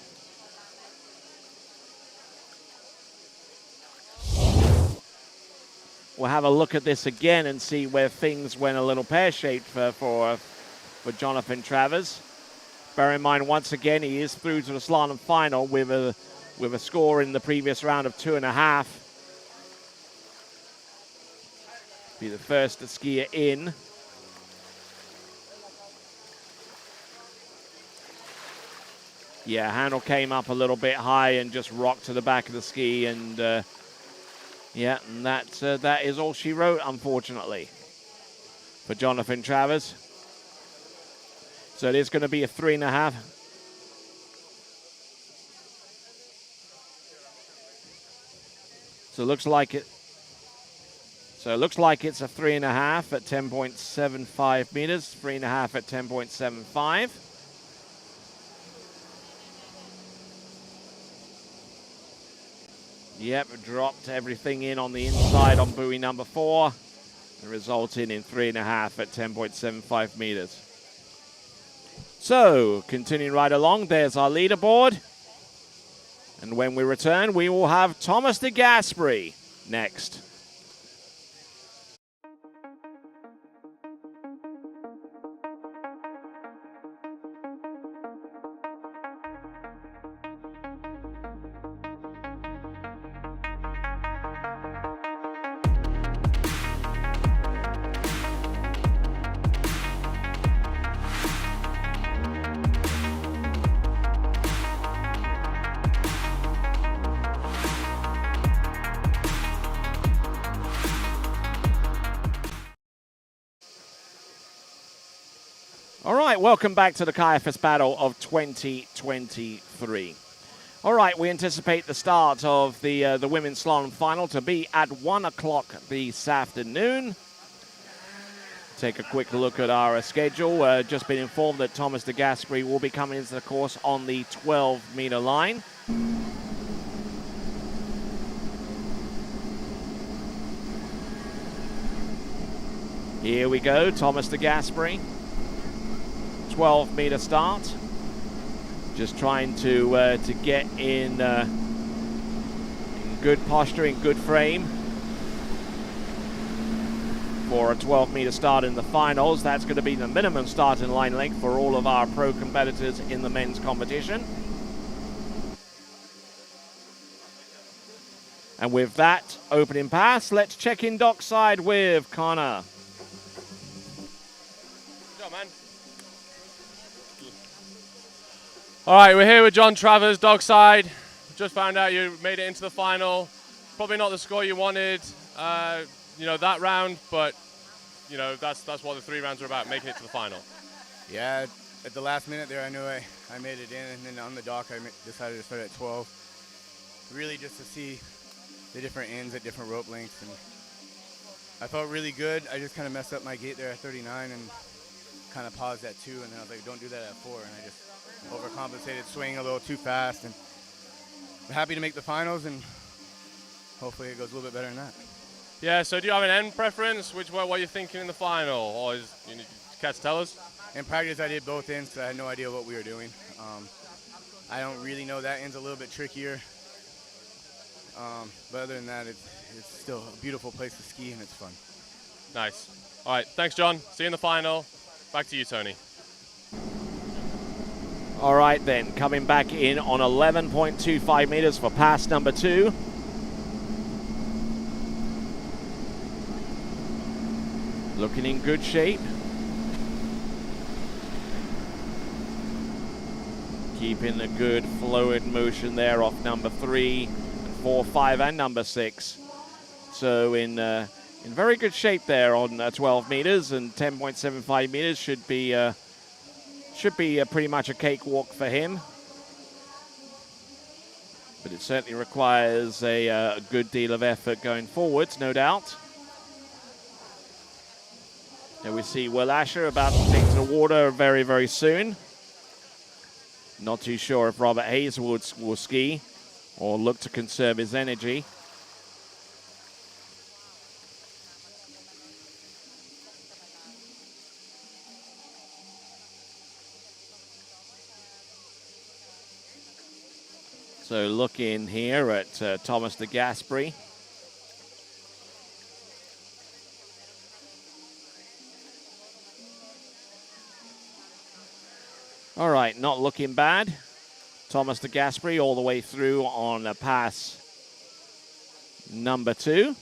We'll have a look at this again and see where things went a little pear-shaped for Jonathan Travers. Bear in mind, once again, he is through to the slalom final with a score in the previous round of 2.5. Be the first skier in. Yeah, handle came up a little bit high and just rocked to the back of the ski, and yeah, and that is all she wrote, unfortunately, for Jonathan Travers. So it is going to be a 3.5. So it looks like it. So it looks like it's a 3.5 at 10.75 meters. 3.5 at 10.75. Yep, dropped everything in on the inside on buoy number 4, resulting in 3.5 at 10.75 meters. So, continuing right along, there's our leaderboard. And when we return, we will have Thomas de Gasperi next. All right, welcome back to the Kaiafas Battle of 2023. All right, we anticipate the start of the women's slalom final to be at 1 o'clock this afternoon. Take a quick look at our schedule. Just been informed that Thomas de Gasperi will be coming into the course on the 12-meter line. Here we go, Thomas de Gasperi. 12-meter start. Just trying to get in good posture, in good frame for a 12-meter start in the finals. That's going to be the minimum starting line length for all of our pro competitors in the men's competition. And with that opening pass, let's check in dockside with Connor. Good job, man. All right, we're here with John Travers, dockside. Just found out you made it into the final. Probably not the score you wanted, that round, but that's what the 3 rounds are about, making it to the final. Yeah, at the last minute there, I knew I made it in, and then on the dock, I decided to start at 12. Really just to see the different ends at different rope lengths, and I felt really good. I just kind of messed up my gate there at 39 and kind of paused at 2, and then I was like, don't do that at 4, and I just overcompensated, swinging a little too fast, and I'm happy to make the finals, and hopefully it goes a little bit better than that. Yeah, so do you have an end preference? What are you thinking in the final? Or you care to tell us? In practice, I did both ends, so I had no idea what we were doing. I don't really know, that end's a little bit trickier. But other than that, it's still a beautiful place to ski, and it's fun. Nice. All right, thanks, John. See you in the final. Back to you, Tony. All right, then, coming back in on 11.25 meters for pass number 2. Looking in good shape. Keeping a good fluid motion there off number 3, and 4, 5, and number 6. So in very good shape there on 12 meters, and 10.75 meters should be pretty much a cakewalk for him. But it certainly requires a good deal of effort going forwards, no doubt. And we see Will Asher about to take to the water very, very soon. Not too sure if Robert Hazelwood will ski or look to conserve his energy. So looking here at Thomas de Gasperi. All right, not looking bad. Thomas de Gasperi all the way through on pass number 2.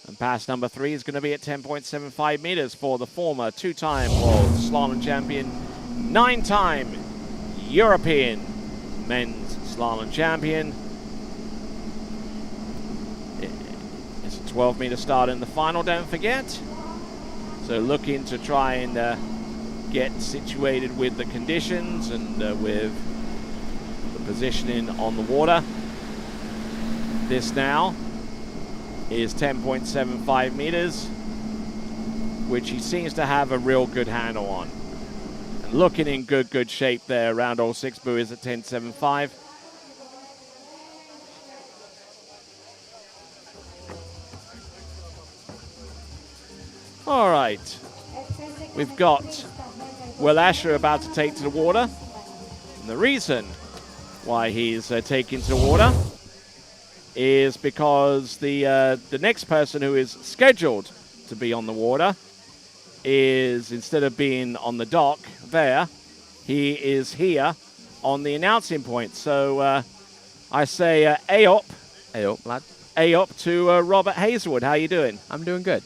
And pass number 3 is going to be at 10.75 meters for the former 2-time world slalom champion, 9-time European men's slalom champion. It's a 12-meter start in the final, don't forget. So looking to try and get situated with the conditions and with the positioning on the water. This now is 10.75 meters, which he seems to have a real good handle on. And looking in good shape there around all 6 buoys at 10.75. All right, we've got Will Asher about to take to the water. And the reason why he's taking to the water is because the next person who is scheduled to be on the water is, instead of being on the dock there, he is here on the announcing point. So I say A-up. A-up, lad. A-up to Robert Hazelwood. How you doing? I'm doing good.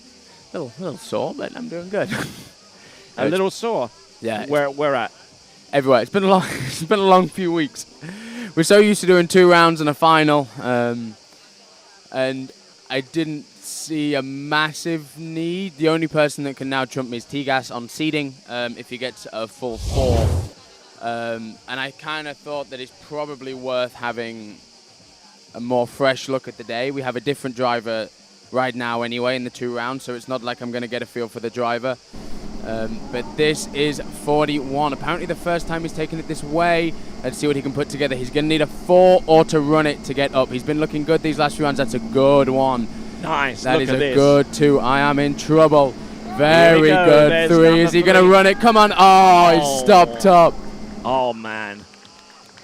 A little sore, but I'm doing good. A little sore? Yeah. Where at? Everywhere. It's been a long few weeks. We're so used to doing 2 rounds and a final, and I didn't see a massive need. The only person that can now trump me is T-Gas on seeding if he gets a full 4. And I kind of thought that it's probably worth having a more fresh look at the day. We have a different driver right now anyway in the 2 rounds, so it's not like I'm going to get a feel for the driver. But this is 41. Apparently the first time he's taken it this way. Let's see what he can put together. He's going to need a 4 or to run it to get up. He's been looking good these last few rounds. That's a good one. Nice. That is a good 2. I am in trouble. Very good. There's 3. Is he going to run it? Come on. Oh, he's stopped up. Oh, man.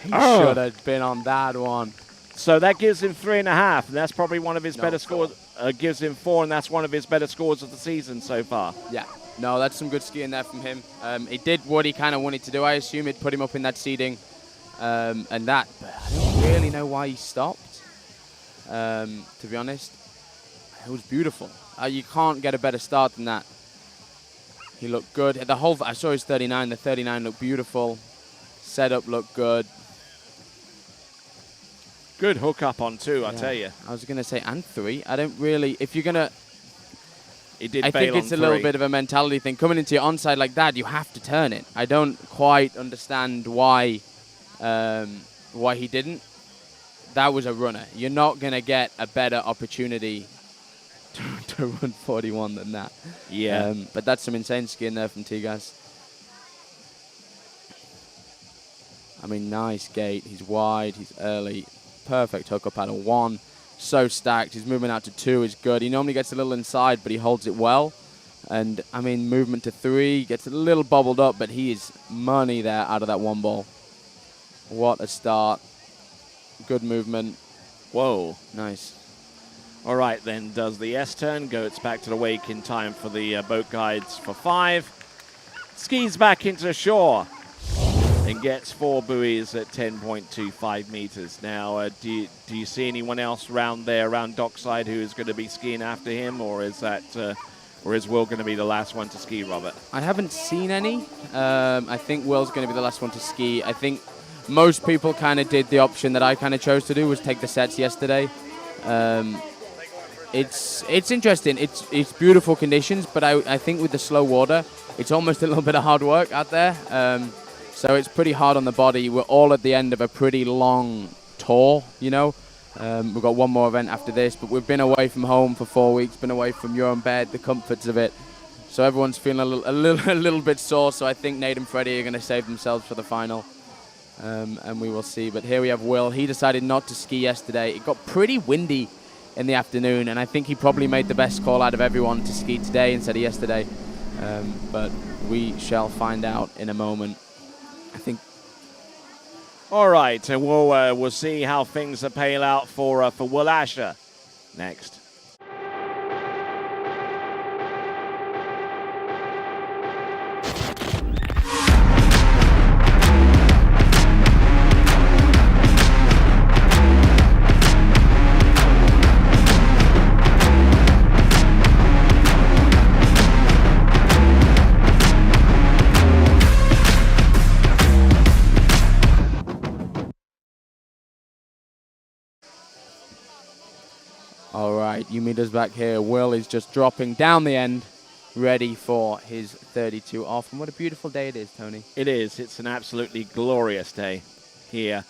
He should have been on that one. So that gives him 3.5, and that's probably one of his better scores. Gives him 4, and that's one of his better scores of the season so far. Yeah. No, that's some good skiing there from him. He did what he kind of wanted to do. I assume it put him up in that seeding. And that, but I don't really know why he stopped, to be honest. It was beautiful. You can't get a better start than that. He looked good. I saw his 39. The 39 looked beautiful. Setup looked good. Good hook up on 2, I tell you. I was going to say, and 3. I don't really, if you're going to, He did I bail think it's on a little three. bit of a mentality thing. Coming into your onside like that, you have to turn it. I don't quite understand why he didn't. That was a runner. You're not going to get a better opportunity to run 41 than that. Yeah. But that's some insane skiing there from Tigas. I mean, nice gate. He's wide. He's early. Perfect hookup out of 1. So stacked. His movement out to 2 is good. He normally gets a little inside, but he holds it well. And, I mean, movement to 3. Gets a little bobbled up, but he is money there out of that 1 ball. What a start. Good movement. Whoa. Nice. All right, then does the S-turn. Goes back to the wake in time for the boat guides for 5. Skis back into shore. And gets 4 buoys at 10.25 meters. Now, do you see anyone else around there, around dockside, who is going to be skiing after him, or is Will going to be the last one to ski, Robert? I haven't seen any. I think Will's going to be the last one to ski. I think most people kind of did the option that I kind of chose to do, was take the sets yesterday. It's interesting. It's beautiful conditions, but I think with the slow water, it's almost a little bit of hard work out there. So it's pretty hard on the body. We're all at the end of a pretty long tour, you know. We've got one more event after this, but we've been away from home for 4 weeks, been away from your own bed, the comforts of it. So everyone's feeling a little bit sore. So I think Nate and Freddie are going to save themselves for the final, and we will see. But here we have Will. He decided not to ski yesterday. It got pretty windy in the afternoon, and I think he probably made the best call out of everyone to ski today instead of yesterday. But we shall find out in a moment. I think. All right, and we'll see how things pale out for Will Asher next. All right, Yumida's back here. Will is just dropping down the end, ready for his 32 off. And what a beautiful day it is, Tony. It is. It's an absolutely glorious day here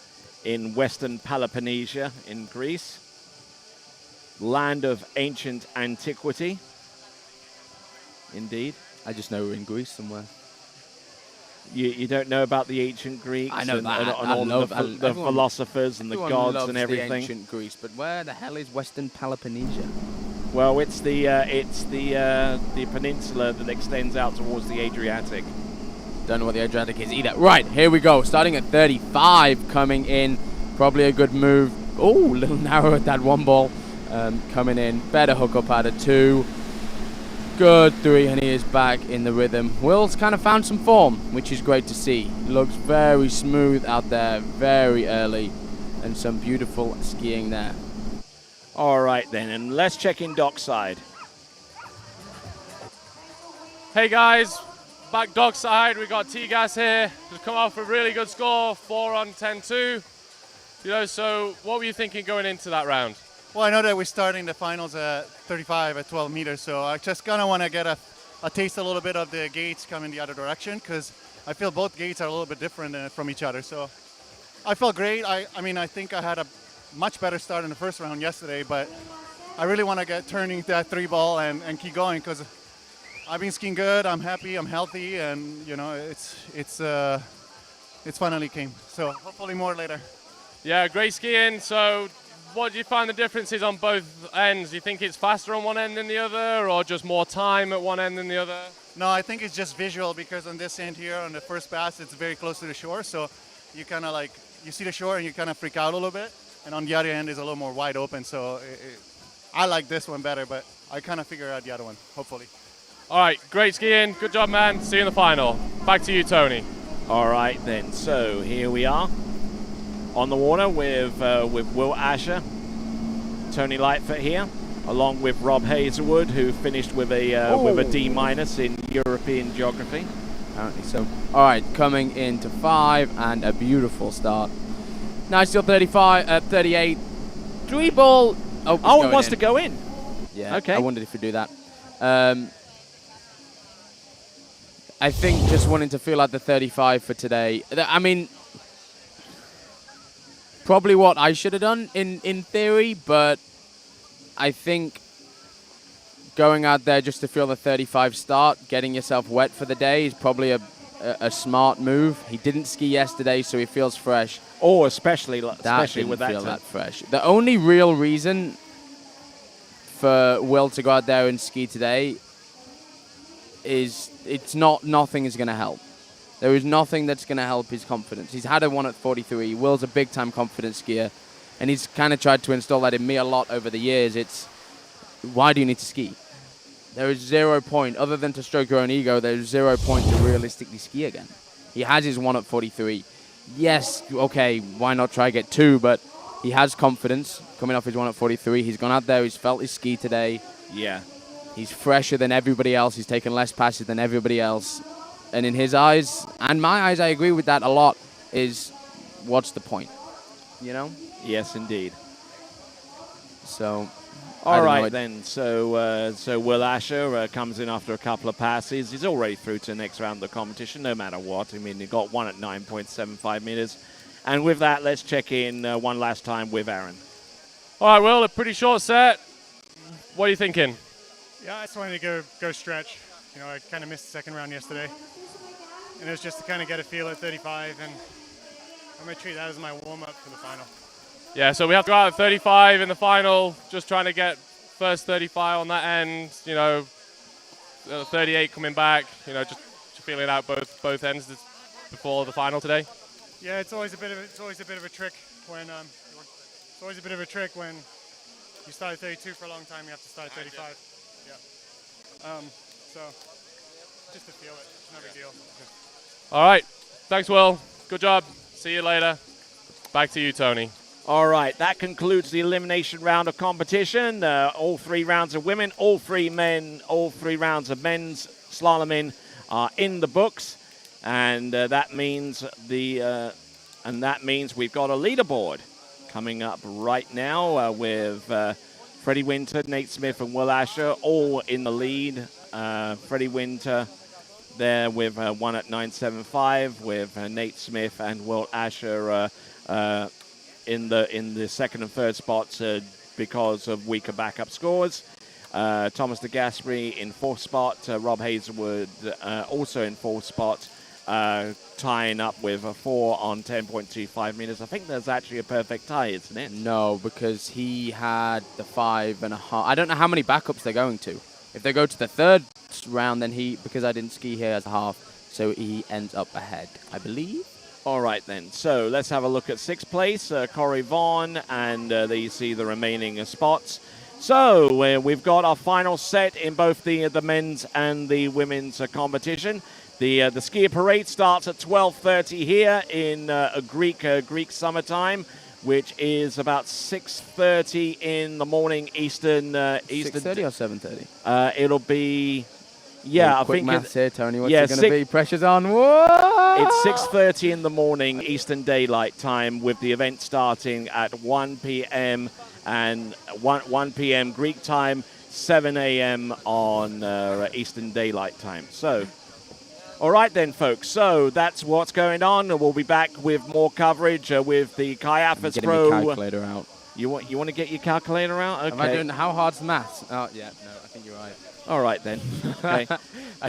in Western Peloponnnesia in Greece, land of ancient antiquity. Indeed. I just know we're in Greece somewhere. You don't know about the ancient Greeks? I know and, that. and all the philosophers and the gods loves and everything. The ancient Greece, but where the hell is Western Peloponnnesia? Well, it's the peninsula that extends out towards the Adriatic. Don't know what the Adriatic is either. Right, here we go. Starting at 35, coming in. Probably a good move. Oh, a little narrow at that 1 ball. Coming in. Better hookup out of 2. Good 3, and he is back in the rhythm. Will's kind of found some form, which is great to see. Looks very smooth out there, very early, and some beautiful skiing there. All right, then, and let's check in dockside. Hey, guys. Back dockside, we got T-Gas here. Just come off a really good score, 4 on 10-2. You know, so what were you thinking going into that round? Well, I know that we're starting the finals at 35 at 12 meters, so I just kind of want to get a taste a little bit of the gates coming the other direction, because I feel both gates are a little bit different from each other. So I felt great. I mean, I think I had a much better start in the first round yesterday, but I really want to get turning that 3 ball and keep going, because I've been skiing good. I'm happy. I'm healthy, and you know, it's finally came. So hopefully more later. Yeah, great skiing. So what do you find the differences on both ends? Do you think it's faster on one end than the other, or just more time at one end than the other? No, I think it's just visual, because on this end here, on the first pass, it's very close to the shore. So you kind of like, you see the shore and you kind of freak out a little bit. And on the other end is a little more wide open. So I like this one better, but I kind of figure out the other one, hopefully. All right, great skiing. Good job, man. See you in the final. Back to you, Tony. All right, then. So here we are on the water with Will Asher, Tony Lightfoot here, along with Rob Hazelwood, who finished with a D- in European geography. Apparently so. All right, coming into 5 and a beautiful start. Nice still 38. 3 ball. Oh, it wants to go in. Yeah. Okay. I wondered if he'd do that. I think just wanting to feel like the 35 for today. I mean, probably what I should have done in theory, but I think going out there just to feel the 35 start, getting yourself wet for the day is probably a smart move. He didn't ski yesterday, so he feels fresh. Oh, especially That with didn't that. feel that fresh. The only real reason for Will to go out there and ski today is nothing is going to help. There is nothing that's going to help his confidence. He's had a 1 at 43. Will's a big-time confidence skier, and he's kind of tried to install that in me a lot over the years. It's, why do you need to ski? There is 0 point, other than to stroke your own ego, there's 0 point to realistically ski again. He has his 1 at 43. Yes, okay, why not try get 2, but he has confidence coming off his 1 at 43. He's gone out there, he's felt his ski today. Yeah. He's fresher than everybody else. He's taken less passes than everybody else. And in his eyes, and my eyes, I agree with that a lot, is what's the point? You know? Yes, indeed. So, all right then. So Will Asher comes in after a couple of passes. He's already through to the next round of the competition, no matter what. I mean, he got 1 at 9.75 meters. And with that, let's check in one last time with Aaron. All right, Will, a pretty short set. What are you thinking? Yeah, I just wanted to go stretch. You know, I kind of missed the second round yesterday. And it was just to kind of get a feel at 35, and I'm going to treat that as my warm-up for the final. Yeah, so we have to go out at 35 in the final, just trying to get first 35 on that end, you know, 38 coming back, you know, just feeling out both ends before the final today. Yeah, it's always a bit of a trick when you start at 32 for a long time, you have to start at 35. Yeah. So just to feel it, it's no big deal. All right, thanks, Will. Good job. See you later. Back to you, Tony. All right, that concludes the elimination round of competition. All 3 rounds of women, all 3 rounds of men's slaloming are in the books, and that means we've got a leaderboard coming up right now with Freddie Winter, Nate Smith, and Will Asher all in the lead. Freddie Winter there with 1 at 9.75, with Nate Smith and Will Asher in the second and third spots because of weaker backup scores. Thomas de Gasperi in 4th spot. Rob Hazelwood also in 4th spot, tying up with a 4 on 10.25 meters. I think there's actually a perfect tie, isn't it? No, because he had the 5.5. I don't know how many backups they're going to. If they go to the 3rd round, then because I didn't ski here as a half, so he ends up ahead, I believe. All right, then. So let's have a look at 6th place, Corey Vaughan, and there you see the remaining spots. So we've got our final set in both the men's and the women's competition. The skier parade starts at 12:30 here in Greek summertime, which is about 6:30 in the morning Eastern. 6:30 or 7:30? It'll be. Yeah, I quick think maths here, Tony. What's it going to be? Pressure's on. Whoa! It's 6:30 in the morning Eastern Daylight Time, with the event starting at 1 p.m. and 1 p.m. Greek time, 7 a.m. on Eastern Daylight Time. So, all right then, folks. So that's what's going on. We'll be back with more coverage with the Kaiafas Pro. Getting my calculator out. You want to get your calculator out? Okay. How hard's the maths? Oh yeah, no, I think you're right. All right then. Okay. I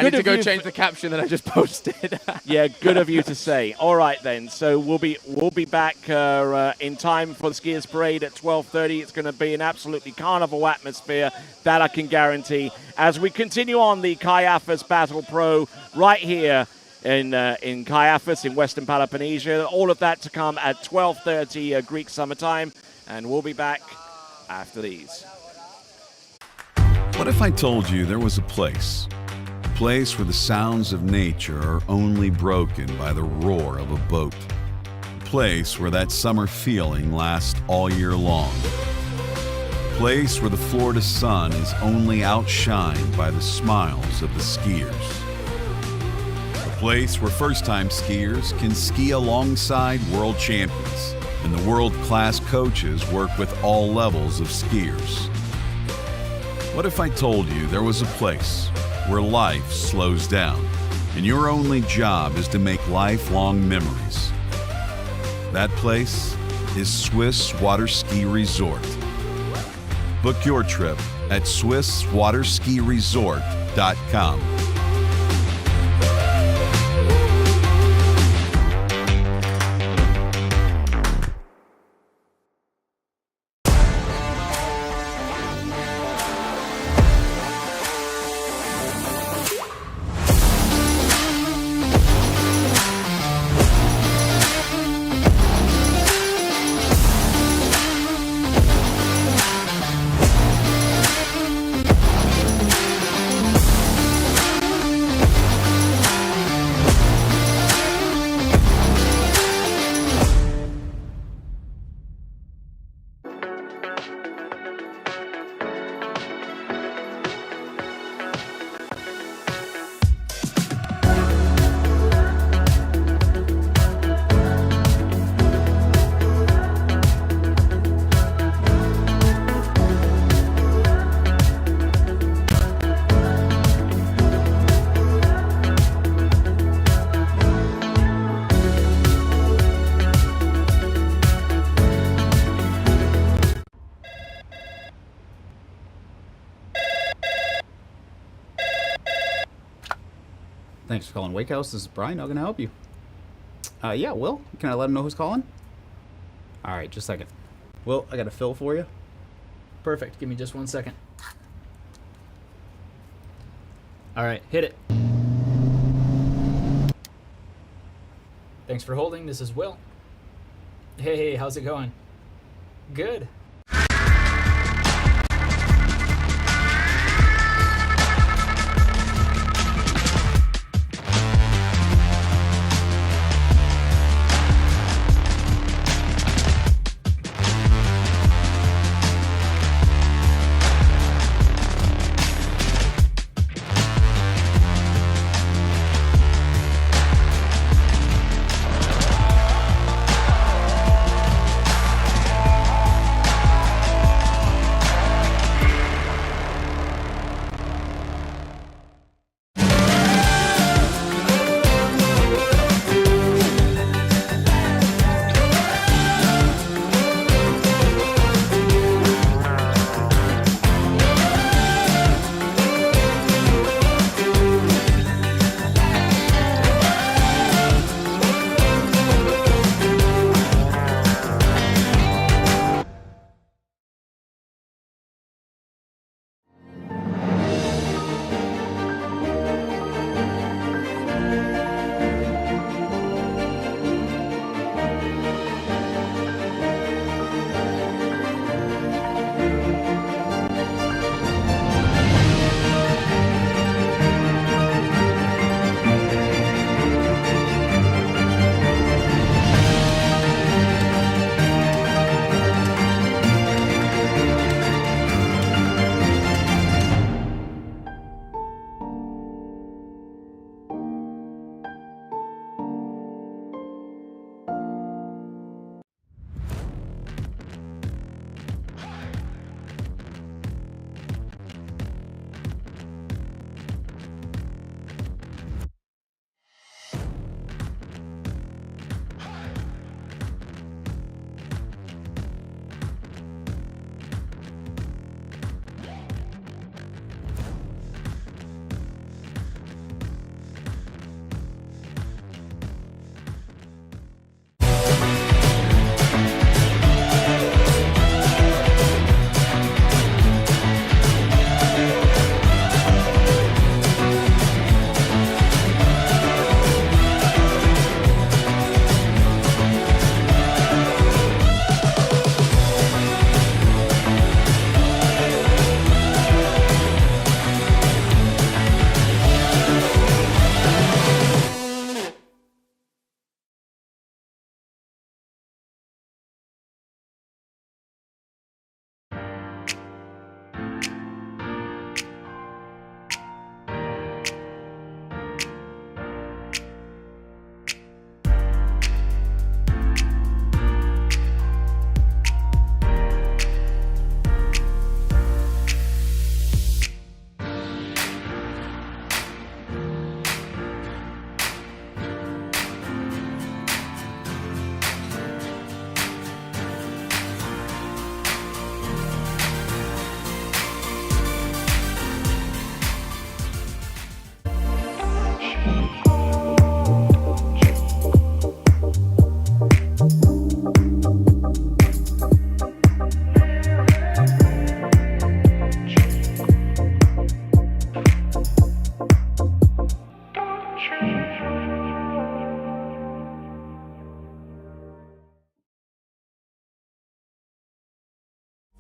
need to go change the caption that I just posted. Yeah, good of you to say. All right then. So we'll be back in time for the skiers parade at 12:30. It's going to be an absolutely carnival atmosphere, that I can guarantee. As we continue on the Kaiafas Battle Pro right here in Kaiafas in Western Peloponnnesia. All of that to come at 12:30 Greek summertime, and we'll be back after these. What if I told you there was a place where the sounds of nature are only broken by the roar of a boat? A place where that summer feeling lasts all year long. A place where the Florida sun is only outshined by the smiles of the skiers. A place where first-time skiers can ski alongside world champions, and the world-class coaches work with all levels of skiers. What if I told you there was a place where life slows down and your only job is to make lifelong memories? That place is Swiss Waterski Resort. Book your trip at SwissWaterskiResort.com. Thanks for calling Wake House. This is Brian. How can I help you? Yeah, Will. Can I let him know who's calling? All right, just a second. Will, I got a fill for you. Perfect. Give me just 1 second. All right, hit it. Thanks for holding. This is Will. Hey, how's it going? Good.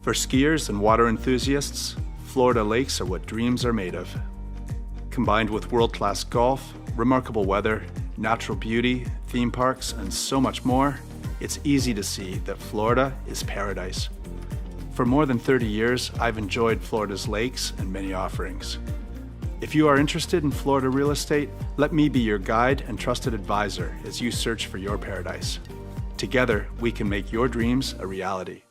For skiers and water enthusiasts, Florida lakes are what dreams are made of. Combined with world-class golf, remarkable weather, natural beauty, theme parks, and so much more, it's easy to see that Florida is paradise. For more than 30 years, I've enjoyed Florida's lakes and many offerings. If you are interested in Florida real estate, let me be your guide and trusted advisor as you search for your paradise. Together, we can make your dreams a reality.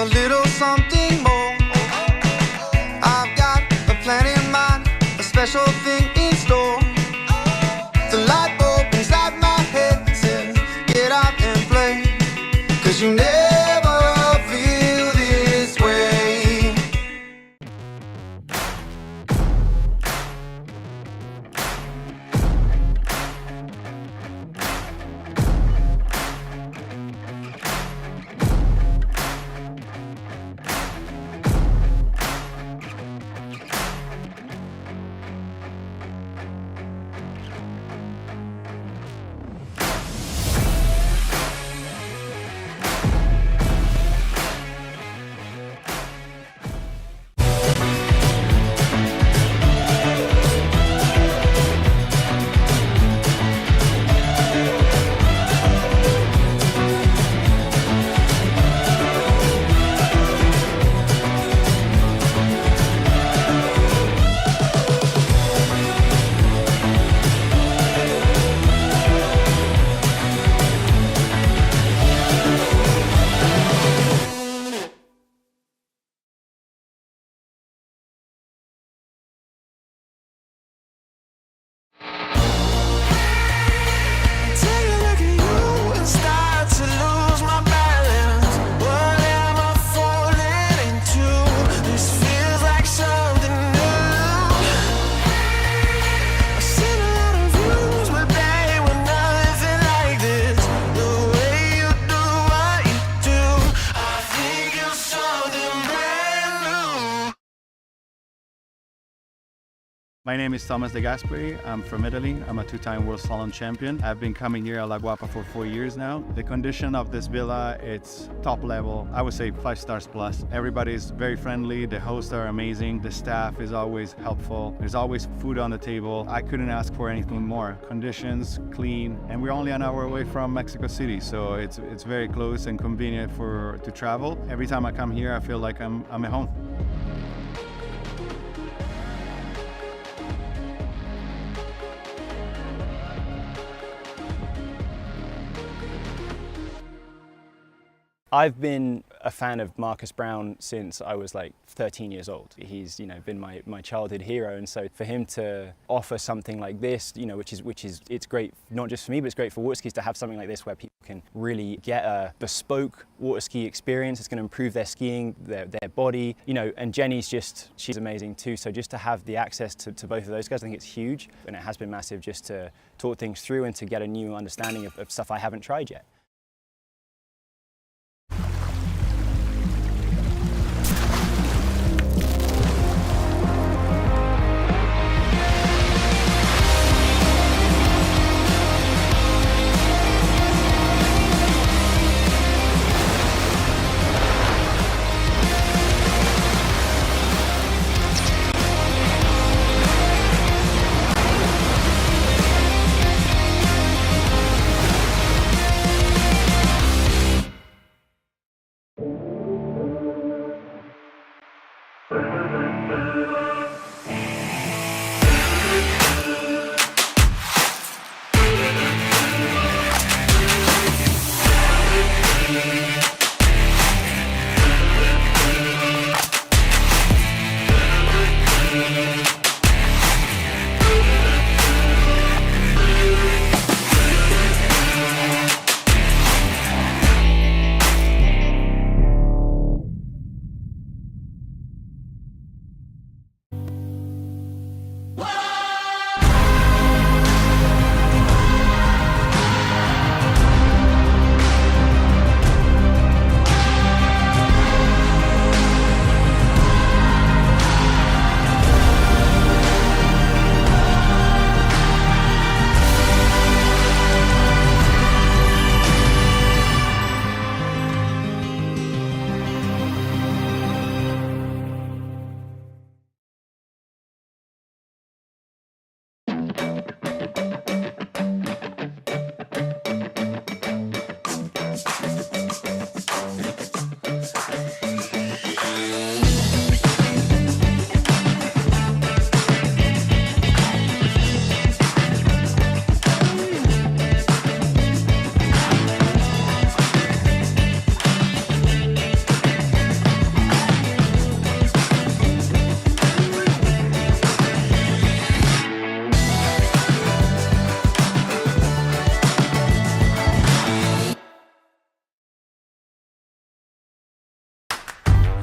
a little something more. I've got a plan in mind, a special thing in store. The light bulb inside my head says, get out and play, 'cause you never feel this way. My name is Thomas De Gasperi. I'm from Italy. I'm a two-time world slalom champion. I've been coming here at La Guapa for 4 years now. The condition of this villa, it's top level. I would say 5 stars plus. Everybody is very friendly. The hosts are amazing. The staff is always helpful. There's always food on the table. I couldn't ask for anything more. Conditions, clean, and we're only an hour away from Mexico City, so it's very close and convenient to travel. Every time I come here, I feel like I'm at home. I've been a fan of Marcus Brown since I was like 13 years old. He's, been my childhood hero, and so for him to offer something like this, which is it's great not just for me, but it's great for water skis to have something like this where people can really get a bespoke water ski experience. It's going to improve their skiing, their body, and Jenny's she's amazing too. So just to have the access to both of those guys, I think it's huge, and it has been massive just to talk things through and to get a new understanding of stuff I haven't tried yet.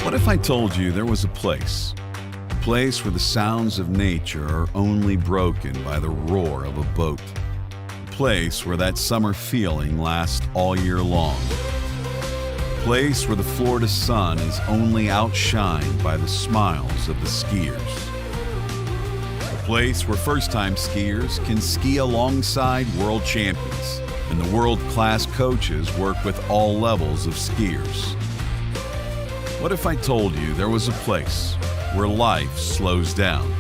What if I told you there was a place where the sounds of nature are only broken by the roar of a boat? A place where that summer feeling lasts all year long. A place where the Florida sun is only outshined by the smiles of the skiers. A place where first-time skiers can ski alongside world champions, and the world-class coaches work with all levels of skiers. What if I told you there was a place where life slows down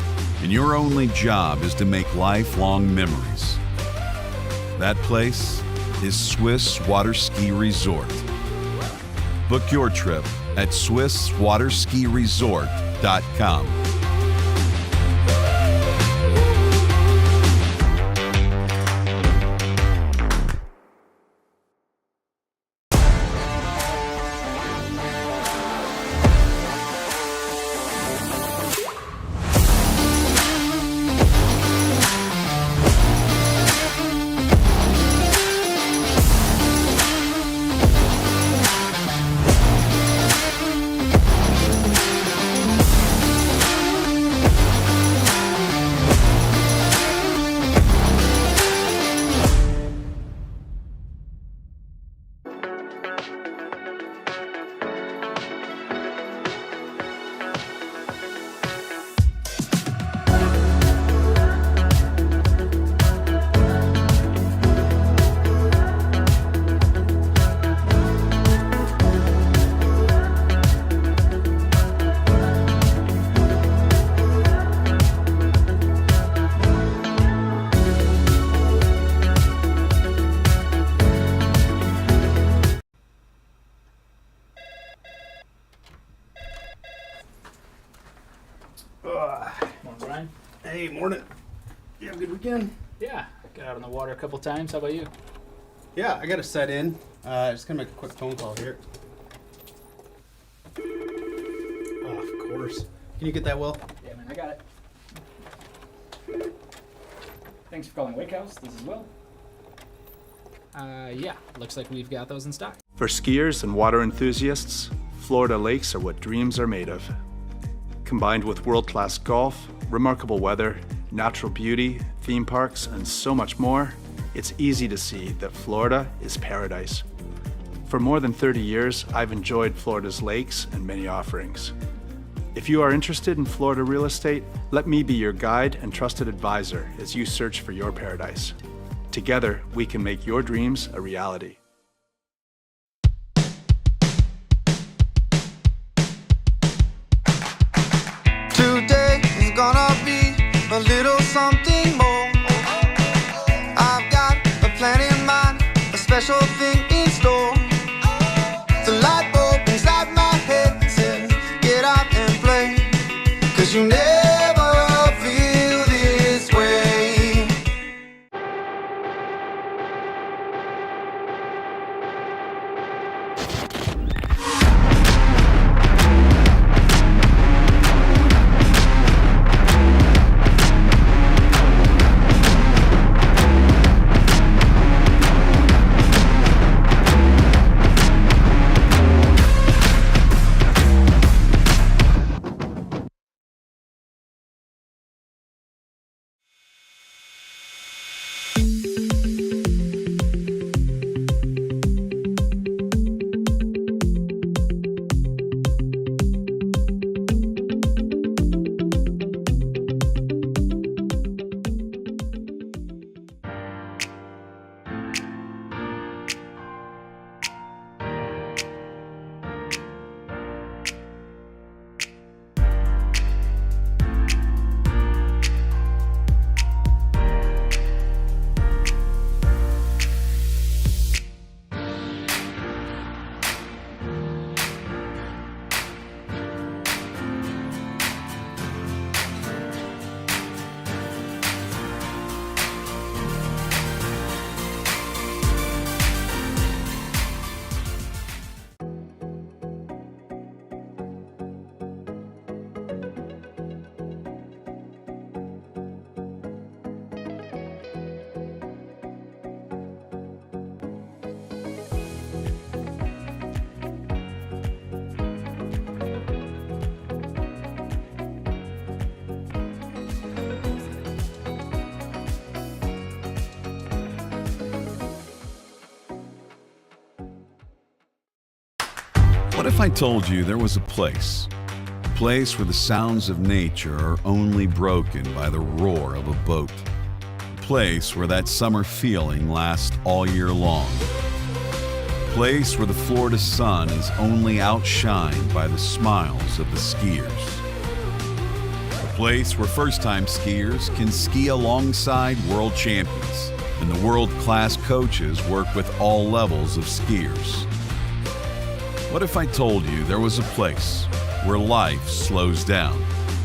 and your only job is to make lifelong memories? That place is Swiss Waterski Resort. Book your trip at SwissWaterskiResort.com. Morning, Brian. Hey, morning. You have a good weekend? Yeah, got out on the water a couple times. How about you? Yeah, I got to set in. Just gonna make a quick phone call here. Oh, of course. Can you get that, Will? Yeah, man, I got it. Thanks for calling Wake House. This is Will. Yeah, looks like we've got those in stock. For skiers and water enthusiasts, Florida lakes are what dreams are made of. Combined with world-class golf, remarkable weather, natural beauty, theme parks, and so much more, it's easy to see that Florida is paradise. For more than 30 years, I've enjoyed Florida's lakes and many offerings. If you are interested in Florida real estate, let me be your guide and trusted advisor as you search for your paradise. Together, we can make your dreams a reality. Today is gonna be a little something more. I've got a plan in mind, a special thing in store. The light bulb inside my head says, get out and play, 'cause you never feel this way. What if I told you there was a place where the sounds of nature are only broken by the roar of a boat? A place where that summer feeling lasts all year long. A place where the Florida sun is only outshined by the smiles of the skiers. A place where first-time skiers can ski alongside world champions, and the world-class coaches work with all levels of skiers. What if I told you there was a place where life slows down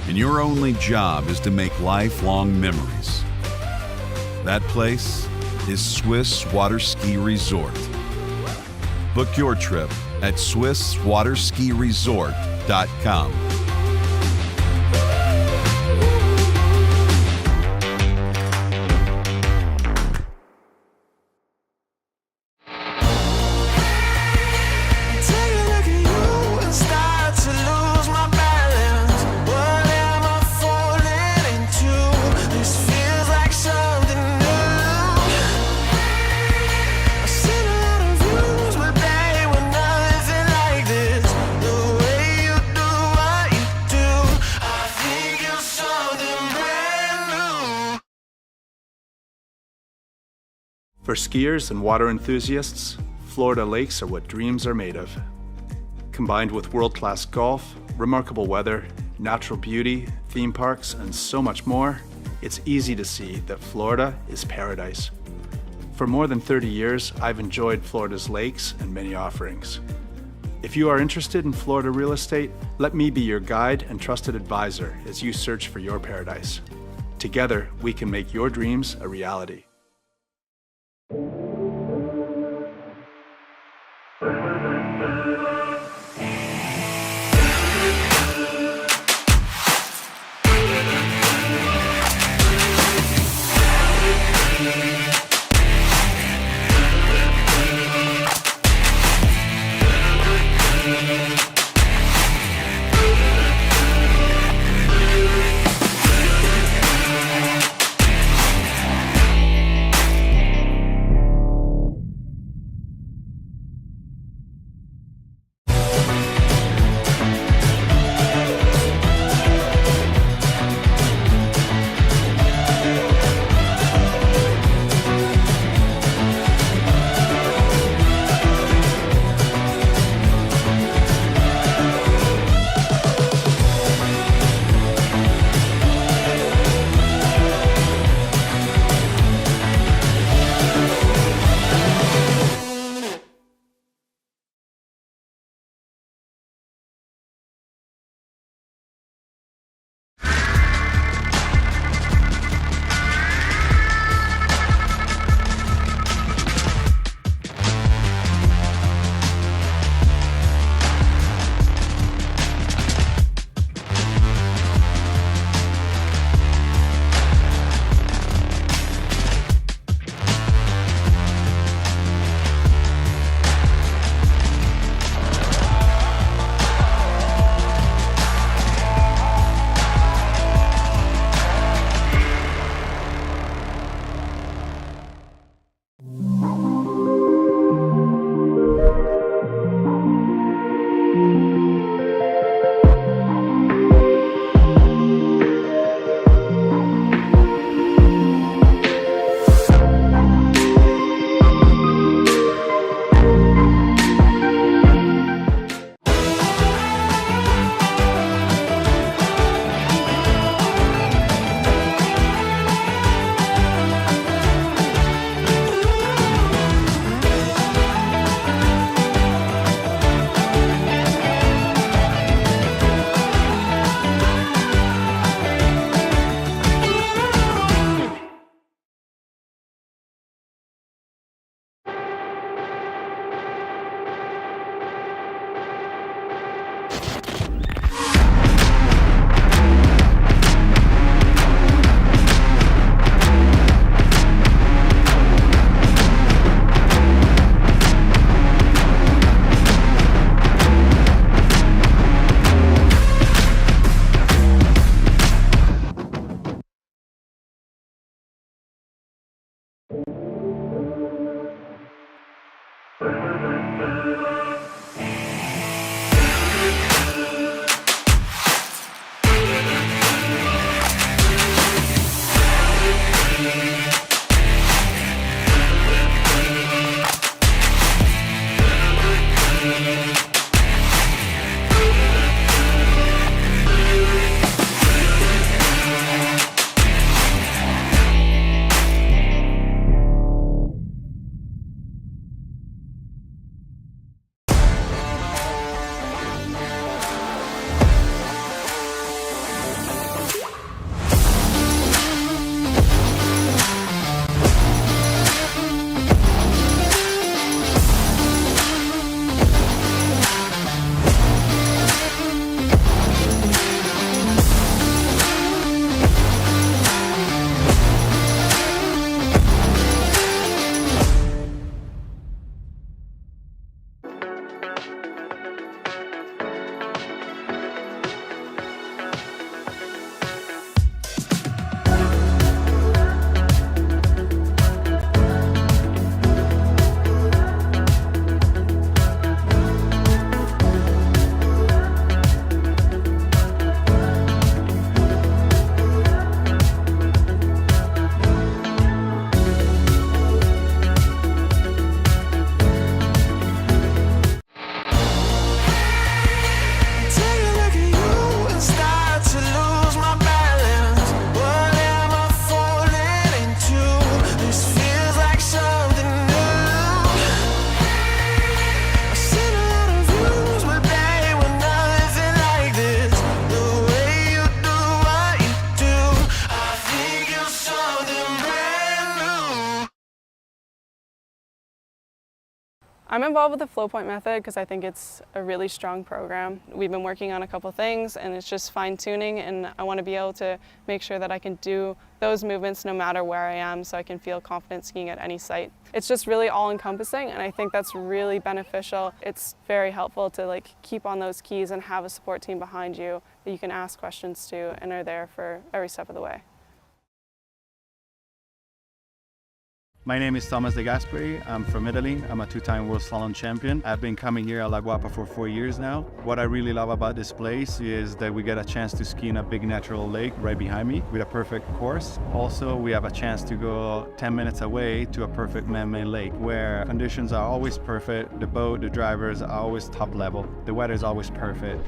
and your only job is to make lifelong memories? That place is Swiss Waterski Resort. Book your trip at SwissWaterskiResort.com. For skiers and water enthusiasts, Florida lakes are what dreams are made of. Combined with world-class golf, remarkable weather, natural beauty, theme parks, and so much more, it's easy to see that Florida is paradise. For more than 30 years, I've enjoyed Florida's lakes and many offerings. If you are interested in Florida real estate, let me be your guide and trusted advisor as you search for your paradise. Together, we can make your dreams a reality. I'm involved with the flow point method because I think it's a really strong program. We've been working on a couple things and it's just fine tuning, and I want to be able to make sure that I can do those movements no matter where I am, so I can feel confident skiing at any site. It's just really all encompassing, and I think that's really beneficial. It's very helpful to keep on those keys and have a support team behind you that you can ask questions to and are there for every step of the way. My name is Thomas De Gasperi. I'm from Italy. I'm a two-time World Slalom champion. I've been coming here at La Guapa for 4 years now. What I really love about this place is that we get a chance to ski in a big natural lake right behind me with a perfect course. Also, we have a chance to go 10 minutes away to a perfect man-made lake where conditions are always perfect. The boat, the drivers are always top level. The weather is always perfect.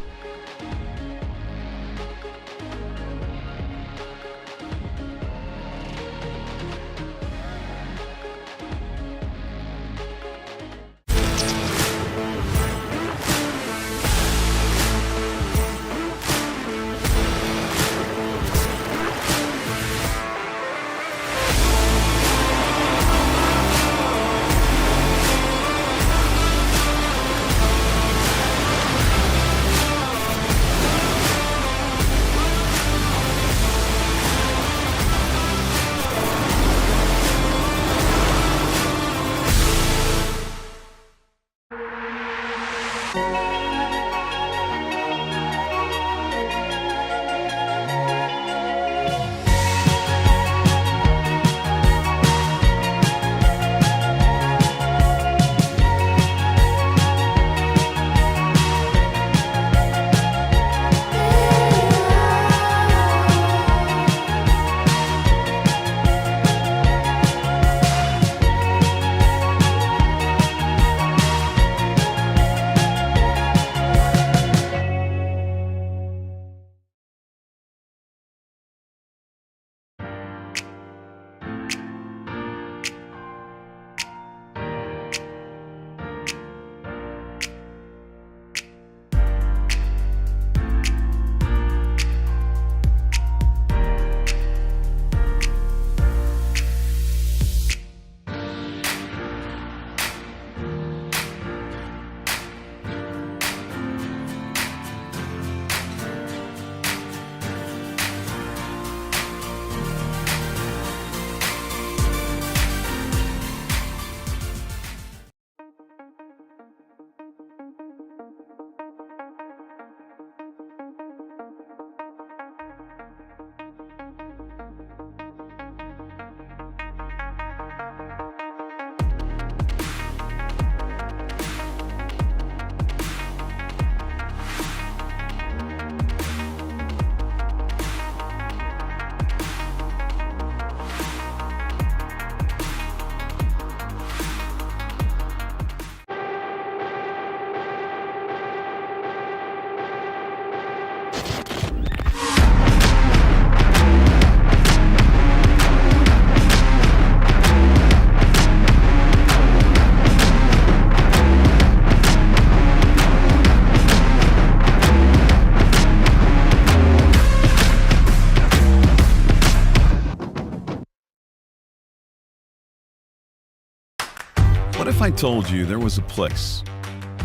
What if I told you there was a place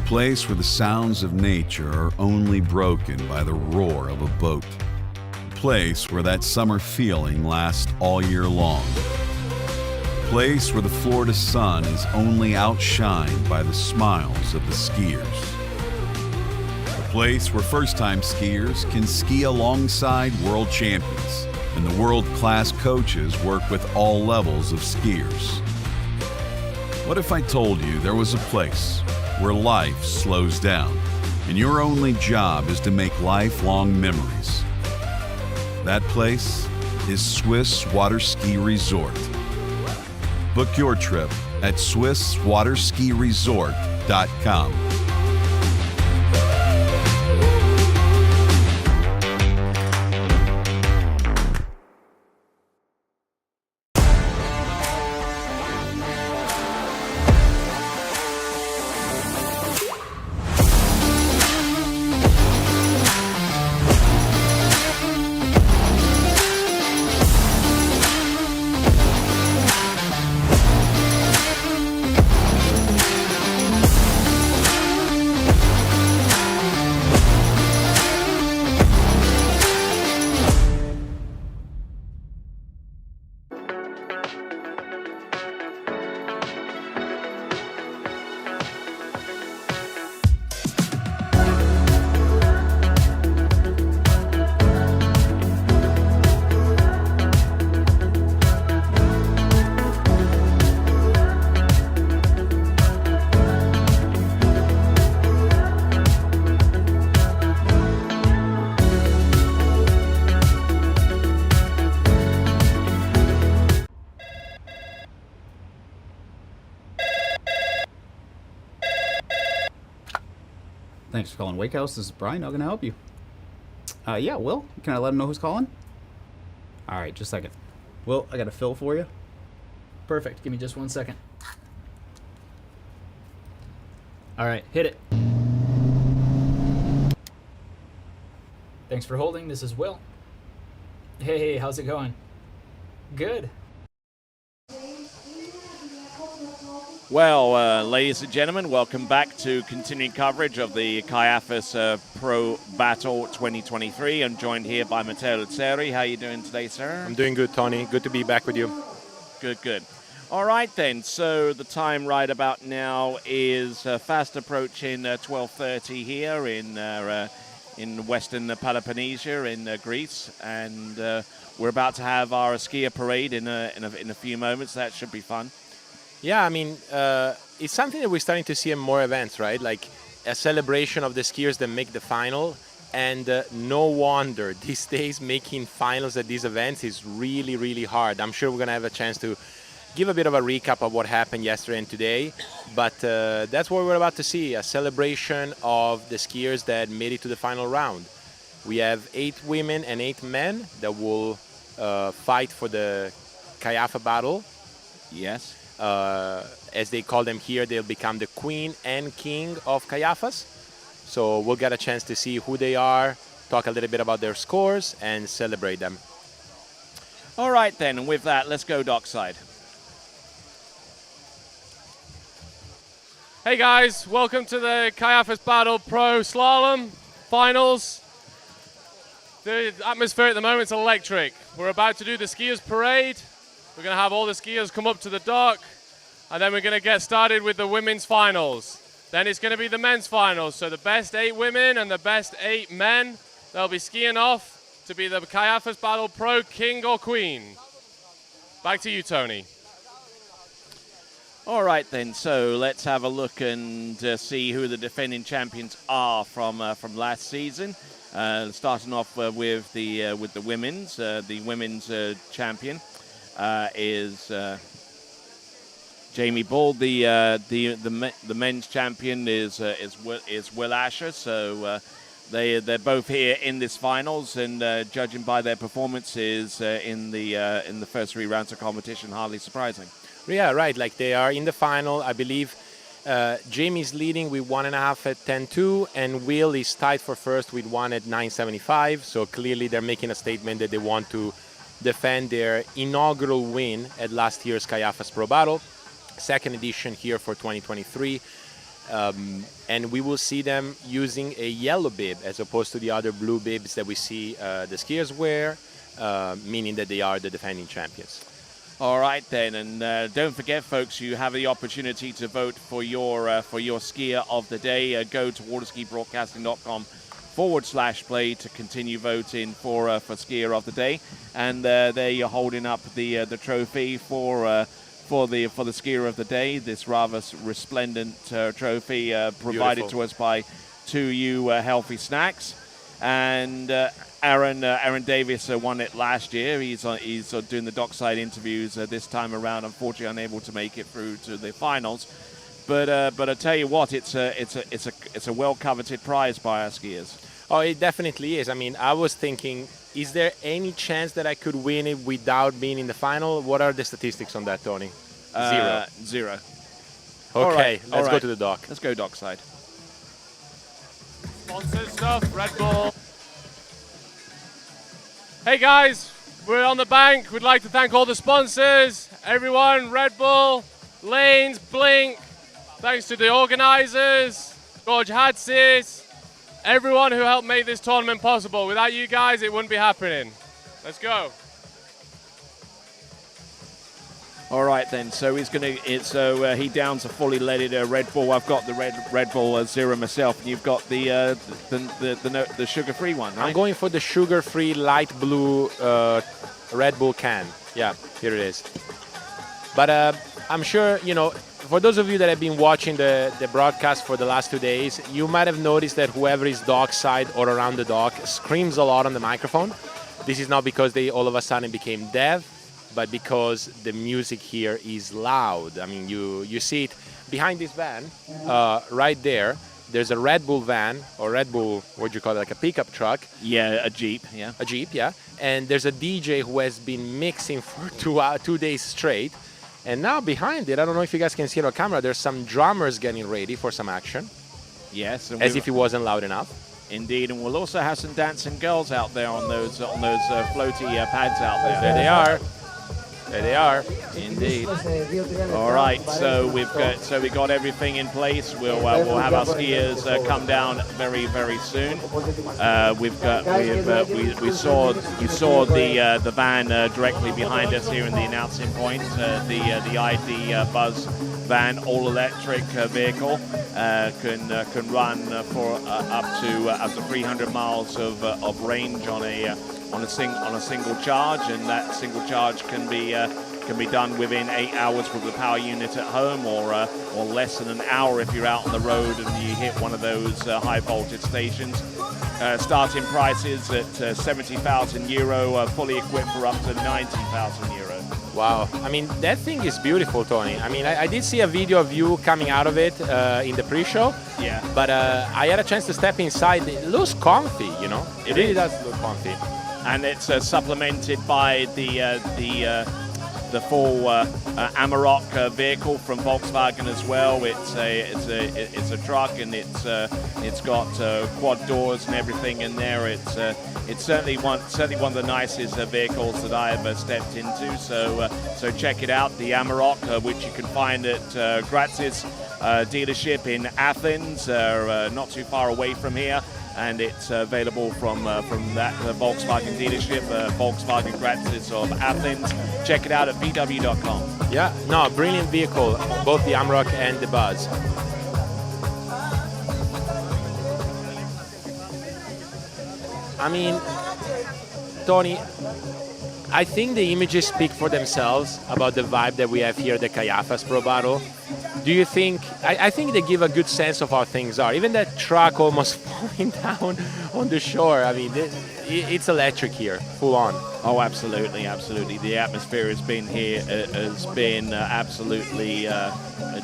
where the sounds of nature are only broken by the roar of a boat? A place where that summer feeling lasts all year long. A place where the Florida sun is only outshined by the smiles of the skiers. A place where first-time skiers can ski alongside world champions, and the world-class coaches work with all levels of skiers. What if I told you there was a place where life slows down and your only job is to make lifelong memories? That place is Swiss Waterski Resort. Book your trip at SwissWaterskiResort.com. Thanks for calling Wake House. This is Brian. How can I help you? Yeah, Will. Can I let him know who's calling? All right, just a second. Will, I got a fill for you. Perfect. Give me just 1 second. All right, hit it. Thanks for holding. This is Will. Hey, how's it going? Good. Well, ladies and gentlemen, welcome back to continuing coverage of the Kaiafas Pro Battle 2023. I'm joined here by Matteo Luzzeri. How are you doing today, sir? I'm doing good, Tony. Good to be back with you. Good. All right, then. So the time right about now is fast approaching 12:30 here in Western Peloponnnesia in Greece, and we're about to have our skier parade in a few moments. That should be fun. Yeah, I mean, it's something that we're starting to see in more events, right? Like a celebration of the skiers that make the final. And no wonder these days making finals at these events is really, really hard. I'm sure we're going to have a chance to give a bit of a recap of what happened yesterday and today. But that's what we're about to see, a celebration of the skiers that made it to the final round. We have 8 women and 8 men that will fight for the Kaiafas Battle. Yes. As they call them here, they'll become the queen and king of Kaiafas. So we'll get a chance to see who they are, talk a little bit about their scores, and celebrate them. All right, then. And with that, let's go dockside. Hey guys, welcome to the Kaiafas Battle Pro Slalom Finals. The atmosphere at the moment is electric. We're about to do the skiers parade. We're going to have all the skiers come up to the dock, and then we're going to get started with the women's finals. Then it's going to be the men's finals. So the best 8 women and the best 8 men, they'll be skiing off to be the Kaiafas Battle Pro king or queen. Back to you, Tony. All right, then. So let's have a look and see who the defending champions are from last season. Starting off with the women's. The women's champion is Jamie Ball. The men's champion is Will Asher. So they're both here in this finals, and judging by their performances in the first 3 rounds of competition, hardly surprising. Yeah, right. Like they are in the final, I believe. Jamie's leading with 1.5 at 10.2, and Will is tied for first with 1 at 9.75. So clearly they're making a statement that they want to defend their inaugural win at last year's Kaiafas Pro Battle, second edition here for 2023. And we will see them using a yellow bib as opposed to the other blue bibs that we see the skiers wear, meaning that they are the defending champions. All right, then, and don't forget, folks, you have the opportunity to vote for your skier of the day. Go to waterskibroadcasting.com/play to continue voting for skier of the day. And there you're holding up the trophy for the skier of the day. This rather resplendent trophy provided Beautiful. to us by 2U Healthy Snacks. And Aaron Davis won it last year. He's doing the dockside interviews this time around. Unfortunately, unable to make it through to the finals. But I tell you what, it's a well coveted prize by our skiers. Oh, it definitely is. I mean, I was thinking, is there any chance that I could win it without being in the final? What are the statistics on that, Tony? 0. 0. Okay, let's all go to the dock. Let's go dockside. Sponsor stuff, Red Bull. Hey guys, we're on the bank. We'd like to thank all the sponsors, everyone, Red Bull, Lanes, Blink. Thanks to the organizers, George Hadsis, everyone who helped make this tournament possible. Without you guys, it wouldn't be happening. Let's go. All right, then. So he downs a fully leaded Red Bull. I've got the Red Bull Zero myself, and you've got the sugar-free one, right? I'm going for the sugar-free light blue Red Bull can. Yeah, here it is. But I'm sure, for those of you that have been watching the broadcast for the last 2 days, you might have noticed that whoever is dockside or around the dock screams a lot on the microphone. This is not because they all of a sudden became deaf, but because the music here is loud. I mean, you see it behind this van, right there. there's a Red Bull van, or Red Bull, what do you call it, like a pickup truck. Yeah, a Jeep, yeah. A Jeep, yeah. And there's a DJ who has been mixing for 2 days straight. And now behind it, I don't know if you guys can see it on camera, there's some drummers getting ready for some action. Yes. And as if it wasn't loud enough. Indeed, and we'll also have some dancing girls out there on those floaty pads out there. There they are. There they are. Indeed. All right, so we got everything in place. We'll have our skiers come down very soon. You saw the van directly behind us here in the announcing point. The ID Buzz van, all electric vehicle, can run for up to 300 miles of range on a single charge, and that single charge can be done within 8 hours with the power unit at home, or less than an hour if you're out on the road and you hit one of those high voltage stations. Starting prices at €70,000, fully equipped for up to €90,000. Wow. I mean, that thing is beautiful, Tony. I mean, I did see a video of you coming out of it in the pre-show. Yeah. But I had a chance to step inside. It looks comfy, you know. It really does look comfy. And it's supplemented by the full Amarok vehicle from Volkswagen as well. It's a truck, and it's got quad doors and everything in there. It's certainly one of the nicest vehicles that I've stepped into. So check it out, the Amarok, which you can find at Gratz's dealership in Athens, not too far away from here. And it's available from that Volkswagen dealership, Volkswagen Gratzis of Athens. Check it out at VW.com. Yeah, no, brilliant vehicle, both the Amarok and the Buzz. I mean, Tony, I think the images speak for themselves about the vibe that we have here at the Kaiafas Pro Battle. Do you think, I think they give a good sense of how things are. Even that truck almost falling down on the shore. I mean, it's electric here, full on. Oh, absolutely. The atmosphere has been absolutely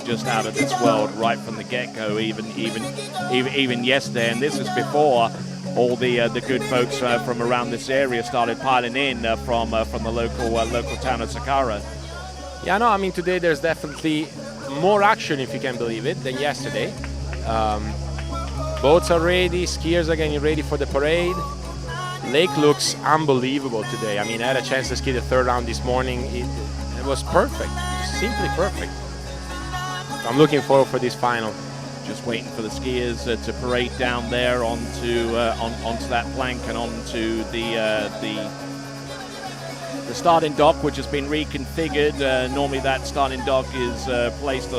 just out of this world right from the get-go, even yesterday. And this is before all the good folks from around this area started piling in from the local town of Saqqara. Yeah, no, I mean, today there's definitely more action, if you can believe it, than yesterday. Boats are ready, skiers are getting ready for the parade. Lake looks unbelievable today. I mean, I had a chance to ski the third round this morning. It was perfect, simply perfect. I'm looking forward for this final. Just waiting for the skiers to parade down there onto that plank and onto the starting dock, which has been reconfigured. Normally that starting dock is placed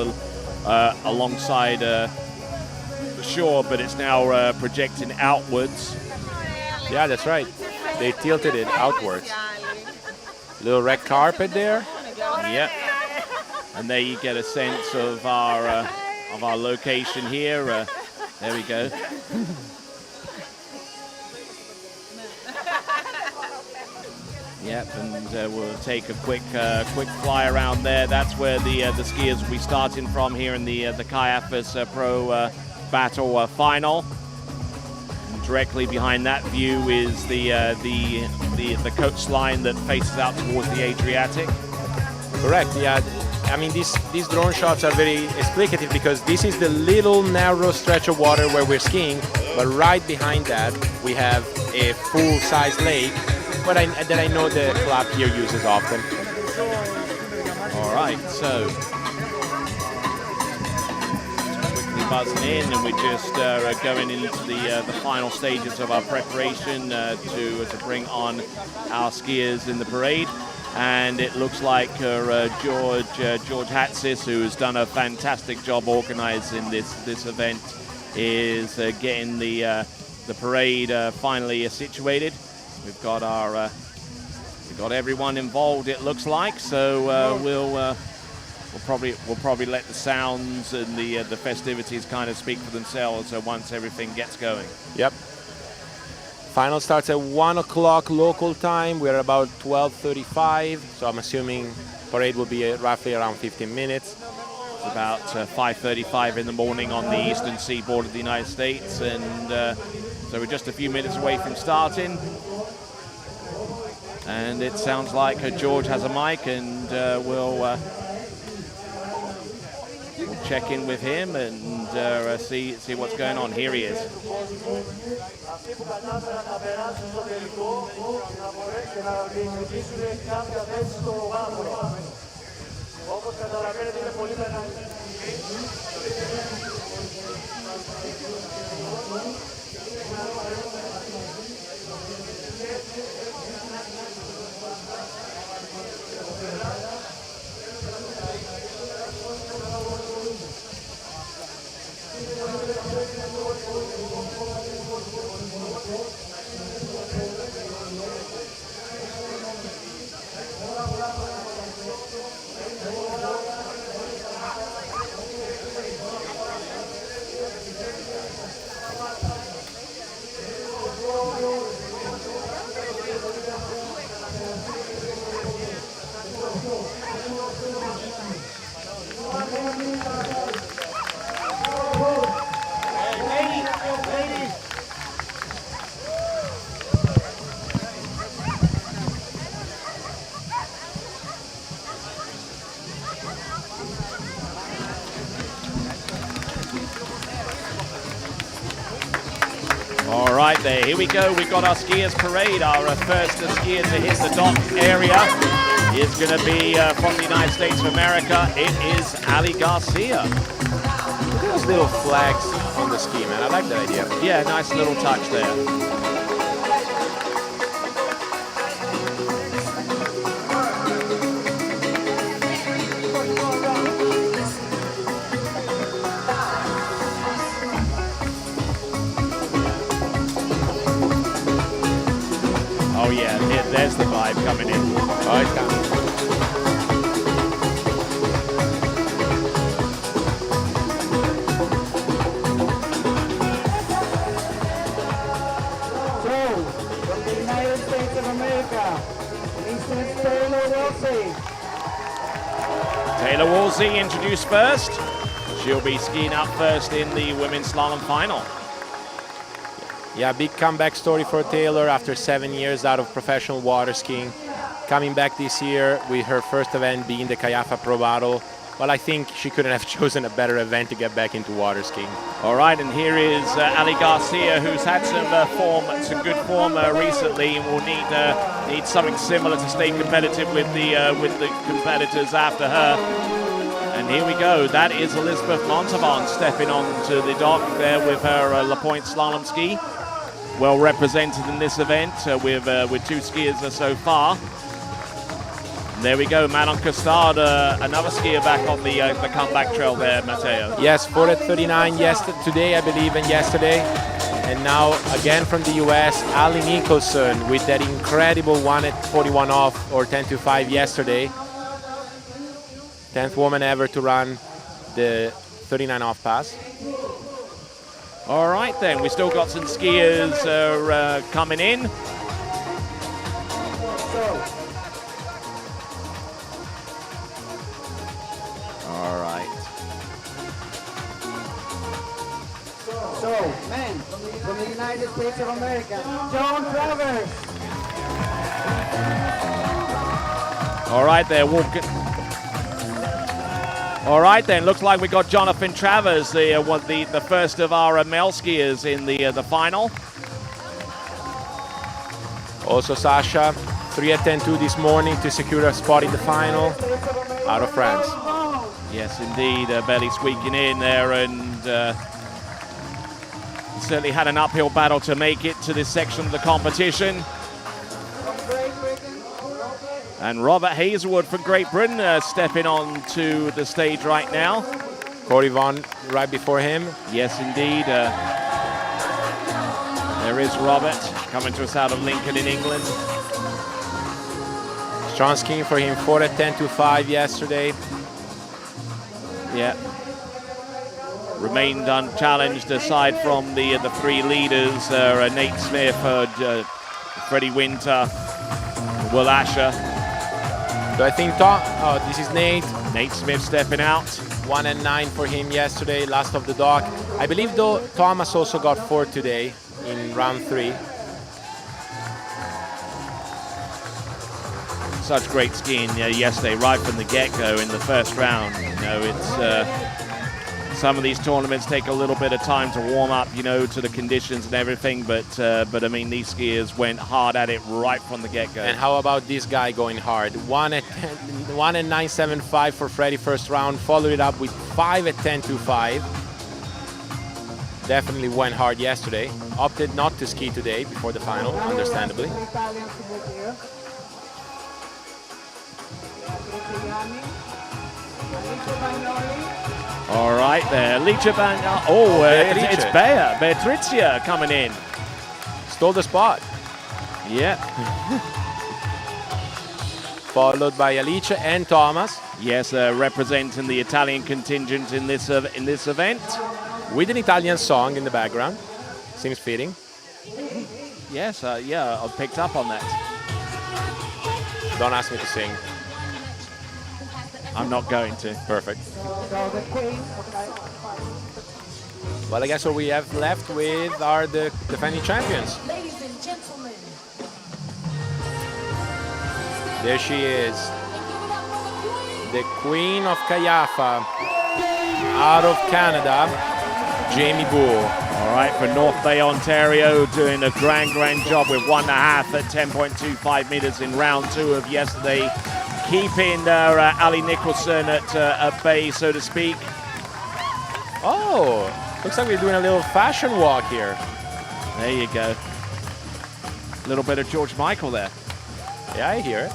alongside the shore, but it's now projecting outwards. Yeah, that's right. They tilted it outwards. Little red carpet there. Yep. And there you get a sense of our location here. There we go. Yep, and we'll take a quick fly around there. That's where the skiers will be starting from here in the Kaiafas Pro Battle Final. And directly behind that view is the coastline that faces out towards the Adriatic. Correct. Yeah. I mean, these drone shots are very explicative because this is the little narrow stretch of water where we're skiing, but right behind that we have a full-size lake that I know the club here uses often. All right, so quickly buzzing in, and we're just going into the final stages of our preparation to bring on our skiers in the parade. And it looks like George Hatsis, who has done a fantastic job organising this event, is getting the parade finally situated. We've got everyone involved, it looks like. So we'll probably let the sounds and the festivities kind of speak for themselves once everything gets going. Yep. Final starts at 1 o'clock local time. We're about 12:35, so I'm assuming parade will be roughly around 15 minutes. about 5:35 in the morning on the eastern seaboard of the United States, and so we're just a few minutes away from starting. And it sounds like George has a mic, and we'll check in with him and see what's going on. Here he is. All right, there, here we go. We've got our skiers parade. Our first skier to hit the dock area is going to be from the United States of America. It is Ali Garcia. Look at those little flags on the ski, man. I like that idea. Yeah, nice little touch there. Oh yeah, there's the vibe coming in. Oh, it's coming. So, from the United States of America, this is Taylor Woolsey. Taylor Woolsey introduced first. She'll be skiing up first in the women's slalom final. Yeah, big comeback story for Taylor after 7 years out of professional water skiing. Coming back this year with her first event being the Kaiafas Pro Battle. Well, I think she couldn't have chosen a better event to get back into water skiing. All right, and here is Ali Garcia, who's had some good form recently, and will need something similar to stay competitive with the competitors after her. And here we go. That is Elizabeth Montavon stepping onto the dock there with her La Pointe slalom ski. Well represented in this event with two skiers so far. And there we go, Manon Costard, another skier back on the comeback trail there, Matteo. Yes, 4 at 39 today, I believe, and yesterday. And now again from the US, Ali Nicholson with that incredible 1 at 41 off or 10:25 yesterday. 10th woman ever to run the 39 off pass. All right then, we still got some skiers coming in. All right. So, men, from the United States of America, John Travers. All right, they're walking. All right then, looks like we got Jonathan Travers, the first of our male skiers in the final. Also Sasha, 3 at 10.2 this morning to secure a spot in the final out of France. Yes, indeed, barely squeaking in there, and certainly had an uphill battle to make it to this section of the competition. And Robert Hazelwood from Great Britain stepping on to the stage right now. Corey Vaughan right before him. Yes, indeed. There is Robert coming to us out of Lincoln in England. Strong skiing for him, 4 at 10.25 yesterday. Yeah. Remained unchallenged aside from the three leaders, Nate Smith, Freddie Winter, Will Asher. So I think this is Nate. Nate Smith stepping out. 1 and 9 for him yesterday, last of the dock. I believe though Thomas also got 4 today in round 3. Such great skiing yesterday, right from the get-go in the first round. You know, it's some of these tournaments take a little bit of time to warm up, you know, to the conditions and everything. But I mean, these skiers went hard at it right from the get-go. And how about this guy going hard? 1 and 9.75 for Freddie first round. Followed it up with 5 at 10.25. Definitely went hard yesterday. Opted not to ski today before the final, understandably. All right there, Licia Van. It's Beatricia coming in. Stole the spot. Yeah. Followed by Alicia and Thomas. Yes, representing the Italian contingent in this event. With an Italian song in the background. Seems fitting. Yes, yeah, I've picked up on that. Don't ask me to sing. I'm not going to. Perfect. Well, I guess what we have left with are the defending champions. Ladies and gentlemen. There she is. The Queen of Kaiafa. Out of Canada, Jamie Bull. All right, for North Bay, Ontario, doing a grand job with 1.5 at 10.25 meters in round 2 of yesterday. Keeping Ali Nicholson at bay, so to speak. Oh, looks like we're doing a little fashion walk here. There you go. A little bit of George Michael there. Yeah, I hear it.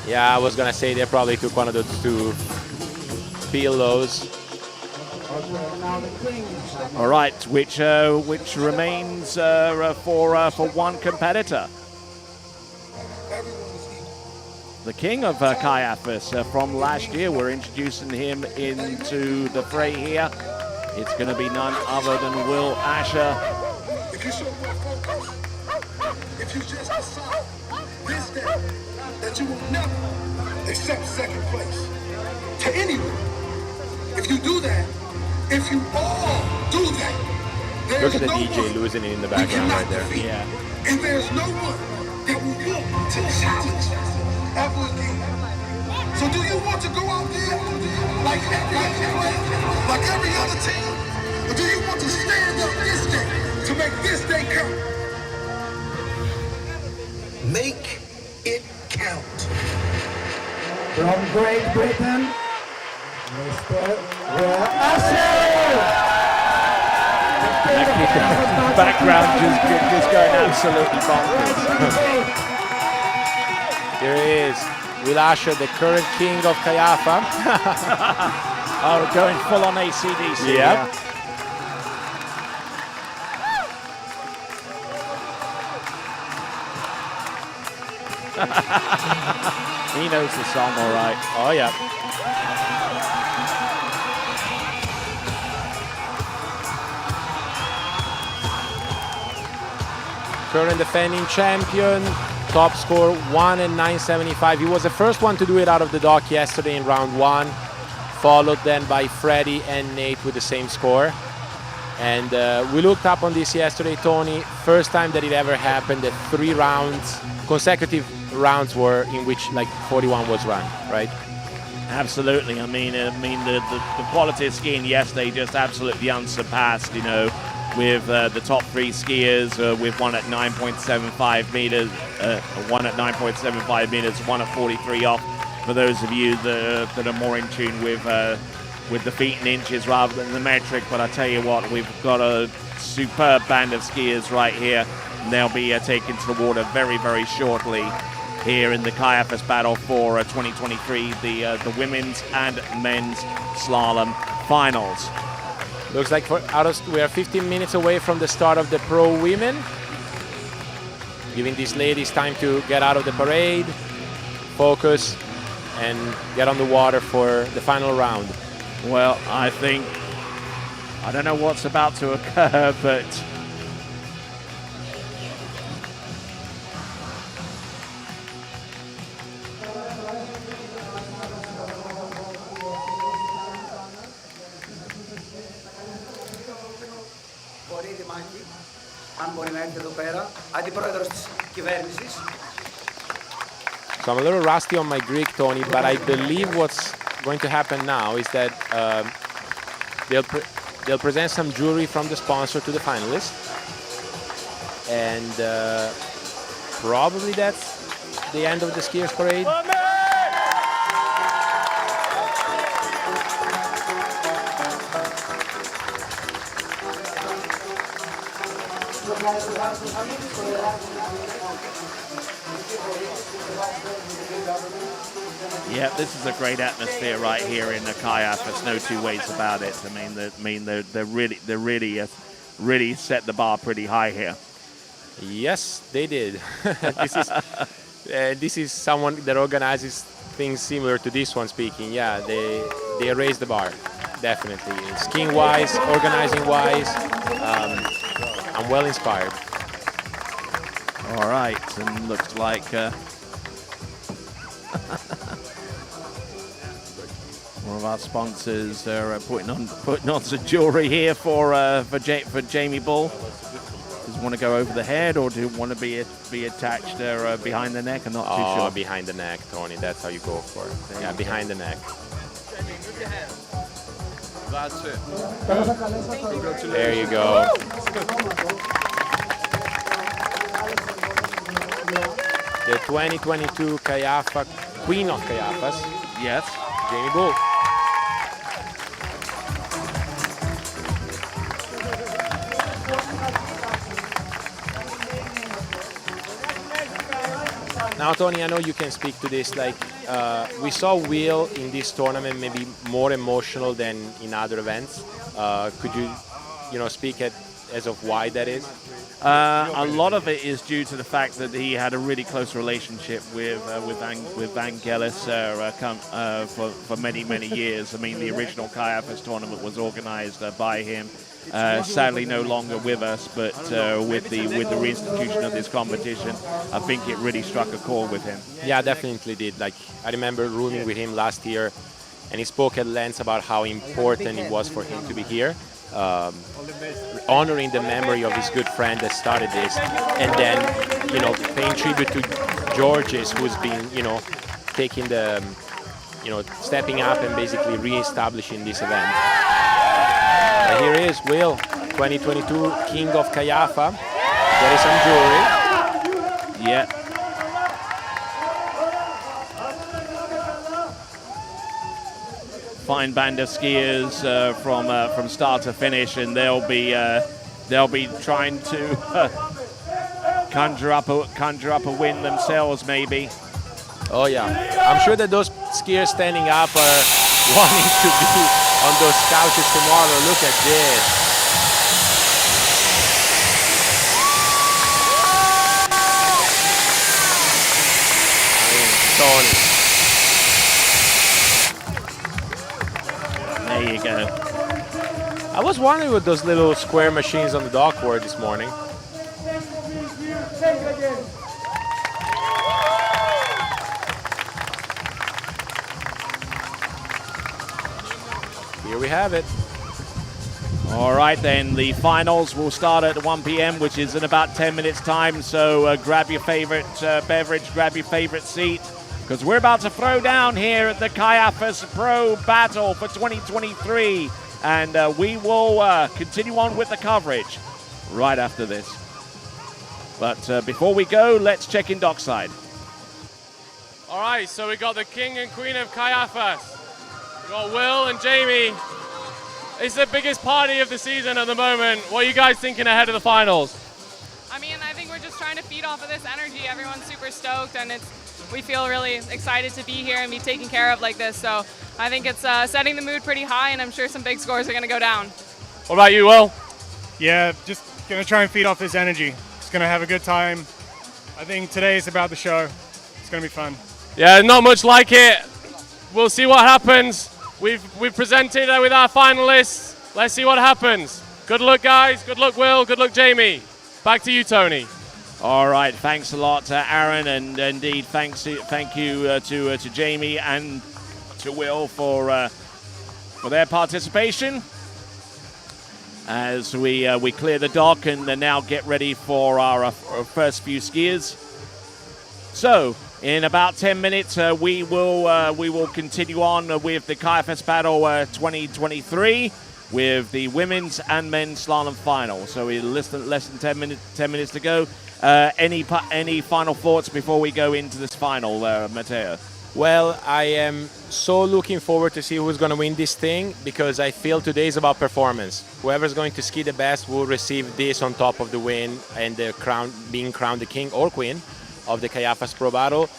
Yeah, I was gonna say they probably took one of those 2 pillows. All right, which remains for one competitor. The king of Kaiafas from last year. We're introducing him into the fray here. It's going to be none other than Will Asher. If you show more focus, if you just decide this day that you will never accept second place to anyone, if you do that, if you all do that, look at the DJ losing it in the background right there. Yeah. And there's no one that will want to challenge ever again. So do you want to go out there like every other team? Or do you want to stand up this day to make this day count? Make it count. From Great Britain, Mr. Will Asher! Background just going absolutely bonkers. There he is, Will Asher, the current king of Kaiafa. Oh, going full on AC/DC. Yep. Yeah. He knows the song all right. Oh, yeah. Current defending champion, top score 1 and 9.75. He was the first one to do it out of the dock yesterday in round 1, followed then by Freddie and Nate with the same score. And we looked up on this yesterday, Tony. First time that it ever happened that 3 rounds, consecutive rounds were in which like 41 was run, right? Absolutely. I mean, the quality of skiing yesterday just absolutely unsurpassed. You know, with the top 3 skiers, with one at 9.75 meters, one at 9.75 meters, one at 43 off. For those of you that are more in tune with the feet and inches rather than the metric, but I tell you what, we've got a superb band of skiers right here. And they'll be taken to the water very, very shortly here in the Kaiafas Battle for 2023, the women's and men's slalom finals. Looks like we are 15 minutes away from the start of the pro women. Giving these ladies time to get out of the parade, focus, and get on the water for the final round. Well, I don't know what's about to occur, but αν μπορεί να έρθει εδώ πέρα, αντιπρόεδρος της κυβέρνησης. So I'm a little rusty on my Greek, Tony, but I believe what's going to happen now is that they'll present some jewelry from the sponsor to the finalists, and probably that's the end of the skiers parade. Yeah, this is a great atmosphere right here in the Kaiafas. No two ways about it. They really set the bar pretty high here. Yes, they did. This is someone that organizes things similar to this one speaking. Yeah, they raised the bar, definitely. Skiing wise, organizing wise, I'm well inspired. All right, and looks like one of our sponsors are putting on some jewelry here for Jamie Bull. Does want to go over the head, or do you want to be attached behind the neck? I'm not too sure. Behind the neck, Tony. That's how you go for it. Yeah, behind the neck. That's it. There you go. The 2022 Kaiafas, Queen of Kaiafas. Yes. Jamie Bull. Now, Tony, I know you can speak to this. Like, we saw Will in this tournament maybe more emotional than in other events. Could you speak as of why that is? A lot of it is due to the fact that he had a really close relationship with Vangelis for many years. I mean, the original Kaiafas tournament was organized by him. Sadly, no longer with us, but with the reinstitution of this competition, I think it really struck a chord with him. Yeah, definitely did. Like, I remember rooming with him last year, and he spoke at length about how important it was for him to be here, honoring the memory of his good friend that started this, and then paying tribute to Georges, who's been taking the stepping up and basically re-establishing this event. Here is Will, 2022 King of Kaiafa. There is some jewelry. Yeah. Fine band of skiers from start to finish, and they'll be trying to conjure up a win themselves, maybe. Oh yeah, I'm sure that those skiers standing up are wanting to be on those couches tomorrow. Look at this. Tony. There you go. I was wondering what those little square machines on the dock were this morning. Here we have it. All right, then the finals will start at 1 p.m., which is in about 10 minutes' time. So grab your favorite beverage, grab your favorite seat, because we're about to throw down here at the Kaiafas Pro Battle for 2023, and we will continue on with the coverage right after this. But before we go, let's check in dockside. All right, so we got the king and queen of Kaiafas. We got Will and Jamie. It's the biggest party of the season at the moment. What are you guys thinking ahead of the finals? I mean, I think we're just trying to feed off of this energy. Everyone's super stoked, and we feel really excited to be here and be taken care of like this. So I think it's setting the mood pretty high, and I'm sure some big scores are going to go down. What about you, Will? Yeah, just going to try and feed off this energy. Just going to have a good time. I think today is about the show. It's going to be fun. Yeah, not much like it. We'll see what happens. We've presented with our finalists. Let's see what happens. Good luck, guys. Good luck, Will. Good luck, Jamie. Back to you, Tony. All right, thanks a lot, Aaron, and indeed thank you to Jamie and to Will for their participation. as we clear the dock and now get ready for our first few skiers. So, in about 10 minutes, we will continue on with the Kaiafas Battle 2023 with the women's and men's slalom final. So we're less than 10 minutes to go. Any final thoughts before we go into this final, Matteo? Well, I am so looking forward to see who's going to win this thing, because I feel today is about performance. Whoever's going to ski the best will receive this on top of the win and the crown, being crowned the king or queen of the Kaiafas Pro Battle.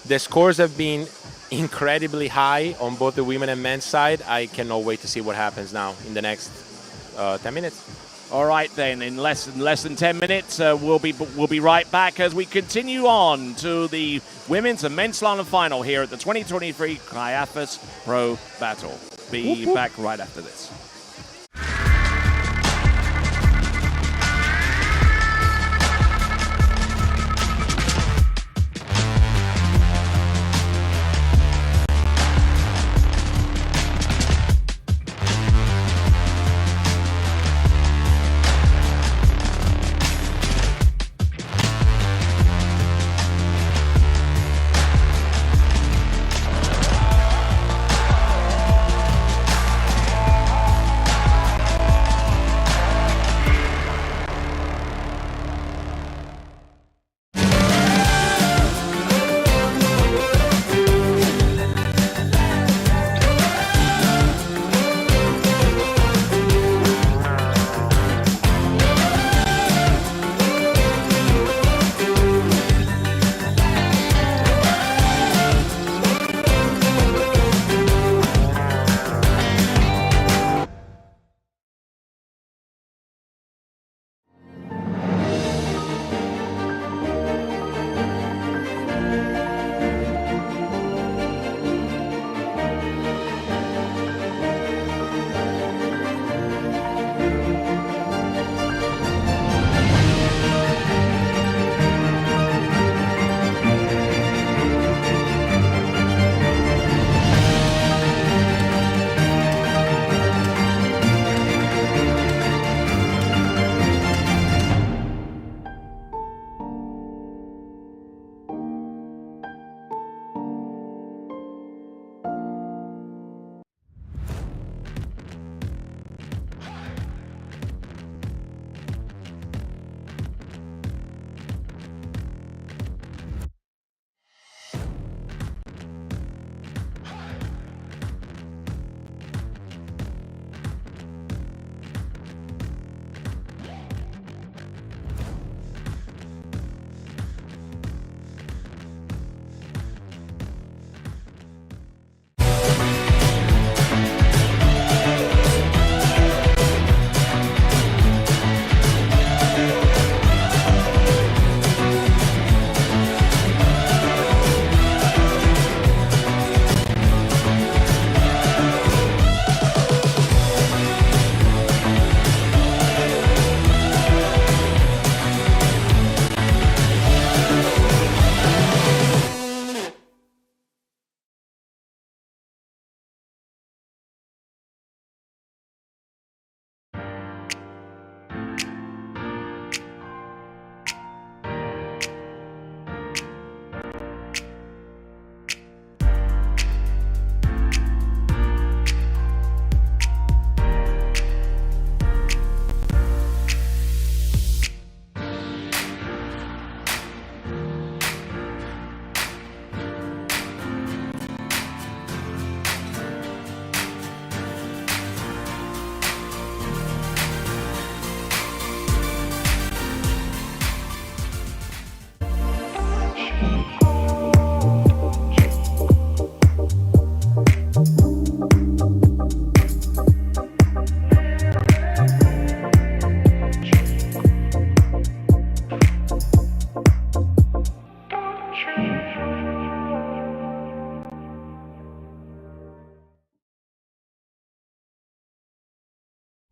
The scores have been incredibly high on both the women and men's side. I cannot wait to see what happens now in the next 10 minutes. All right then, in less than 10 minutes, we'll be right back as we continue on to the women's and men's slalom final here at the 2023 Kaiafas Pro Battle. Be back right after this.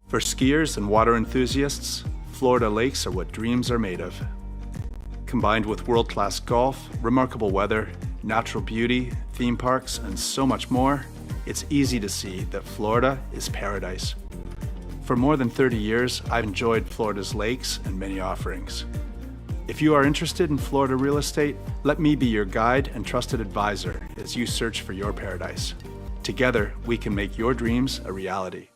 For skiers and water enthusiasts, Florida lakes are what dreams are made of. Combined with world-class golf, remarkable weather, natural beauty, theme parks, and so much more, it's easy to see that Florida is paradise. For more than 30 years, I've enjoyed Florida's lakes and many offerings. If you are interested in Florida real estate, let me be your guide and trusted advisor as you search for your paradise. Together, we can make your dreams a reality.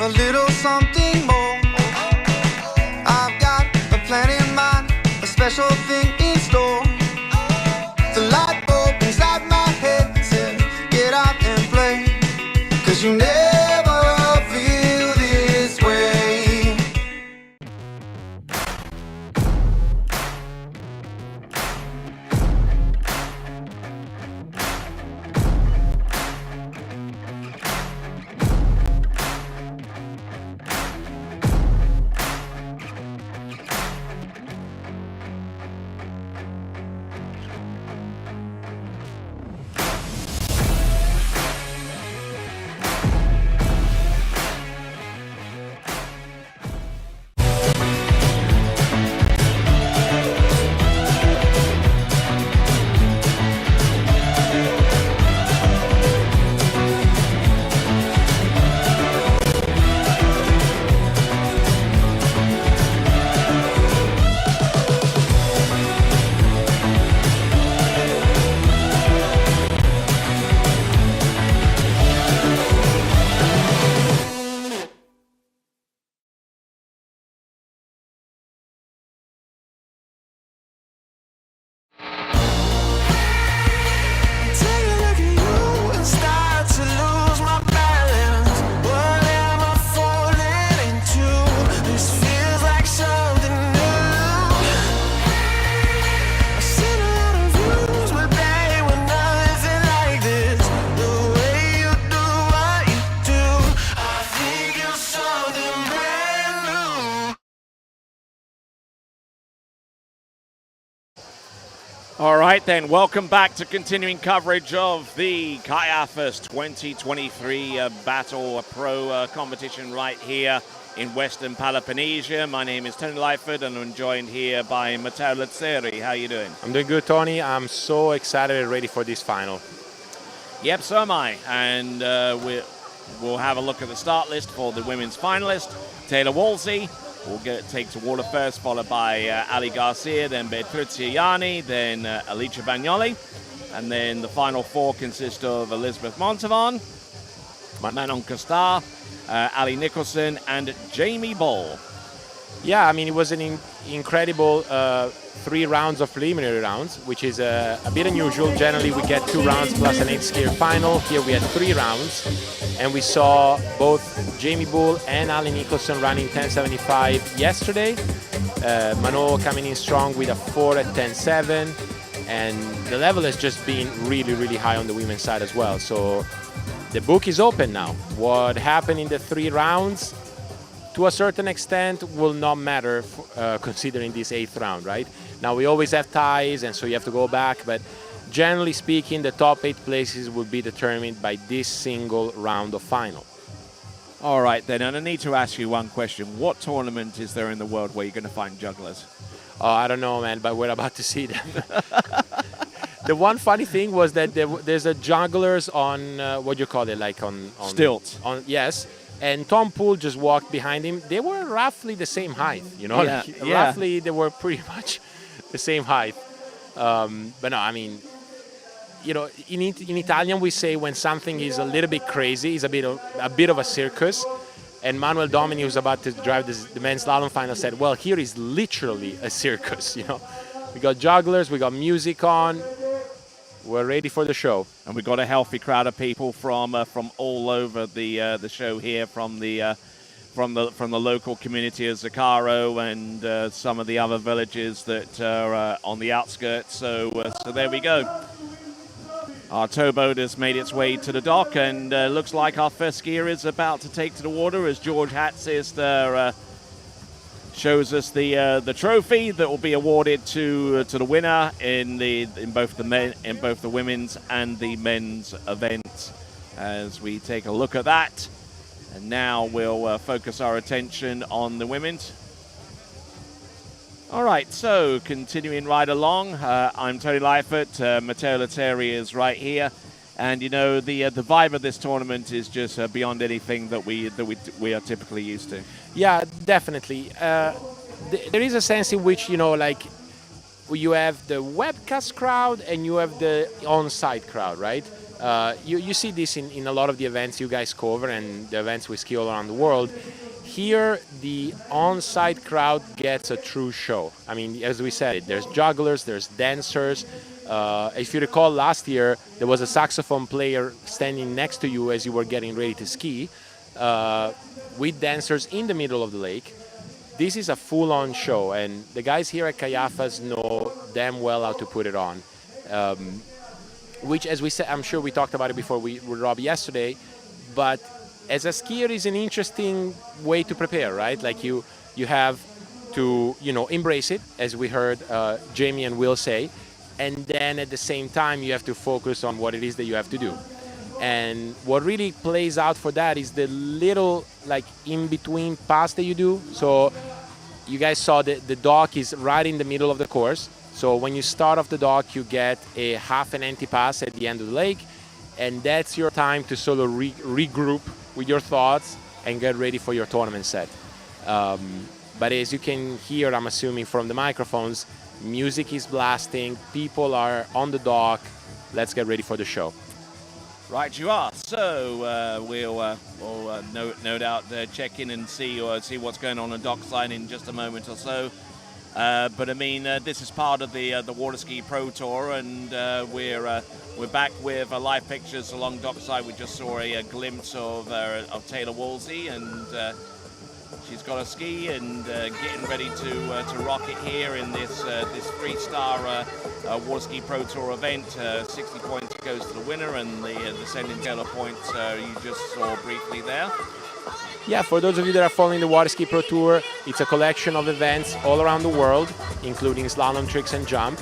a little something more. I've got a plan in mind, a special thing in store. The light bulb inside my head said, get out and play, 'cause you never feel this way. All right, then. Welcome back to continuing coverage of the Kaiafas 2023 Battle Pro competition right here in Western Peloponnnesia. My name is Tony Lightfoot, and I'm joined here by Matteo Lazzeri. How are you doing? I'm doing good, Tony. I'm so excited and ready for this final. Yep, so am I. And we'll have a look at the start list for the women's finalist. Taylor Wolsey will take to water first, followed by Ali Garcia, then Beatrice Ianni, then Alicia Bagnoli. And then the final four consist of Elizabeth Montavon, Manon Costar, Ali Nicholson, and Jamie Bull. Yeah, I mean, it was an incredible 3 rounds of preliminary rounds, which is a bit unusual. Generally, we get 2 rounds plus an 8-skier final. Here we had 3 rounds, and we saw both Jamie Bull and Ali Nicholson running 10.75 yesterday. Mano coming in strong with a 4 at 10.7, and the level has just been really, really high on the women's side as well. So the book is open now. What happened in the 3 rounds, to a certain extent, will not matter considering this 8th round, right? Now, we always have ties, and so you have to go back, but generally speaking, the top 8 places will be determined by this single round of final. All right, then, and I need to ask you one question. What tournament is there in the world where you're going to find jugglers? Oh, I don't know, man, but we're about to see them. The one funny thing was that there's a jugglers on, what do you call it, like on stilts. Yes. And Tom Poole just walked behind him. They were roughly the same height, you know? Yeah, like, roughly, they were pretty much the same height. But no, I mean, you know, in Italian we say when something is a little bit crazy, it's a bit of a circus. And Manuel Domini, who's about to drive the men's slalom final, said, well, here is literally a circus, you know? We got jugglers, we got music on. We're ready for the show, and we've got a healthy crowd of people from all over the show here, from the local community of Zuccaro and some of the other villages that are on the outskirts. So there we go. Our towboat has made its way to the dock, and looks like our first skier is about to take to the water as George Hatzis there. Shows us the trophy that will be awarded to the winner in both the women's and the men's events. As we take a look at that, and now we'll focus our attention on the women's. All right, so continuing right along, I'm Tony Lightfoot. Matteo Lazzeri is right here, and you know the vibe of this tournament is just beyond anything that we are typically used to. Yeah, definitely. There is a sense in which, you know, like you have the webcast crowd and you have the on-site crowd, right? You see this in a lot of the events you guys cover and the events we ski all around the world. Here, the on-site crowd gets a true show. I mean, as we said, there's jugglers, there's dancers. If you recall last year, there was a saxophone player standing next to you as you were getting ready to ski. With dancers in the middle of the lake. This is a full-on show, and the guys here at Kaiafas know damn well how to put it on. Which, as we said, I'm sure we talked about it before with Rob yesterday, but as a skier is an interesting way to prepare, right? Like you have to, you know, embrace it, as we heard Jamie and Will say, and then at the same time you have to focus on what it is that you have to do. And what really plays out for that is the little, like, in-between pass that you do. So you guys saw the dock is right in the middle of the course. So when you start off the dock, you get a half an empty pass at the end of the lake. And that's your time to sort of regroup with your thoughts and get ready for your tournament set. But as you can hear, I'm assuming from the microphones, music is blasting, people are on the dock. Let's get ready for the show. Right, you are. So we'll no doubt check in and see what's going on dockside in just a moment or so. But I mean, this is part of the Waterski Pro Tour, and we're back with live pictures along dockside. We just saw a glimpse of Taylor Wolsey, and she's got a ski and getting ready to rock it here in this 3-star Waterski Pro Tour event. 60 points goes to the winner, and the descending tailor points you just saw briefly there. Yeah, for those of you that are following the Waterski Pro Tour, it's a collection of events all around the world, including slalom tricks and jump.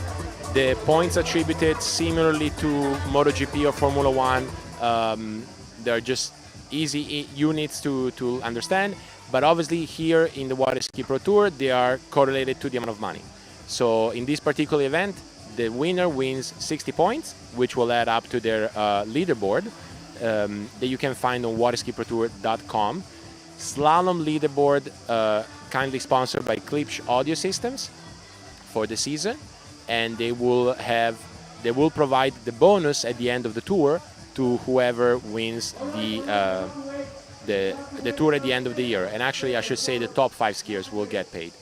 The points attributed similarly to MotoGP or Formula One, they're just easy units to understand. But obviously here in the Waterski Pro Tour, they are correlated to the amount of money. So in this particular event, the winner wins 60 points, which will add up to their leaderboard that you can find on waterskiprotour.com. Slalom leaderboard, kindly sponsored by Klipsch Audio Systems for the season, and they will provide the bonus at the end of the tour to whoever wins the tour at the end of the year. And actually, I should say the top 5 skiers will get paid.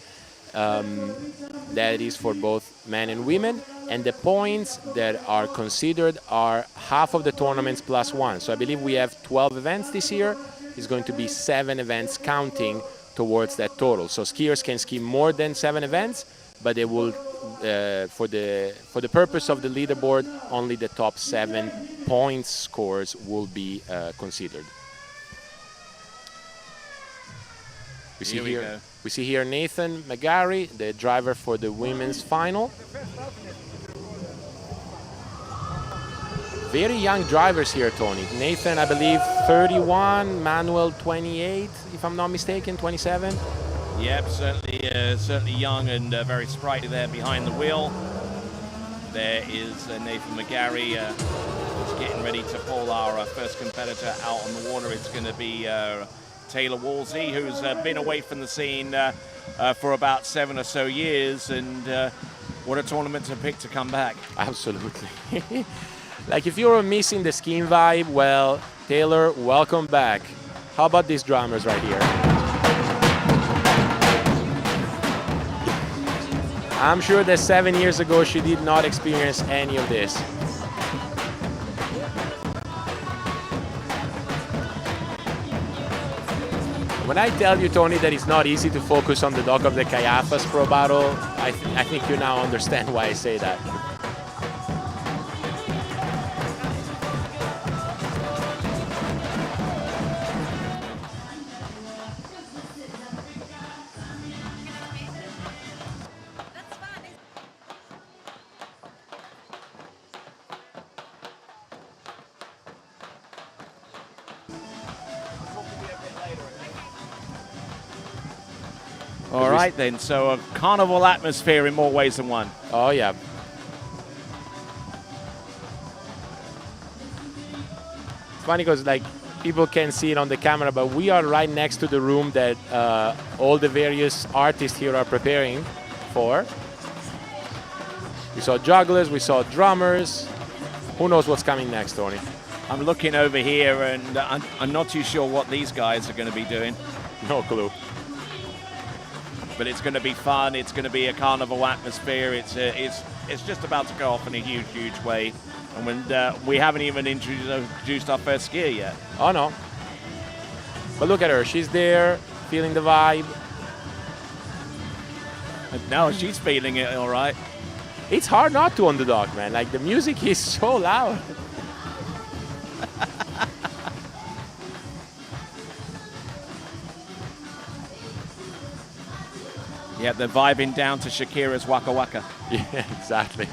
That is for both men and women, and the points that are considered are half of the tournaments plus 1. So I believe we have 12 events this year. It's going to be 7 events counting towards that total. So skiers can ski more than 7 events, but they will, for the purpose of the leaderboard, only the top 7 points scores will be considered. We see here Nathan McGarry, the driver for the women's final. Very young drivers here, Tony. Nathan, I believe, 31, Manuel, 28, if I'm not mistaken, 27. Yep, certainly young and very sprightly there behind the wheel. There is Nathan McGarry who's getting ready to pull our first competitor out on the water. It's going to be Taylor Wolsey, who's been away from the scene for about 7 or so years, and what a tournament to pick to come back. Absolutely. Like, if you're missing the skiing vibe, well, Taylor, welcome back. How about these drummers right here? I'm sure that 7 years ago she did not experience any of this. When I tell you, Tony, that it's not easy to focus on the dock of the Kaiafas Pro Battle, I think you now understand why I say that. All right, then. So a carnival atmosphere in more ways than one. Oh, yeah. It's funny because, like, people can't see it on the camera, but we are right next to the room that all the various artists here are preparing for. We saw jugglers, we saw drummers. Who knows what's coming next, Tony? I'm looking over here, and I'm not too sure what these guys are going to be doing. No clue. But it's going to be fun. It's going to be a carnival atmosphere. It's just about to go off in a huge way. And when we haven't even introduced our first skier yet. Oh no. But look at her. She's there, feeling the vibe. And now she's feeling it all right. It's hard not to on the dock, man. Like, the music is so loud. Yeah, they're vibing down to Shakira's Waka Waka. Yeah, exactly.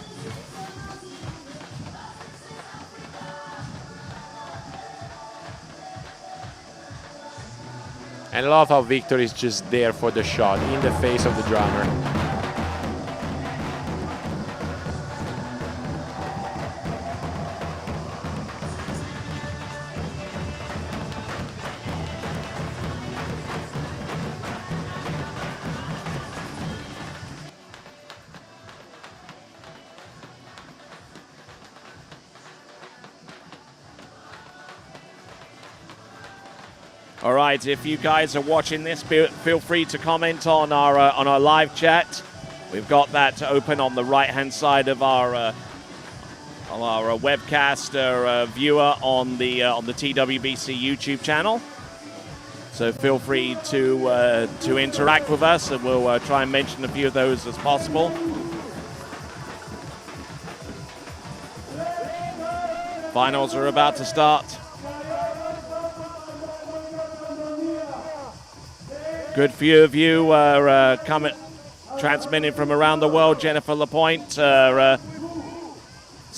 And I love how Victor is just there for the shot, in the face of the drummer. All right, if you guys are watching this, feel free to comment on our live chat. We've got that open on the right-hand side of our webcast viewer on the TWBC YouTube channel. So feel free to interact with us, and we'll try and mention a few of those as possible. Finals are about to start. Good few of you are transmitting from around the world. Jennifer Lapointe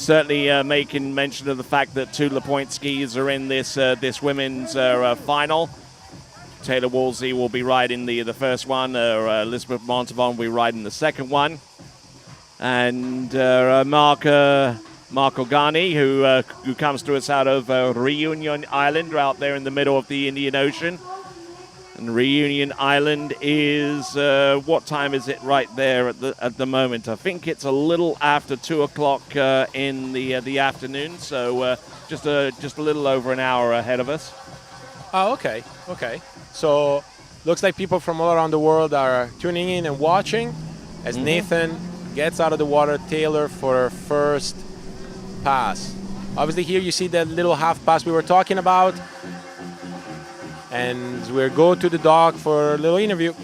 certainly making mention of the fact that 2 LaPointe skis are in this this women's final. Taylor Wolsey will be riding the first one. Elizabeth Montavon will be riding the second one. And Mark Ogani, who comes to us out of Reunion Island, out there in the middle of the Indian Ocean. And Reunion Island is, what time is it right there at the moment? I think it's a little after 2 o'clock in the afternoon, so just a little over an hour ahead of us. Oh, okay. So looks like people from all around the world are tuning in and watching as Nathan gets out of the water, Taylor for her first pass. Obviously here you see that little half pass we were talking about. And we'll go to the dock for a little interview. How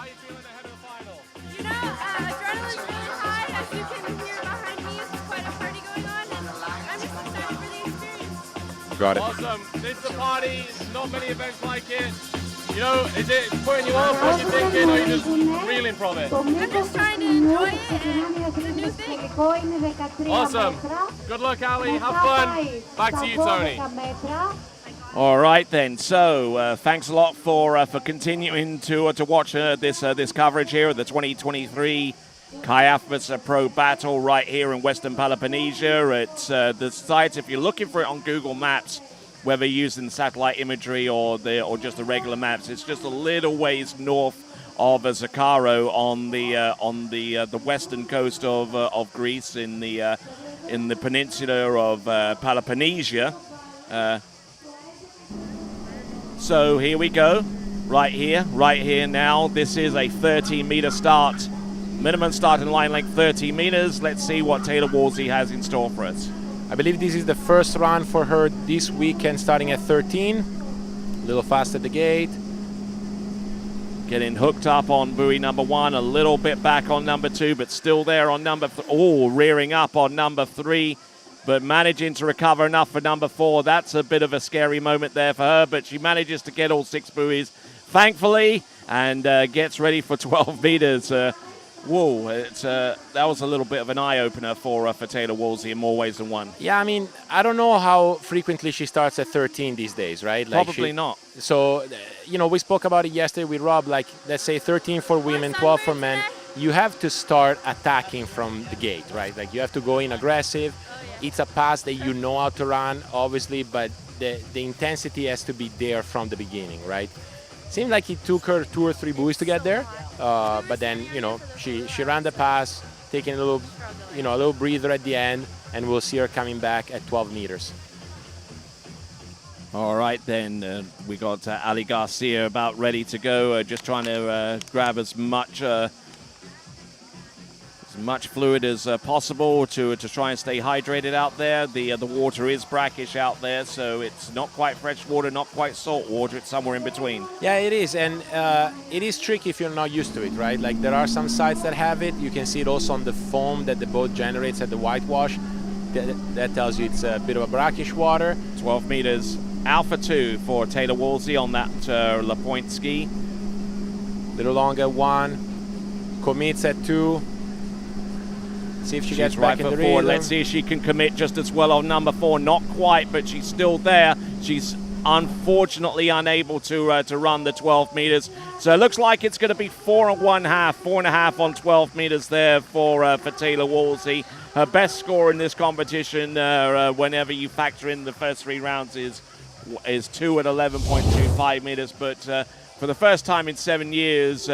you feeling ahead of the final? You know, adrenaline's really high. As you can hear behind me, there's quite a party going on, and I'm just excited for the experience. Got it. Awesome. This is a party. Not many events like it. You know, is it putting you off what you're thinking, or are you just reeling from it? I'm just trying to enjoy it, and it's a new thing. Awesome. Good luck, Ali. Have fun. Back to you, Tony. All right then. So thanks a lot for continuing to watch this coverage here of the 2023 Kaiafas Pro Battle right here in Western Peloponnnesia. It's the site. If you're looking for it on Google Maps, whether using satellite imagery or just the regular maps, it's just a little ways north of Zakaro on the western coast of Greece in the peninsula of Peloponnnesia. So here we go, right here now. This is a 13-meter start, minimum starting line length 13 meters. Let's see what Taylor Wolsey has in store for us. I believe this is the first run for her this weekend, starting at 13. A little fast at the gate. Getting hooked up on buoy number 1, a little bit back on number 2, but still there on number 3. Oh, rearing up on number 3, but managing to recover enough for number 4. That's a bit of a scary moment there for her, but she manages to get all 6 buoys, thankfully, and gets ready for 12 meters. Whoa, that was a little bit of an eye-opener for Taylor Wolsey in more ways than one. Yeah, I mean, I don't know how frequently she starts at 13 these days, right? Probably not. So, you know, we spoke about it yesterday with Rob, like, let's say 13 for women, 12 for men. You have to start attacking from the gate, right? Like, you have to go in aggressive. It's a pass that you know how to run, obviously, but the intensity has to be there from the beginning, right? Seemed like it took her 2 or 3 buoys to get there, but then, you know, she ran the pass, taking a little breather at the end, and we'll see her coming back at 12 meters. All right, then we got Ali Garcia about ready to go, just trying to grab as much fluid as possible to try and stay hydrated out there. The water is brackish out there, so it's not quite fresh water, not quite salt water. It's somewhere in between. Yeah, it is, and it is tricky if you're not used to it, right? Like, there are some sites that have it. You can see it also on the foam that the boat generates at the whitewash. That tells you it's a bit of a brackish water. 12 meters, Alpha 2 for Taylor Wolsey on that LaPointe ski. Little longer 1, commits at 2. See if she gets back in the rhythm. Let's see if she can commit just as well on number 4. Not quite, but she's still there. She's unfortunately unable to run the 12 meters. So it looks like it's going to be 4.5 on 12 meters there for Taylor Wolsey. Her best score in this competition, whenever you factor in the first 3 rounds, is 2 at 11.25 meters. But for the first time in 7 years,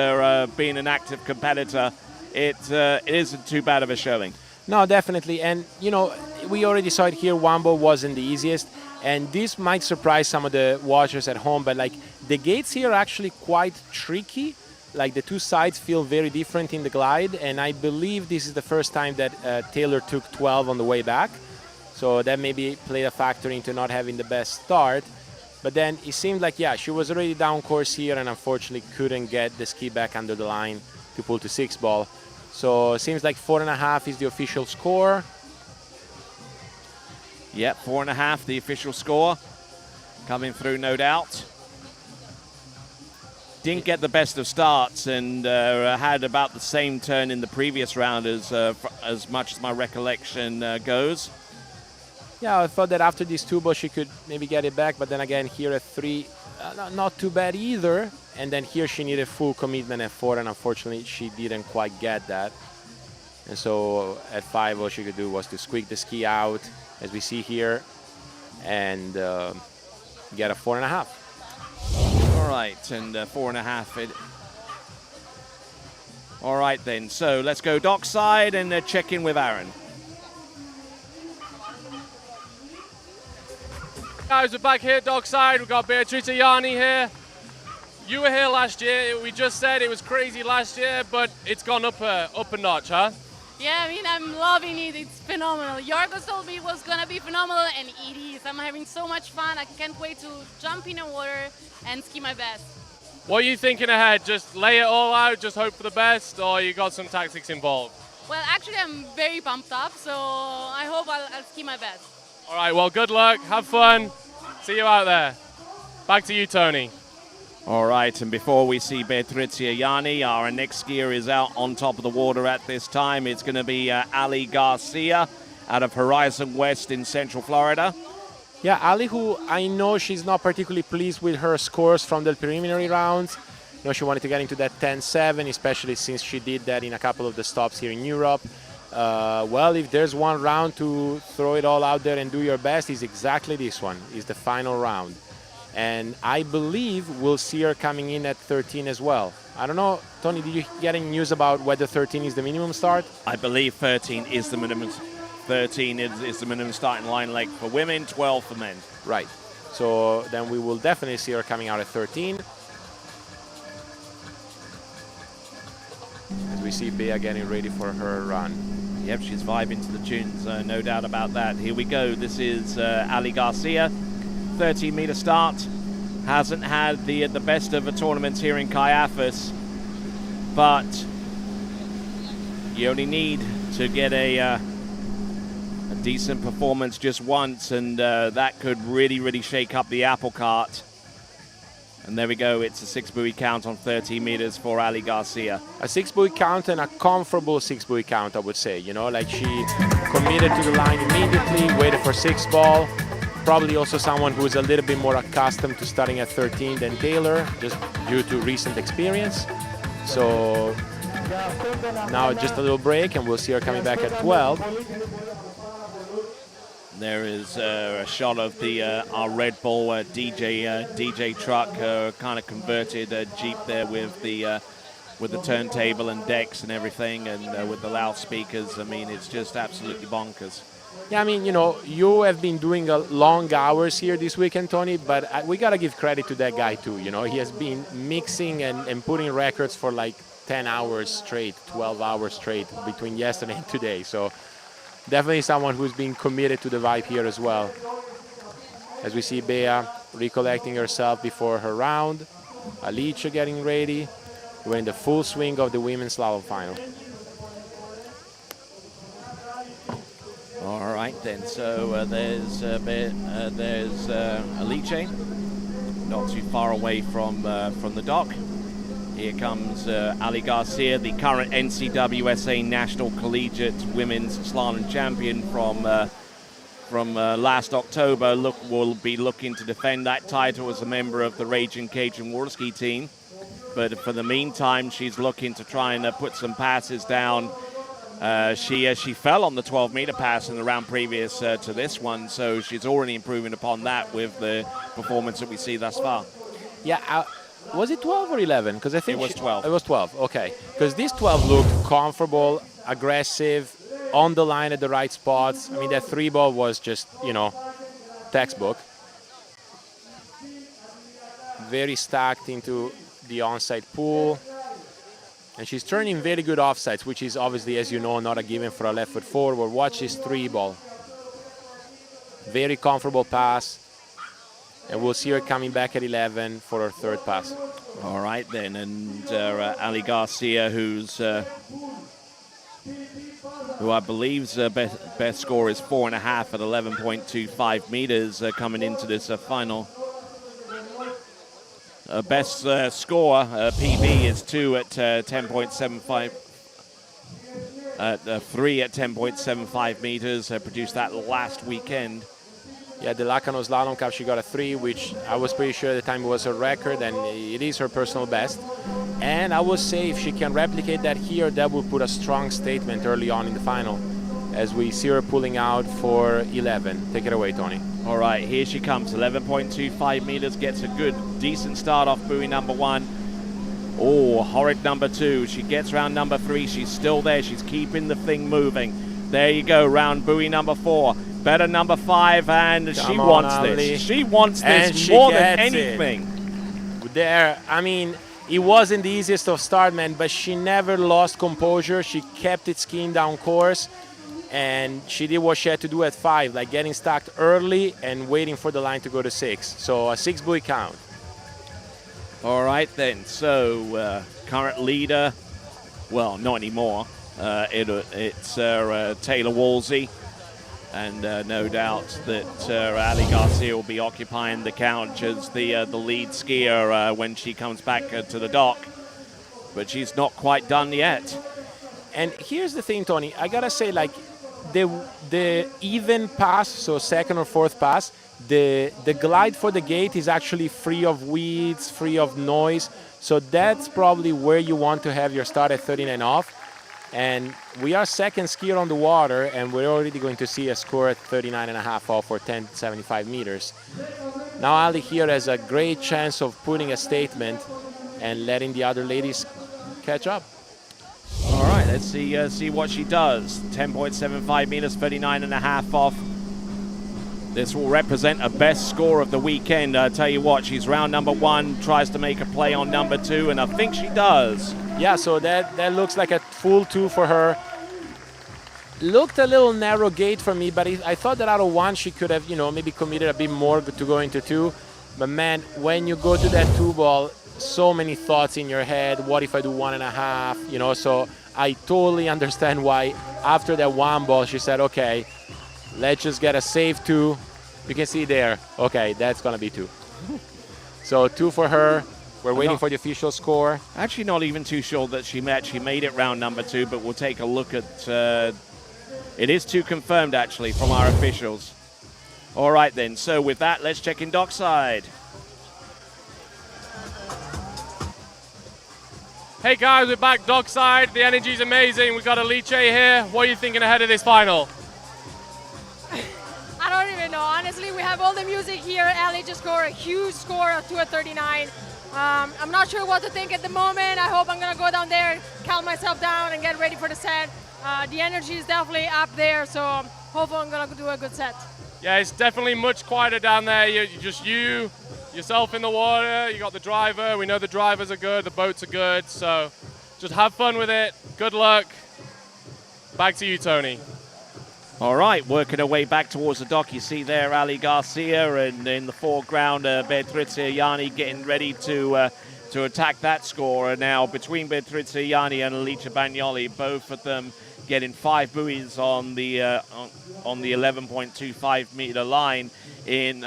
being an active competitor, it isn't too bad of a showing. No, definitely. And, you know, we already saw it here. Wambo wasn't the easiest. And this might surprise some of the watchers at home. But, like, the gates here are actually quite tricky. Like, the 2 sides feel very different in the glide. And I believe this is the first time that Taylor took 12 on the way back. So that maybe played a factor into not having the best start. But then it seemed like, yeah, she was already down course here and unfortunately couldn't get the ski back under the line to pull to 6 ball. So it seems like 4.5 is the official score. Yep, 4.5, the official score. Coming through, no doubt. didn't get the best of starts and had about the same turn in the previous round as much as my recollection goes. Yeah, I thought that after this two-ball she could maybe get it back, but then again here at 3, not too bad either. And then here she needed full commitment at 4, and unfortunately she didn't quite get that. And so at 5, all she could do was to squeak the ski out, as we see here, and get a 4.5. All right, and 4.5. All right then, so let's go dockside and check in with Aaron. Guys, we're back here dockside. We've got Prizegiving here. You were here last year. We just said it was crazy last year, but it's gone up a notch, huh? Yeah, I mean, I'm loving it. It's phenomenal. Yorgos told me it was going to be phenomenal, and it is. I'm having so much fun. I can't wait to jump in the water and ski my best. What are you thinking ahead? Just lay it all out, just hope for the best, or you got some tactics involved? Well, actually, I'm very pumped up, so I hope I'll ski my best. All right, well, good luck. Have fun. See you out there. Back to you, Tony. All right, and before we see Prizegiving, our next skier is out on top of the water at this time. It's going to be Ali Garcia out of Horizon West in Central Florida. Yeah, Ali, who I know she's not particularly pleased with her scores from the preliminary rounds. You know, she wanted to get into that 10-7, especially since she did that in a couple of the stops here in Europe. Well, if there's one round to throw it all out there and do your best, is exactly this one, is the final round. And I believe we'll see her coming in at 13 as well. I don't know, Tony, did you get any news about whether 13 is the minimum start? I believe 13 is the minimum. 13 is the minimum starting line length for women, 12 for men. Right. So then we will definitely see her coming out at 13. As we see Bea getting ready for her run. Yep, she's vibing to the tunes, no doubt about that. Here we go. This is Ali Garcia. 13-meter start. Hasn't had the best of the tournaments here in Kaiafas, but you only need to get a decent performance just once, and that could really shake up the apple cart. And there we go. It's a 6-buoy count on 13 meters for Ali Garcia. A 6-buoy count and a comfortable 6-buoy count, I would say. You know, like she committed to the line immediately, waited for 6-ball. Probably also someone who is a little bit more accustomed to starting at 13 than Taylor, just due to recent experience. So now just a little break, and we'll see her coming back at 12. There is a shot of the our Red Bull DJ truck, kind of converted Jeep there with the turntable and decks and everything, and with the loudspeakers. I mean, it's just absolutely bonkers. Yeah, I mean, you know, you have been doing long hours here this weekend, Tony, but we got to give credit to that guy too. You know, he has been mixing and putting records for like 10 hours straight, 12 hours straight between yesterday and today. So definitely someone who's been committed to the vibe here as well. As we see Bea recollecting herself before her round, Alicia getting ready. We're in the full swing of the women's slalom final. All right then, so there's Alice, not too far away from the dock. Here comes Ali Garcia, the current NCWSA National Collegiate Women's Slalom Champion from last October. Will be looking to defend that title as a member of the Raging Cajun Waterski team. But for the meantime, she's looking to try and put some passes down. She fell on the 12-meter pass in the round previous to this one, so she's already improving upon that with the performance that we see thus far. Yeah, was it 12 or 11? Because I think it was 12. It was 12, okay. Because this 12 looked comfortable, aggressive, on the line at the right spots. I mean, that 3-ball was just, you know, textbook. Very stacked into the onside pool. And she's turning very good offsides, which is obviously, as you know, not a given for a left foot forward. Watch this 3-ball. Very comfortable pass. And we'll see her coming back at 11 for her third pass. All right then, and Ali Garcia, who I believe's best score is 4.5 at 11.25 meters coming into this final. best score, PB, is 2 at 10.75. 3 at 10.75 meters. Produced that last weekend. Yeah, the Lacanau Slalom Cup, she got a 3, which I was pretty sure at the time was her record, and it is her personal best. And I would say if she can replicate that here, that would put a strong statement early on in the final, as we see her pulling out for 11. Take it away, Tony. All right, here she comes. 11.25 meters, gets a good, decent start off buoy number 1. Oh, horrid number 2. She gets round number 3. She's still there. She's keeping the thing moving. There you go, round buoy number 4. Better number 5, and she wants this. She wants this more than anything. There, I mean, it wasn't the easiest of start, man, but she never lost composure. She kept it skiing down course, and she did what she had to do at 5, like getting stacked early and waiting for the line to go to 6. So a 6 buoy count. All right then, so current leader, well, not anymore. It's Taylor Wolsey. And no doubt that Ali Garcia will be occupying the couch as the lead skier when she comes back to the dock. But she's not quite done yet. And here's the thing, Tony. I gotta say, like, the even pass, so second or fourth pass, the glide for the gate is actually free of weeds, free of noise. So that's probably where you want to have your start at 39 off. And we are second skier on the water, and we're already going to see a score at 39.5 off for 10.75 meters. Now Ali here has a great chance of putting a statement and letting the other ladies catch up. All right, let's see what she does. 10.75 meters, 39.5 off. This will represent a best score of the weekend. I tell you what, she's round number 1, tries to make a play on number 2, and I think she does. Yeah, so that looks like a full 2 for her. Looked a little narrow gate for me, but I thought that out of 1 she could have, maybe committed a bit more to go into 2. But man, when you go to that 2 ball, so many thoughts in your head. What if I do 1.5? So I totally understand why after that 1 ball she said, okay, let's just get a safe 2. You can see there. Okay, that's gonna be 2. So 2 for her. We're waiting for the official score. Actually, not even too sure that she made it round number 2, but we'll take a look at. It is 2 confirmed actually from our officials. All right then. So with that, let's check in dockside. Hey guys, we're back dockside. The energy's amazing. We've got Alice here. What are you thinking ahead of this final? I don't even know. Honestly, we have all the music here. Ali just scored a huge score of 2 at 39. I'm not sure what to think at the moment. I hope I'm going to go down there, calm myself down, and get ready for the set. The energy is definitely up there, so hopefully I'm going to do a good set. Yeah, it's definitely much quieter down there. You're just yourself in the water. You got the driver. We know the drivers are good, the boats are good. So just have fun with it. Good luck. Back to you, Tony. All right, working our way back towards the dock. You see there Ali Garcia, and in the foreground, Beatrice Yanni getting ready to attack that score. And now between Beatrice Yanni and Alicia Bagnoli, both of them getting 5 buoys on the 11.25 meter line in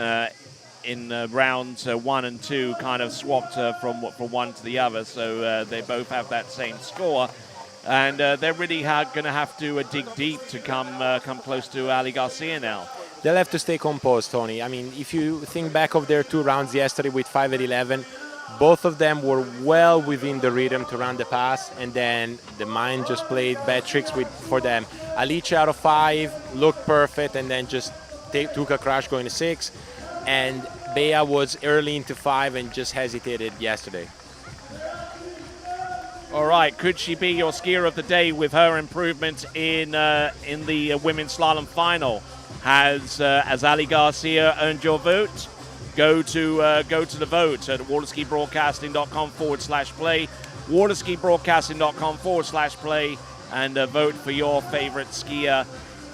rounds 1 and 2, kind of swapped from one to the other. So they both have that same score. And they're really going to have to dig deep to come close to Ali Garcia now. They'll have to stay composed, Tony. I mean, if you think back of their 2 rounds yesterday with 5 at 11, both of them were well within the rhythm to run the pass, and then the mind just played bad tricks for them. Alice out of 5 looked perfect, and then just took a crash going to 6. And Bea was early into 5 and just hesitated yesterday. All right, could she be your skier of the day with her improvement in the women's slalom final? Has Ali Garcia earned your vote? Go to the vote at waterskibroadcasting.com/play, waterskibroadcasting.com/play, and vote for your favorite skier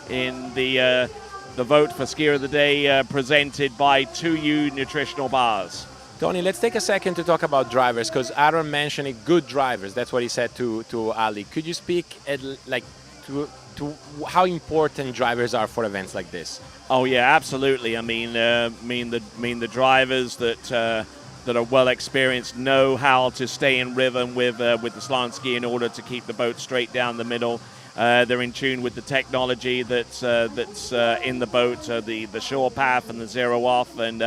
in the vote for skier of the day presented by 2U Nutritional Bars. Tony, let's take a second to talk about drivers, because Aaron mentioned good drivers. That's what he said to Ali. Could you speak to how important drivers are for events like this? Oh yeah, absolutely. I mean the drivers that that are well experienced know how to stay in rhythm with the slalom ski in order to keep the boat straight down the middle. They're in tune with the technology that's in the boat, the shore path and the zero off, and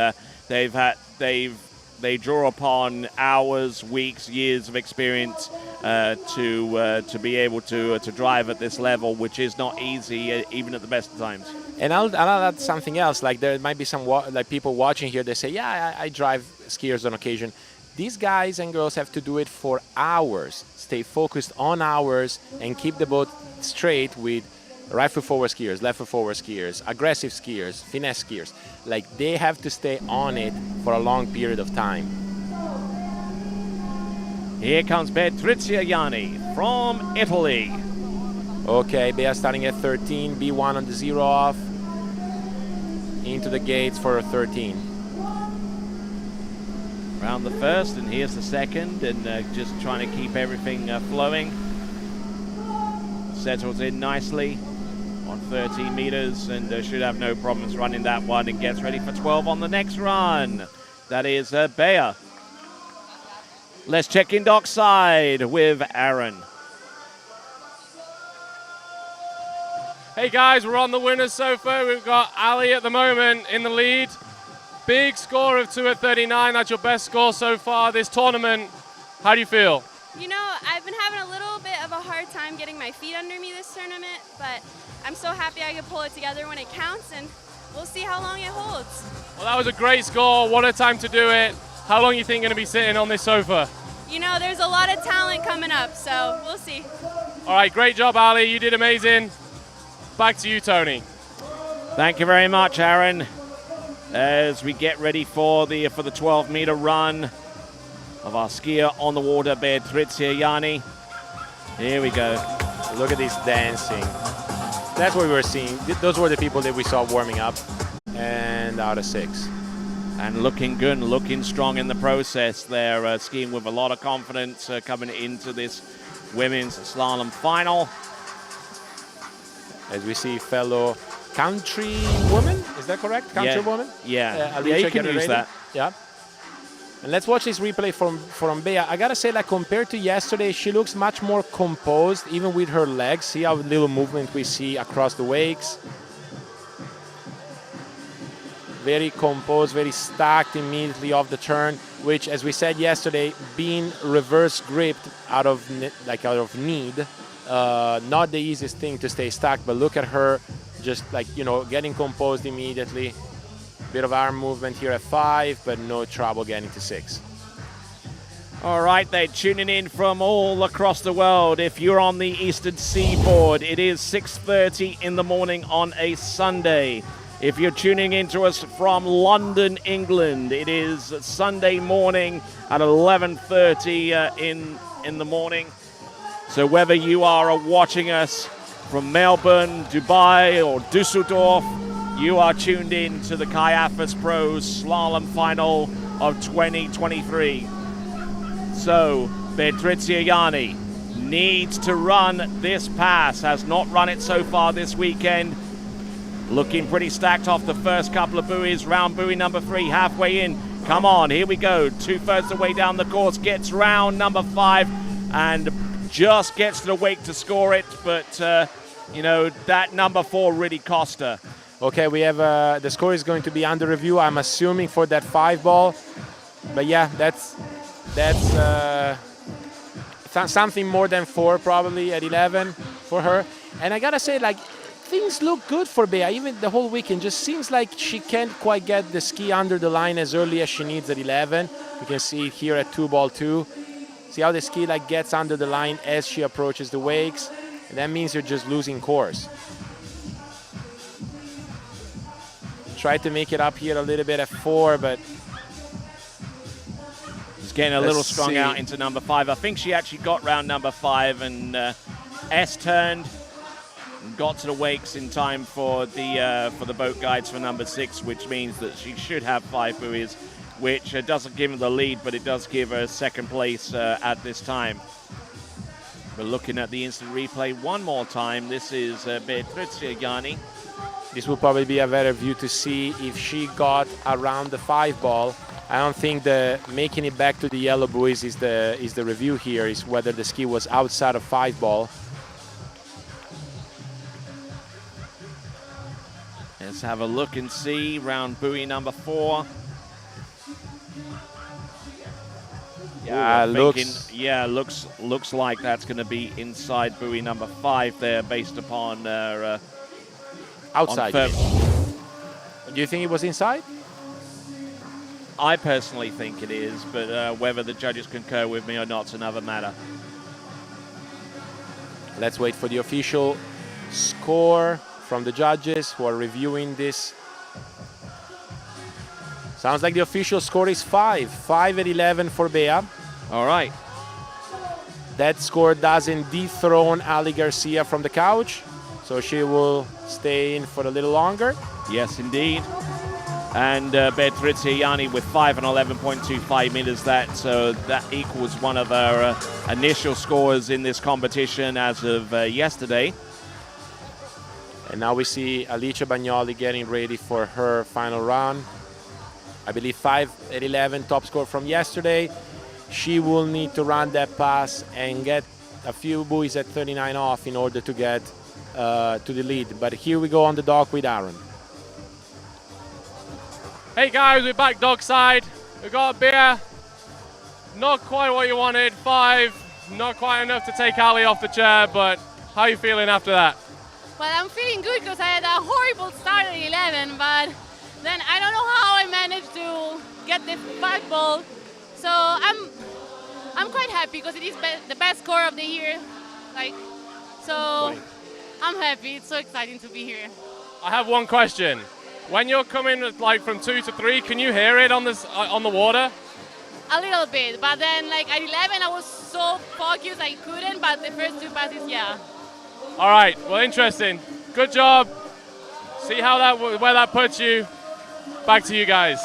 they draw upon hours, weeks, years of experience to be able to drive at this level, which is not easy even at the best of times. And I'll add something else. Like there might be some people watching here. They say, "Yeah, I drive skiers on occasion." These guys and girls have to do it for hours. Stay focused on hours and keep the boat straight with right foot forward skiers, left foot forward skiers, aggressive skiers, finesse skiers. Like they have to stay on it for a long period of time. Here comes Patrizia Yanni from Italy. Okay, Bea starting at 13, B1 on the zero off, into the gates for 13. Round the first, and here's the second, and just trying to keep everything flowing. Settles in nicely on 13 meters, and should have no problems running that one, and gets ready for 12 on the next run. That is Bea. Let's check in dockside with Aaron. Hey guys, we're on the winner's sofa. We've got Ali at the moment in the lead. Big score of 2 at 39. That's your best score so far this tournament. How do you feel? You know, I've been having a little bit of a hard time getting my feet under me this tournament, but I'm so happy I could pull it together when it counts, and we'll see how long it holds. Well, that was a great score. What a time to do it. How long you think you're going to be sitting on this sofa? You know, there's a lot of talent coming up, so we'll see. All right, great job, Ali. You did amazing. Back to you, Tony. Thank you very much, Aaron. As we get ready for the 12-meter run of our skier on the water, Patrizia Yanni. Here we go. Look at this dancing. That's what we were seeing. Those were the people that we saw warming up. And out of 6. And looking good, looking strong in the process. They're skiing with a lot of confidence coming into this women's slalom final. As we see fellow country woman, is that correct? Country woman? Yeah, Alicia you can use that. Yeah. And let's watch this replay from Bea. I gotta say, like compared to yesterday, she looks much more composed, even with her legs. See how little movement we see across the wakes. Very composed, very stacked immediately off the turn, which, as we said yesterday, being reverse gripped out of need, not the easiest thing to stay stacked. But look at her, just like, you know, getting composed immediately. Bit of arm movement here at 5, but no trouble getting to 6. All right, they're tuning in from all across the world. If you're on the Eastern Seaboard, it is 6:30 in the morning on a Sunday. If you're tuning in to us from London, England, it is Sunday morning at 11:30 in the morning. So whether you are watching us from Melbourne, Dubai, or Dusseldorf, you are tuned in to the Kaiafas Pro Slalom Final of 2023. So Patrizia Yanni needs to run this pass, has not run it so far this weekend. Looking pretty stacked off the first couple of buoys. Round buoy number 3, halfway in. Come on, here we go. 2/3 the way down the course, gets round number 5 and just gets to the wake to score it. But, you know, that number 4 really cost her. Okay, we have the score is going to be under review, I'm assuming, for that 5 ball. But yeah, that's something more than 4 probably at 11 for her. And I gotta say, like, things look good for Bea, even the whole weekend. Just seems like she can't quite get the ski under the line as early as she needs at 11. You can see it here at 2-ball-2. See how the ski like gets under the line as she approaches the wakes. And that means you're just losing course. Tried to make it up here a little bit at 4, but she's getting a little strung out into number 5. I think she actually got round number 5 and S-turned. Got to the wakes in time for the boat guides for number 6, which means that she should have 5 buoys, which doesn't give her the lead, but it does give her second place at this time. We're looking at the instant replay one more time. This is Patrizia Yanni. This will probably be a better view to see if she got around the 5 ball. I don't think the making it back to the yellow buoys is the review here, is whether the ski was outside of 5 ball. Let's have a look and see. Round buoy number 4. Yeah, looks like that's going to be inside buoy number 5 there, based upon outside. Do you think it was inside? I personally think it is, but whether the judges concur with me or not is another matter. Let's wait for the official score from the judges who are reviewing this. Sounds like the official score is 5 at 11 for Bea. All right. That score doesn't dethrone Ali Garcia from the couch, so she will stay in for a little longer. Yes, indeed. And Beatrice Yanni with 5 and 11.25 meters. That equals one of our initial scores in this competition as of yesterday. And now we see Alicia Bagnoli getting ready for her final round. I believe 5 at 11 top score from yesterday. She will need to run that pass and get a few buoys at 39 off in order to get to the lead. But here we go on the dock with Aaron. Hey guys, we're back dockside. We got a beer. Not quite what you wanted. 5, not quite enough to take Ali off the chair, but how are you feeling after that? Well, I'm feeling good because I had a horrible start at 11, but then I don't know how I managed to get the 5 ball. So I'm quite happy because it is the best score of the year. I'm happy. It's so exciting to be here. I have one question. When you're coming from 2 to 3, can you hear it on the water? A little bit, but then at 11 I was so focused I couldn't, but the first 2 passes, yeah. All right, well, interesting. Good job. See where that puts you. Back to you guys.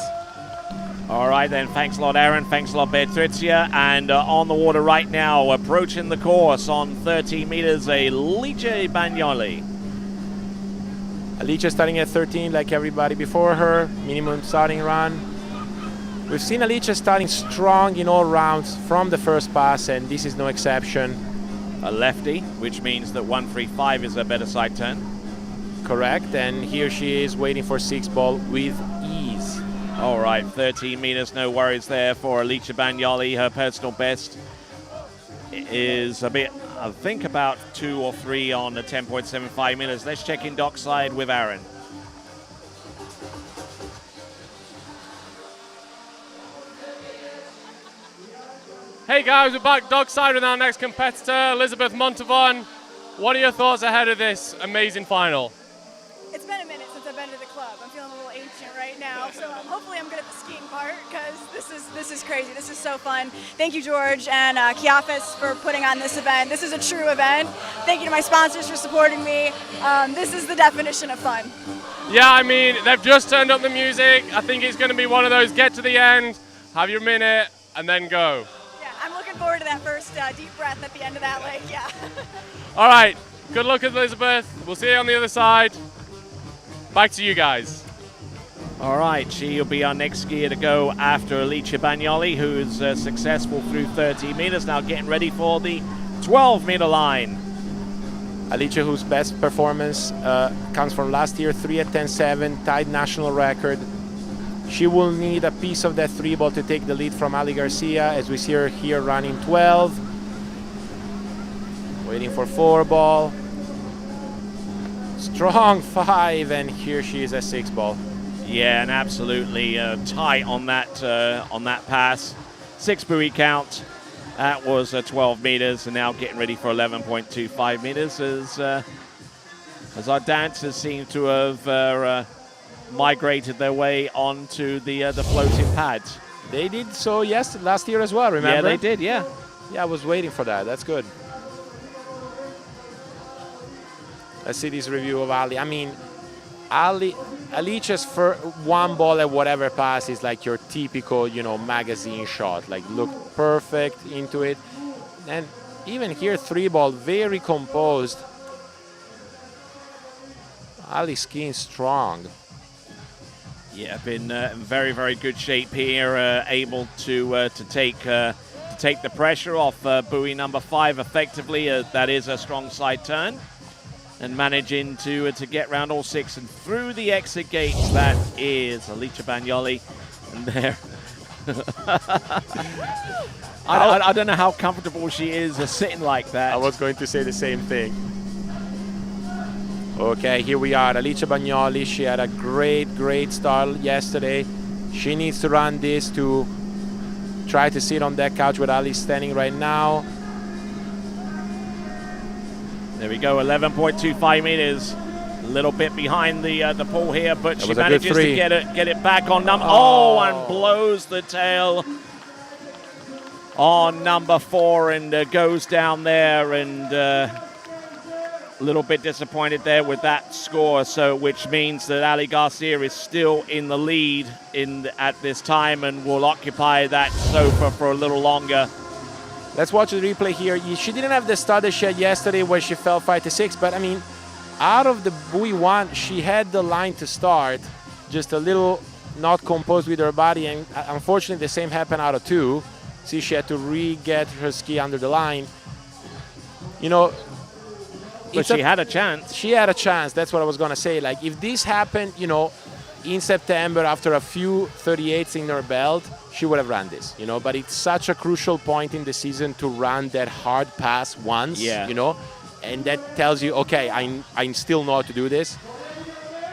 All right then, thanks a lot Aaron, thanks a lot Beatricia, and on the water right now, approaching the course on 13 meters, Alicia Bagnoli. Alicia starting at 13 like everybody before her, minimum starting run. We've seen Alicia starting strong in all rounds from the first pass, and this is no exception. A lefty, which means that 135 is a better side turn. Correct, and here she is waiting for 6 ball with ease. All right, 13 meters, no worries there for Alicia Bagnoli. Her personal best is a bit, I think about 2 or 3 on the 10.75 meters. Let's check in dockside with Aaron. Hey guys, we're back dockside with our next competitor, Elizabeth Montavon. What are your thoughts ahead of this amazing final? It's been a minute since I've been to the club. I'm feeling a little ancient right now, so hopefully I'm good at the skiing part because this is crazy. This is so fun. Thank you, George and Kaiafas for putting on this event. This is a true event. Thank you to my sponsors for supporting me. This is the definition of fun. Yeah, I mean, they've just turned up the music. I think it's going to be one of those get to the end, have your minute, and then go. I'm looking forward to that first deep breath at the end of that leg, yeah. All right, good luck, Elizabeth. We'll see you on the other side. Back to you guys. All right, she'll be our next skier to go after Alicia Bagnoli, who's successful through 30 meters, now getting ready for the 12-meter line. Alicia, whose best performance comes from last year, 3 at 10.7, tied national record. She will need a piece of that 3 ball to take the lead from Ali Garcia, as we see her here running 12. Waiting for 4 ball. Strong 5, and here she is at 6 ball. Yeah, and absolutely tight on that pass. 6 buoy count. That was 12 meters, and now getting ready for 11.25 meters as our dancers seem to have migrated their way onto the floating pads. They did so last year as well, remember? Yeah, they did, yeah. Yeah, I was waiting for that. That's good. Let's see this review of Ali. I mean, Alicia's for 1 ball at whatever pass is like your typical, magazine shot. Like, look perfect into it. And even here, 3 ball, very composed. Ali skiing strong. Yeah, been in very, very good shape here, able to take the pressure off buoy number 5 effectively. That is a strong side turn, and managing to get round all 6 and through the exit gates. That is Alicia Bagnoli, and there. I don't know how comfortable she is sitting like that. I was going to say the same thing. Okay, here we are, Alicia Bagnoli. She had a great start yesterday. She needs to run this to try to sit on that couch where Ali's standing right now. There we go, 11.25 meters. A little bit behind the pool here, but she manages to get it back on number. Oh, and blows the tail on number 4 and goes down there, and a little bit disappointed there with that score. So, which means that Ali Garcia is still in the lead at this time and will occupy that sofa for a little longer. Let's watch the replay here. She didn't have the start that she had yesterday where she fell 5 to 6, but I mean, out of the buoy 1, she had the line to start, just a little not composed with her body, and unfortunately the same happened out of 2. See, she had to re-get her ski under the line. You know, but she had a chance. She had a chance. That's what I was going to say. Like, if this happened, you know, in September after a few 38s in her belt, she would have run this, you know. But it's such a crucial point in the season to run that hard pass once, you know. And that tells you, okay, I still know how to do this.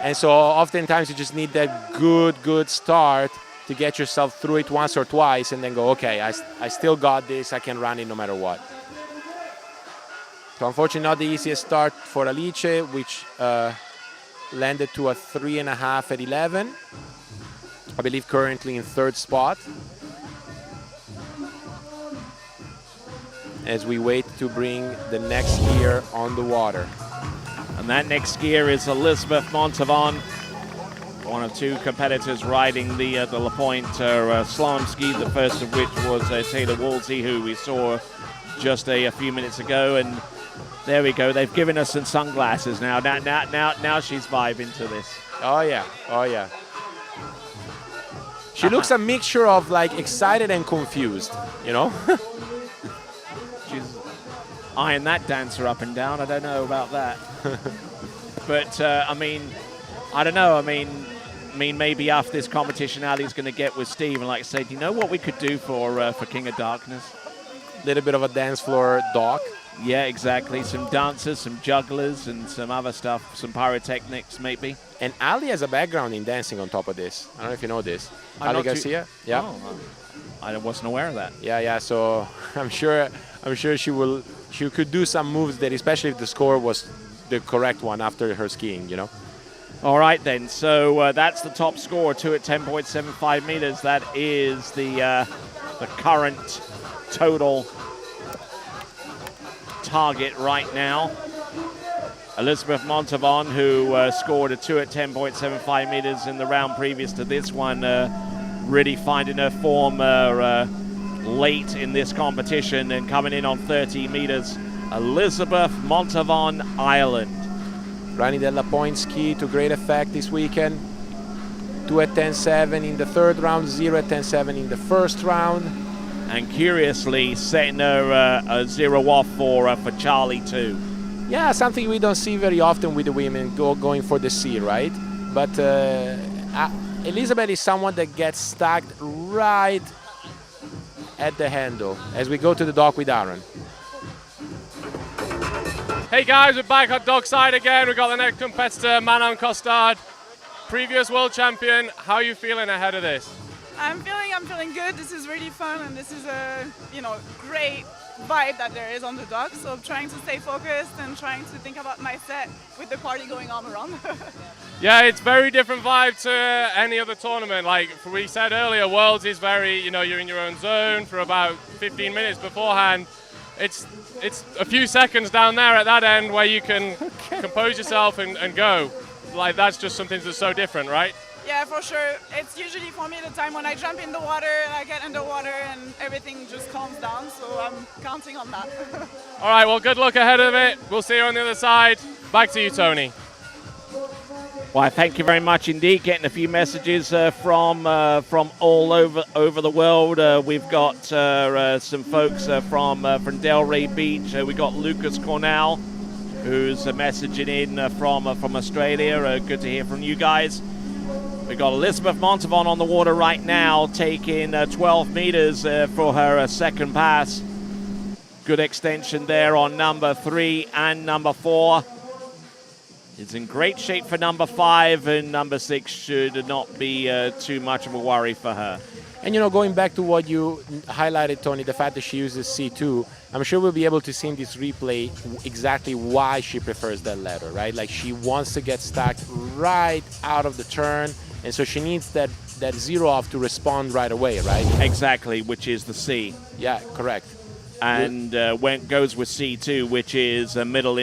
And so oftentimes you just need that good start to get yourself through it once or twice and then go, okay, I still got this. I can run it no matter what. So unfortunately not the easiest start for Alice, which landed to a 3.5 at 11. I believe currently in 3rd spot. As we wait to bring the next skier on the water. And that next skier is Elizabeth Montavon, one of 2 competitors riding the La Pointe slalom ski, the first of which was Taylor Woolsey, who we saw just a few minutes ago. And there we go. They've given us some sunglasses now. Now she's vibing to this. Oh yeah. She looks a mixture of like excited and confused, you know. She's eyeing that dancer up and down. I don't know about that. But I mean, I don't know. I mean, maybe after this competition, Ali's going to get with Steve and like say, do you know what we could do for King of Darkness? A little bit of a dance floor dock. Yeah, exactly. Some dancers, some jugglers, and some other stuff, some pyrotechnics maybe. And Ali has a background in dancing on top of this. I don't know if you know this. Ali Garcia? Yeah. Oh, I wasn't aware of that. Yeah. So I'm sure she could do some moves that, especially if the score was the correct one after her skiing, you know. All right then. So that's the top score, 2 at 10.75 meters. That is the current total target right now. Elizabeth Montavon, who scored a 2 at 10.75 meters in the round previous to this one, really finding her form late in this competition and coming in on 30 meters. Elizabeth Montavon, Ireland. Running the La Pointe ski to great effect this weekend. 2 at 10.7 in the 3rd round, 0 at 10.7 in the 1st round. And curiously setting her a 0 off for Charlie too. Yeah, something we don't see very often with the women going for the C, right? But Elizabeth is someone that gets stacked right at the handle as we go to the dock with Aaron. Hey guys, we're back at dockside again. We've got the next competitor, Manon Costard, previous world champion. How are you feeling ahead of this? I'm feeling good. This is really fun, and this is a great vibe that there is on the dock. So I'm trying to stay focused and trying to think about my set with the party going on around. Yeah, it's very different vibe to any other tournament. Like we said earlier, Worlds is very, you're in your own zone for about 15 minutes beforehand. It's a few seconds down there at that end where you can compose yourself and go. Like that's just something that's so different, right? Yeah, for sure. It's usually for me the time when I jump in the water, I get underwater, and everything just calms down. So I'm counting on that. All right, well, good luck ahead of it. We'll see you on the other side. Back to you, Tony. Well, thank you very much indeed. Getting a few messages from all over the world. We've got some folks from Delray Beach. We got Lucas Cornell, who's messaging in from Australia. Good to hear from you guys. We've got Elizabeth Montavon on the water right now, taking 12 meters for her second pass. Good extension there on number 3 and number 4. It's in great shape for number 5, and number 6 should not be too much of a worry for her. And, you know, going back to what you highlighted, Tony, the fact that she uses C2, I'm sure we'll be able to see in this replay exactly why she prefers that letter, right? Like, she wants to get stacked right out of the turn, and so she needs that zero off to respond right away, right? Exactly, which is the C. Yeah, correct. And goes with C2, which is a middle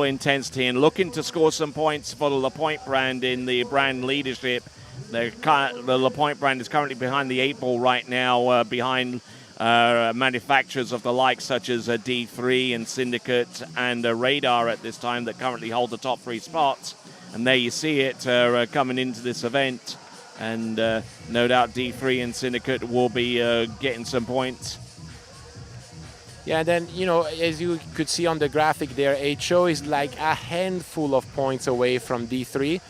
intensity, and looking to score some points for the LaPointe brand in the brand leadership. The LaPointe brand is currently behind the 8 ball right now, behind manufacturers of the like such as D3 and Syndicate and Radar at this time that currently hold the top 3 spots. And there you see it coming into this event. And no doubt D3 and Syndicate will be getting some points. Yeah, and then, you know, as you could see on the graphic there, HO is like a handful of points away from D3.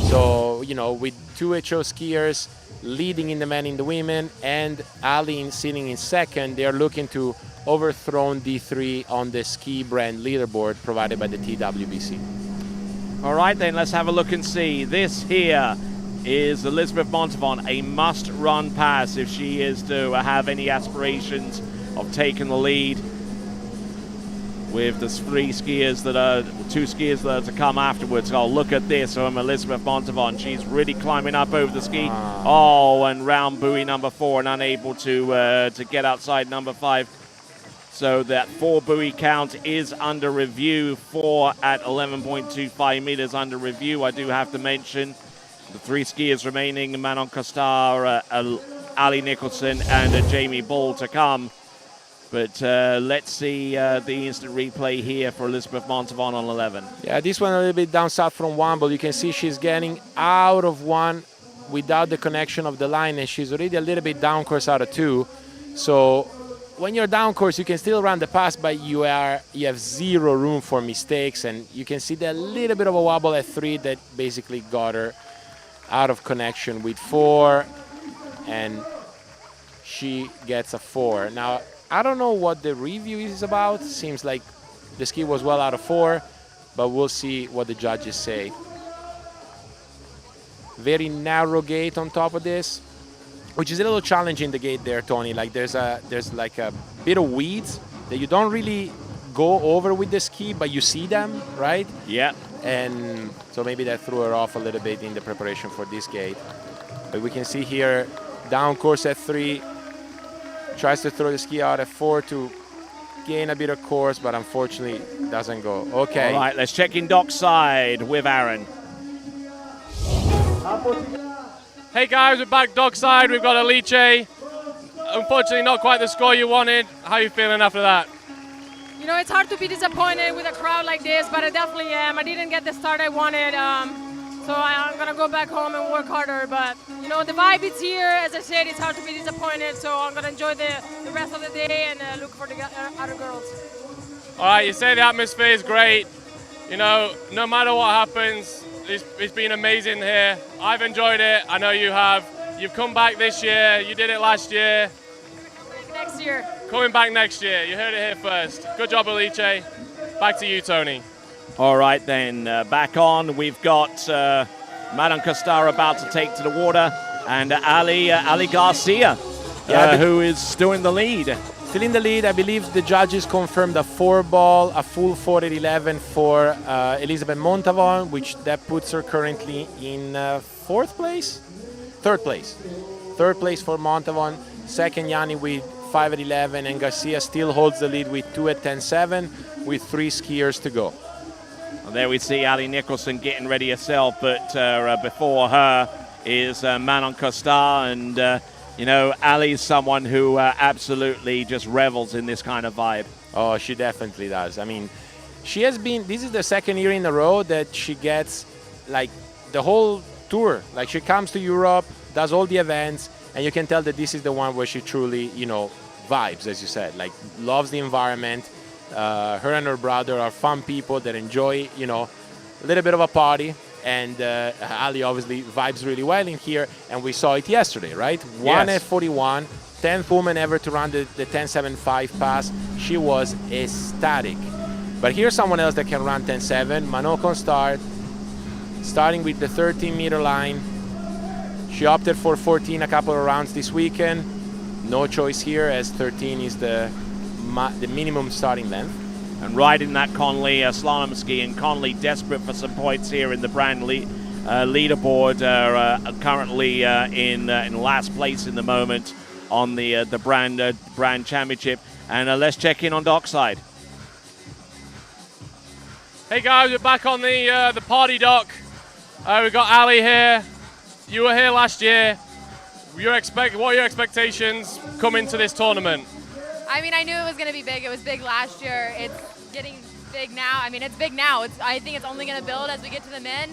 So, you know, with 2 HO skiers leading in the men and the women, and Ali sitting in second, they're looking to overthrow D3 on the ski brand leaderboard provided by the TWBC. All right, then, let's have a look and see. This here is Elizabeth Montavon, a must-run pass if she is to have any aspirations of taking the lead with the 2 skiers that are to come afterwards. Oh, look at this from Elizabeth Montavon. She's really climbing up over the ski. Oh, and round buoy number 4 and unable to get outside number 5. So that 4 buoy count is under review. 4 at 11.25 meters under review. I do have to mention the 3 skiers remaining, Manon Costar, Ali Nicholson, and Jamie Ball to come. But let's see the instant replay here for Elizabeth Montavon on 11. Yeah, this one a little bit down south from 1, but you can see she's getting out of 1 without the connection of the line, and she's already a little bit down course out of 2. So when you're down course, you can still run the pass, but you have 0 room for mistakes, and you can see that little bit of a wobble at 3 that basically got her out of connection with 4, and she gets a 4. Now, I don't know what the review is about. Seems like the ski was well out of 4, but we'll see what the judges say. Very narrow gate on top of this, which is a little challenging, the gate there, Tony. Like there's like a bit of weeds that you don't really go over with the ski, but you see them, right? Yeah. And so maybe that threw her off a little bit in the preparation for this gate. But we can see here, down course at 3, tries to throw the ski out at 4 to gain a bit of course, but unfortunately doesn't go. Okay. All right, let's check in dockside with Aaron. Hey guys, we're back dockside. We've got Alice. Unfortunately, not quite the score you wanted. How are you feeling after that? You know, it's hard to be disappointed with a crowd like this, but I definitely am. I didn't get the start I wanted, so I'm going to go back home and work harder. But, you know, the vibe is here. As I said, it's hard to be disappointed, so I'm going to enjoy the rest of the day and look for the other girls. All right, you say the atmosphere is great. You know, no matter what happens, it's been amazing here. I've enjoyed it. I know you have. You've come back this year. You did it last year. Next year. Coming back next year. You heard it here first. Good job, Alice. Back to you, Tony. All right, then. Back on. We've got Manon Costar about to take to the water, and Ali Garcia, who is still in the lead. Still in the lead. I believe the judges confirmed a 4 ball, a full 4 at 11 for Elizabeth Montavon, which that puts her currently in 4th place? 3rd place. 3rd place for Montavon. Second, Yanni with 5 at 11, and Garcia still holds the lead with 2 at 10.7 with 3 skiers to go. And there we see Ali Nicholson getting ready herself, but before her is Manon Costar, and you know, Ali's someone who absolutely just revels in this kind of vibe. Oh, she definitely does. I mean, she has been, this is the second year in a row that she gets like the whole tour. Like she comes to Europe, does all the events, and you can tell that this is the one where she truly, you know, vibes, as you said, like loves the environment. Her and her brother are fun people that enjoy, you know, a little bit of a party. And Ali obviously vibes really well in here, and we saw it yesterday, right? One Yes. at 41, 10th woman ever to run the 10.75 pass. She was ecstatic. But here's someone else that can run 10.7. Manon Constant, starting with the 13-meter line. She opted for 14 a couple of rounds this weekend. No choice here, as 13 is the minimum starting length. And riding that Conley slalom ski, and Conley desperate for some points here in the brand leaderboard, currently in last place in the moment on the brand championship. And let's check in on Dockside. Hey guys, we're back on the party dock. We've got Ali here. You were here last year. What are your expectations coming to this tournament? I mean, I knew it was going to be big. It was big last year. It's getting big now. I mean, it's big now. I think it's only going to build as we get to the men.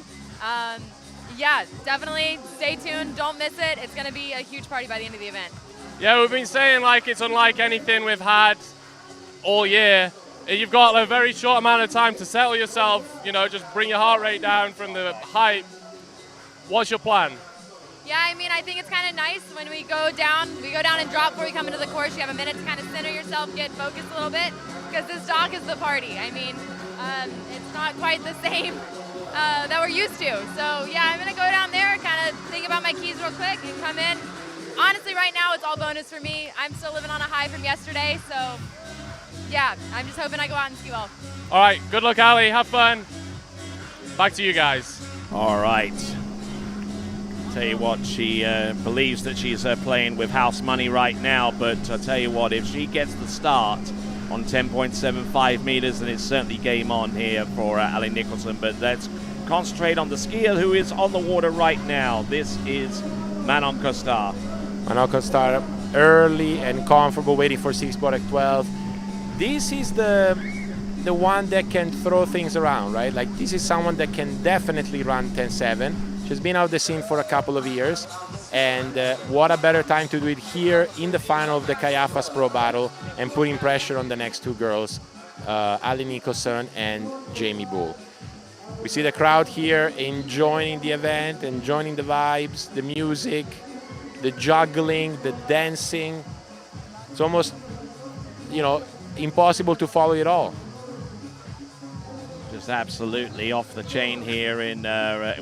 Yeah, definitely stay tuned. Don't miss it. It's going to be a huge party by the end of the event. Yeah, we've been saying like it's unlike anything we've had all year. You've got a very short amount of time to settle yourself, you know, just bring your heart rate down from the hype. What's your plan? Yeah, I mean, I think it's kind of nice when we go down and drop before you come into the course. You have a minute to kind of center yourself, get focused a little bit, because this dock is the party. I mean, it's not quite the same that we're used to. So yeah, I'm gonna go down there, kind of think about my keys real quick and come in. Honestly, right now it's all bonus for me. I'm still living on a high from yesterday, so yeah, I'm just hoping I go out and ski well. All right, good luck, Ali. Have fun. Back to you guys. All right. Tell you what, she believes that she's playing with house money right now, but I tell you what, if she gets the start on 10.75 meters, then it's certainly game on here for Ali Nicholson. But let's concentrate on the skier who is on the water right now. This is Manon Constant. Manon Constant, early and comfortable, waiting for 6 spot at 12. This is the one that can throw things around, right? Like this is someone that can definitely run 10.7. She's been out the scene for a couple of years, and what a better time to do it here in the final of the Kaiafas Pro Battle and putting pressure on the next two girls, Ali Nicholson and Jamie Bull. We see the crowd here enjoying the event, enjoying the vibes, the music, the juggling, the dancing. It's almost, you know, impossible to follow it all. Just absolutely off the chain here in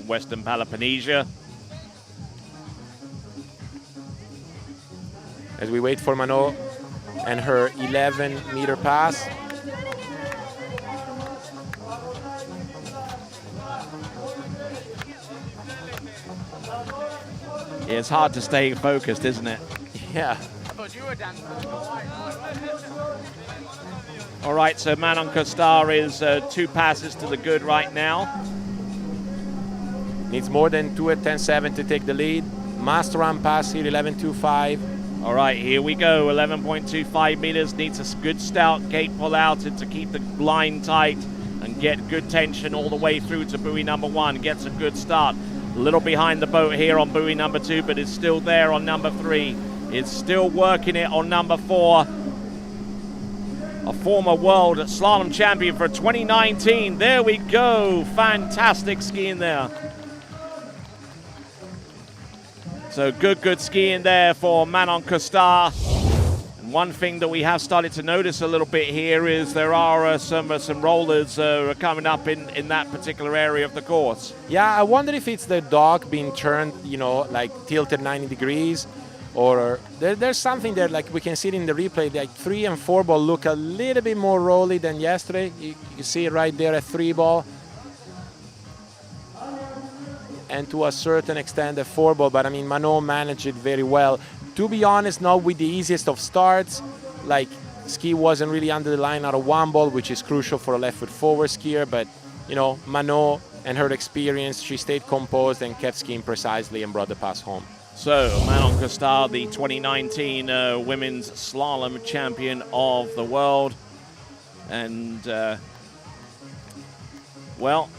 Western Peloponnnesia. As we wait for Manon and her 11-meter pass. It's hard to stay focused, isn't it? Yeah. I thought you were dancing. All right, so Manon Constant is 2 passes to the good right now. Needs more than 2 at 10.7 to take the lead. Must run pass here, 11.25. All right, here we go. 11.25 meters. Needs a good stout gate pull out and to keep the line tight and get good tension all the way through to buoy number 1. Gets a good start. A little behind the boat here on buoy number 2, but it's still there on number 3. It's still working it on number 4. A former world slalom champion for 2019. There we go. Fantastic skiing there. So good skiing there for Manon Constant. And one thing that we have started to notice a little bit here is there are some rollers coming up in that particular area of the course. Yeah, I wonder if it's the dock being turned, you know, like tilted 90 degrees. Or there's something there, like we can see it in the replay, like 3 and 4 ball look a little bit more rolly than yesterday. You see it right there at 3 ball. And to a certain extent at 4 ball, but I mean, Manon managed it very well. To be honest, not with the easiest of starts. Like, ski wasn't really under the line out of 1 ball, which is crucial for a left foot forward skier, but you know, Manon and her experience, she stayed composed and kept skiing precisely and brought the pass home. So, Manon Constant, the 2019 women's slalom champion of the world. And Well,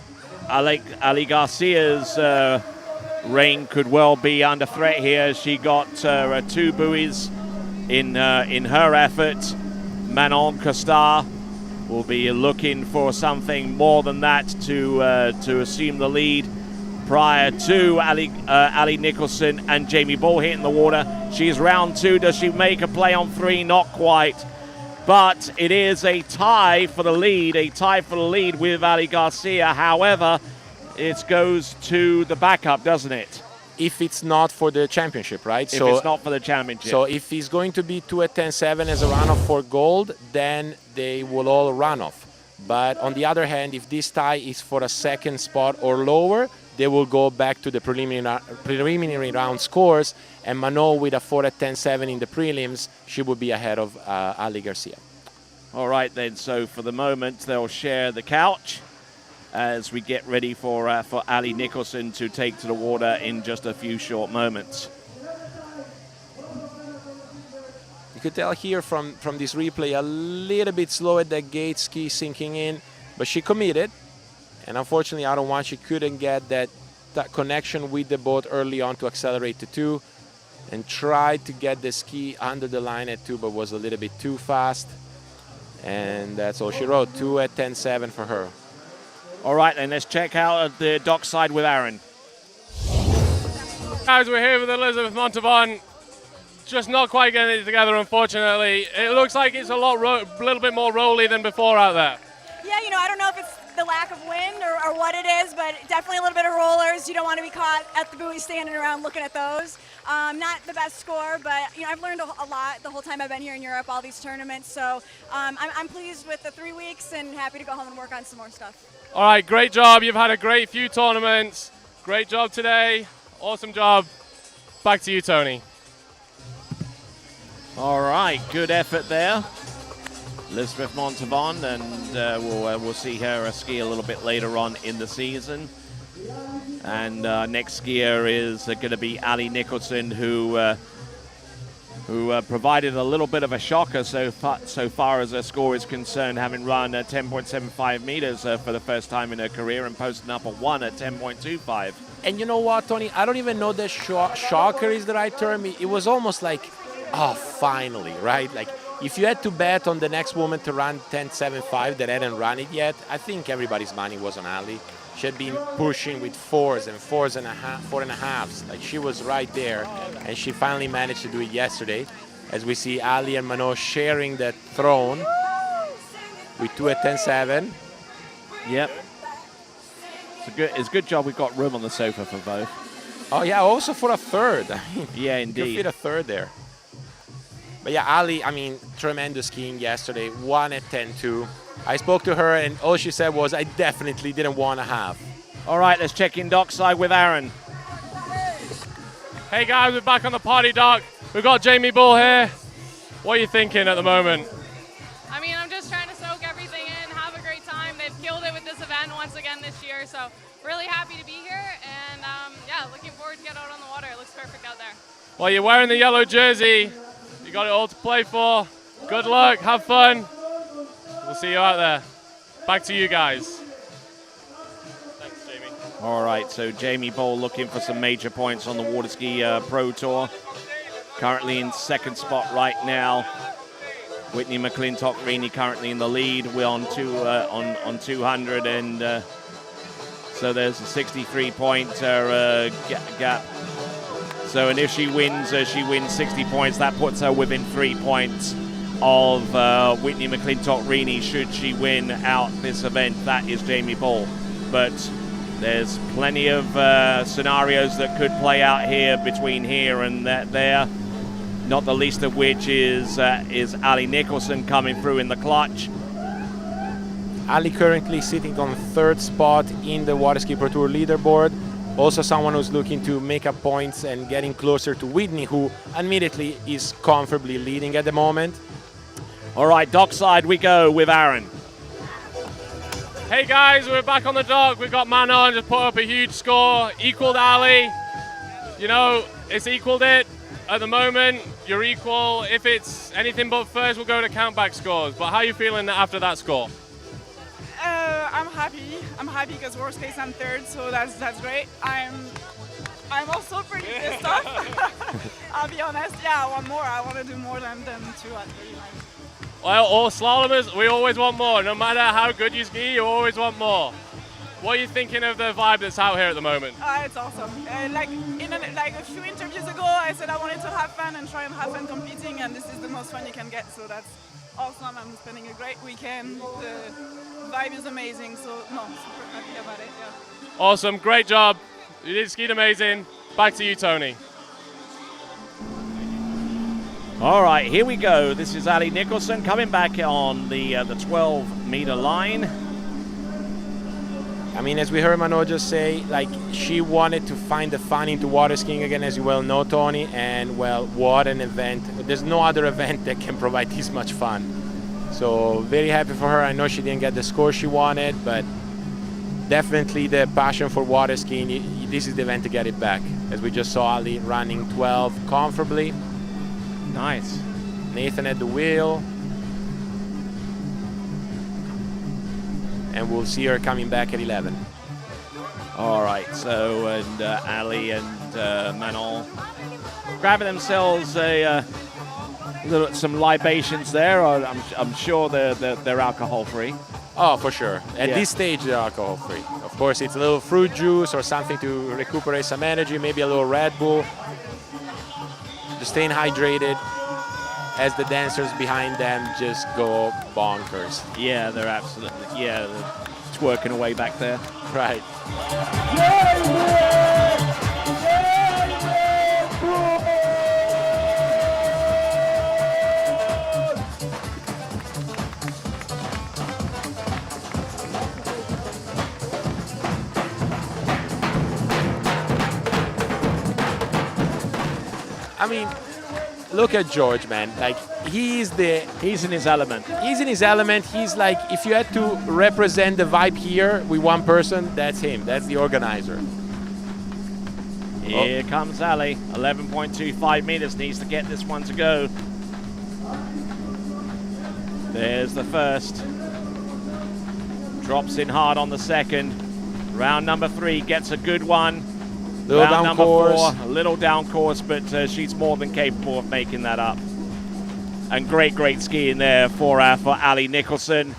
Ali Garcia's reign could well be under threat here. She got 2 buoys in her effort. Manon Costar will be looking for something more than that to assume the lead prior to Ali Nicholson and Jamie Ball hitting the water. She's round 2. Does she make a play on 3? Not quite. But it is a tie for the lead with Ali Garcia. However, it goes to the backup, doesn't it? If it's not for the championship, right? If it's not for the championship. So if he's going to be 2 at 10.7 as a runoff for gold, then they will all run off. But on the other hand, if this tie is for a second spot or lower, they will go back to the preliminary round scores, and Manon with a 4 at 10.7 in the prelims, she will be ahead of Ali Garcia. All right then, so for the moment, they'll share the couch as we get ready for Ali Nicholson to take to the water in just a few short moments. You could tell here from this replay a little bit slow at the gate, ski sinking in, but she committed. And unfortunately, out of 1, she couldn't get that connection with the boat early on to accelerate to 2, and tried to get the ski under the line at 2, but was a little bit too fast. And that's all she wrote, 2 at 10.7 for her. All right, then let's check out the dockside with Aaron. Guys, we're here with Elizabeth Montavon. Just not quite getting it together, unfortunately. It looks like it's a little bit more rolly than before out there. Yeah, I don't know if it's the lack of wind or what it is, but definitely a little bit of rollers. You don't want to be caught at the buoy standing around looking at those. Not the best score, but I've learned a lot the whole time I've been here in Europe, all these tournaments. So I'm pleased with the 3 weeks and happy to go home and work on some more stuff. All right, great job. You've had a great few tournaments. Great job today. Awesome job. Back to you, Tony. All right, good effort there. Elizabeth Montavon, and we'll see her ski a little bit later on in the season. And next skier is going to be Ali Nicholson, who provided a little bit of a shocker so far as her score is concerned, having run 10.75 meters for the first time in her career and posting up a 1 at 10.25. And you know what, Tony? I don't even know that shocker is the right term. It was almost like, oh, finally, right? Like, if you had to bet on the next woman to run 10.75 that hadn't run it yet, I think everybody's money was on Ali. She had been pushing with 4s and 4.5s. Like, she was right there, and she finally managed to do it yesterday. As we see Ali and Manon sharing that throne with 2 at 10.7. Yep. It's a good job we've got room on the sofa for both. Oh yeah, also for a third. Yeah, indeed. You could fit a third there. But yeah, Ali, tremendous skiing yesterday, 1 at 10.2. I spoke to her, and all she said was, I definitely didn't want to have. All right, let's check in dockside with Aaron. Hey guys, we're back on the party dock. We've got Jamie Bull here. What are you thinking at the moment? I'm just trying to soak everything in, have a great time. They've killed it with this event once again this year, so really happy to be here, and looking forward to get out on the water. It looks perfect out there. Well, you're wearing the yellow jersey. You got it all to play for. Good luck, have fun. We'll see you out there. Back to you guys. Thanks, Jamie. All right, so Jamie Ball looking for some major points on the Waterski Pro Tour. Currently in second spot right now. Whitney McClintock-Rini currently in the lead. We're on 200, and so there's a 63-point gap. So, and if she wins 60 points, that puts her within 3 points of Whitney McClintock-Rini should she win out this event. That is Jamie Ball. But there's plenty of scenarios that could play out here between here and there. Not the least of which is Ali Nicholson coming through in the clutch. Ali currently sitting on third spot in the Waterski Pro Tour leaderboard. Also someone who's looking to make up points and getting closer to Whitney, who admittedly is comfortably leading at the moment. All right, dockside we go with Aaron. Hey guys, we're back on the dock. We've got Manon just put up a huge score, equaled Ali. It's equaled it. At the moment, you're equal. If it's anything but first, we'll go to count back scores. But how are you feeling after that score? I'm happy. I'm happy because worst case I'm third, so that's great. I'm also pretty pissed off. I'll be honest. Yeah, I want more. I want to do more than 2 at 39. Well, all slalomers, we always want more. No matter how good you ski, you always want more. What are you thinking of the vibe that's out here at the moment? It's awesome. Like a few interviews ago, I said I wanted to have fun and try and have fun competing, and this is the most fun you can get. So that's awesome. I'm spending a great weekend. The vibe is amazing. So no, super happy about it. Yeah. Awesome, great job. You did skied amazing. Back to you, Tony. All right, here we go. This is Ali Nicholson coming back on the 12-meter line. I mean, as we heard Mano just say, like, she wanted to find the fun into water skiing again, as you well know, Tony. And, well, what an event. There's no other event that can provide this much fun. So, very happy for her. I know she didn't get the score she wanted, but definitely the passion for water skiing, this is the event to get it back. As we just saw Ali running 12 comfortably. Nice. Nathan at the wheel. And we'll see her coming back at 11. All right, so and Ali and Manon grabbing themselves some libations there. I'm sure they're alcohol free. Oh, for sure. At this stage, they're alcohol free. Of course, it's a little fruit juice or something to recuperate some energy, maybe a little Red Bull. Just staying hydrated as the dancers behind them just go bonkers. Yeah, they're absolutely, they're twerking away back there. Right. I mean, look at George, man. Like, he's in his element. He's in his element. He's like, if you had to represent the vibe here with one person, that's him. That's the organizer. Here comes Ali. 11.25 meters, needs to get this one to go. There's the first. Drops in hard on the second. Round number 3 gets a good one. Little Round down number course. 4, a little down course, but she's more than capable of making that up. And great skiing there for Ali Nicholson.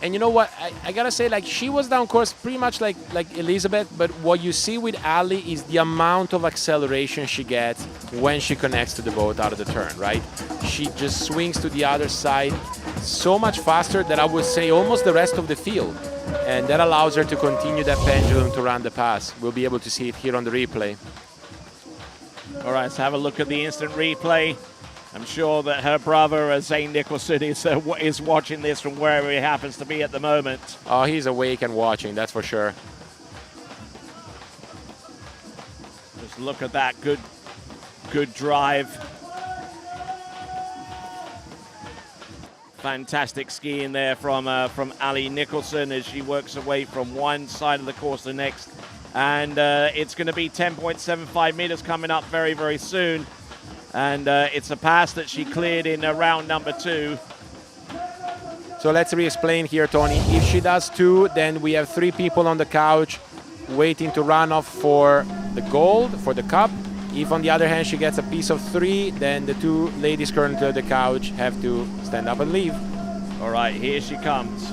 And you know what? I gotta say, like, she was down course pretty much like Elizabeth, but what you see with Ali is the amount of acceleration she gets when she connects to the boat out of the turn, right? She just swings to the other side so much faster than I would say almost the rest of the field. And that allows her to continue that pendulum to run the pass. We'll be able to see it here on the replay. All right, let's have a look at the instant replay. I'm sure that her brother, Zane Nicholson, is watching this from wherever he happens to be at the moment. Oh, he's awake and watching, that's for sure. Just look at that good drive. Fantastic skiing there from Ali Nicholson as she works her way from one side of the course to the next. And it's going to be 10.75 meters coming up very, very soon. And it's a pass that she cleared in round number 2. So let's re-explain here, Tony. If she does 2, then we have 3 people on the couch waiting to run off for the gold, for the cup. If, on the other hand, she gets a piece of 3, then the 2 ladies currently at the couch have to stand up and leave. All right, here she comes.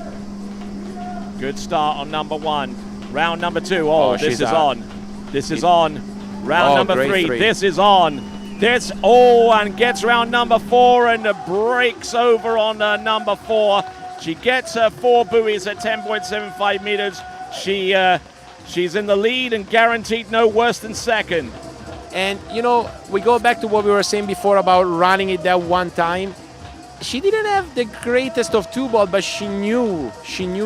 Good start on number 1. Round number 2. Oh, this is on. This is on. Round number 3. This is on. And gets round number 4 and breaks over on number 4. She gets her 4 buoys at 10.75 meters. She's in the lead and guaranteed no worse than second. And, you know, we go back to what we were saying before about running it that one time. She didn't have the greatest of 2-ball, but she knew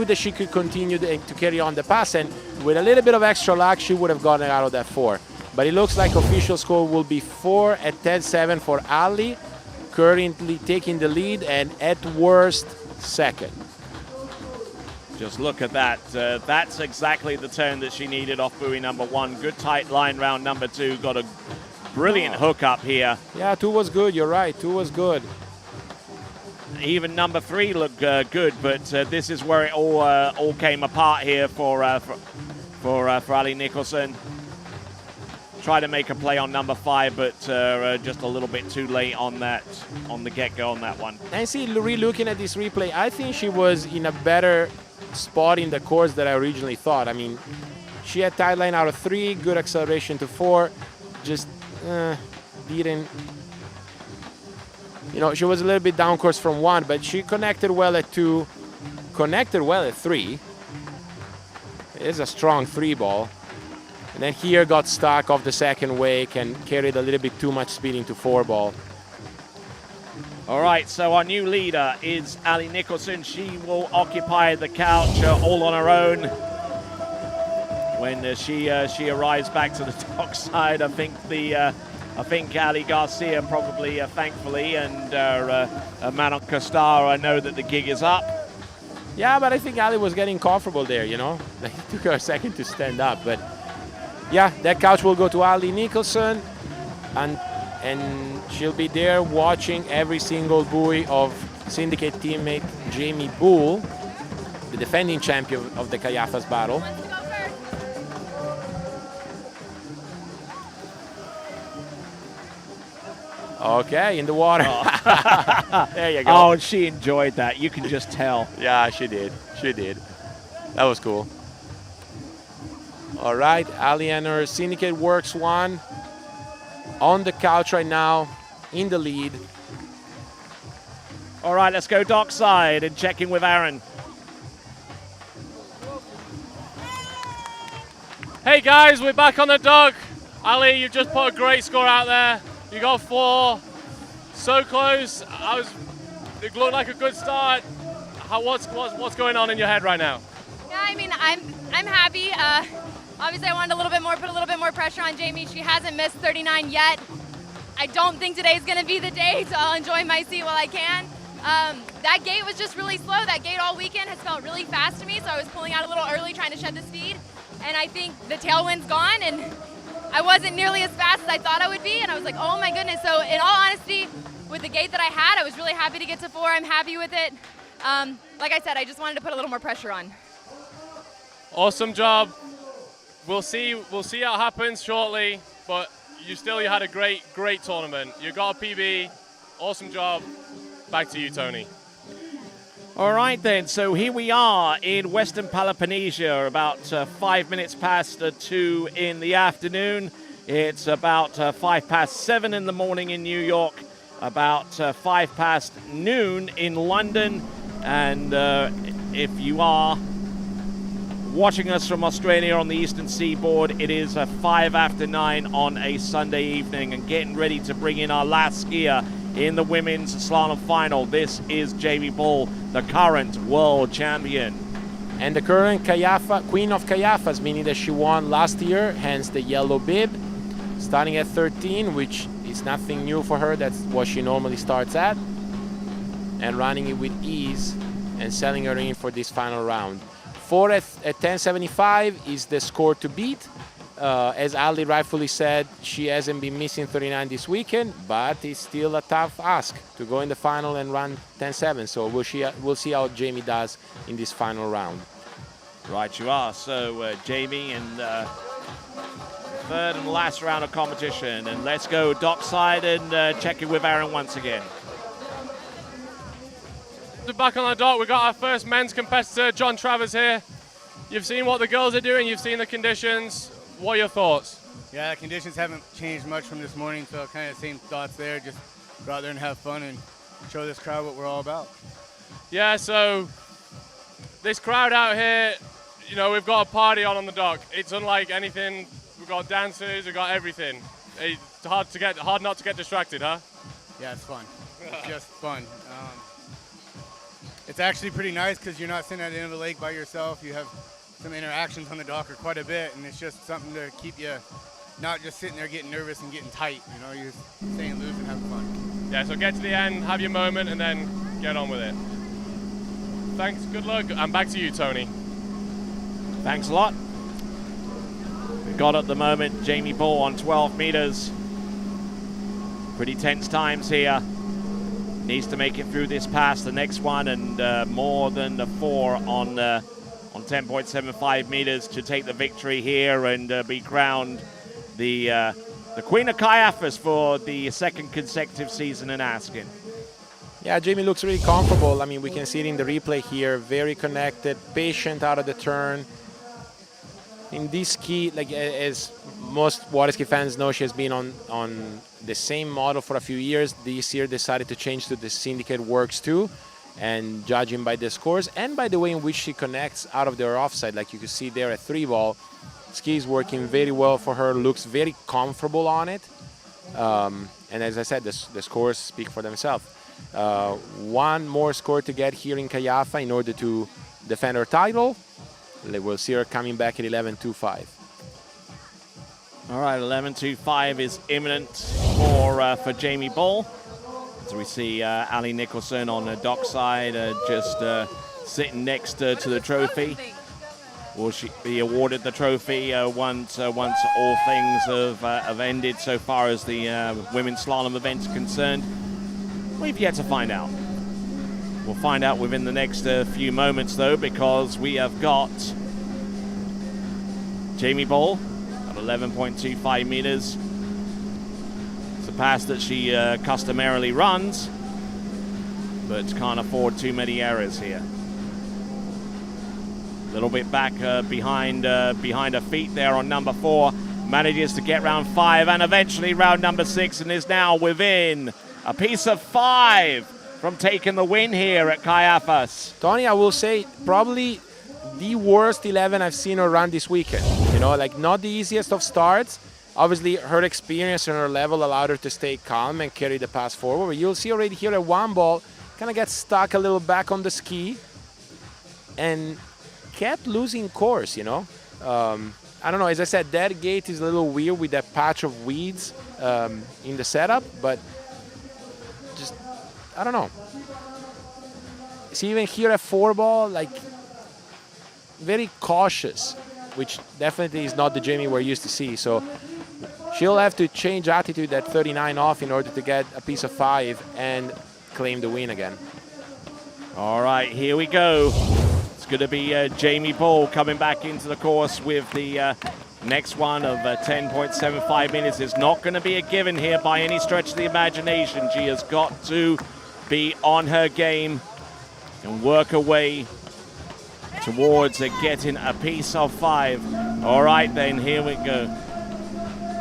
that she could continue to carry on the pass. And with a little bit of extra luck, she would have gotten out of that 4. But it looks like official score will be 4 at 10.7 for Ali, currently taking the lead and at worst, second. Just look at that. That's exactly the turn that she needed off buoy number 1. Good tight line round number 2. Got a brilliant hook up here. Yeah, 2 was good. You're right. 2 was good. even number 3 looked good, but this is where it all came apart here for Ali Nicholson. Tried to make a play on number 5, but just a little bit too late on the get-go on that one. And see, re-looking at this replay, I think she was in a better spot in the course than I originally thought. I mean, she had tight line out of 3, good acceleration to 4, just didn't. You know, she was a little bit down course from 1, but she connected well at 2, connected well at 3. It is a strong 3 ball. And then here got stuck off the second wake and carried a little bit too much speed into 4 ball. All right, so our new leader is Ali Nicholson. She will occupy the couch all on her own when she arrives back to the dockside. I think Ali Garcia probably, thankfully, and Manon Costaro know that the gig is up. Yeah, but I think Ali was getting comfortable there, you know. It took her a second to stand up, but yeah, that couch will go to Ali Nicholson, and she'll be there watching every single buoy of Syndicate teammate Jamie Bull, the defending champion of the Kaiafas Battle. Okay, in the water. Oh. There you go. Oh, and she enjoyed that. You can just tell. Yeah, she did. She did. That was cool. All right, Ali and her Syndicate Works 1 on the couch right now, in the lead. All right, let's go dockside and check in with Aaron. Hey guys, we're back on the dock. Ali, you just put a great score out there. You got 4, so close. It looked like a good start. What's going on in your head right now? Yeah, I mean, I'm happy. Obviously, I wanted put a little bit more pressure on Jamie. She hasn't missed 39 yet. I don't think today's going to be the day, so I'll enjoy my seat while I can. That gate was just really slow. That gate all weekend has felt really fast to me, so I was pulling out a little early trying to shed the speed. And I think the tailwind's gone, and I wasn't nearly as fast as I thought I would be, and I was like, oh my goodness. So in all honesty, with the gate that I had, I was really happy to get to 4. I'm happy with it. Like I said, I just wanted to put a little more pressure on. Awesome job. We'll see how it happens shortly, but you had a great tournament. You got a PB. Awesome job. Back to you, Tony. All right then, so here we are in Western Peloponnnesia, about 5 minutes past 2 in the afternoon. It's about 7:05 in the morning in New York, about 5 past noon in London, and if you are watching us from Australia on the eastern seaboard, it is 5 after 9 on a Sunday evening, and getting ready to bring in our last skier in the women's slalom final. This is Jamie Bull, the current world champion. And the current Queen of Kaiafas, meaning that she won last year, hence the yellow bib, starting at 13, which is nothing new for her. That's what she normally starts at, and running it with ease and selling her in for this final round. 4 at 10.75 is the score to beat. As Ali rightfully said, she hasn't been missing 39 this weekend, but it's still a tough ask to go in the final and run 10.7. So we'll see how Jamie does in this final round. Right you are. So Jamie in third and last round of competition. And let's go dockside and check in with Aaron once again. Back on the dock, we've got our first men's competitor, John Travers here. You've seen what the girls are doing, you've seen the conditions. What are your thoughts? Yeah, the conditions haven't changed much from this morning, so kind of same thoughts there. Just go out there and have fun and show this crowd what we're all about. Yeah, so this crowd out here, you know, we've got a party on the dock. It's unlike anything. We've got dancers, we've got everything. It's hard not to get distracted, huh? Yeah, it's fun. It's just fun. It's actually pretty nice because you're not sitting at the end of the lake by yourself. You have some interactions on the dock or quite a bit, and it's just something to keep you not just sitting there getting nervous and getting tight. You know, you're staying loose and having fun. Yeah, so get to the end, have your moment, and then get on with it. Thanks, good luck, and back to you, Tony. Thanks a lot. We've got at the moment Jamie Bull on 12 meters. Pretty tense times here needs to make it through this pass, the next one, and more than the 4 on 10.75 meters to take the victory here and be crowned the Queen of Kaiafas for the second consecutive season in Askin. Yeah, Jamie looks really comfortable. I mean, we can see it in the replay here. Very connected, patient out of the turn. In this ski, like as most Waterski fans know, she has been on the same model for a few years. This year decided to change to the Syndicate Works 2, and judging by the scores and by the way in which she connects out of their offside, like you can see there at 3-ball, ski is working very well for her, looks very comfortable on it. And as I said, the scores speak for themselves. One more score to get here in Kaiafa in order to defend her title. We'll see her coming back at 11.25. All right, 11.25 is imminent for Jamie Bull. So we see Ali Nicholson on the dockside, just sitting next to the trophy. Will she be awarded the trophy once all things have ended so far as the women's slalom event is concerned? We've yet to find out. We'll find out within the next few moments, though, because we have got Jamie Bull at 11.25 meters. It's a pass that she customarily runs, but can't afford too many errors here. A little bit back behind her feet there on number 4. Manages to get round 5 and eventually round number 6, and is now within a piece of 5 from taking the win here at Kaiafas. Tony, I will say probably the worst 11 I've seen her run this weekend. You know, like not the easiest of starts. Obviously, her experience and her level allowed her to stay calm and carry the pass forward. But you'll see already here at 1-ball, kind of get stuck a little back on the ski and kept losing course, you know. I don't know, as I said, that gate is a little weird with that patch of weeds in the setup, but just, I don't know. See, even here at 4-ball, like, very cautious, which definitely is not the Jamie we're used to see. So she'll have to change attitude at 39 off in order to get a piece of 5 and claim the win again. All right, here we go. It's going to be Jamie Bull coming back into the course with the next one of 10.75 minutes. It's not going to be a given here by any stretch of the imagination. She has got to be on her game and work her way towards getting a piece of 5. All right, then, here we go.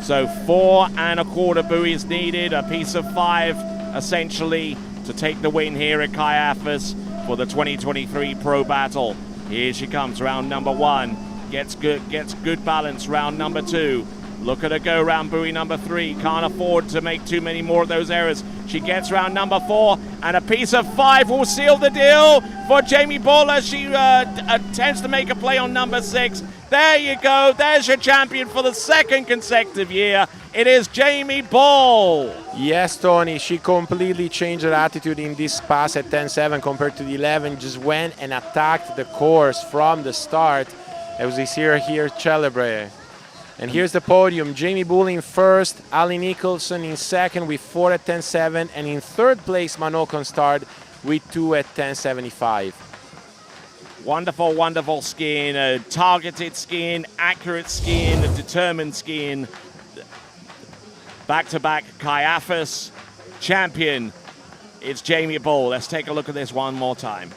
So 4 1/4 buoys needed, a piece of 5, essentially, to take the win here at Kaiafas for the 2023 Pro Battle. Here she comes, round number 1. Gets good balance, round number 2. Look at her go, round buoy number 3. Can't afford to make too many more of those errors. She gets round number 4, and a piece of 5 will seal the deal for Jamie Bull as she attempts to make a play on number 6. There you go. There's your champion for the second consecutive year. It is Jamie Bull. Yes, Tony, she completely changed her attitude in this pass at 10.7 compared to the 11. Just went and attacked the course from the start. As we see her here celebrate. And here's the podium. Jamie Bull in first, Ali Nicholson in second with 4 at 10.7, and in third place, Manon Constard with 2 at 10.75. Wonderful, wonderful skiing, targeted skiing, accurate skiing, determined skiing. Back-to-back Kaiafas champion. It's Jamie Bull. Let's take a look at this one more time.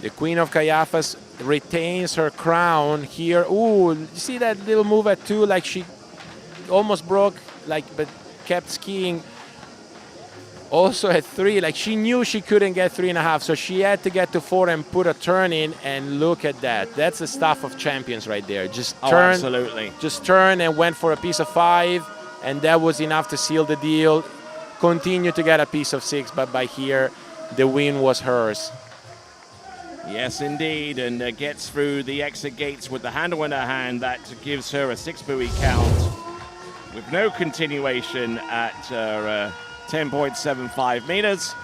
The Queen of Kaiafas retains her crown here. Ooh, you see that little move at 2, like she almost broke, like, but kept skiing. Also at 3, like she knew she couldn't get 3.5, so she had to get to 4 and put a turn in, and look at that. That's the stuff of champions right there. Just turn, absolutely. Just turn and went for a piece of 5, and that was enough to seal the deal. Continue to get a piece of 6, but by here, the win was hers. Yes, indeed, and gets through the exit gates with the handle in her hand. That gives her a 6 buoy count with no continuation at 10.75 meters.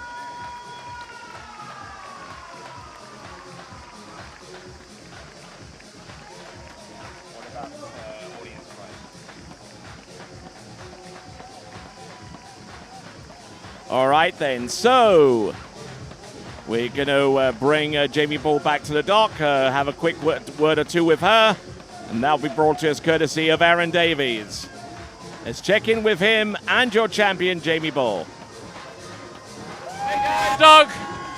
All right then, so we're going to bring Jamie Bull back to the dock, have a quick word or two with her, and that'll be brought to us courtesy of Aaron Davies. Let's check in with him and your champion, Jamie Bull. Hey guys, Doug,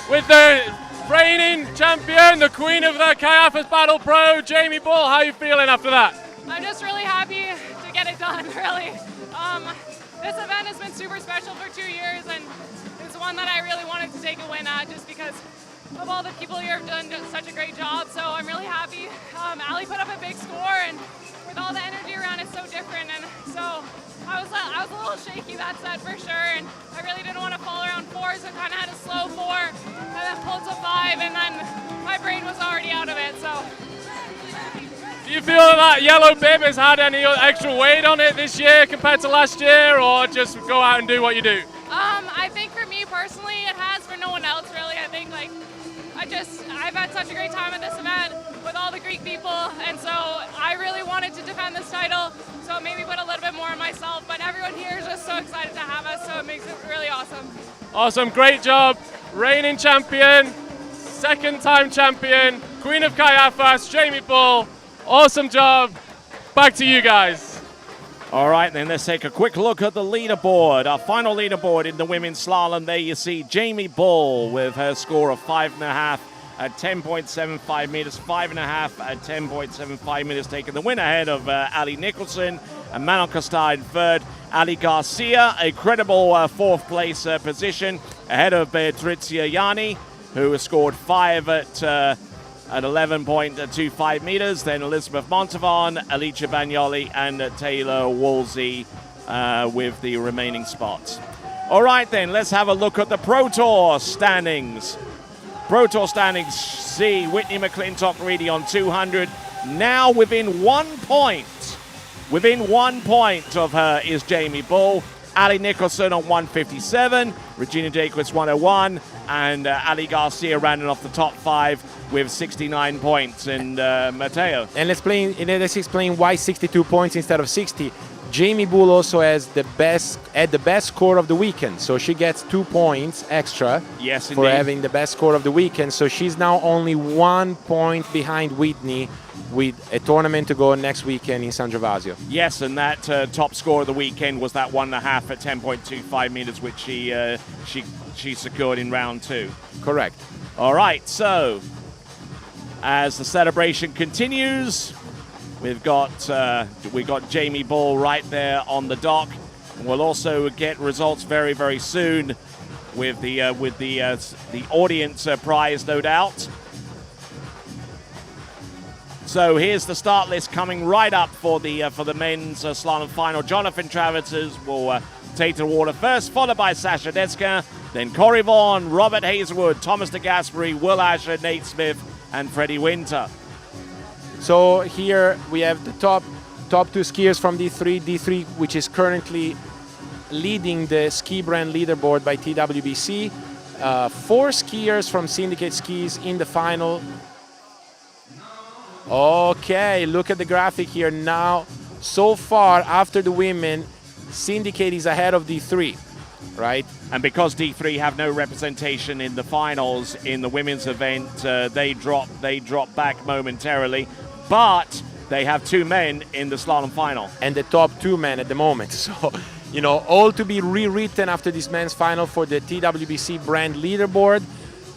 with the reigning champion, the queen of the Kaiafas Battle Pro, Jamie Bull. How are you feeling after that? I'm just really happy to get it done, really. This event has been super special for 2 years, and it's one that I really wanted to take a win at just because of all the people here have done such a great job, so I'm really happy. Ali put up a big score, and with all the energy around, it's so different, and so I was a little shaky that set for sure, and I really didn't want to fall around 4, so I kind of had a slow 4, and then pulled to 5, and then my brain was already out of it, so. Do you feel that yellow bib has had any extra weight on it this year compared to last year, or just go out and do what you do? I think for me personally, it has. For no one else, really. I think I've had such a great time at this event with all the Greek people, and so I really wanted to defend this title, so maybe put a little bit more on myself, but everyone here is just so excited to have us, so it makes it really awesome. Awesome, great job. Reigning champion, second-time champion, Queen of Kaiafas, Jamie Bull. Awesome job. Back to you guys. All right, then let's take a quick look at the leaderboard. Our final leaderboard in the women's slalom. There you see Jamie Bull with her score of 5.5 at 10.75 meters, 5.5 at 10.75 meters, taking the win ahead of Ali Nicholson and Manon Costa in third. Ali Garcia, a credible fourth place position ahead of Beatricia Yanni, who has scored 5 at 11.25 meters. Then Elizabeth Montavon, Alicia Bagnoli, and Taylor Woolsey with the remaining spots. All right, then, let's have a look at the Pro Tour standings. Pro Tour standings see Whitney McClintock-Reedy on 200. Now within 1 point. Within 1 point of her is Jamie Bull. Ali Nicholson on 157, Regina Jacquez 101, and Ali Garcia rounding off the top 5 with 69 points. And Matteo. And let's explain why 62 points instead of 60. Jamie Bull also has the best score of the weekend, so she gets 2 points extra for having the best score of the weekend. So she's now only 1 point behind Whitney, with a tournament to go next weekend in San Gervasio. Yes, and that top score of the weekend was that 1.5 at 10.25 meters, which she secured in round 2. Correct. All right, so as the celebration continues, we've got Jamie Bull right there on the dock. And we'll also get results very, very soon with the audience prize, no doubt. So here's the start list coming right up for the men's slalom final. Jonathan Travers will take to the water first, followed by Sasha Deska, then Corey Vaughan, Robert Hazelwood, Thomas DeGasperi, Will Asher, Nate Smith, and Freddie Winter. So here we have the top 2 skiers from D3, which is currently leading the ski brand leaderboard by TWBC. 4 skiers from Syndicate Skis in the final. Okay, look at the graphic here now. So far, after the women, Syndicate is ahead of D3, right? And because D3 have no representation in the finals in the women's event, they drop back momentarily. But they have 2 men in the slalom final. And the top 2 men at the moment. So, all to be rewritten after this men's final for the TWBC brand leaderboard.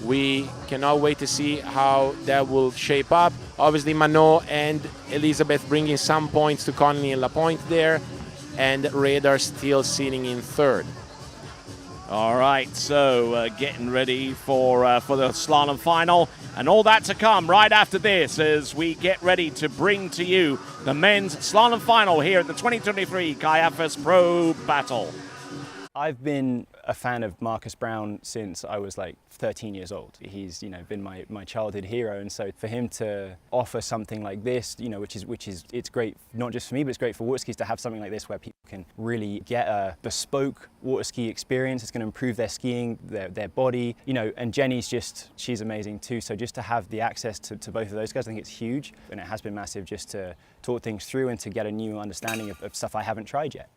We cannot wait to see how that will shape up. Obviously, Manon and Elizabeth bringing some points to Connolly and LaPointe there, and Radar still sitting in 3rd. All right, so getting ready for the slalom final, and all that to come right after this as we get ready to bring to you the men's slalom final here at the 2023 Kaiafas Pro Battle. I've been a fan of Marcus Brown since I was like 13 years old. He's been my childhood hero, and so for him to offer something like this, which is it's great not just for me, but it's great for water skis to have something like this where people can really get a bespoke water ski experience. It's going to improve their skiing, their body, and Jenny's she's amazing too. So just to have the access to both of those guys, I think it's huge, and it has been massive just to talk things through and to get a new understanding of stuff I haven't tried yet.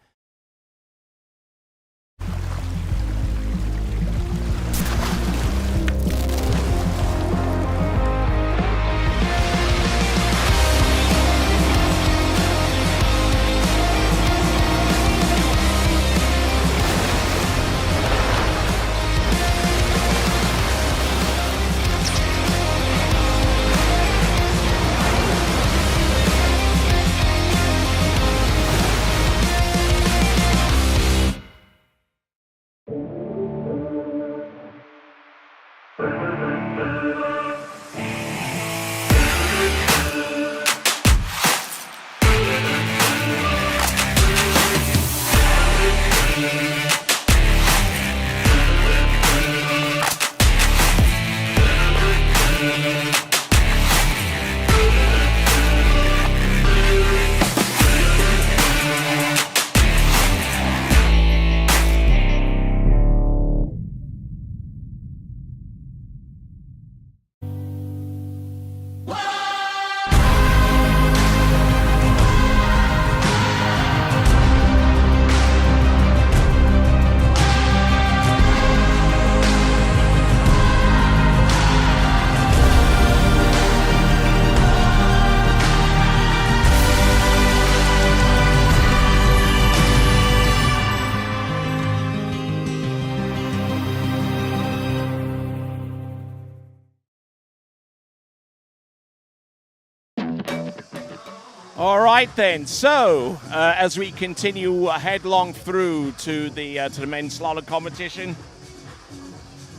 All right then. So as we continue headlong through to the men's slalom competition,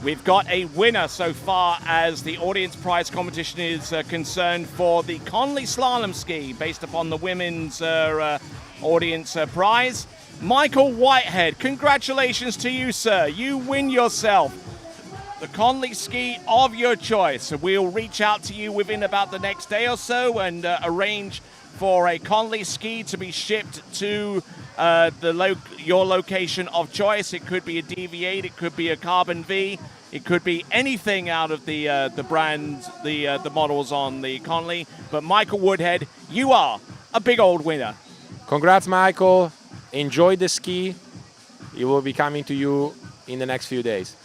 we've got a winner so far as the audience prize competition is concerned for the Conley slalom ski, based upon the women's audience prize. Michael Whitehead, congratulations to you, sir. You win yourself the Conley ski of your choice. We'll reach out to you within about the next day or so and arrange for a Conley ski to be shipped to your location of choice. It could be a DV8, it could be a Carbon V, it could be anything out of the brands, the models on the Conley. But Michael Woodhead, you are a big old winner. Congrats, Michael. Enjoy the ski. It will be coming to you in the next few days.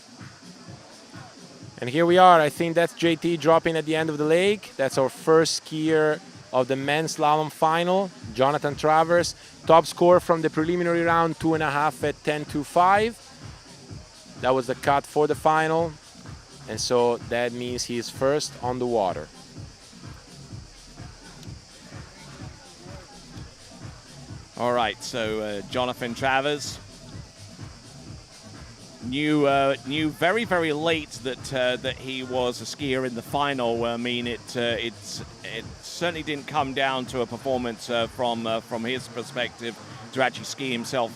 And here we are. I think that's JT dropping at the end of the lake. That's our first skier of the men's slalom final, Jonathan Travers. Top score from the preliminary round, 2.5 at 10.25. That was the cut for the final. And so that means he is first on the water. All right, so Jonathan Travers knew very, very late that he was a skier in the final. I mean, it certainly didn't come down to a performance from his perspective to actually ski himself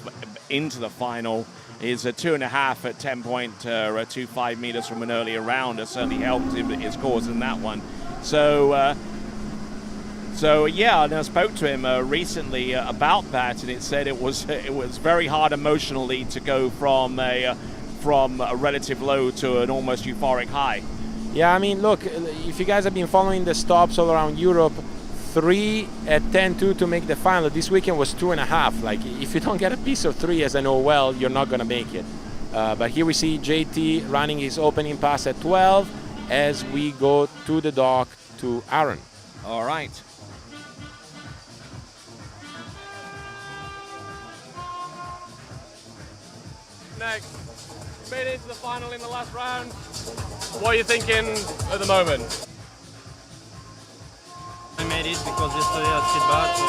into the final. His 2.5 at 10.25 meters from an earlier round has certainly helped his cause in that one. So yeah, and I spoke to him recently about that, and it said it was very hard emotionally to go from a relative low to an almost euphoric high. Yeah, I mean, look, if you guys have been following the stops all around Europe, 3 at 10.2 to make the final. This weekend was 2.5. Like, if you don't get a piece of 3, as I know well, you're not going to make it. But here we see JT running his opening pass at 12 as we go to the dock to Aaron. All right. Next, made it to the final in the last round. What are you thinking at the moment? I made it because yesterday I skied bad, so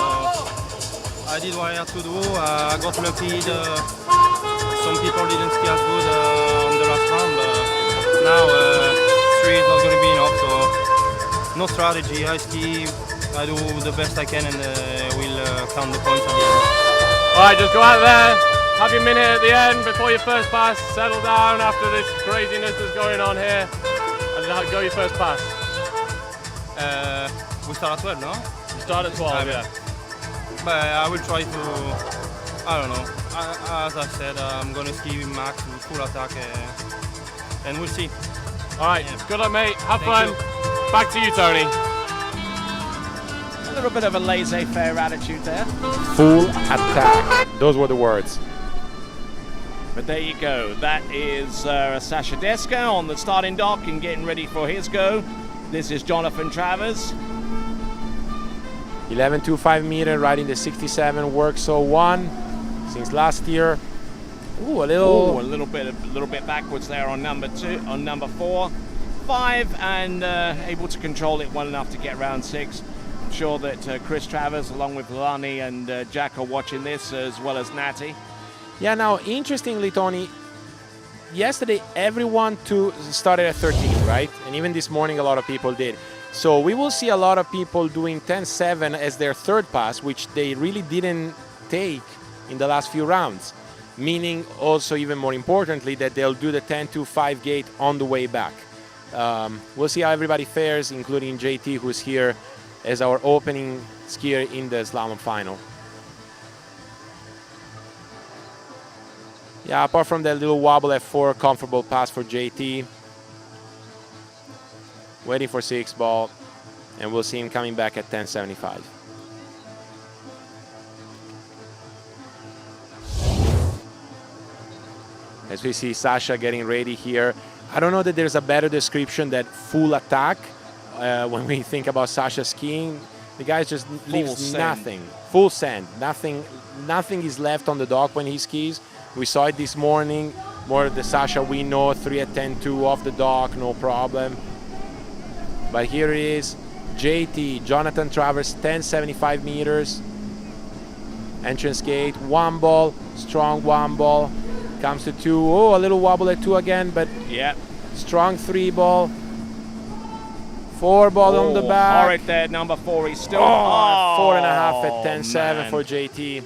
I did what I had to do. I got lucky. Some people didn't ski as good on the last round, but now 3 is not going to be enough. So no strategy. I ski, I do the best I can, and we'll count the points at the end. All right, just go out there. Have your minute at the end before your first pass. Settle down after this craziness that's going on here. And then go your first pass. We start at 12, no? You start at 12, yeah. But I will try to, I don't know. As I said, I'm going to ski max to full attack and we'll see. All right, yeah. Good luck, mate. Have fun. Back to you, Tony. A little bit of a laissez-faire attitude there. Full attack. Those were the words. But there you go. That is Sasha Deska on the starting dock and getting ready for his go. This is Jonathan Travers. 11.25 meter, riding the 67 Works 01 since last year. Ooh, a little bit backwards there on number 4, 5, and able to control it well enough to get round 6. I'm sure that Chris Travers, along with Lani and Jack, are watching this, as well as Natty. Yeah, now, interestingly, Tony, yesterday everyone started at 13, right? And even this morning a lot of people did. So we will see a lot of people doing 10.7 as their third pass, which they really didn't take in the last few rounds. Meaning also, even more importantly, that they'll do the 10.25 gate on the way back. We'll see how everybody fares, including JT, who's here as our opening skier in the slalom final. Yeah, apart from that little wobble at 4, comfortable pass for JT. Waiting for 6 ball, and we'll see him coming back at 10.75. As we see Sasha getting ready here. I don't know that there's a better description than full attack. When we think about Sasha skiing, the guy just leaves nothing. Full send. Nothing is left on the dock when he skis. We saw it this morning. More the Sasha we know, 3 at 10.2 off the dock, no problem. But here it is. JT, Jonathan Travers, 1075 meters. Entrance gate, 1 ball, strong 1 ball. Comes to 2. Oh, a little wobble at 2 again, but yeah, strong 3 ball. 4 ball on the back. Horrid there, number 4. He's still 4.5 at 10.7 for JT.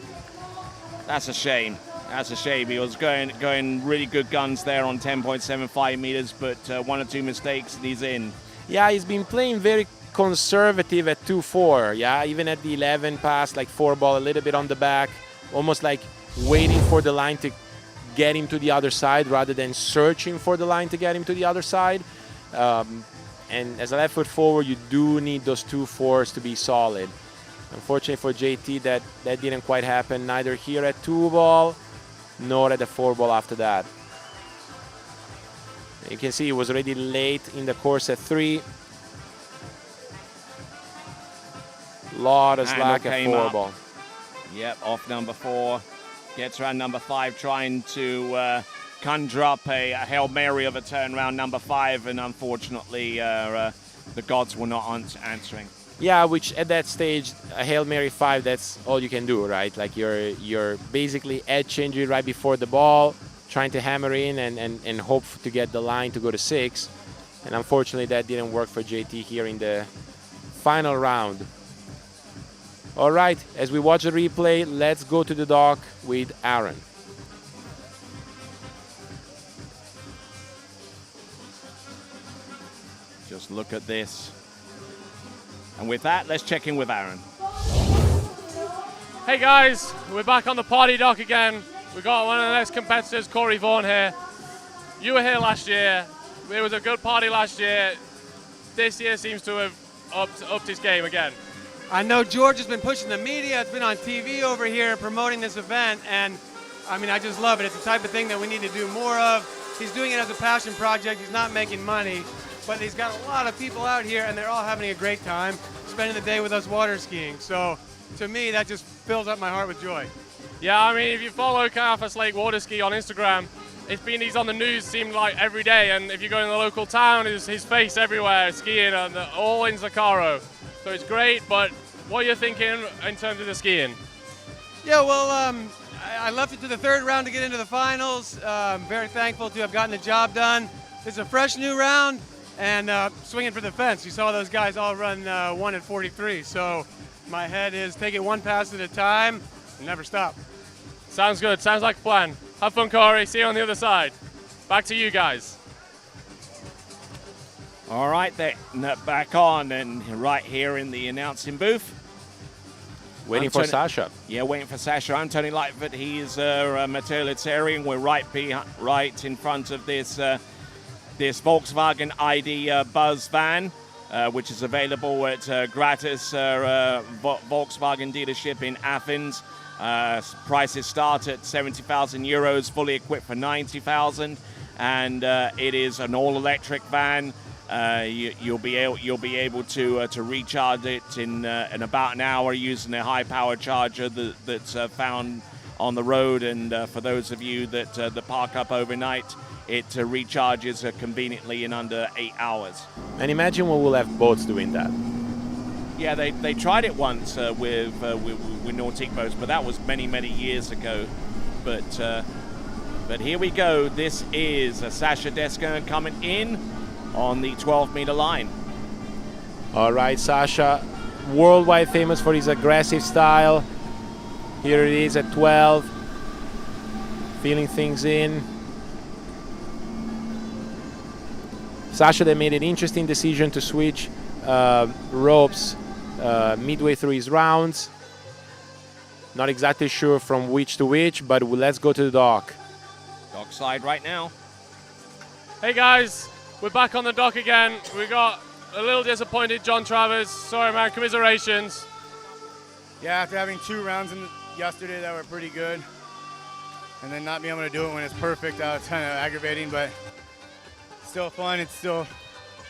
That's a shame. That's a shame. He was going really good guns there on 10.75 meters, but 1 or 2 mistakes and he's in. Yeah, he's been playing very conservative at 2-4. Yeah, even at the 11 pass, like 4 ball, a little bit on the back, almost like waiting for the line to get him to the other side rather than searching for the line to get him to the other side. And as a left foot forward, you do need those 2-4s to be solid. Unfortunately for JT, that didn't quite happen, neither here at 2 ball, nor at the 4 ball after that. You can see he was already late in the course at 3. Lot of slack at 4 ball. Yep, off number 4. Gets around number 5, trying to conjure up a Hail Mary of a turn around number 5, and unfortunately the gods were not answering. Yeah, which at that stage, a Hail Mary 5, that's all you can do, right? Like you're basically edge changing right before the ball, trying to hammer in and hope to get the line to go to 6. And unfortunately, that didn't work for JT here in the final round. All right, as we watch the replay, let's go to the dock with Aaron. Just look at this. And with that, let's check in with Aaron. Hey guys, we're back on the party dock again. We've got one of the next competitors, Corey Vaughan here. You were here last year. It was a good party last year. This year seems to have upped his game again. I know George has been pushing the media. It's been on TV over here promoting this event, and I mean, I just love it. It's the type of thing that we need to do more of. He's doing it as a passion project. He's not making money, but he's got a lot of people out here, and they're all having a great time spending the day with us water skiing. So to me, that just fills up my heart with joy. Yeah, I mean, if you follow Kaiafas Lake Waterski on Instagram, he's on the news, seemed like every day, and if you go in the local town, his face everywhere, skiing, and all in Zacaro. So it's great, but what are you thinking in terms of the skiing? Yeah, well, I left it to the 3rd round to get into the finals. I'm very thankful to have gotten the job done. It's a fresh new round, and swinging for the fence. You saw those guys all run 1 at 43, so my head is take it 1 pass at a time and never stop. Sounds good. Sounds like a plan. Have fun, Corey. See you on the other side. Back to you guys. All right, then back on and right here in the announcing booth. Waiting for Sasha. Yeah, waiting for Sasha. I'm Tony Lightfoot. He's Matteo Litteri. We're right in front of this Volkswagen ID Buzz van, which is available at gratis Volkswagen dealership in Athens. Prices start at 70,000 euros, fully equipped for 90,000, and it is an all-electric van. You'll be able to recharge it in about an hour using a high-power charger that's found on the road. And for those of you that park up overnight, it recharges conveniently in under 8 hours. And imagine when we'll have boats doing that. Yeah, they tried it once with Nautic boats, but that was many years ago. But here we go. This is Sasha Deska coming in on the 12-meter line. All right, Sasha, worldwide famous for his aggressive style. Here it is at 12, feeling things in. Sasha, they made an interesting decision to switch ropes midway through his rounds. Not exactly sure from which to which, but let's go to the dock. Dock side right now. Hey guys, we're back on the dock again. We got a little disappointed John Travers. Sorry man, commiserations. Yeah, after having 2 rounds yesterday that were pretty good, and then not being able to do it when it's perfect, it's kind of aggravating, but still fun. It's still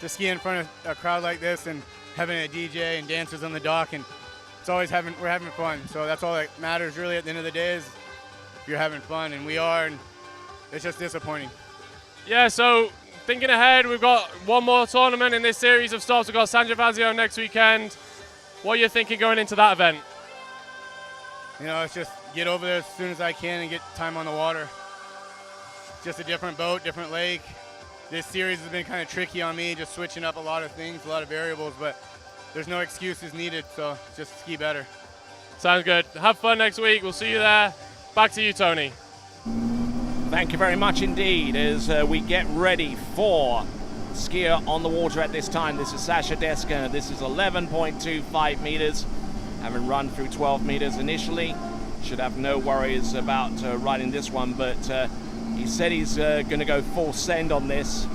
to ski in front of a crowd like this and having a DJ and dancers on the dock, and it's always we're having fun. So that's all that matters really at the end of the day, is if you're having fun, and we are, and it's just disappointing. Yeah, so thinking ahead, we've got one more tournament in this series of stops. We've got San Gervasio next weekend. What are you thinking going into that event? You know, it's just get over there as soon as I can and get time on the water. Just a different boat, different lake. This series has been kind of tricky on me, just switching up a lot of things, a lot of variables, but there's no excuses needed, so just ski better. Sounds good. Have fun next week. We'll see you there. Back to you, Tony. Thank you very much indeed as we get ready for skier on the water at this time. This is Sasha Deska. This is 11.25 meters. Having run through 12 meters initially. Should have no worries about riding this one, but he said he's going to go full send on this,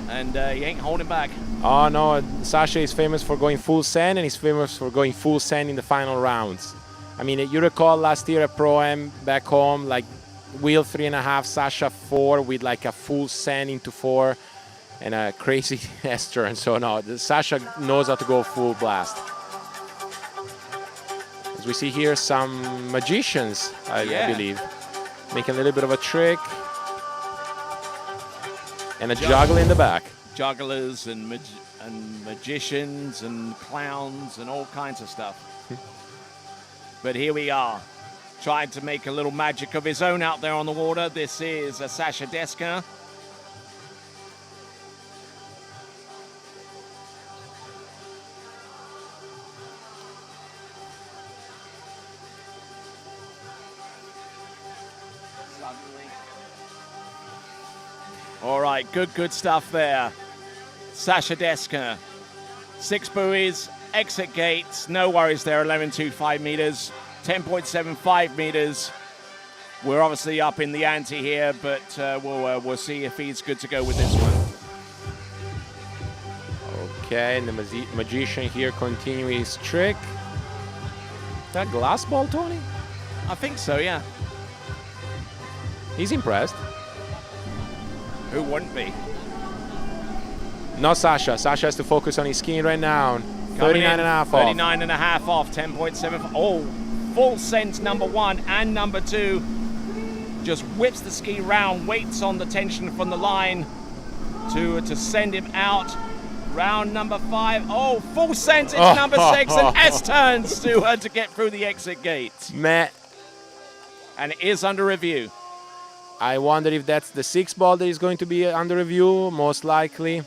and he ain't holding back. Oh no, Sasha is famous for going full send, and he's famous for going full send in the final rounds. I mean, you recall last year at Pro-Am back home, like wheel 3.5, Sasha 4 with like a full send into 4 and a crazy S-turn. So no, Sasha knows how to go full blast. As we see here, some magicians, I believe, make a little bit of a trick. And a juggle in the back. Jugglers and magicians and clowns and all kinds of stuff. But here we are, trying to make a little magic of his own out there on the water. This is Sasha Deska. All right, good stuff there. Sasha Deska, 6 buoys, exit gates, no worries there, 11.25 meters, 10.75 meters. We're obviously up in the ante here, but we'll see if he's good to go with this one. Okay, and the magician here continuing his trick. That glass ball, Tony? I think so, yeah. He's impressed. Who wouldn't be? Not Sasha. Sasha has to focus on his skiing right now. 39.5 off. 39.5 off, 10.7. Oh, full send number 1 and number 2. Just whips the ski round, waits on the tension from the line to send him out. Round number 5. Oh, full send into number 6 and S-turns to get through the exit gate. Man. And it is under review. I wonder if that's the 6 ball that is going to be under review, most likely.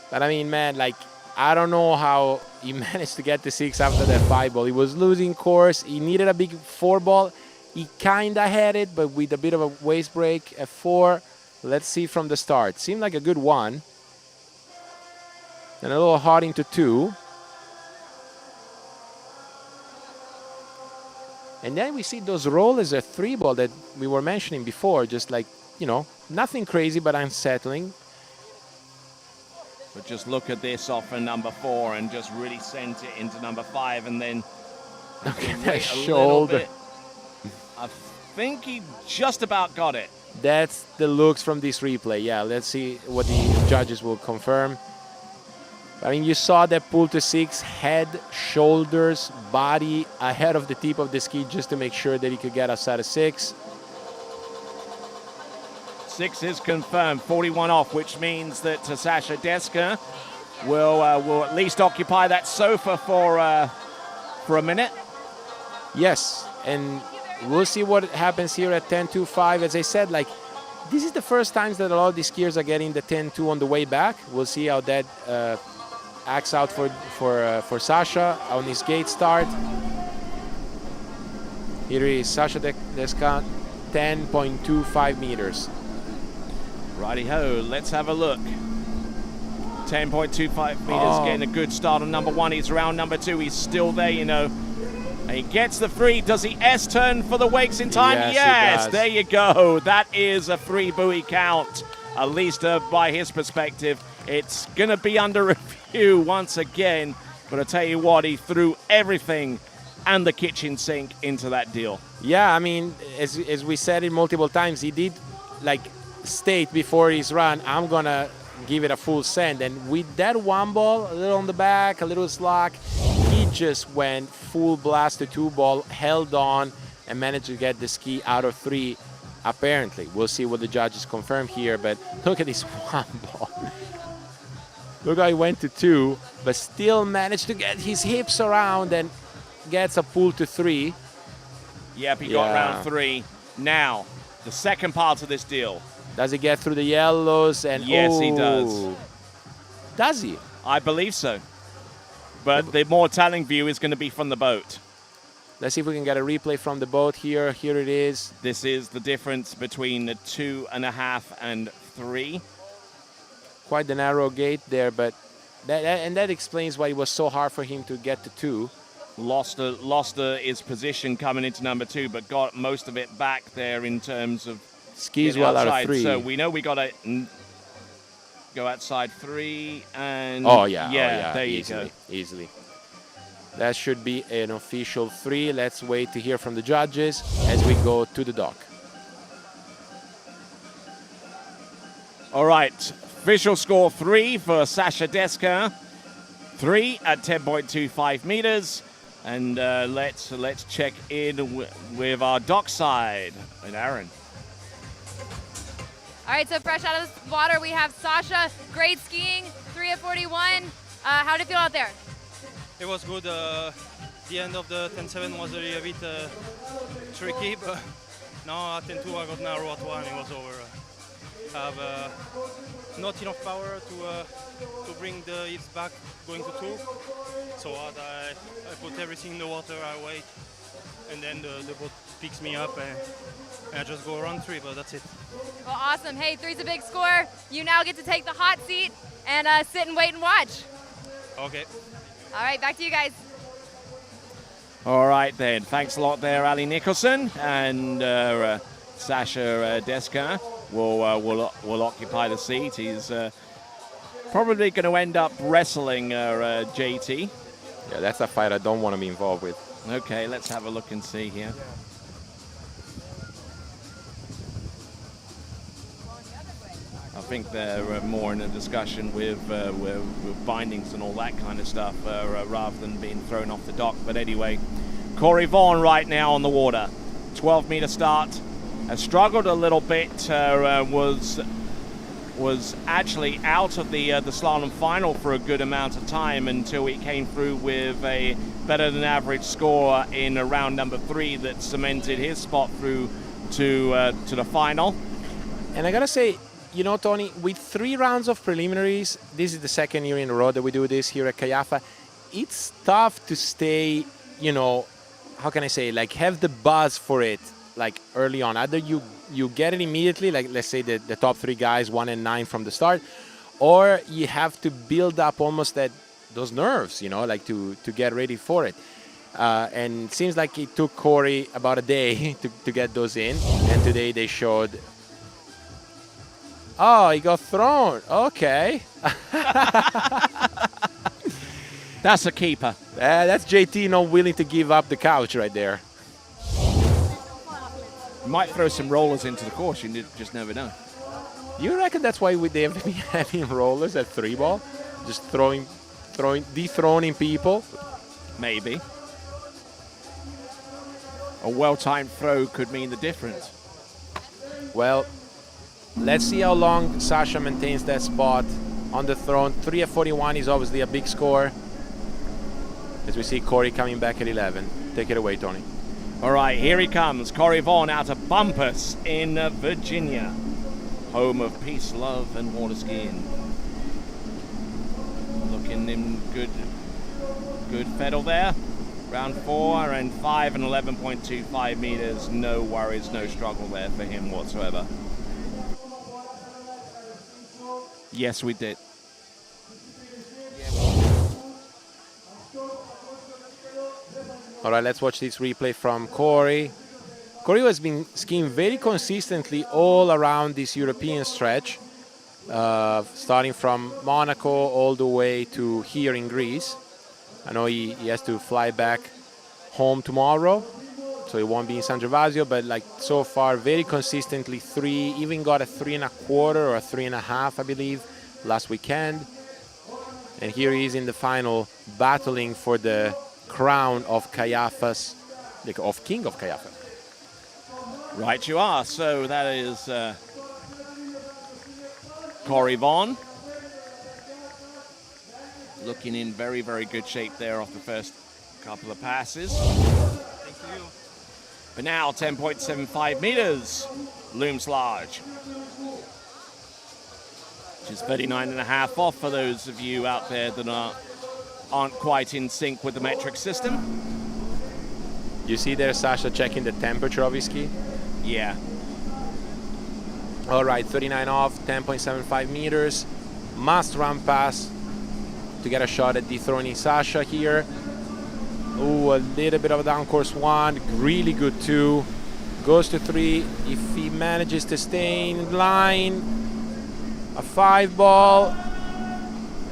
But I mean, man, like, I don't know how he managed to get the 6 after that 5 ball. He was losing course. He needed a big 4 ball. He kind of had it, but with a bit of a waist break at 4. Let's see from the start. Seemed like a good 1. And a little hard into 2. And then we see those rollers at 3 ball that we were mentioning before, just like, you know, nothing crazy but unsettling. But just look at this off of number 4 and just really sent it into number 5 and then look at that shoulder. I think he just about got it. That's the looks from this replay. Yeah, let's see what the judges will confirm. I mean, you saw that pull to 6, head, shoulders, body ahead of the tip of the ski just to make sure that he could get outside of 6. 6 is confirmed, 41 off, which means that Sasha Deska will at least occupy that sofa for a minute. Yes, and we'll see what happens here at 10.25. As I said, like, this is the first time that a lot of these skiers are getting the 10.2 on the way back. We'll see how that acts out for Sasha on his gate start. Here is Sasha Deska, 10.25 meters. Righty-ho, let's have a look. 10.25 meters, getting a good start on number 1. He's around number 2. He's still there, you know. And he gets the 3. Does he S-turn for the wakes in time? Yes, there you go. That is a 3 buoy count, at least by his perspective. It's going to be under review once again. But I tell you what, he threw everything and the kitchen sink into that deal. Yeah, I mean, as we said it multiple times, he did, like, state before his run, I'm going to give it a full send. And with that 1 ball, a little on the back, a little slack, he just went full blast to 2 ball, held on, and managed to get the ski out of 3 Apparently. We'll see what the judges confirm here, but look at this one ball. Look how he went to 2, but still managed to get his hips around and gets a pull to 3. Yep, he got round 3. Now, the second part of this deal. Does he get through the yellows? And yes, he does. Does he? I believe so. But the more telling view is going to be from the boat. Let's see if we can get a replay from the boat here. Here it is. This is the difference between the 2.5 and 3. Quite the narrow gate there, but that explains why it was so hard for him to get to 2. Lost his position coming into number 2, but got most of it back there in terms of skis well out of 3. So we know we got to go outside 3 and there easily, you go. Easily. That should be an official 3. Let's wait to hear from the judges as we go to the dock. All right, official score 3 for Sasha Deska. 3 at 10.25 meters. And let's check in with our dockside and Aaron. All right, so fresh out of the water, we have Sasha. Great skiing, 3 at 41. How did it feel out there? It was good. The end of the 10.7 was a bit tricky, but now at 10.2 I got narrow at 1, it was over. I have not enough power to bring the hips back going to 2. So I put everything in the water, I wait, and then the boat picks me up and I just go around 3, but that's it. Well, awesome. Hey, 3's a big score. You now get to take the hot seat and sit and wait and watch. Okay. All right, back to you guys. All right then, thanks a lot there, Ali Nicholson, and Sasha Deska will occupy the seat. He's probably going to end up wrestling JT. Yeah, that's a fight I don't want to be involved with. Okay, let's have a look and see here. I think they're more in a discussion with bindings and all that kind of stuff rather than being thrown off the dock. But anyway, Corey Vaughan right now on the water. 12-meter start. Has struggled a little bit. Was actually out of the slalom final for a good amount of time until he came through with a better than average score in round number 3 that cemented his spot through to the final. And I gotta say, you know, Tony, with 3 rounds of preliminaries, this is the second year in a row that we do this here at Kaiafas. It's tough to stay, you know, how can I say, like have the buzz for it, like early on. Either you get it immediately, like let's say the top 3 guys, 1 and 9 from the start, or you have to build up almost those nerves, you know, like to get ready for it. And it seems like it took Corey about a day to get those in, and today they showed. Oh, he got thrown. Okay. That's a keeper. That's JT not willing to give up the couch right there. Might throw some rollers into the course. You just never know. You reckon that's why they have been having rollers at 3-ball? Just dethroning people? Maybe. A well-timed throw could mean the difference. Well, let's see how long Sasha maintains that spot on the throne. 3 at 41 is obviously a big score. As we see Corey coming back at 11. Take it away, Tony. All right, here he comes. Corey Vaughan out of Bumpus in Virginia. Home of peace, love, and water skiing. Looking in good pedal there. Round 4 and 5 and 11.25 meters. No worries, no struggle there for him whatsoever. Yes, we did. All right, let's watch this replay from Corey. Corey has been skiing very consistently all around this European stretch, starting from Monaco all the way to here in Greece. I know he has to fly back home tomorrow, so he won't be in San Gervasio, but like so far, very consistently 3, even got a 3.25 or a 3.5, I believe, last weekend. And here he is in the final, battling for the crown of Kaiafas, of King of Kaiafas. Right you are. So that is Corey Vaughn. Looking in very, very good shape there off the first couple of passes. Thank you. But now 10.75 meters looms large. Which is 39.5 off for those of you out there that aren't quite in sync with the metric system. You see there Sasha checking the temperature of his ski? Yeah. All right, 39 off, 10.75 meters. Must run pass to get a shot at dethroning Sasha here. Ooh, a little bit of a down course 1, really good 2. Goes to 3, if he manages to stay in line. A 5 ball,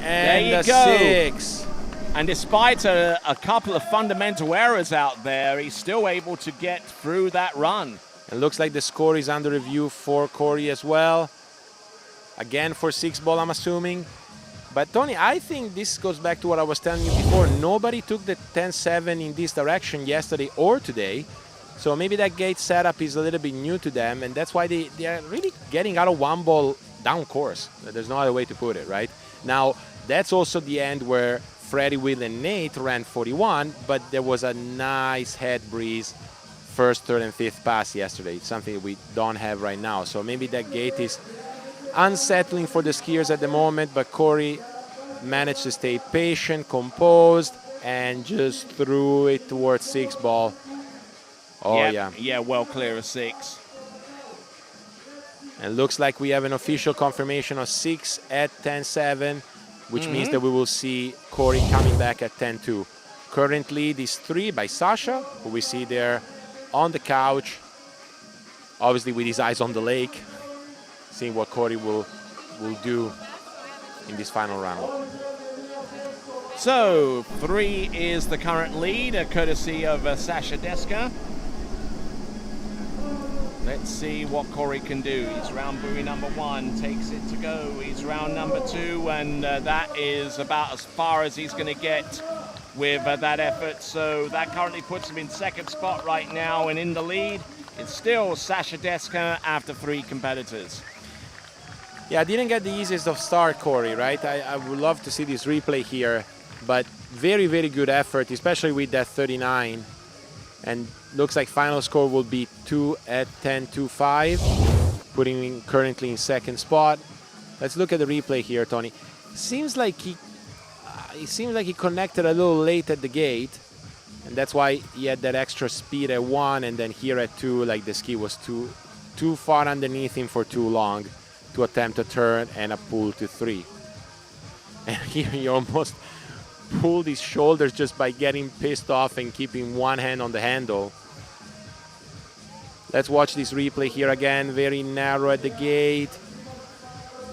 and there you a go. 6. And despite a couple of fundamental errors out there, he's still able to get through that run. It looks like the score is under review for Corey as well. Again for 6 ball, I'm assuming. But Tony, I think this goes back to what I was telling you before. Nobody took the 10-7 in this direction yesterday or today. So maybe that gate setup is a little bit new to them, and that's why they are really getting out of 1 ball down course. There's no other way to put it, right? Now, that's also the end where Freddie, Will, and Nate ran 41, but there was a nice head breeze first, third, and fifth pass yesterday. It's something we don't have right now. So maybe that gate is unsettling for the skiers at the moment, but Corey managed to stay patient, composed, and just threw it towards 6 ball. Oh, Yep. yeah. Yeah, well clear of 6. And looks like we have an official confirmation of 6 at 10-7, which means that we will see Corey coming back at 10-2. Currently, this 3 by Sasha, who we see there on the couch, obviously with his eyes on the lake, seeing what Corey will do in this final round. So 3 is the current lead, courtesy of Sasha Deska. Let's see what Corey can do. He's round buoy number 1, takes it to go. He's round number 2, and that is about as far as he's going to get with that effort. So that currently puts him in 2nd spot right now, and in the lead, it's still Sasha Deska after 3 competitors. Yeah, I didn't get the easiest of start, Corey, right? I would love to see this replay here, but very, very good effort, especially with that 39. And looks like final score will be 2 at 10-5, putting him currently in 2nd spot. Let's look at the replay here, Tony. Seems like he connected a little late at the gate, and that's why he had that extra speed at 1, and then here at 2, like the ski was too far underneath him for too long to attempt a turn and a pull to 3. And here he almost pulled his shoulders just by getting pissed off and keeping one hand on the handle. Let's watch this replay here again. Very narrow at the gate,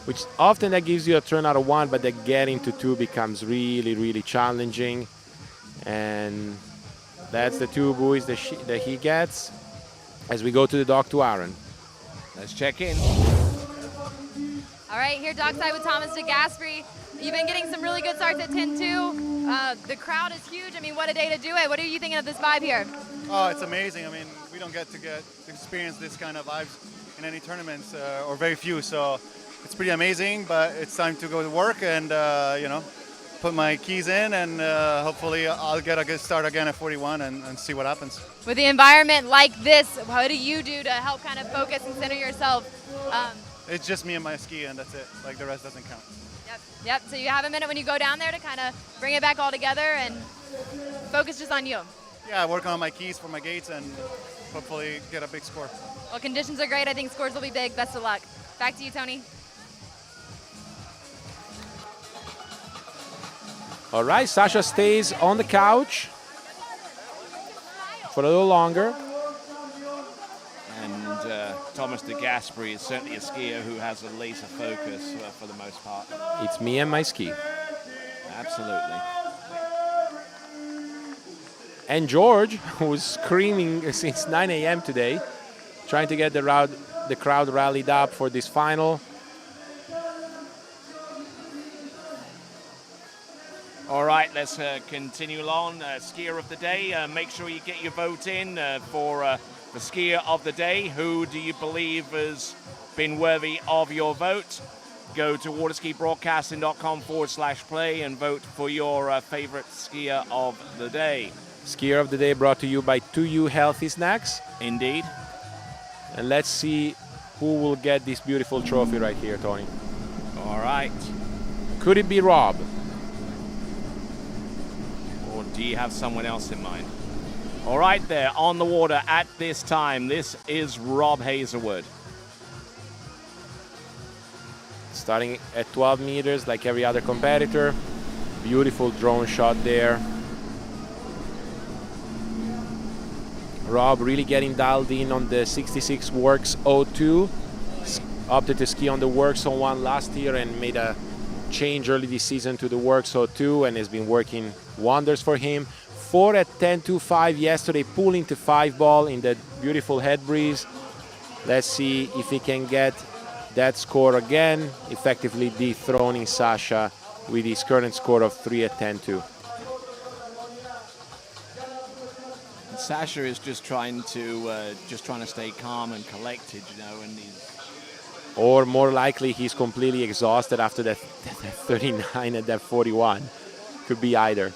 which often that gives you a turn out of 1, but that getting to 2 becomes really, really challenging. And that's the 2 buoys that he gets as we go to the dock to Aaron. Let's check in. All right, here dockside with Thomas DeGasperi. You've been getting some really good starts at 10-2. The crowd is huge. I mean, what a day to do it. What are you thinking of this vibe here? Oh, it's amazing. I mean, we don't get to experience this kind of vibes in any tournaments, or very few. So it's pretty amazing, but it's time to go to work and, put my keys in, and hopefully I'll get a good start again at 41 and see what happens. With the environment like this, what do you do to help kind of focus and center yourself? It's just me and my ski, and that's it. Like, the rest doesn't count. Yep, so you have a minute when you go down there to kind of bring it back all together and focus just on you. Yeah, I work on my keys for my gates and hopefully get a big score. Well, conditions are great. I think scores will be big. Best of luck. Back to you, Tony. All right, Sasha stays on the couch for a little longer. And Thomas DeGasperi is certainly a skier who has a laser focus for the most part. It's me and my ski. Absolutely. And George, who's screaming since 9 a.m. today, trying to get the crowd rallied up for this final. All right, let's continue along. Skier of the day, make sure you get your vote in for the skier of the day. Who do you believe has been worthy of your vote? Go to waterskibroadcasting.com/play and vote for your favorite skier of the day. Skier of the day brought to you by 2U Healthy Snacks. Indeed. And let's see who will get this beautiful trophy right here, Tony. All right. Could it be Rob? Or do you have someone else in mind? All right, there on the water at this time, this is Rob Hazelwood. Starting at 12 meters like every other competitor. Beautiful drone shot there. Rob really getting dialed in on the 66 Works 02. Opted to ski on the Works 01 last year and made a change early this season to the Works 02 and has been working wonders for him. 4 at 10.25 yesterday, pulling to 5 ball in that beautiful head breeze. Let's see if he can get that score again, effectively dethroning Sasha with his current score of 3 at 10.2. Sasha is just trying to stay calm and collected, you know, and he's... Or more likely, he's completely exhausted after that 39 and that 41. Could be either.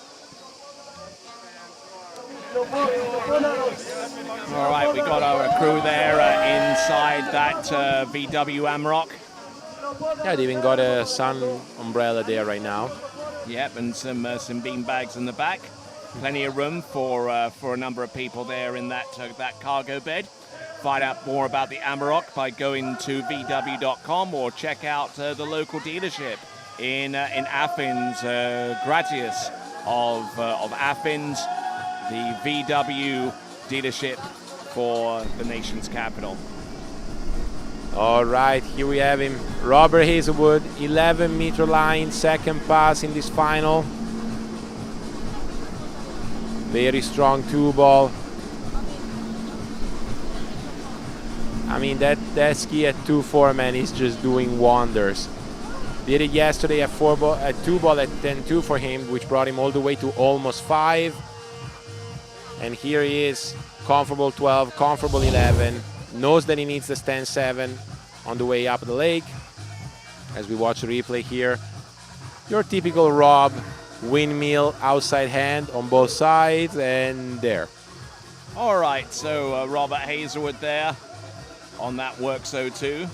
All right, we got our crew there inside that VW Amarok. Yeah, they even got a sun umbrella there right now. Yep, and some bean bags in the back. Plenty of room for a number of people there in that cargo bed. Find out more about the Amarok by going to vw.com or check out the local dealership in Athens, Gratius of Athens, the VW dealership for the nation's capital. All right, here we have him. Robert Hazelwood, 11-meter line, second pass in this final. Very strong two ball. I mean, that ski at 2.4, man, is just doing wonders. Did it yesterday at 2 ball at 10.2 for him, which brought him all the way to almost 5. And here he is, comfortable 12, comfortable 11. Knows that he needs the stand 7 on the way up the lake. As we watch the replay here, your typical Rob windmill outside hand on both sides, and there. All right, so Robert Hazelwood there on that Works 02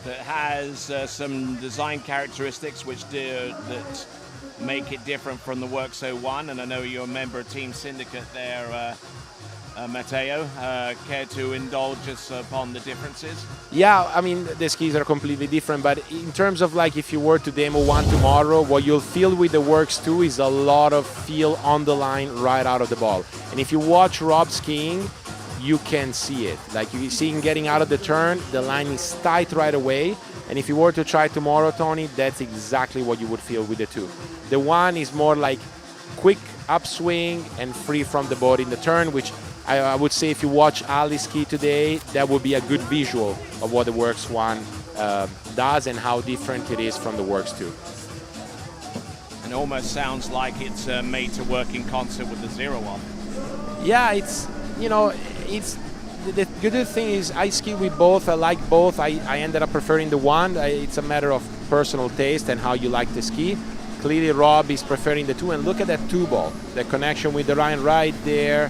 that has some design characteristics that make it different from the Works 01, and I know you're a member of Team Syndicate there, Matteo. Care to indulge us upon the differences? Yeah, I mean, the skis are completely different, but in terms of like if you were to demo one tomorrow, what you'll feel with the Works 2 is a lot of feel on the line right out of the ball. And if you watch Rob skiing, you can see it. Like you see him getting out of the turn, the line is tight right away. And if you were to try tomorrow, Tony, that's exactly what you would feel with the 2. The 1 is more like quick upswing and free from the body in the turn, which I would say if you watch Ali ski today, that would be a good visual of what the Works 1 does and how different it is from the Works 2. And it almost sounds like it's made to work in concert with the 01. Yeah, it's, you know, it's the good thing is I ski with both. I like both. I ended up preferring the 1. It's a matter of personal taste and how you like to ski. Clearly, Rob is preferring the 2. And look at that 2 ball, the connection with the line right there.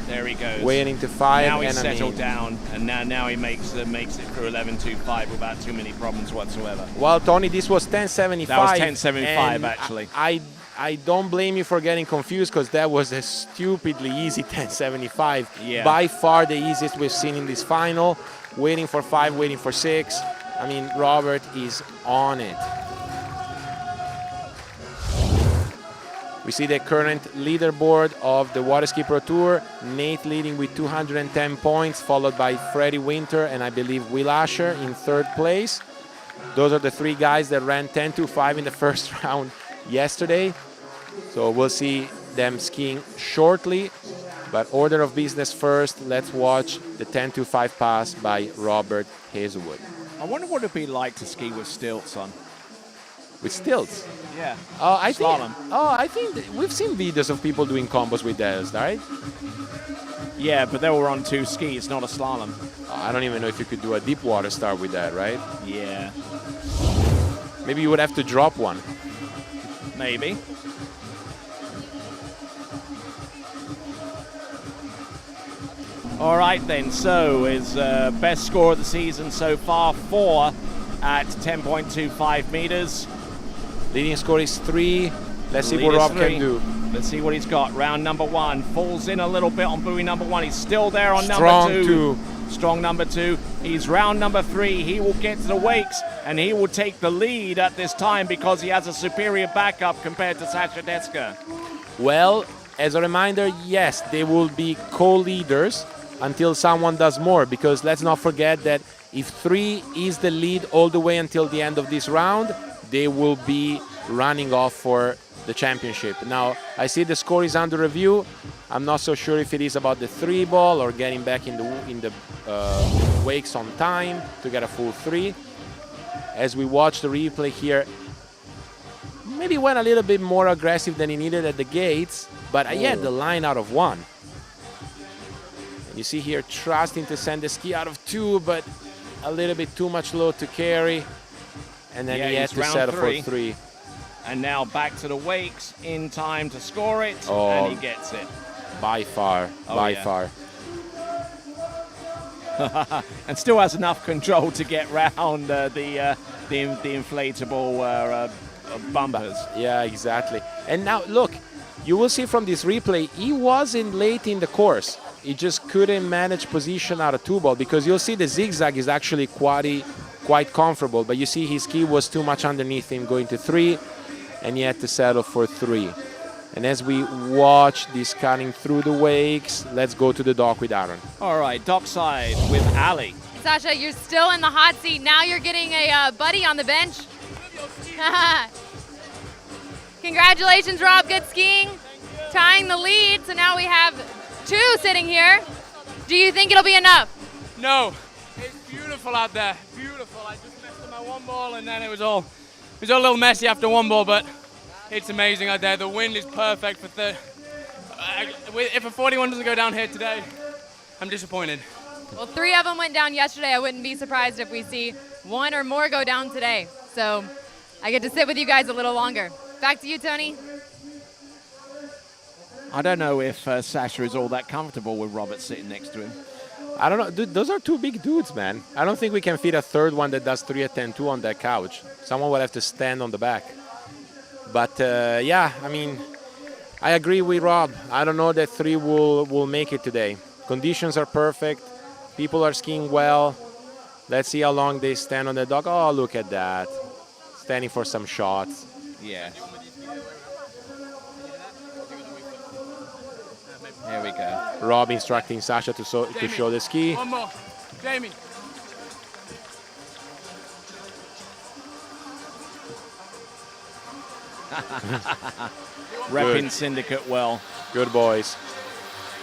There he goes. Waiting to 5. Now he's settled down, and now he makes it through 11.25 without too many problems whatsoever. Well, Tony, this was 10.75. That was 10.75 actually. I don't blame you for getting confused because that was a stupidly easy 10.75. Yeah. By far the easiest we've seen in this final. Waiting for 5, waiting for 6. I mean, Robert is on it. We see the current leaderboard of the Waterski Pro Tour. Nate leading with 210 points, followed by Freddie Winter and I believe Will Asher in 3rd place. Those are the 3 guys that ran 10.25 in the first round yesterday. So we'll see them skiing shortly. But order of business first, let's watch the 10.25 pass by Robert Hazelwood. I wonder what it'd be like to ski with stilts on. with stilts. Yeah. I think. Slalom. I think we've seen videos of people doing combos with those, right? Yeah, but they were on 2 skis, not a slalom. I don't even know if you could do a deep water start with that, right? Yeah. Maybe you would have to drop one. Maybe. All right then, so his best score of the season so far, 4 at 10.25 meters. Leading score is 3. Let's see Lead what is Rob 3. can do. Let's see what he's got. Round number 1. Falls in a little bit on buoy number 1. He's still there on Strong number 2. 2. Strong number 2. He's round number 3. He will get to the wakes and he will take the lead at this time because he has a superior backup compared to Sasha Deska. Well, as a reminder, yes, they will be co-leaders until someone does more, because let's not forget that if 3 is the lead all the way until the end of this round, they will be running off for the championship. Now, I see the score is under review. I'm not so sure if it is about the 3 ball or getting back in the wakes on time to get a full 3. As we watch the replay here, maybe went a little bit more aggressive than he needed at the gates, but he had the line out of 1. You see here trusting to send the ski out of 2, but a little bit too much load to carry. And then he had to settle for 3. And now back to the wakes in time to score it, and he gets it. By far, by far. And still has enough control to get round the inflatable bumpers. Yeah, exactly. And now, look, you will see from this replay, he wasn't late in the course. He just couldn't manage position out of 2 ball, because you'll see the zigzag is actually quite comfortable, but you see his ski was too much underneath him going to 3, and he had to settle for 3. And as we watch this cutting through the wakes, let's go to the dock with Aaron. All right, dockside with Ali. Sasha, you're still in the hot seat. Now you're getting a buddy on the bench. Congratulations, Rob. Good skiing. Tying the lead. So now we have 2 sitting here. Do you think it'll be enough? No. It's beautiful out there. Beautiful. I just messed up my 1 ball and then it was a little messy after 1 ball, but it's amazing out there. The wind is perfect for if a 41 doesn't go down here today, I'm disappointed. Well, 3 of them went down yesterday. I wouldn't be surprised if we see 1 or more go down today. So I get to sit with you guys a little longer. Back to you, Tony. I don't know if Sasha is all that comfortable with Robert sitting next to him. I don't know. Dude, those are 2 big dudes, man. I don't think we can fit a 3rd one that does 3 at 10-2 on that couch. Someone will have to stand on the back. But, yeah, I mean, I agree with Rob. I don't know that 3 will make it today. Conditions are perfect. People are skiing well. Let's see how long they stand on the dock. Oh, look at that. Standing for some shots. Yeah. There we go. Rob instructing Sasha to show the ski. 1 more. Jamie. Repping Syndicate well. Good boys.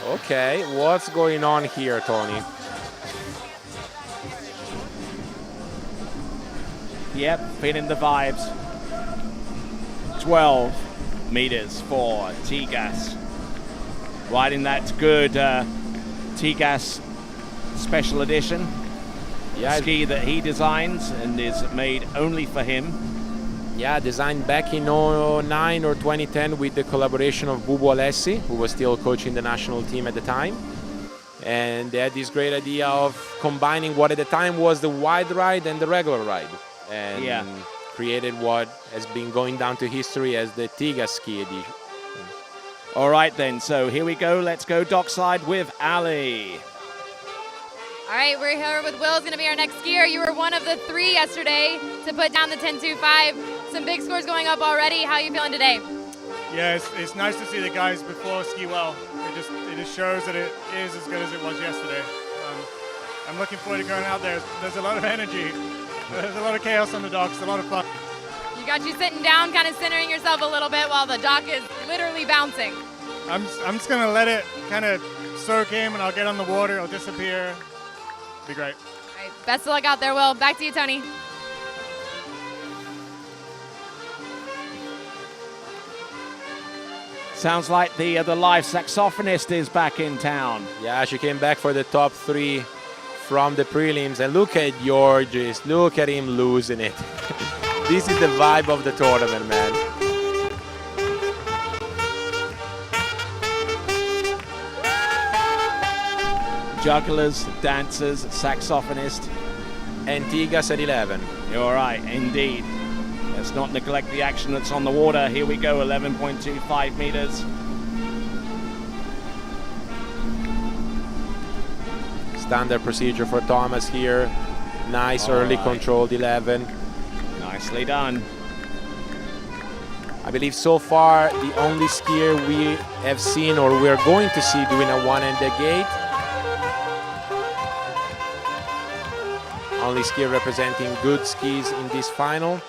Okay, what's going on here, Tony? Yep, feeling the vibes. 12 meters for T-Gas. Riding that good T-Gas special edition. Ski that he designs and is made only for him. Yeah, designed back in 2009 or 2010 with the collaboration of Bubu Alessi, who was still coaching the national team at the time. And they had this great idea of combining what at the time was the wide ride and the regular ride. And created what has been going down to history as the T-Gas ski edition. All right then, so here we go. Let's go dockside with Ali. All right, we're here with Will. Is going to be our next skier. You were one of the 3 yesterday to put down the 10.25. Some big scores going up already. How are you feeling today? Yeah, it's nice to see the guys before ski well. It just shows that it is as good as it was yesterday. I'm looking forward to going out there. There's a lot of energy. There's a lot of chaos on the docks. A lot of fun. You got you sitting down, kind of centering yourself a little bit while the dock is literally bouncing. I'm just gonna let it kind of soak in, and I'll get on the water. It'll disappear. Be great. All right, best of luck out there, Will. Back to you, Tony. Sounds like the live saxophonist is back in town. Yeah, she came back for the top 3 from the prelims. And look at Georges. Look at him losing it. This is the vibe of the tournament, man. Jugglers, dancers, saxophonist. Antigas at 11. You're right, indeed. Let's not neglect the action that's on the water. Here we go, 11.25 meters. Standard procedure for Thomas here. Nice early controlled 11. Nicely done. I believe so far the only skier we have seen or we're going to see doing a one-handed gate. Only skier representing good skis in this final.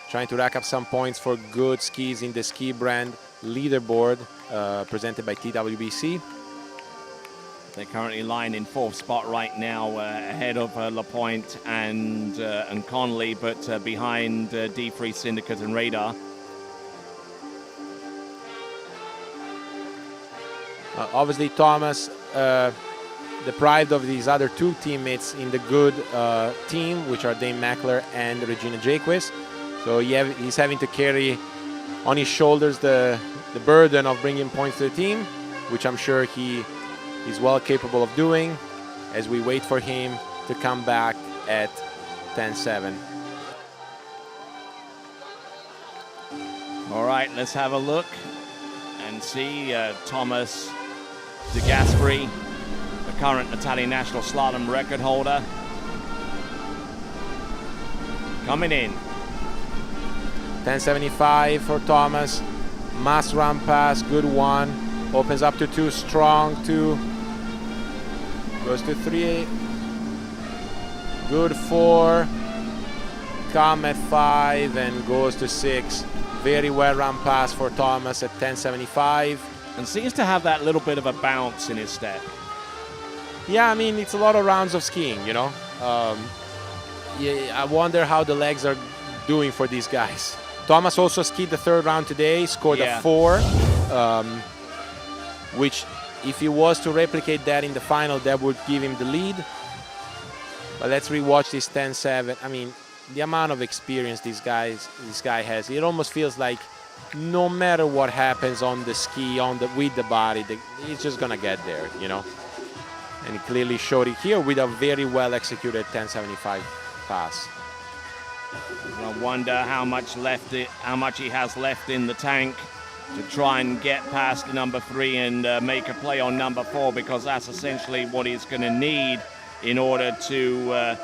Trying to rack up some points for good skis in the ski brand leaderboard presented by TWBC. They're currently lying in 4th spot right now, ahead of LaPointe and Conley, but behind D3 Syndicate and Radar. Obviously, Thomas deprived of these other 2 teammates in the good team, which are Dane Mackler and Regina Jaquist. So he's having to carry on his shoulders the burden of bringing points to the team, which I'm sure he is well capable of doing as we wait for him to come back at 10-7. All right, let's have a look and see Thomas De Gasperi, the current Italian national slalom record holder, coming in. 10.75 for Thomas. Mass run pass, good one. Opens up to 2, strong 2. Goes to 3. Good 4. Calm at 5 and goes to 6. Very well run pass for Thomas at 10.75. And seems to have that little bit of a bounce in his step. Yeah, I mean, it's a lot of rounds of skiing, you know. Yeah, I wonder how the legs are doing for these guys. Thomas also skied the 3rd round today, scored a 4, which if he was to replicate that in the final, that would give him the lead. But let's rewatch this 10.7. I mean, the amount of experience this guy has, it almost feels like no matter what happens on the ski, with the body, he's just gonna get there, you know. And he clearly showed it here with a very well executed 10.75 pass. I wonder how much he has left in the tank to try and get past number 3 and make a play on number 4, because that's essentially what he's going to need in order to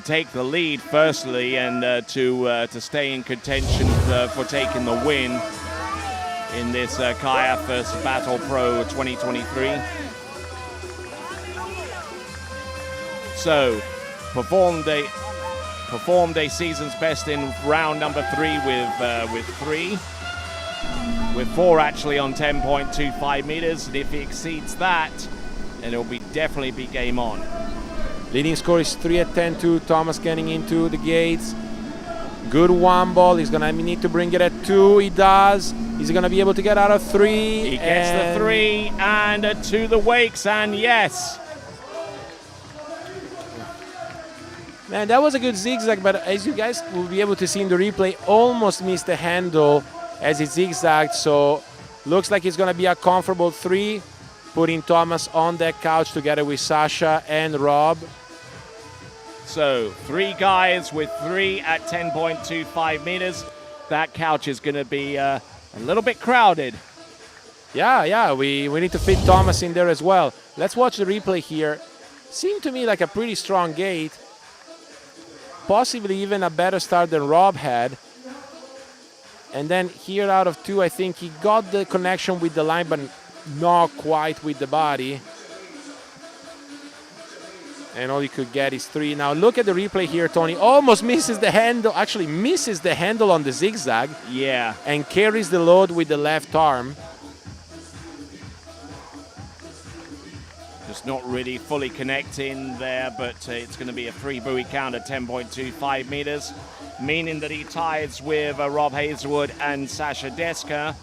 take the lead, firstly, and to stay in contention for taking the win in this Kaiafas Battle Pro 2023. So, performed a season's best in round number 3 with 3. With 4 actually on 10.25 meters, and if he exceeds that, then it'll definitely be game on. Leading score is 3 at 10-2. Thomas getting into the gates. Good 1 ball. He's gonna need to bring it at 2. He does. He's gonna be able to get out of 3. He gets the 3 and to the wakes, and yes. Man, that was a good zigzag, but as you guys will be able to see in the replay, almost missed the handle as he zigzagged. So looks like it's gonna be a comfortable 3, putting Thomas on that couch together with Sasha and Rob. So 3 guys with 3 at 10.25 meters. That couch is going to be a little bit crowded. Yeah, we need to fit Thomas in there as well. Let's watch the replay here. Seemed to me like a pretty strong gate. Possibly even a better start than Rob had. And then here out of 2, I think he got the connection with the line, but not quite with the body. And all he could get is 3. Now look at the replay here, Tony. Almost misses the handle, actually misses the handle on the zigzag. Yeah. And carries the load with the left arm. Just not really fully connecting there, but it's going to be a 3 buoy count at 10.25 meters. meaning that he ties with Rob Hazelwood and Sasha Deska.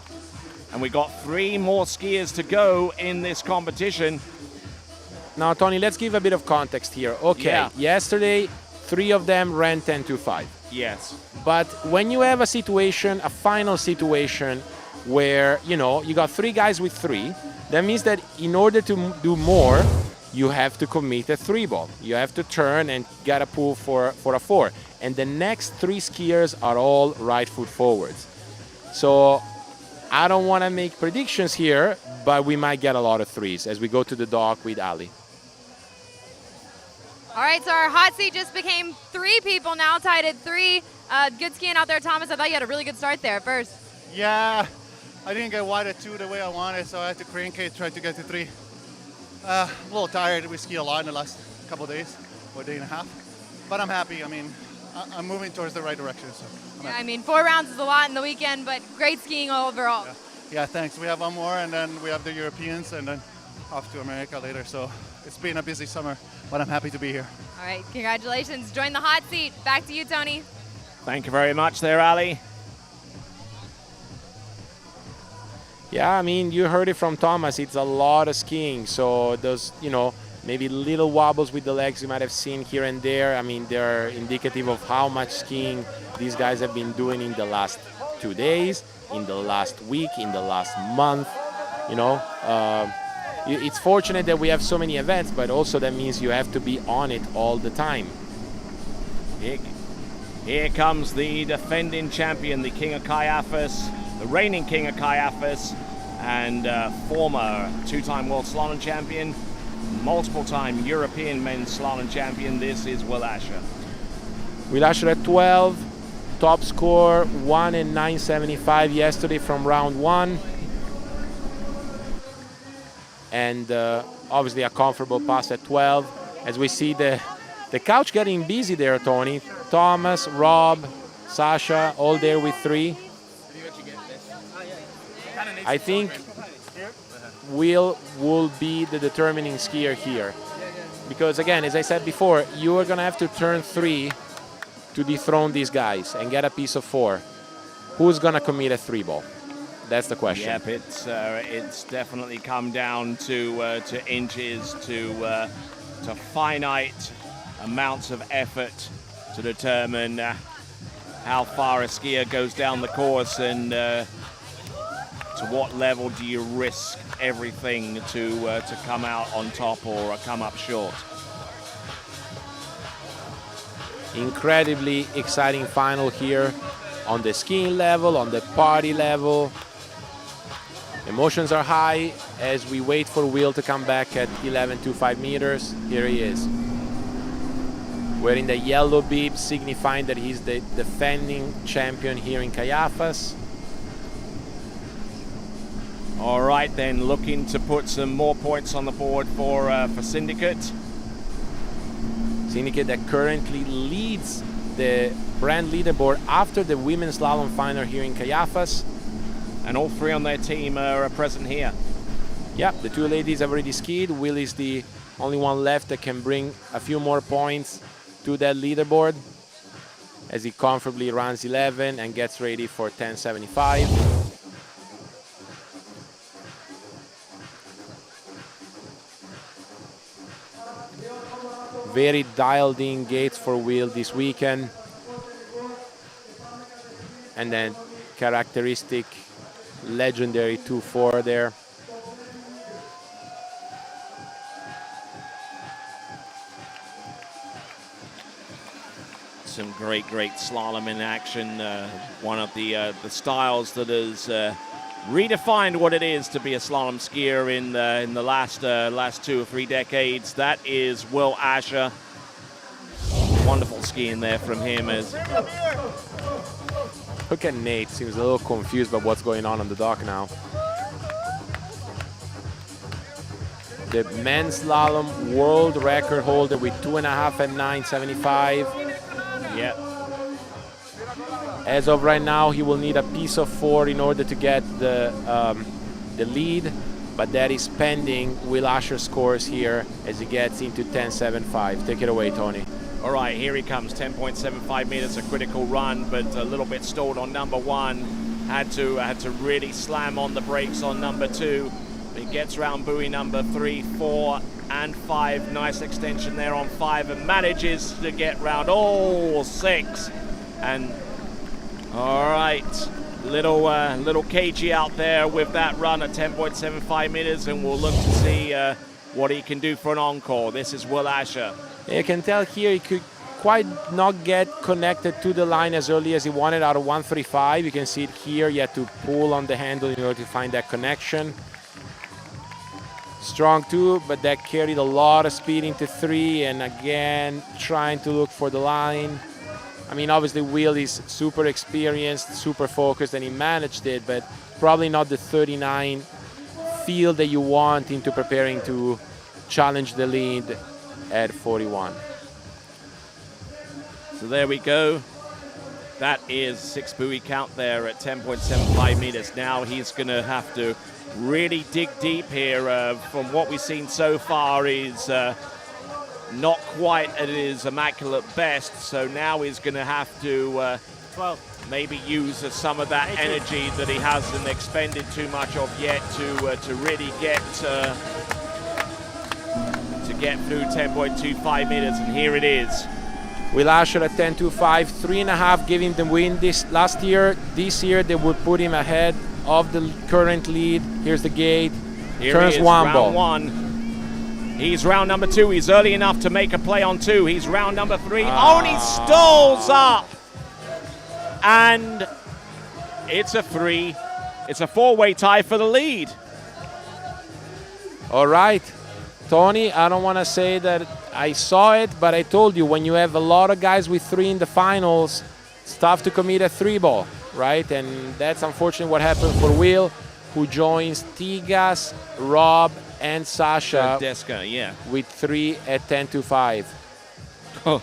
And we got 3 more skiers to go in this competition. Now, Tony, let's give a bit of context here. Okay, Yeah. yesterday, 3 of them ran 10-5. Yes. But when you have a situation, a final situation, where, you know, you got 3 guys with 3, that means that in order to do more, you have to commit a 3 ball. You have to turn and get a pull for a 4. And the next 3 skiers are all right foot forwards. So I don't want to make predictions here, but we might get a lot of 3s as we go to the dock with Ali. All right, so our hot seat just became 3 people now, tied at 3. Good skiing out there, Thomas. I thought you had a really good start there first. Yeah, I didn't get wide at 2 the way I wanted, so I had to crankcase, try to get to 3. A little tired. We ski a lot in the last couple of days, or day and a half. But I'm happy. I mean, I'm moving towards the right direction. So Yeah, I mean, 4 rounds is a lot in the weekend, but great skiing overall. Yeah, thanks. We have one more, and then we have the Europeans, and then off to America later. So it's been a busy summer, but I'm happy to be here. All right, congratulations. Join the hot seat. Back to you, Tony. Thank you very much there, Ali. Yeah, I mean, you heard it from Thomas. It's a lot of skiing. So those, you know, maybe little wobbles with the legs you might have seen here and there. I mean, they're indicative of how much skiing these guys have been doing in the last 2 days, in the last week, in the last month. You know, it's fortunate that we have so many events, but also that means you have to be on it all the time. Here comes the defending champion, the King of Kaiafas, the reigning King of Kaiafas, and former 2-time World Slalom Champion, multiple-time European Men's Slalom Champion. This is Will Asher. Will Asher at 12, top score 1 in 9.75 yesterday from round 1. And obviously a comfortable pass at 12. As we see the couch getting busy there, Tony. Thomas, Rob, Sasha, all there with 3. I think Will be the determining skier here. Because again, as I said before, you are going to have to turn 3 to dethrone these guys and get a piece of 4. Who's going to commit a 3 ball? That's the question. Yep, it's definitely come down to inches, to finite amounts of effort to determine how far a skier goes down the course, and to what level do you risk everything to come out on top or come up short. Incredibly exciting final here on the skiing level, on the party level. Emotions are high as we wait for Will to come back at 11.25 meters. Here he is. Wearing the yellow bib, signifying that he's the defending champion here in Kaiafas. All right, then, looking to put some more points on the board for Syndicate. Syndicate that currently leads the brand leaderboard after the women's slalom final here in Kaiafas. And all 3 on their team are present here. Yep, the 2 ladies have already skied. Will is the only one left that can bring a few more points to that leaderboard as he comfortably runs 11 and gets ready for 10.75. Very dialed in gates for Will this weekend. And then characteristic legendary 2-4 there. Some great slalom in action. One of the styles that has redefined what it is to be a slalom skier in the last 2 or 3 decades. That is Will Asher. Wonderful skiing there from him. Look at Nate, seems a little confused by what's going on the dock now. The men's slalom world record holder with 2.5 at 9.75. Yep. As of right now, he will need a piece of 4 in order to get the lead, but that is pending Will Asher's scores here as he gets into 10.75. Take it away, Tony. All right, here he comes, 10.75 meters, a critical run, but a little bit stalled on number 1. Had to really slam on the brakes on number 2. He gets around buoy number 3, 4, and 5. Nice extension there on 5, and manages to get round all 6. And all right, little cagey out there with that run at 10.75 meters, and we'll look to see what he can do for an encore. This is Will Asher. You can tell here he could quite not get connected to the line as early as he wanted out of 135. You can see it here. You had to pull on the handle in order to find that connection. Strong 2, but that carried a lot of speed into 3, and again trying to look for the line. I mean, obviously Will is super experienced, super focused, and he managed it, but probably not the 39 feel that you want into preparing to challenge the lead at 41. So there we go. That is 6 buoy count there at 10.75 meters. Now he's going to have to really dig deep here. From what we've seen so far, he's not quite at his immaculate best. So now he's going to have to maybe use some of that energy that he hasn't expended too much of yet to really get through 10.25 meters. And here it is. Will Asher at 10.25, 3.5 giving the win last year. This year they would put him ahead of the current lead. Here's the gate. Here turns he is, one round ball. 1. He's round number 2. He's early enough to make a play on 2. He's round number 3. Oh, and he stalls up. And it's a 3. It's a 4-way tie for the lead. All right. Tony, I don't want to say that I saw it, but I told you, when you have a lot of guys with 3 in the finals, it's tough to commit a 3 ball, right? And that's unfortunately what happened for Will, who joins Tigas, Rob, and Sasha Deska, yeah, with 3 at 10.25. Oh.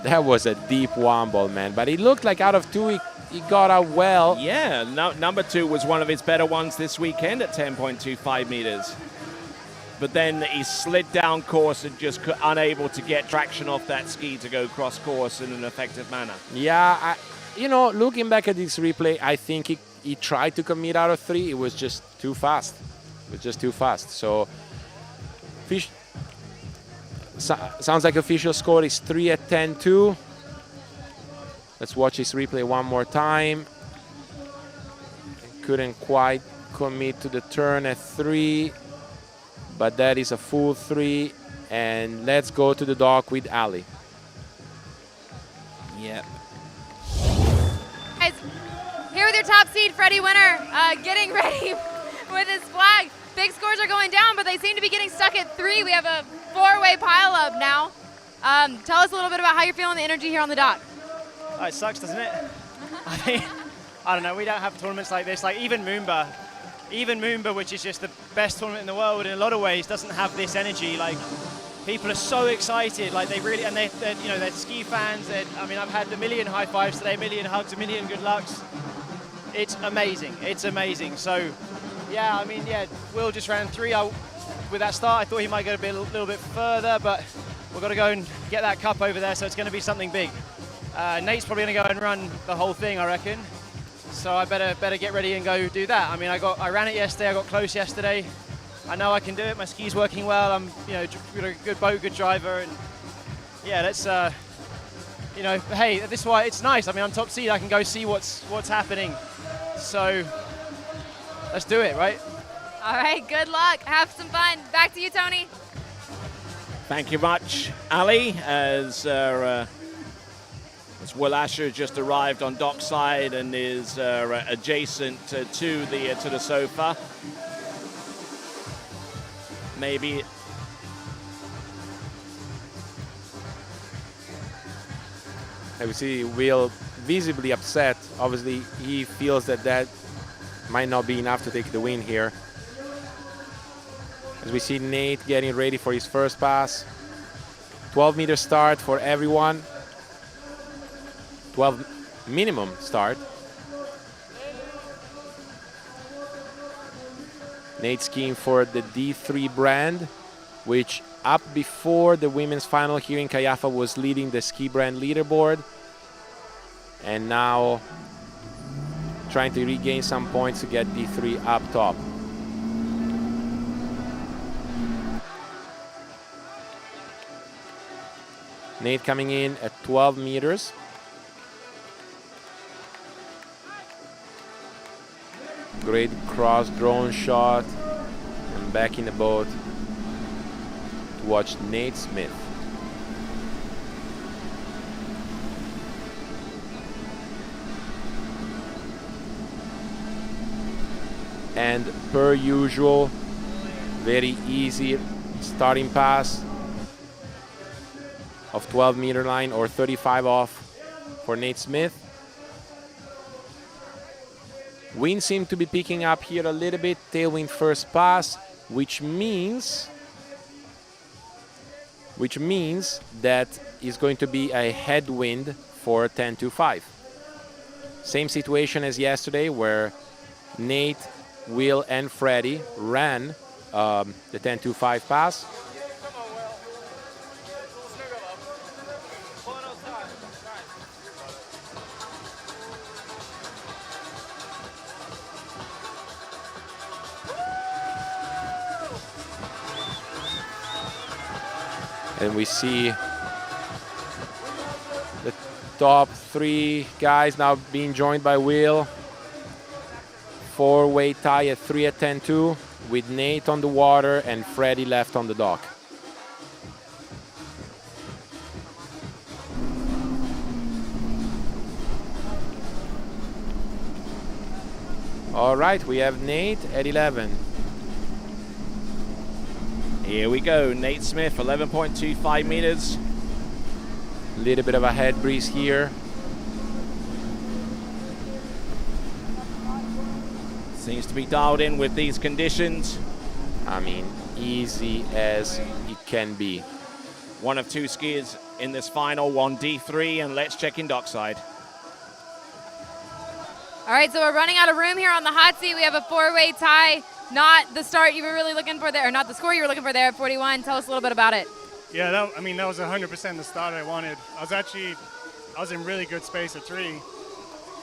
That was a deep 1 ball, man. But it looked like out of 2, he got out well. Yeah, number 2 was one of his better ones this weekend at 10.25 meters. But then he slid down course and just unable to get traction off that ski to go cross course in an effective manner. Yeah, looking back at this replay, I think he tried to commit out of 3. It was just too fast. So, sounds like official score is 3 at 10.2. Let's watch this replay one more time. Couldn't quite commit to the turn at 3. But that is a full 3, and let's go to the dock with Ali. Yep. Guys, here with your top seed, Freddie Winter, getting ready with his flag. Big scores are going down, but they seem to be getting stuck at 3. We have a 4-way pileup now. Tell us a little bit about how you're feeling the energy here on the dock. Oh, it sucks, doesn't it? I don't know, we don't have tournaments like this. Like even Moomba, which is just the best tournament in the world in a lot of ways, doesn't have this energy. Like, people are so excited. Like, they really, and they're ski fans. I've had a million high fives today, a million hugs, a million good lucks. It's amazing. It's amazing. So, yeah, Will just ran 3. With that start, I thought he might go a little bit further, but we've got to go and get that cup over there, so it's going to be something big. Nate's probably going to go and run the whole thing, I reckon. So I better get ready and go do that. I ran it yesterday. I got close yesterday. I know I can do it. My ski's working well. I'm, a good boat, good driver, and yeah, let's, hey, this is why it's nice. I'm top seed. I can go see what's happening. So let's do it, right? All right. Good luck. Have some fun. Back to you, Tony. Thank you much, Ali. As Will Asher just arrived on dockside and is adjacent to the sofa. Maybe I see Will visibly upset. Obviously, he feels that might not be enough to take the win here. As we see Nate getting ready for his first pass. 12-meter start for everyone. 12 minimum start. Nate skiing for the D3 brand, which up before the women's final here in Kaiafas was leading the ski brand leaderboard. And now trying to regain some points to get D3 up top. Nate coming in at 12 meters. Great cross drone shot. And back in the boat to watch Nate Smith. And per usual, very easy starting pass of 12-meter line or 35 off for Nate Smith. Wind seemed to be picking up here a little bit, tailwind first pass, which means that is going to be a headwind for 10-5. Same situation as yesterday where Nate, Will, and Freddie ran the 10-5 pass. And we see the top 3 guys now being joined by Will. 4-way tie at 3 at 10-2 with Nate on the water and Freddie left on the dock. All right, we have Nate at 11. Here we go, Nate Smith, 11.25 meters. Little bit of a head breeze here. Seems to be dialed in with these conditions. I mean, easy as it can be. One of 2 skiers in this final, one D3, and let's check in dockside. All right, so we're running out of room here on the hot seat. We have a 4-way tie. Not the start you were really looking for there, or not the score you were looking for there at 41. Tell us a little bit about it. Yeah, that was 100% the start I wanted. I was in really good space at 3.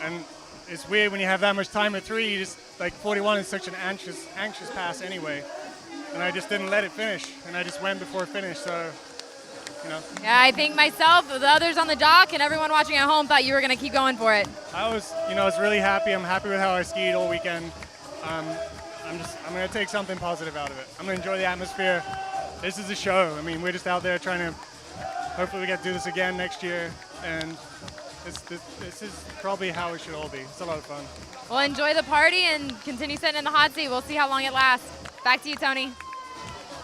And it's weird when you have that much time at 3, you just, like 41 is such an anxious pass anyway. And I just didn't let it finish, and I just went before it finished, so, you know. Yeah, I think myself, the others on the dock, and everyone watching at home thought you were going to keep going for it. I was really happy. I'm happy with how I skied all weekend. I'm going to take something positive out of it. I'm going to enjoy the atmosphere. This is a show. I mean, we're just out there trying to, hopefully we get to do this again next year. And this is probably how it should all be. It's a lot of fun. Well, enjoy the party and continue sitting in the hot seat. We'll see how long it lasts. Back to you, Tony.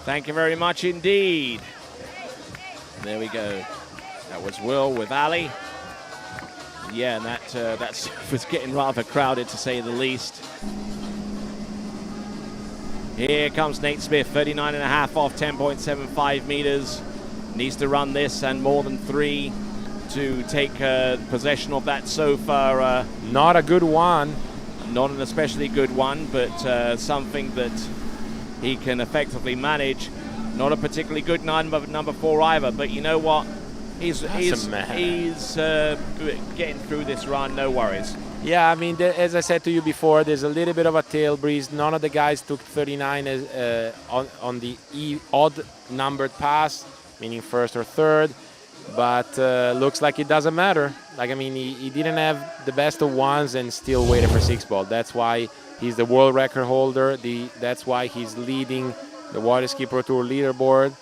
Thank you very much indeed. There we go. That was Will with Ali. Yeah, and that was getting rather crowded, to say the least. Here comes Nate Smith, 39.5 off 10.75 meters. Needs to run this and more than 3 to take possession of that so far. Not a good one. Not an especially good one, but something that he can effectively manage. Not a particularly good number 4 either, but you know what? He's getting through this run, no worries. Yeah, I mean, as I said to you before, there's a little bit of a tail breeze. None of the guys took 39 on the odd numbered pass, meaning first or third. But looks like it doesn't matter. Like, I mean, he didn't have the best of ones and still waited for 6 ball. That's why he's the world record holder. That's why he's leading the Waterski Pro Tour leaderboard.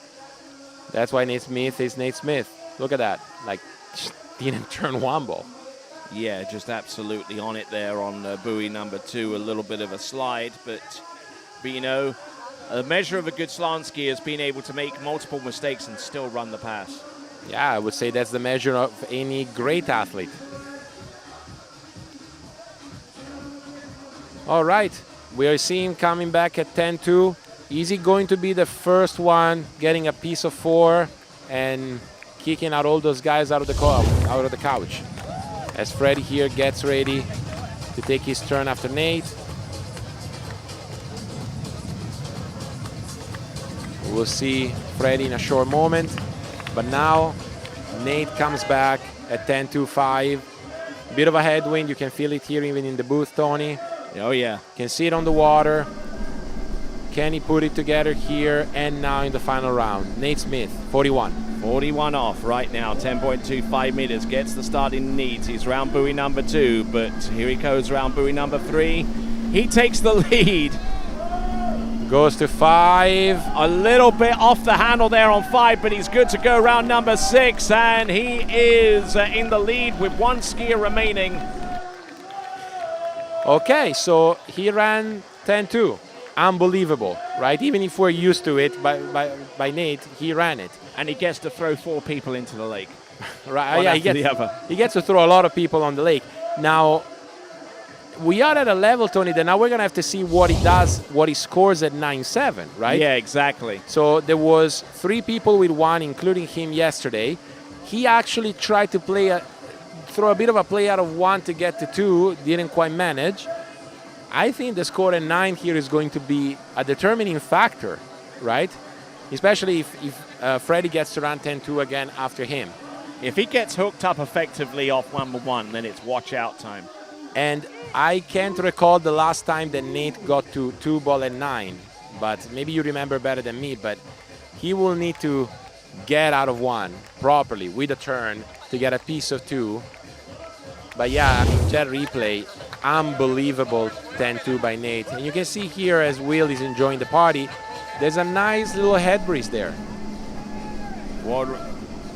That's why Nate Smith is Nate Smith. Look at that. Like, didn't turn 1 ball. Yeah, just absolutely on it there on buoy number 2. A little bit of a slide, but you know, a measure of a good slalom skier is being able to make multiple mistakes and still run the pass. Yeah, I would say that's the measure of any great athlete. All right, we are seeing coming back at 10-2. Is he going to be the first one getting a piece of 4 and kicking out all those guys out of the couch? As Freddie here gets ready to take his turn after Nate. We'll see Freddie in a short moment. But now Nate comes back at 10.25. Bit of a headwind. You can feel it here even in the booth, Tony. Oh, yeah. You can see it on the water. Can he put it together here and now in the final round? Nate Smith, 41. 41 off right now, 10.25 meters. Gets the starting he needs. He's round buoy number 2, but here he goes round buoy number 3. He takes the lead. Goes to 5. A little bit off the handle there on 5, but he's good to go round number 6, and he is in the lead with 1 skier remaining. Okay, so he ran 10.2. Unbelievable, right? Even if we're used to it by Nate, he ran it. And he gets to throw 4 people into the lake. Right? One Yeah, after the other. he gets to throw a lot of people on the lake. Now, we are at a level, Tony, that now we're going to have to see what he does, what he scores at 9.7, right? Yeah, exactly. So there was 3 people with 1, including him yesterday. He actually tried to throw a bit of a play out of 1 to get to 2, didn't quite manage. I think the score at 9 here is going to be a determining factor, right? Especially if Freddie gets to run 10.2 again after him. If he gets hooked up effectively off number 1, then it's watch out time. And I can't recall the last time that Nate got to 2 ball at 9, but maybe you remember better than me, but he will need to get out of 1 properly with a turn to get a piece of 2. But yeah, I mean, jet replay, unbelievable 10.2 by Nate. And you can see here as Will is enjoying the party, there's a nice little head breeze there.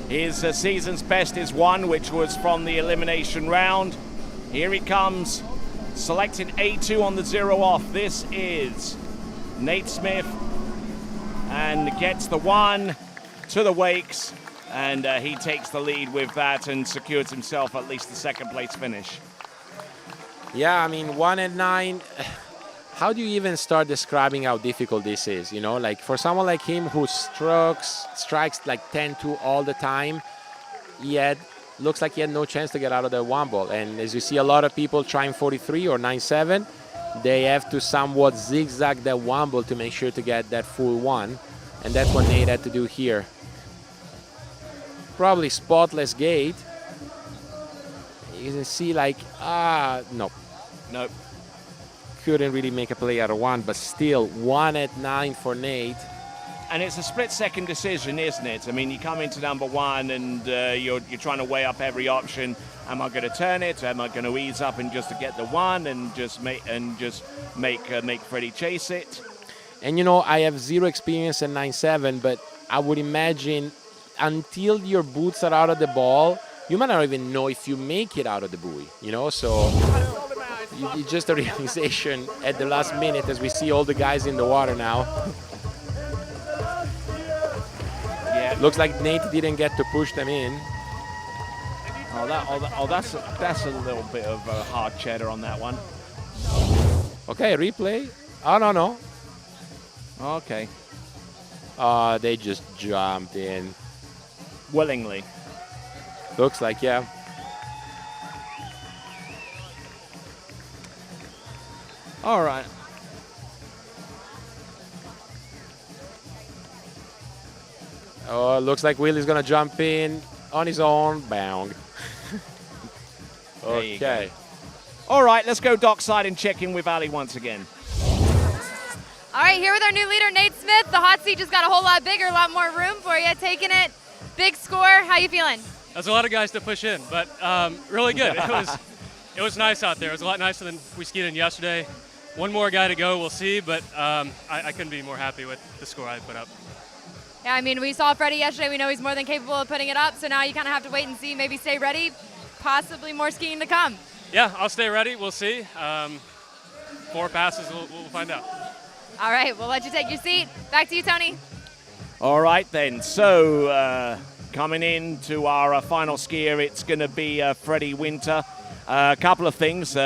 His season's best is 1, which was from the elimination round. Here he comes, selecting A2 on the 0 off. This is Nate Smith, and gets the 1 to the wakes, and he takes the lead with that and secures himself at least the 2nd place finish. Yeah, I mean, 1 at 9, how do you even start describing how difficult this is? You know, like for someone like him who strikes like 10.2 all the time, looks like he had no chance to get out of the 1 ball. And as you see a lot of people trying 43 or 9.7, they have to somewhat zigzag that 1 ball to make sure to get that full 1. And that's what Nate had to do here. Probably spotless gate. You can see like, nope. Couldn't really make a play out of 1, but still 1 at 9 for Nate. And it's a split-second decision, isn't it? I mean, you come into number 1 and you're trying to weigh up every option. Am I going to turn it? Am I going to ease up and just to get the 1 and just make Freddie chase it? And you know, I have 0 experience at 9.7, but I would imagine until your boots are out of the ball, you might not even know if you make it out of the buoy. You know, so it's just a realization at the last minute as we see all the guys in the water now. Yeah. Looks like Nate didn't get to push them in. That's a little bit of hard cheddar on that one. Okay, replay. Oh, no. Okay. They just jumped in. Willingly. Looks like, yeah. All right. Oh, looks like Willie's gonna jump in on his own. Bang. Okay. All right, let's go dockside and check in with Ali once again. All right, here with our new leader, Nate Smith. The hot seat just got a whole lot bigger, a lot more room for you. Taking it, big score. How you feeling? There's a lot of guys to push in, but really good. It was nice out there. It was a lot nicer than we skied in yesterday. One more guy to go, we'll see, but I couldn't be more happy with the score I put up. Yeah, I mean, we saw Freddie yesterday. We know he's more than capable of putting it up, so now you kind of have to wait and see, maybe stay ready, possibly more skiing to come. Yeah, I'll stay ready. We'll see. 4 passes, we'll find out. All right, we'll let you take your seat. Back to you, Tony. All right, then. So coming into our final skier, it's going to be Freddie Winter. A couple of things.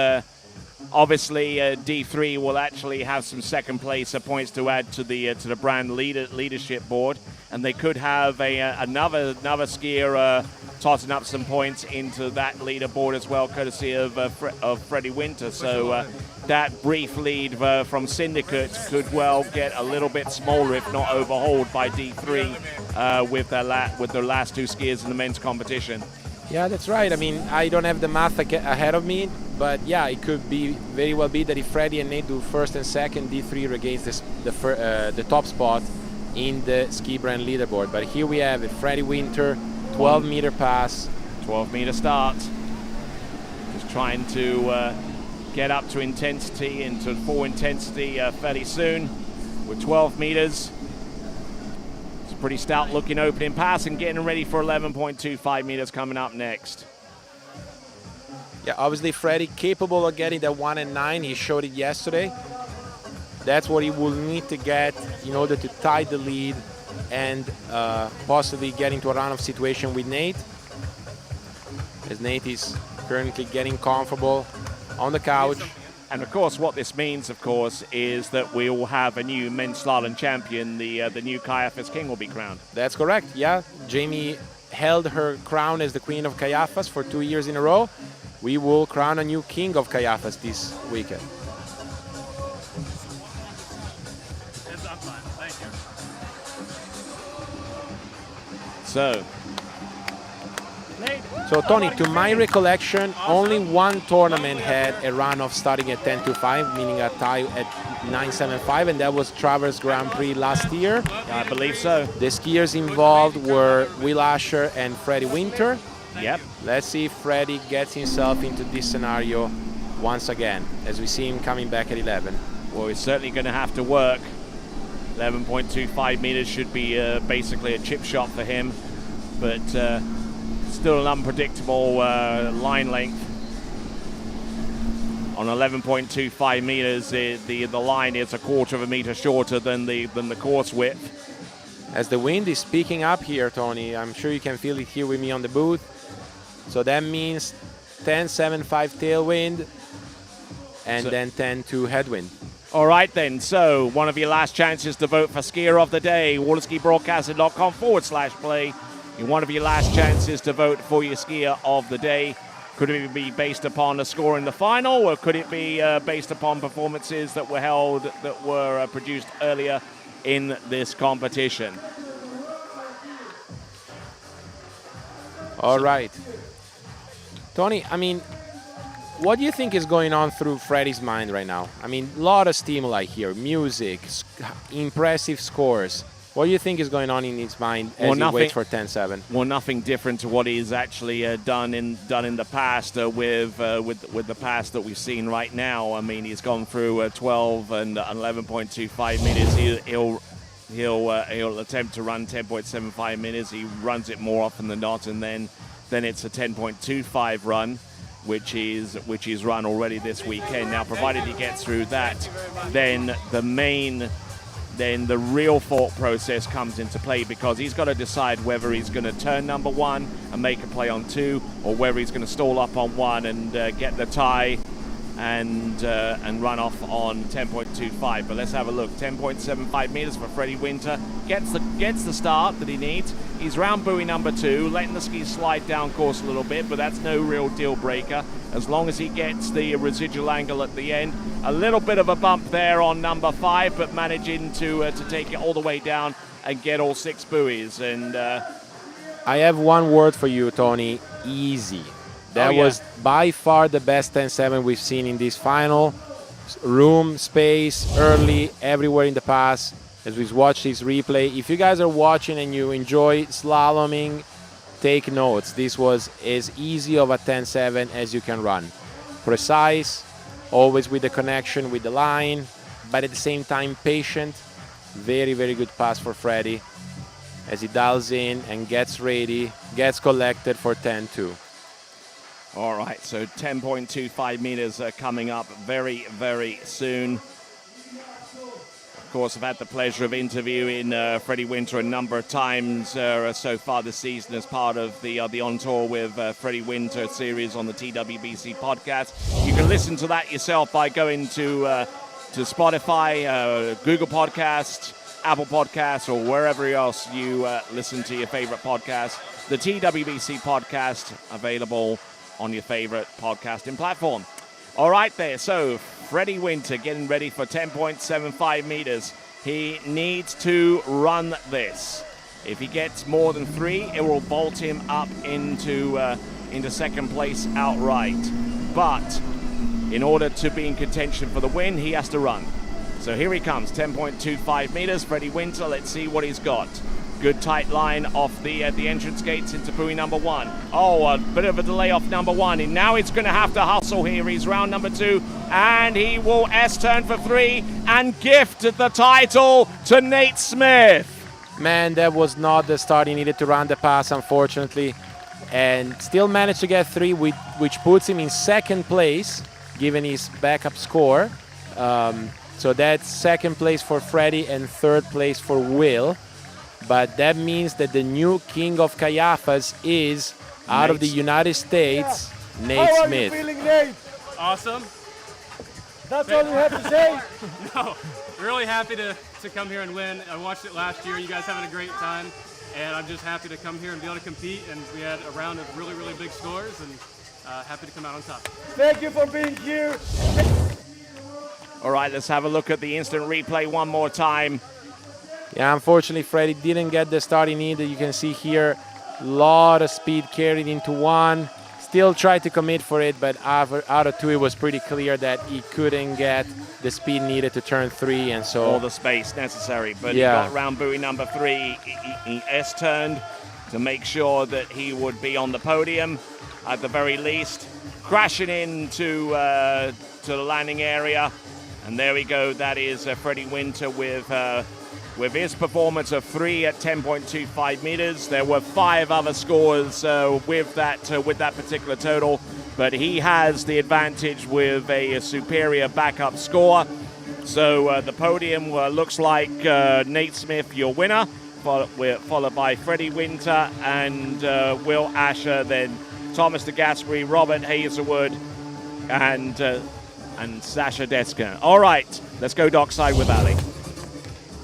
Obviously, D3 will actually have some second place points to add to the brand leadership board, and they could have another skier totting up some points into that leaderboard as well, courtesy of Freddie Winter. So that brief lead from Syndicate could well get a little bit smaller if not overhauled by D3 with their last two skiers in the men's competition. Yeah, that's right. I mean, I don't have the math ahead of me, but yeah, it could be very well be that if Freddie and Nate do first and second, D3 regains the top spot in the ski brand leaderboard. But here we have it, Freddie Winter, 12-meter pass. 12-meter start. Just trying to get up to intensity, into full intensity fairly soon with 12 meters. Pretty stout looking opening pass and getting ready for 11.25 meters coming up next. Yeah, obviously Freddie capable of getting that 1 and 9. He showed it yesterday. That's what he will need to get in order to tie the lead and possibly get into a run-off situation with Nate. As Nate is currently getting comfortable on the couch. And of course, what this means, of course, is that we will have a new men's slalom champion. The new Kaiafas King will be crowned. That's correct, yeah. Jamie held her crown as the Queen of Kaiafas for 2 years in a row. We will crown a new King of Kaiafas this weekend. I'm fine, thank you. So Tony, to my recollection, only one tournament had a runoff starting at 10.25, meaning a tie at 9.75, and that was Travers Grand Prix last year. I believe so. The skiers involved were Will Asher and Freddie Winter. Yep. Let's see if Freddie gets himself into this scenario once again, as we see him coming back at 11. Well, he's certainly going to have to work. 11.25 meters should be basically a chip shot for him, but still an unpredictable line length. On 11.25 meters, the line is a quarter of a meter shorter than the course width. As the wind is picking up here, Tony, I'm sure you can feel it here with me on the booth. So that means 10.75 tailwind and then 10.2 headwind. All right then, so one of your last chances to vote for Skier of the Day, waterskibroadcasting.com/play. One of your last chances to vote for your Skier of the Day. Could it be based upon a score in the final, or could it be based upon performances that were held, that were produced earlier in this competition? All right. Tony, I mean, what do you think is going on through Freddie's mind right now? I mean, a lot of stimuli here, music, impressive scores. What do you think is going on in his mind as he waits for 10.7? Well, nothing different to what he's actually done in the past with the pass that we've seen right now. I mean, he's gone through 12 and 11.25 meters. He'll attempt to run 10.75 meters. He runs it more often than not, and then it's a 10.25 run, which is run already this weekend. Now, provided he gets through that, then the real thought process comes into play, because he's got to decide whether he's going to turn number one and make a play on two, or whether he's going to stall up on one and get the tie and run off on 10.25. But let's have a look. 10.75 meters for Freddie Winter. Gets the start that he needs. He's round buoy number 2, letting the skis slide down course a little bit, but that's no real deal breaker as long as he gets the residual angle at the end. A little bit of a bump there on number 5, but managing to take it all the way down and get all 6 buoys. And I have one word for you, Tony: easy. That was by far the best 10.7 we've seen in this final. Room, space, early, everywhere in the pass. As we've watched this replay, if you guys are watching and you enjoy slaloming, take notes. This was as easy of a 10.7 as you can run. Precise, always with the connection with the line, but at the same time patient. Very, very good pass for Freddie as he dials in and gets ready, gets collected for 10.2. All right, so 10.25 meters coming up very, very soon. Of course, I've had the pleasure of interviewing Freddie Winter a number of times so far this season as part of the On Tour with Freddie Winter series on the TWBC podcast. You can listen to that yourself by going to Spotify, Google Podcasts, Apple Podcasts, or wherever else you listen to your favorite podcast. The TWBC podcast available on your favorite podcasting platform. All right there, so Freddie Winter getting ready for 10.75 meters. He needs to run this. If he gets more than 3, it will vault him up into second place outright. But in order to be in contention for the win, he has to run. So here he comes, 10.25 meters. Freddie Winter, let's see what he's got. Good tight line off the entrance gates into buoy number 1. Oh, a bit of a delay off number 1. And now he's going to have to hustle here. He's round number 2. And he will S-turn for 3 and gift the title to Nate Smith. Man, that was not the start he needed to run the pass, unfortunately. And still managed to get 3, which puts him in second place, given his backup score. So that's second place for Freddie and third place for Will. But that means that the new king of Kaiafas is out of the United States, Nate How Smith. Are you feeling, Nate? Awesome. That's all you have to say? No, really happy to come here and win. I watched it last year. You guys having a great time. And I'm just happy to come here and be able to compete. And we had a round of really, really big scores. And happy to come out on top. Thank you for being here. All right, let's have a look at the instant replay one more time. Yeah, unfortunately, Freddie didn't get the start he needed. You can see here, a lot of speed carried into 1. Still tried to commit for it, but out of 2, it was pretty clear that he couldn't get the speed needed to turn 3, and so all the space necessary. But yeah, he got round buoy number 3. He S-turned to make sure that he would be on the podium at the very least, crashing into to the landing area. And there we go. That is Freddie Winter with his performance of 3 at 10.25 meters. There were 5 other scores with that particular total, but he has the advantage with a superior backup score. So the podium looks like Nate Smith, your winner, followed by Freddie Winter and Will Asher, then Thomas DeGasperi, Robert Hazelwood, and Sasha Deska. All right, let's go dockside with Ali.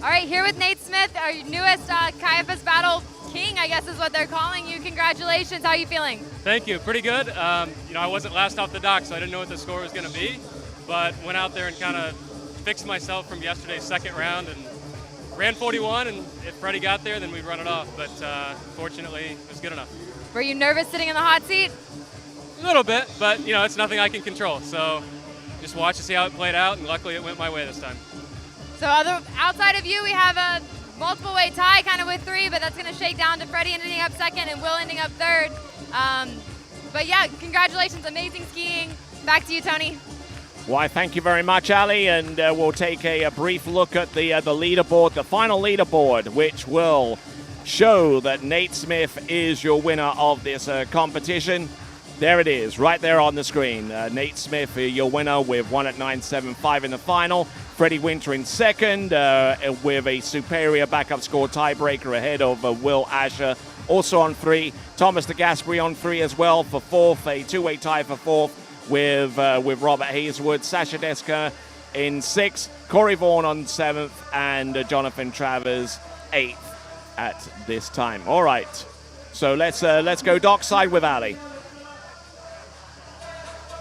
All right, here with Nate Smith, our newest Kaiafas Battle King, I guess is what they're calling you. Congratulations. How are you feeling? Thank you. Pretty good. I wasn't last off the dock, so I didn't know what the score was going to be, but went out there and kind of fixed myself from yesterday's second round and ran 41, and if Freddie got there, then we'd run it off, but fortunately, it was good enough. Were you nervous sitting in the hot seat? A little bit, but it's nothing I can control, so just watch to see how it played out, and luckily it went my way this time. So outside of you, we have a multiple-way tie kind of with 3, but that's going to shake down to Freddie ending up second and Will ending up third. But yeah, congratulations, amazing skiing. Back to you, Tony. Why, thank you very much, Ali, and we'll take a brief look at the leaderboard, the final leaderboard, which will show that Nate Smith is your winner of this competition. There it is, right there on the screen. Nate Smith, your winner with 1 at 9.75 in the final. Freddie Winter in second with a superior backup score tiebreaker ahead of Will Asher. Also on 3, Thomas DeGasperi on 3 as well for 4th, a 2-way tie for 4th with Robert Hazelwood. Sasha Deska in 6th, Corey Vaughan on 7th, and Jonathan Travers 8th at this time. All right, so let's go dockside with Ali.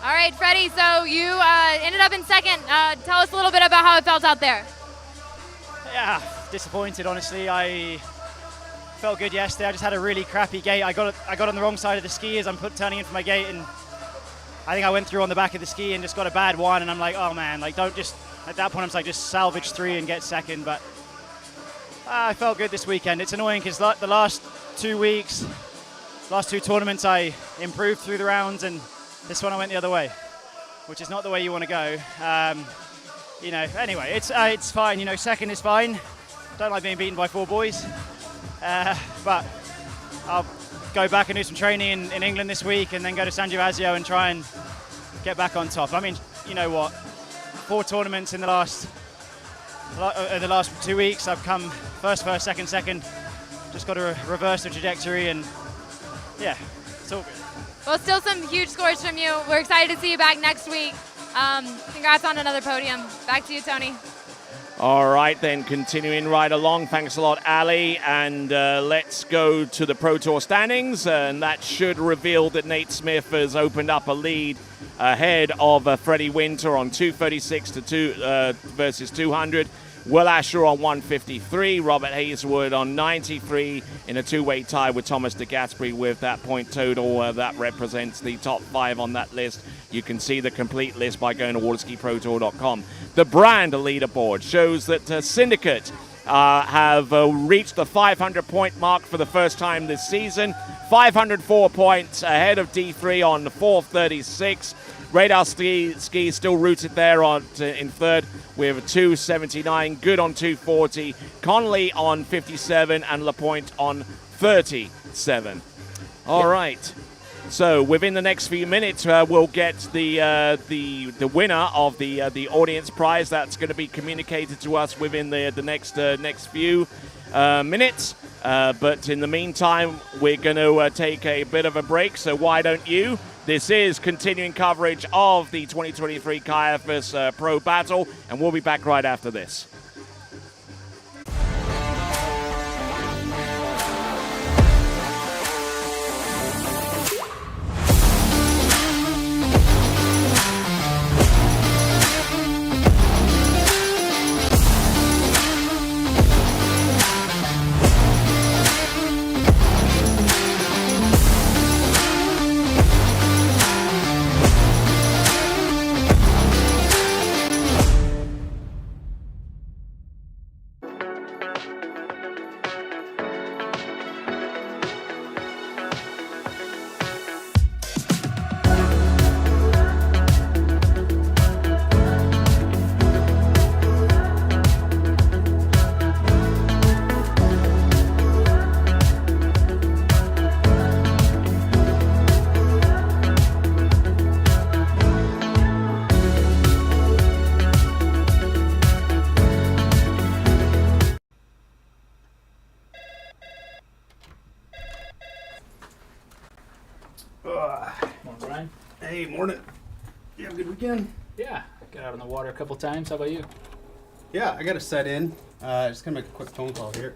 All right, Freddie, so you ended up in second. Tell us a little bit about how it felt out there. Yeah, disappointed, honestly. I felt good yesterday. I just had a really crappy gate. I got on the wrong side of the ski as I'm turning in for my gate, and I think I went through on the back of the ski and just got a bad one, and I'm like, oh man, don't just, at that point I'm like, just salvage 3 and get second, but I felt good this weekend. It's annoying because the last 2 weeks, last 2 tournaments, I improved through the rounds, and this one I went the other way, which is not the way you want to go. Anyway, it's fine. Second is fine. Don't like being beaten by 4 boys. But I'll go back and do some training in England this week and then go to San Gervasio and try and get back on top. I mean, you know what? 4 tournaments in the last 2 weeks. I've come first, second. Just got to reverse the trajectory, and yeah, it's all good. Well, still some huge scores from you. We're excited to see you back next week. Congrats on another podium. Back to you, Tony. All right, then, continuing right along. Thanks a lot, Ali. And let's go to the Pro Tour standings. And that should reveal that Nate Smith has opened up a lead ahead of Freddie Winter on 236 versus 200. Will Asher on 153, Robert Hazelwood on 93 in a two-way tie with Thomas de Gasperi with that point total. That represents the top 5 on that list. You can see the complete list by going to waterskiprotour.com. The brand leaderboard shows that Syndicate have reached the 500-point mark for the first time this season. 504 points ahead of D3 on 436. Radar Ski still rooted there in third with 279. Good on 240. Conley on 57 and LaPointe on 37. All right. So within the next few minutes, we'll get the winner of the audience prize. That's going to be communicated to us within the next few minutes. But in the meantime, we're going to take a bit of a break. So why don't you? This is continuing coverage of the 2023 Kaiafas Pro Battle, and we'll be back right after this. Morning, Ryan. Hey, morning. You have a good weekend? Yeah, got out on the water a couple times. How about you? Yeah, I got to set in. Just gonna make a quick phone call here.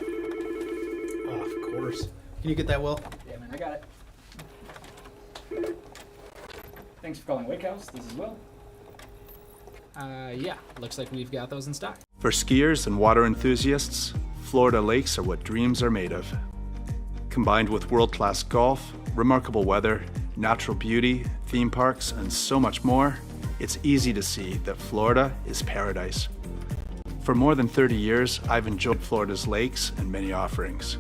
Oh, of course. Can you get that, Will? Yeah, man, I got it. Thanks for calling Wake House. This is Will. Yeah, looks like we've got those in stock. For skiers and water enthusiasts, Florida lakes are what dreams are made of. Combined with world-class golf, remarkable weather, natural beauty, theme parks, and so much more, it's easy to see that Florida is paradise. For more than 30 years, I've enjoyed Florida's lakes and many offerings.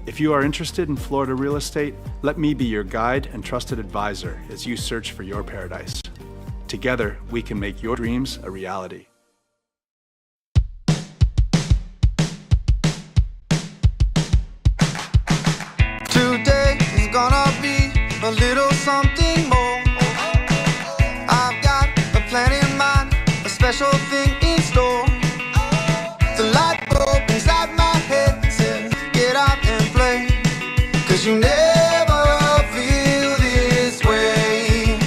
If you are interested in Florida real estate, let me be your guide and trusted advisor as you search for your paradise. Together, we can make your dreams a reality. Today is gonna be a little something more. I've got a plan in mind, a special thing in store. The light bulb inside my head says, get out and play, 'cause you never feel this way.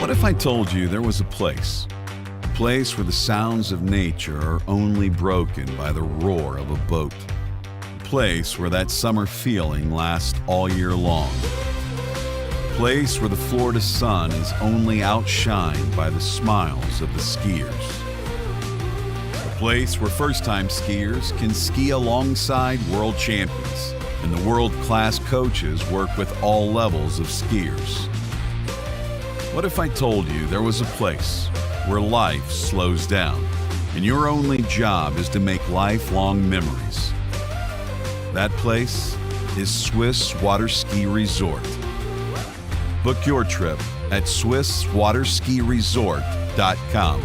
What if I told you there was a place where the sounds of nature are only broken by the roar of a boat? A place where that summer feeling lasts all year long. A place where the Florida sun is only outshined by the smiles of the skiers. A place where first-time skiers can ski alongside world champions, and the world-class coaches work with all levels of skiers. What if I told you there was a place where life slows down and your only job is to make lifelong memories? That place is Swiss Waterski Resort. Book your trip at SwissWaterskiResort.com.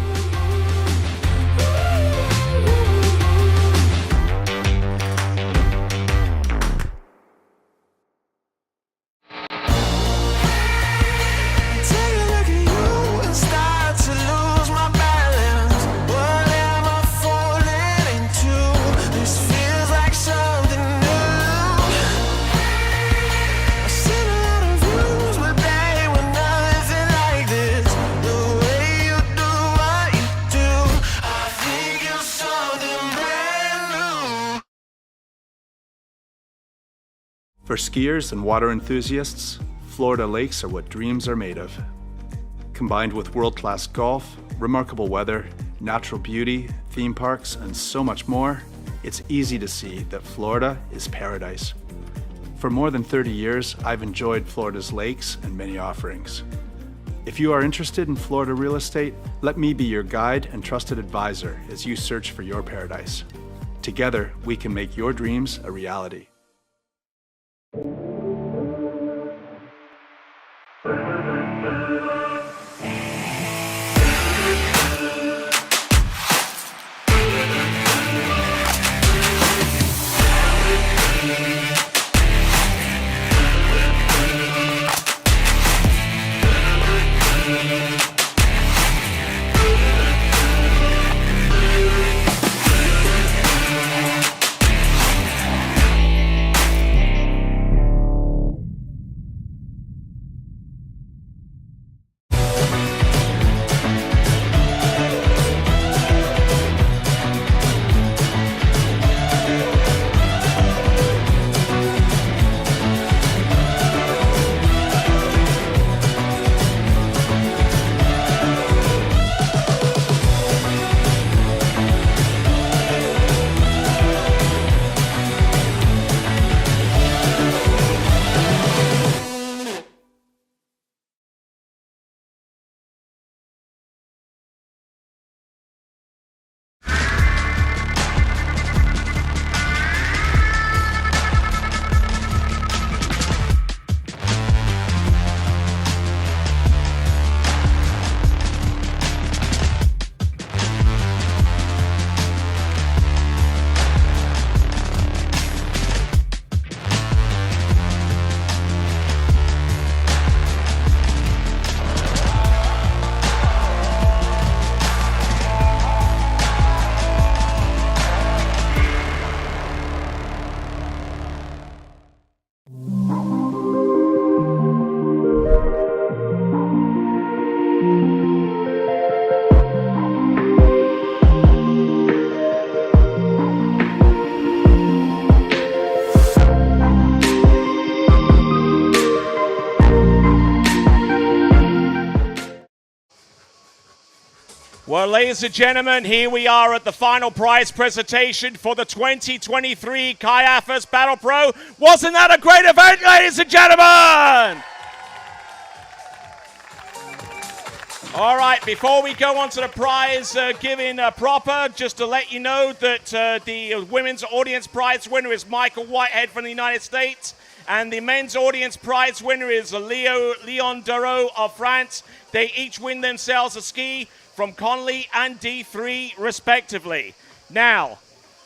For skiers and water enthusiasts, Florida lakes are what dreams are made of. Combined with world-class golf, remarkable weather, natural beauty, theme parks, and so much more, it's easy to see that Florida is paradise. For more than 30 years, I've enjoyed Florida's lakes and many offerings. If you are interested in Florida real estate, let me be your guide and trusted advisor as you search for your paradise. Together, we can make your dreams a reality. Well, ladies and gentlemen, here we are at the final prize presentation for the 2023 Kaiafas Battle Pro. Wasn't that a great event, ladies and gentlemen? All right, before we go on to the prize giving proper, just to let you know that the women's audience prize winner is Michael Whitehead from the United States, and the men's audience prize winner is Leon Darrow of France. They each win themselves a ski from Conley and D3 respectively. Now,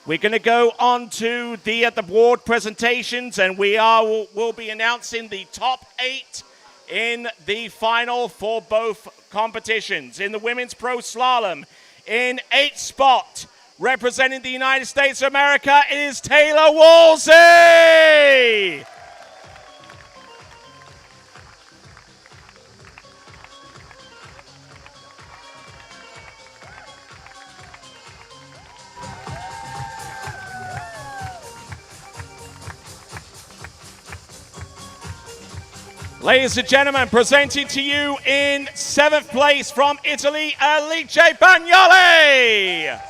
we're going to go on to the award presentations, and we'll be announcing the top 8 in the final for both competitions. In the women's pro slalom, in 8th spot, representing the United States of America, it is Taylor Woolsey. Ladies and gentlemen, presenting to you in 7th place from Italy, Alice Bagnoli.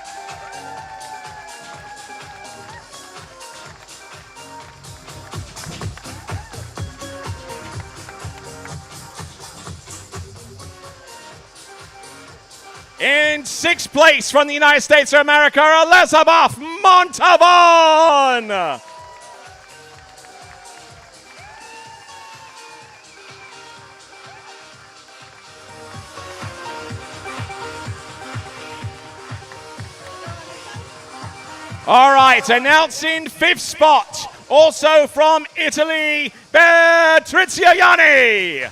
In 6th place from the United States of America, Elizabeth Montalban. All right, announcing 5th spot, also from Italy, Patrizia Yanni.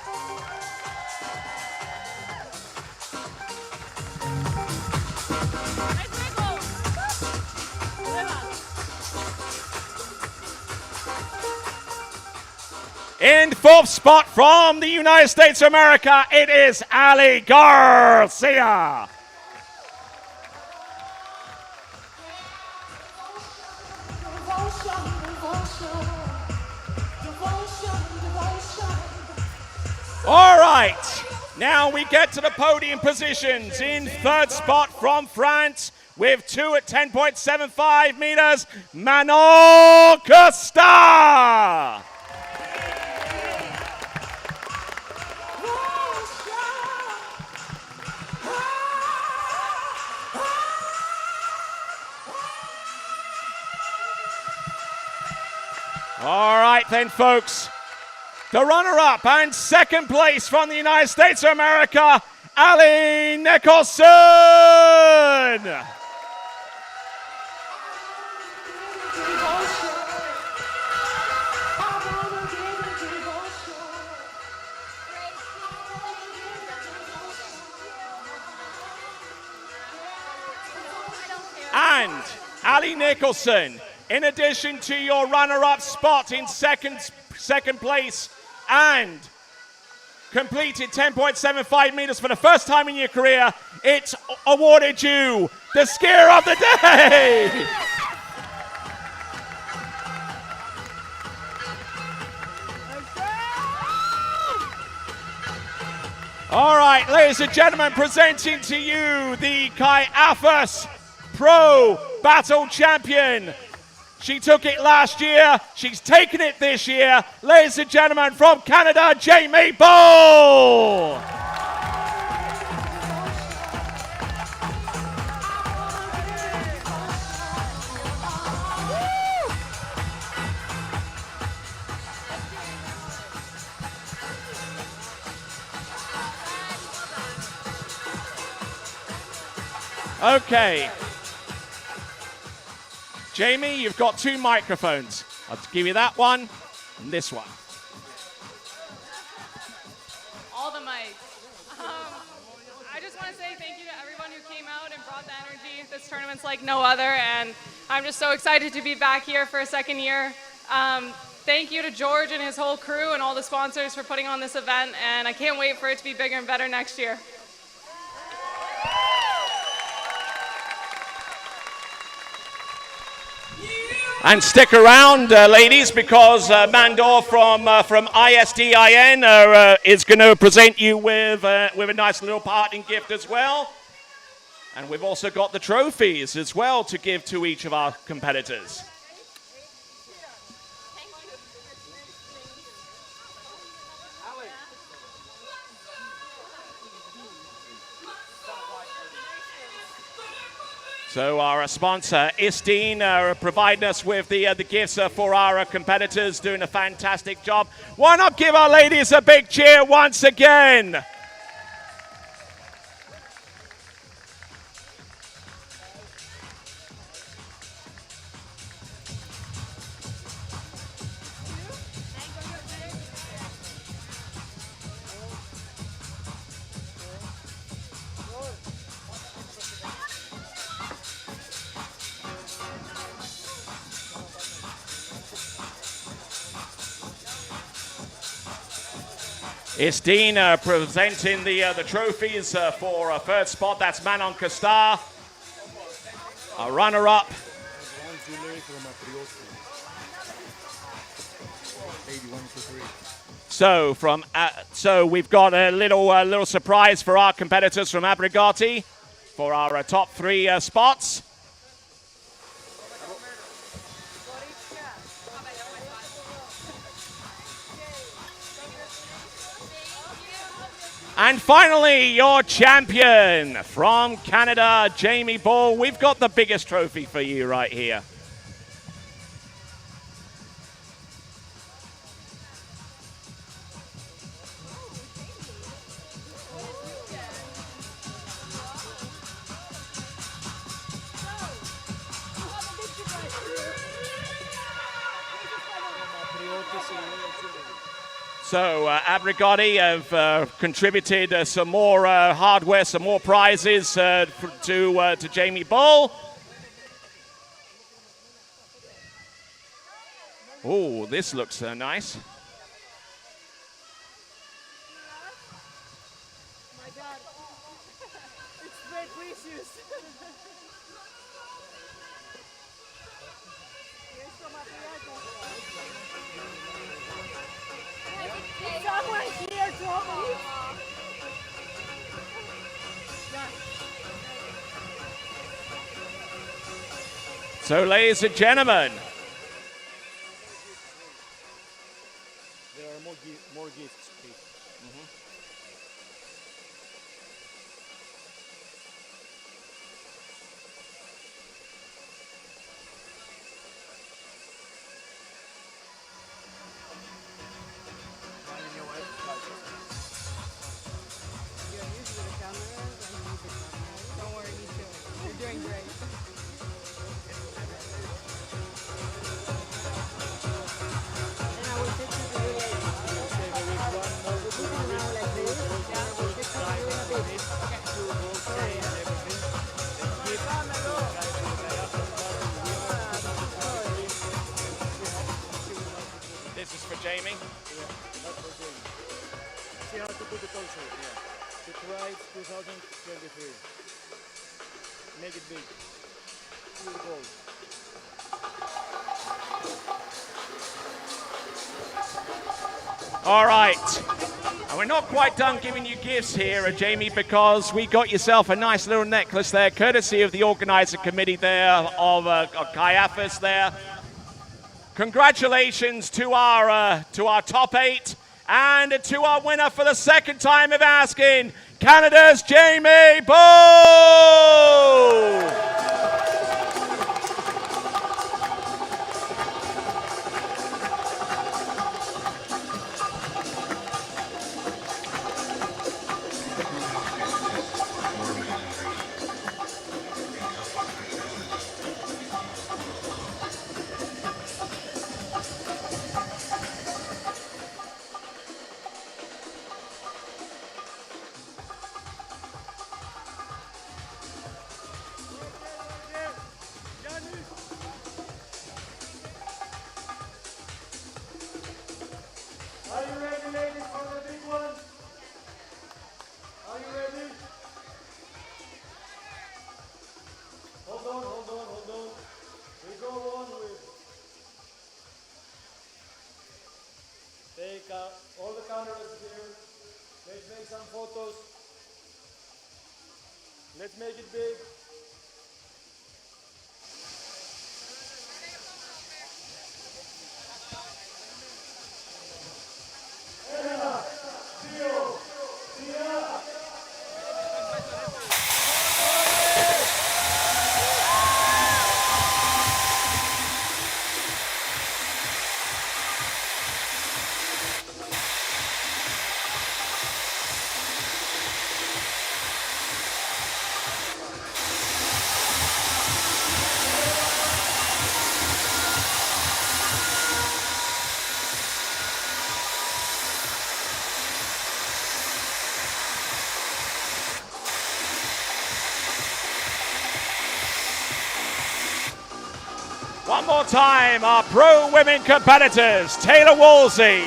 In 4th spot from the United States of America, it is Ali Garcia. All right, now we get to the podium positions. In 3rd spot from France, with 2 at 10.75 meters, Manon Costa. All right then, folks. The runner-up and 2nd place from the United States of America, Ali Nicholson. And Ali Nicholson, in addition to your runner-up spot in second place and completed 10.75 meters for the first time in your career, it's awarded you the skier of the day. All right, ladies and gentlemen, presenting to you the Kaiafas Pro Battle Champion. She took it last year. She's taken it this year. Ladies and gentlemen, from Canada, Jamie Ball. Okay. Jamie, you've got 2 microphones. I'll give you that one and this one. All the mics. I just want to say thank you to everyone who came out and brought the energy. This tournament's like no other, and I'm just so excited to be back here for a 2nd year. Thank you to George and his whole crew and all the sponsors for putting on this event, and I can't wait for it to be bigger and better next year. And stick around, ladies, because Mandor from ISDIN is going to present you with a nice little parting gift as well. And we've also got the trophies as well to give to each of our competitors. So our sponsor, Istine, are providing us with the gifts for our competitors, doing a fantastic job. Why not give our ladies a big cheer once again? It's Dean presenting the trophies for a 3rd spot. That's Manon Costa. A runner-up. So so we've got a little surprise for our competitors from Abrigati for our top 3 spots. And finally, your champion from Canada, Jamie Ball. We've got the biggest trophy for you right here. So Abrigati have contributed some more hardware, some more prizes to Jamie Bull. Oh, this looks nice. My God, it's very precious. Someone here to open it. So, ladies and gentlemen, There are more gifts, please. Don't worry, me too. You're doing great. And I will take you to you later. Okay, there is one more. We put it now like this. Yeah, we'll take you to you in a bit. Okay. this is for Jamie. That's for Jamie. See how to put it also. Yeah. The Prize 2023. Make it big. Pure gold. All right. And we're not quite done giving you gifts here, Jamie, because we got yourself a nice little necklace there, courtesy of the organizer committee there of Kaiafas there. Congratulations to our top 8 and to our winner for the second time of asking, Canada's Jamie Bull! Are you ready, ladies, for the big one? Are you ready? Hold on. We go on with. Take all the cameras here. Let's make some photos. Let's make it big. One more time, our pro women competitors, Taylor Wolsey,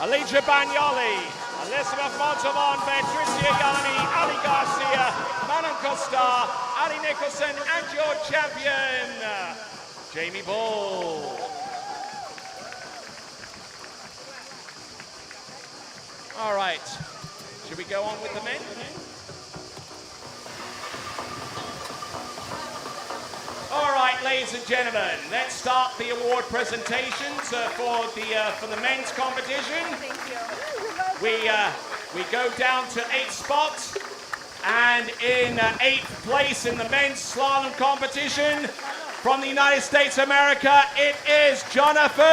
Alicia Bagnoli, Elizabeth Montalban, Patricia Yanni, Ali Garcia, Manon Costa, Ali Nicholson, and your champion, Jamie Bull. All right. Should we go on with the men? All right, ladies and gentlemen, let's start the award presentations for the men's competition. Thank you. We go down to 8 spots, and in 8th place in the men's slalom competition from the United States of America, it is Jonathan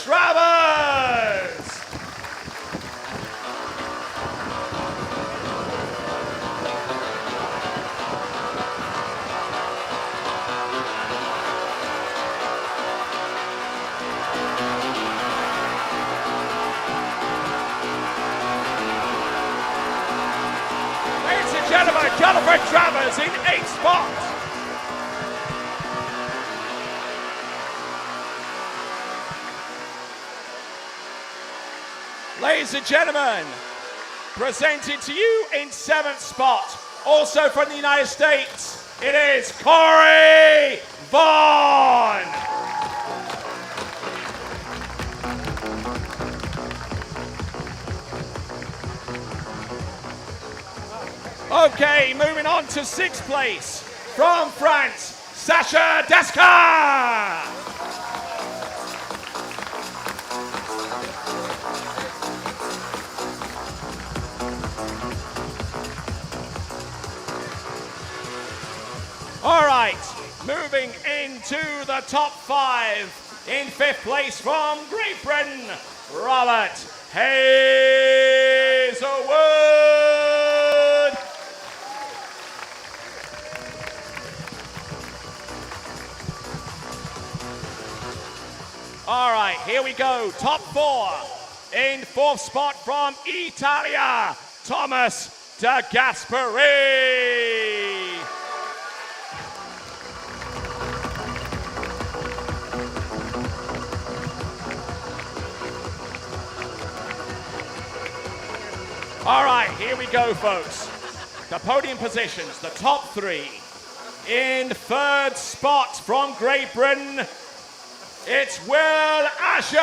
Travers. Gentlemen, Jonathan Travers in 8 spots. Ladies and gentlemen, presented to you in 7th spot, also from the United States, it is Corey Vaughn. Okay, moving on to 6th place from France, Sacha Desca. All right, moving into the top 5 in 5th place from Great Britain, Robert Hazelwood. All right, here we go. Top 4. In 4th spot from Italia, Thomas De Gasperi. All right, here we go, folks. The podium positions, the top 3. In 3rd spot from Great Britain, it's Will Asher!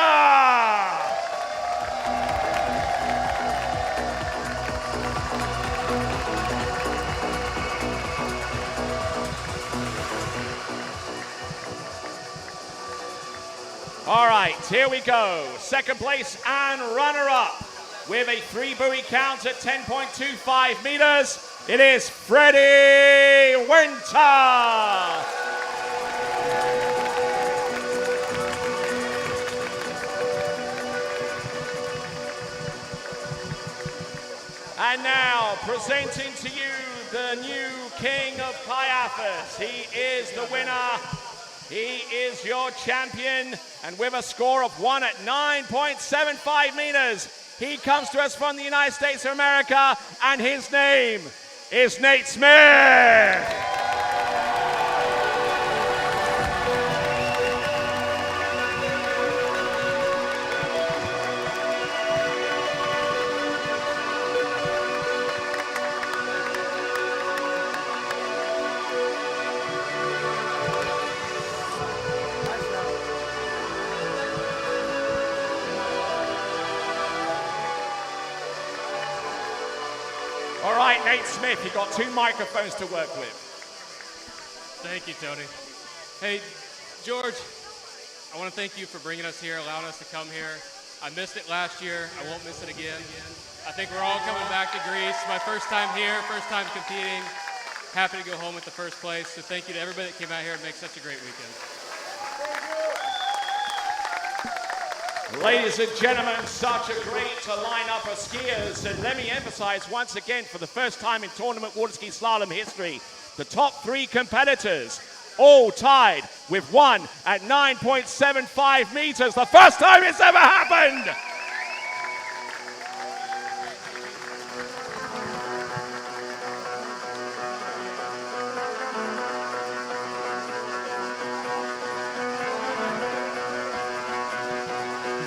All right, here we go. 2nd place and runner-up with a 3-buoy count at 10.25 meters. It is Freddie Winter! And now, presenting to you the new king of Kaiafas. He is the winner. He is your champion. And with a score of 1 at 9.75 meters, he comes to us from the United States of America, and his name is Nate Smith. All right, Nate Smith, you've got 2 microphones to work with. Thank you, Tony. Hey, George, I want to thank you for bringing us here, allowing us to come here. I missed it last year. I won't miss it again. I think we're all coming back to Greece. My first time here, first time competing. Happy to go home with the first place. So thank you to everybody that came out here and make such a great weekend. Ladies and gentlemen, such a great lineup of skiers. And let me emphasize once again, for the first time in tournament waterski slalom history, the top 3 competitors all tied with 1 at 9.75 meters. The first time it's ever happened.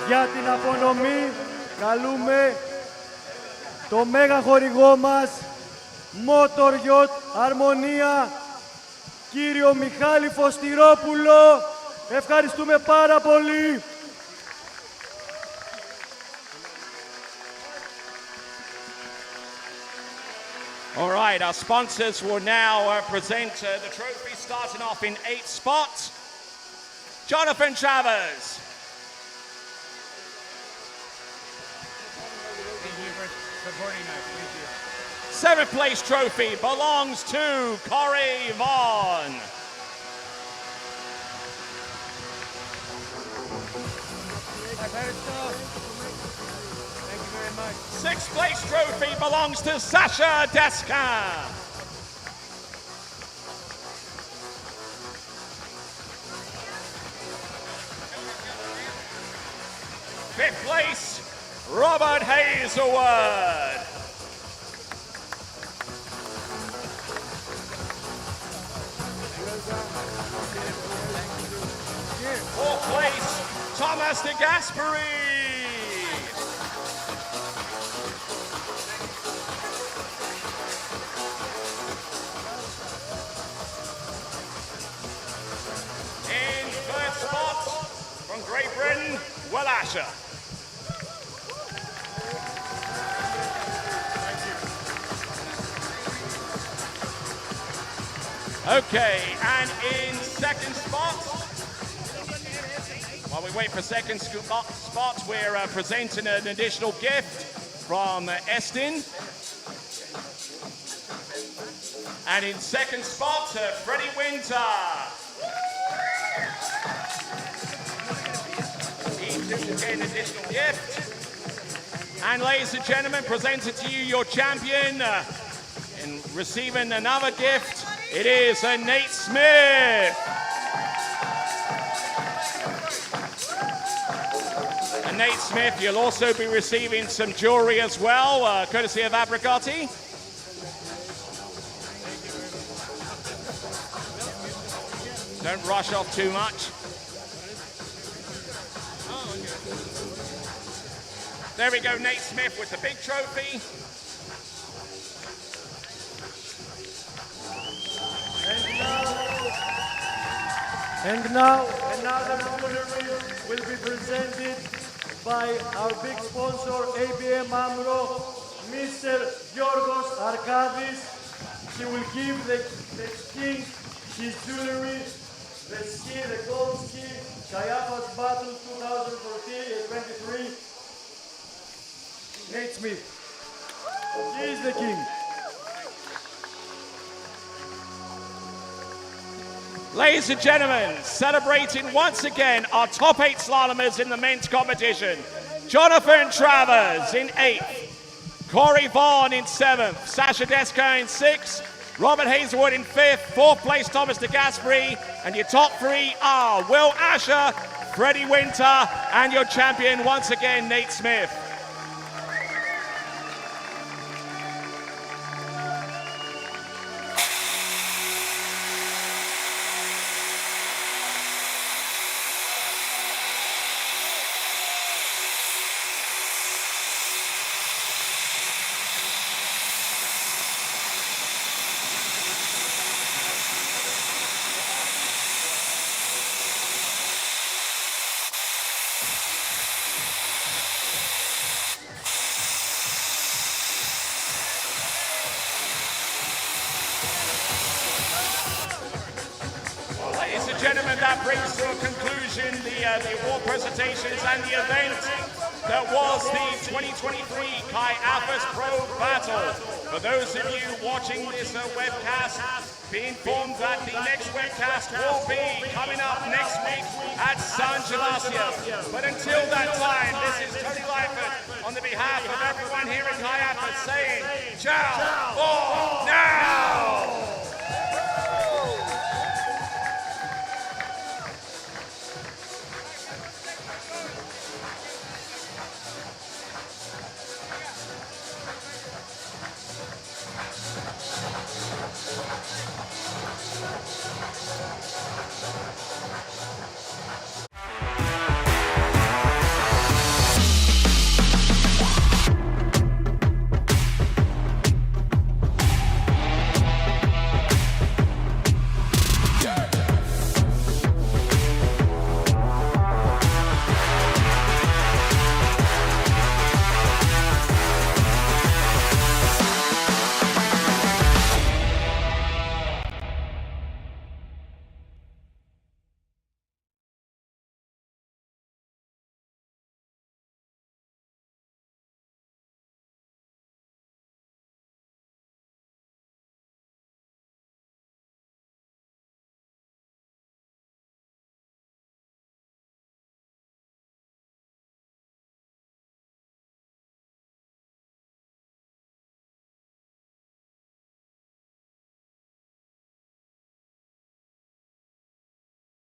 Για την απονομή καλούμε το μέγα χορηγό μας Motor Yacht Αρμονία, κύριο Μιχάλη Φωστηρόπουλο. Ευχαριστούμε πάρα πολύ. All right, our sponsors will now present the trophy, starting off in 8th spot. Jonathan Travers. Thank you for supporting us. Thank you. 7th place trophy belongs to Corey Vaughn. Thank you very much. 6th place trophy belongs to Sasha Descan. 5th place, Robert Hazelwood. 4th place, Thomas de Gasperi. 3rd spot from Great Britain, Will Asher. Okay, and in 2nd spot, while we wait for 2nd spot, we're presenting an additional gift from Estin. And in 2nd spot, Freddie Winter. He too will get an additional gift. And ladies and gentlemen, presented to you your champion in receiving another gift. It is Nate Smith. And Nate Smith, you'll also be receiving some jewelry as well, courtesy of Abricati. Don't rush off too much. There we go, Nate Smith with the big trophy. And now another jewelry will be presented by our big sponsor, ABM AMRO, Mr. Yorgos Arkadis. He will give the king his jewelry, the gold ski, Kaiafas Battle 2023. Nate Smith. He is the king. Ladies and gentlemen, celebrating once again our top 8 slalomers in the men's competition. Jonathan Travers in 8th, Corey Vaughn in 7th, Sasha Descan in 6th, Robert Hazelwood in 5th, 4th place Thomas de Gasperi, and your top 3 are Will Asher, Freddie Winter, and your champion once again, Nate Smith. Gentlemen, that brings to a conclusion the award presentations and the event that was the 2023 Kaiafas Pro Battle. For those of you watching this webcast, be informed that the next webcast will be coming up next week at San Gervasio. But until that time, this is Tony Lightfoot on the behalf of everyone here in Kaiafas saying ciao for now!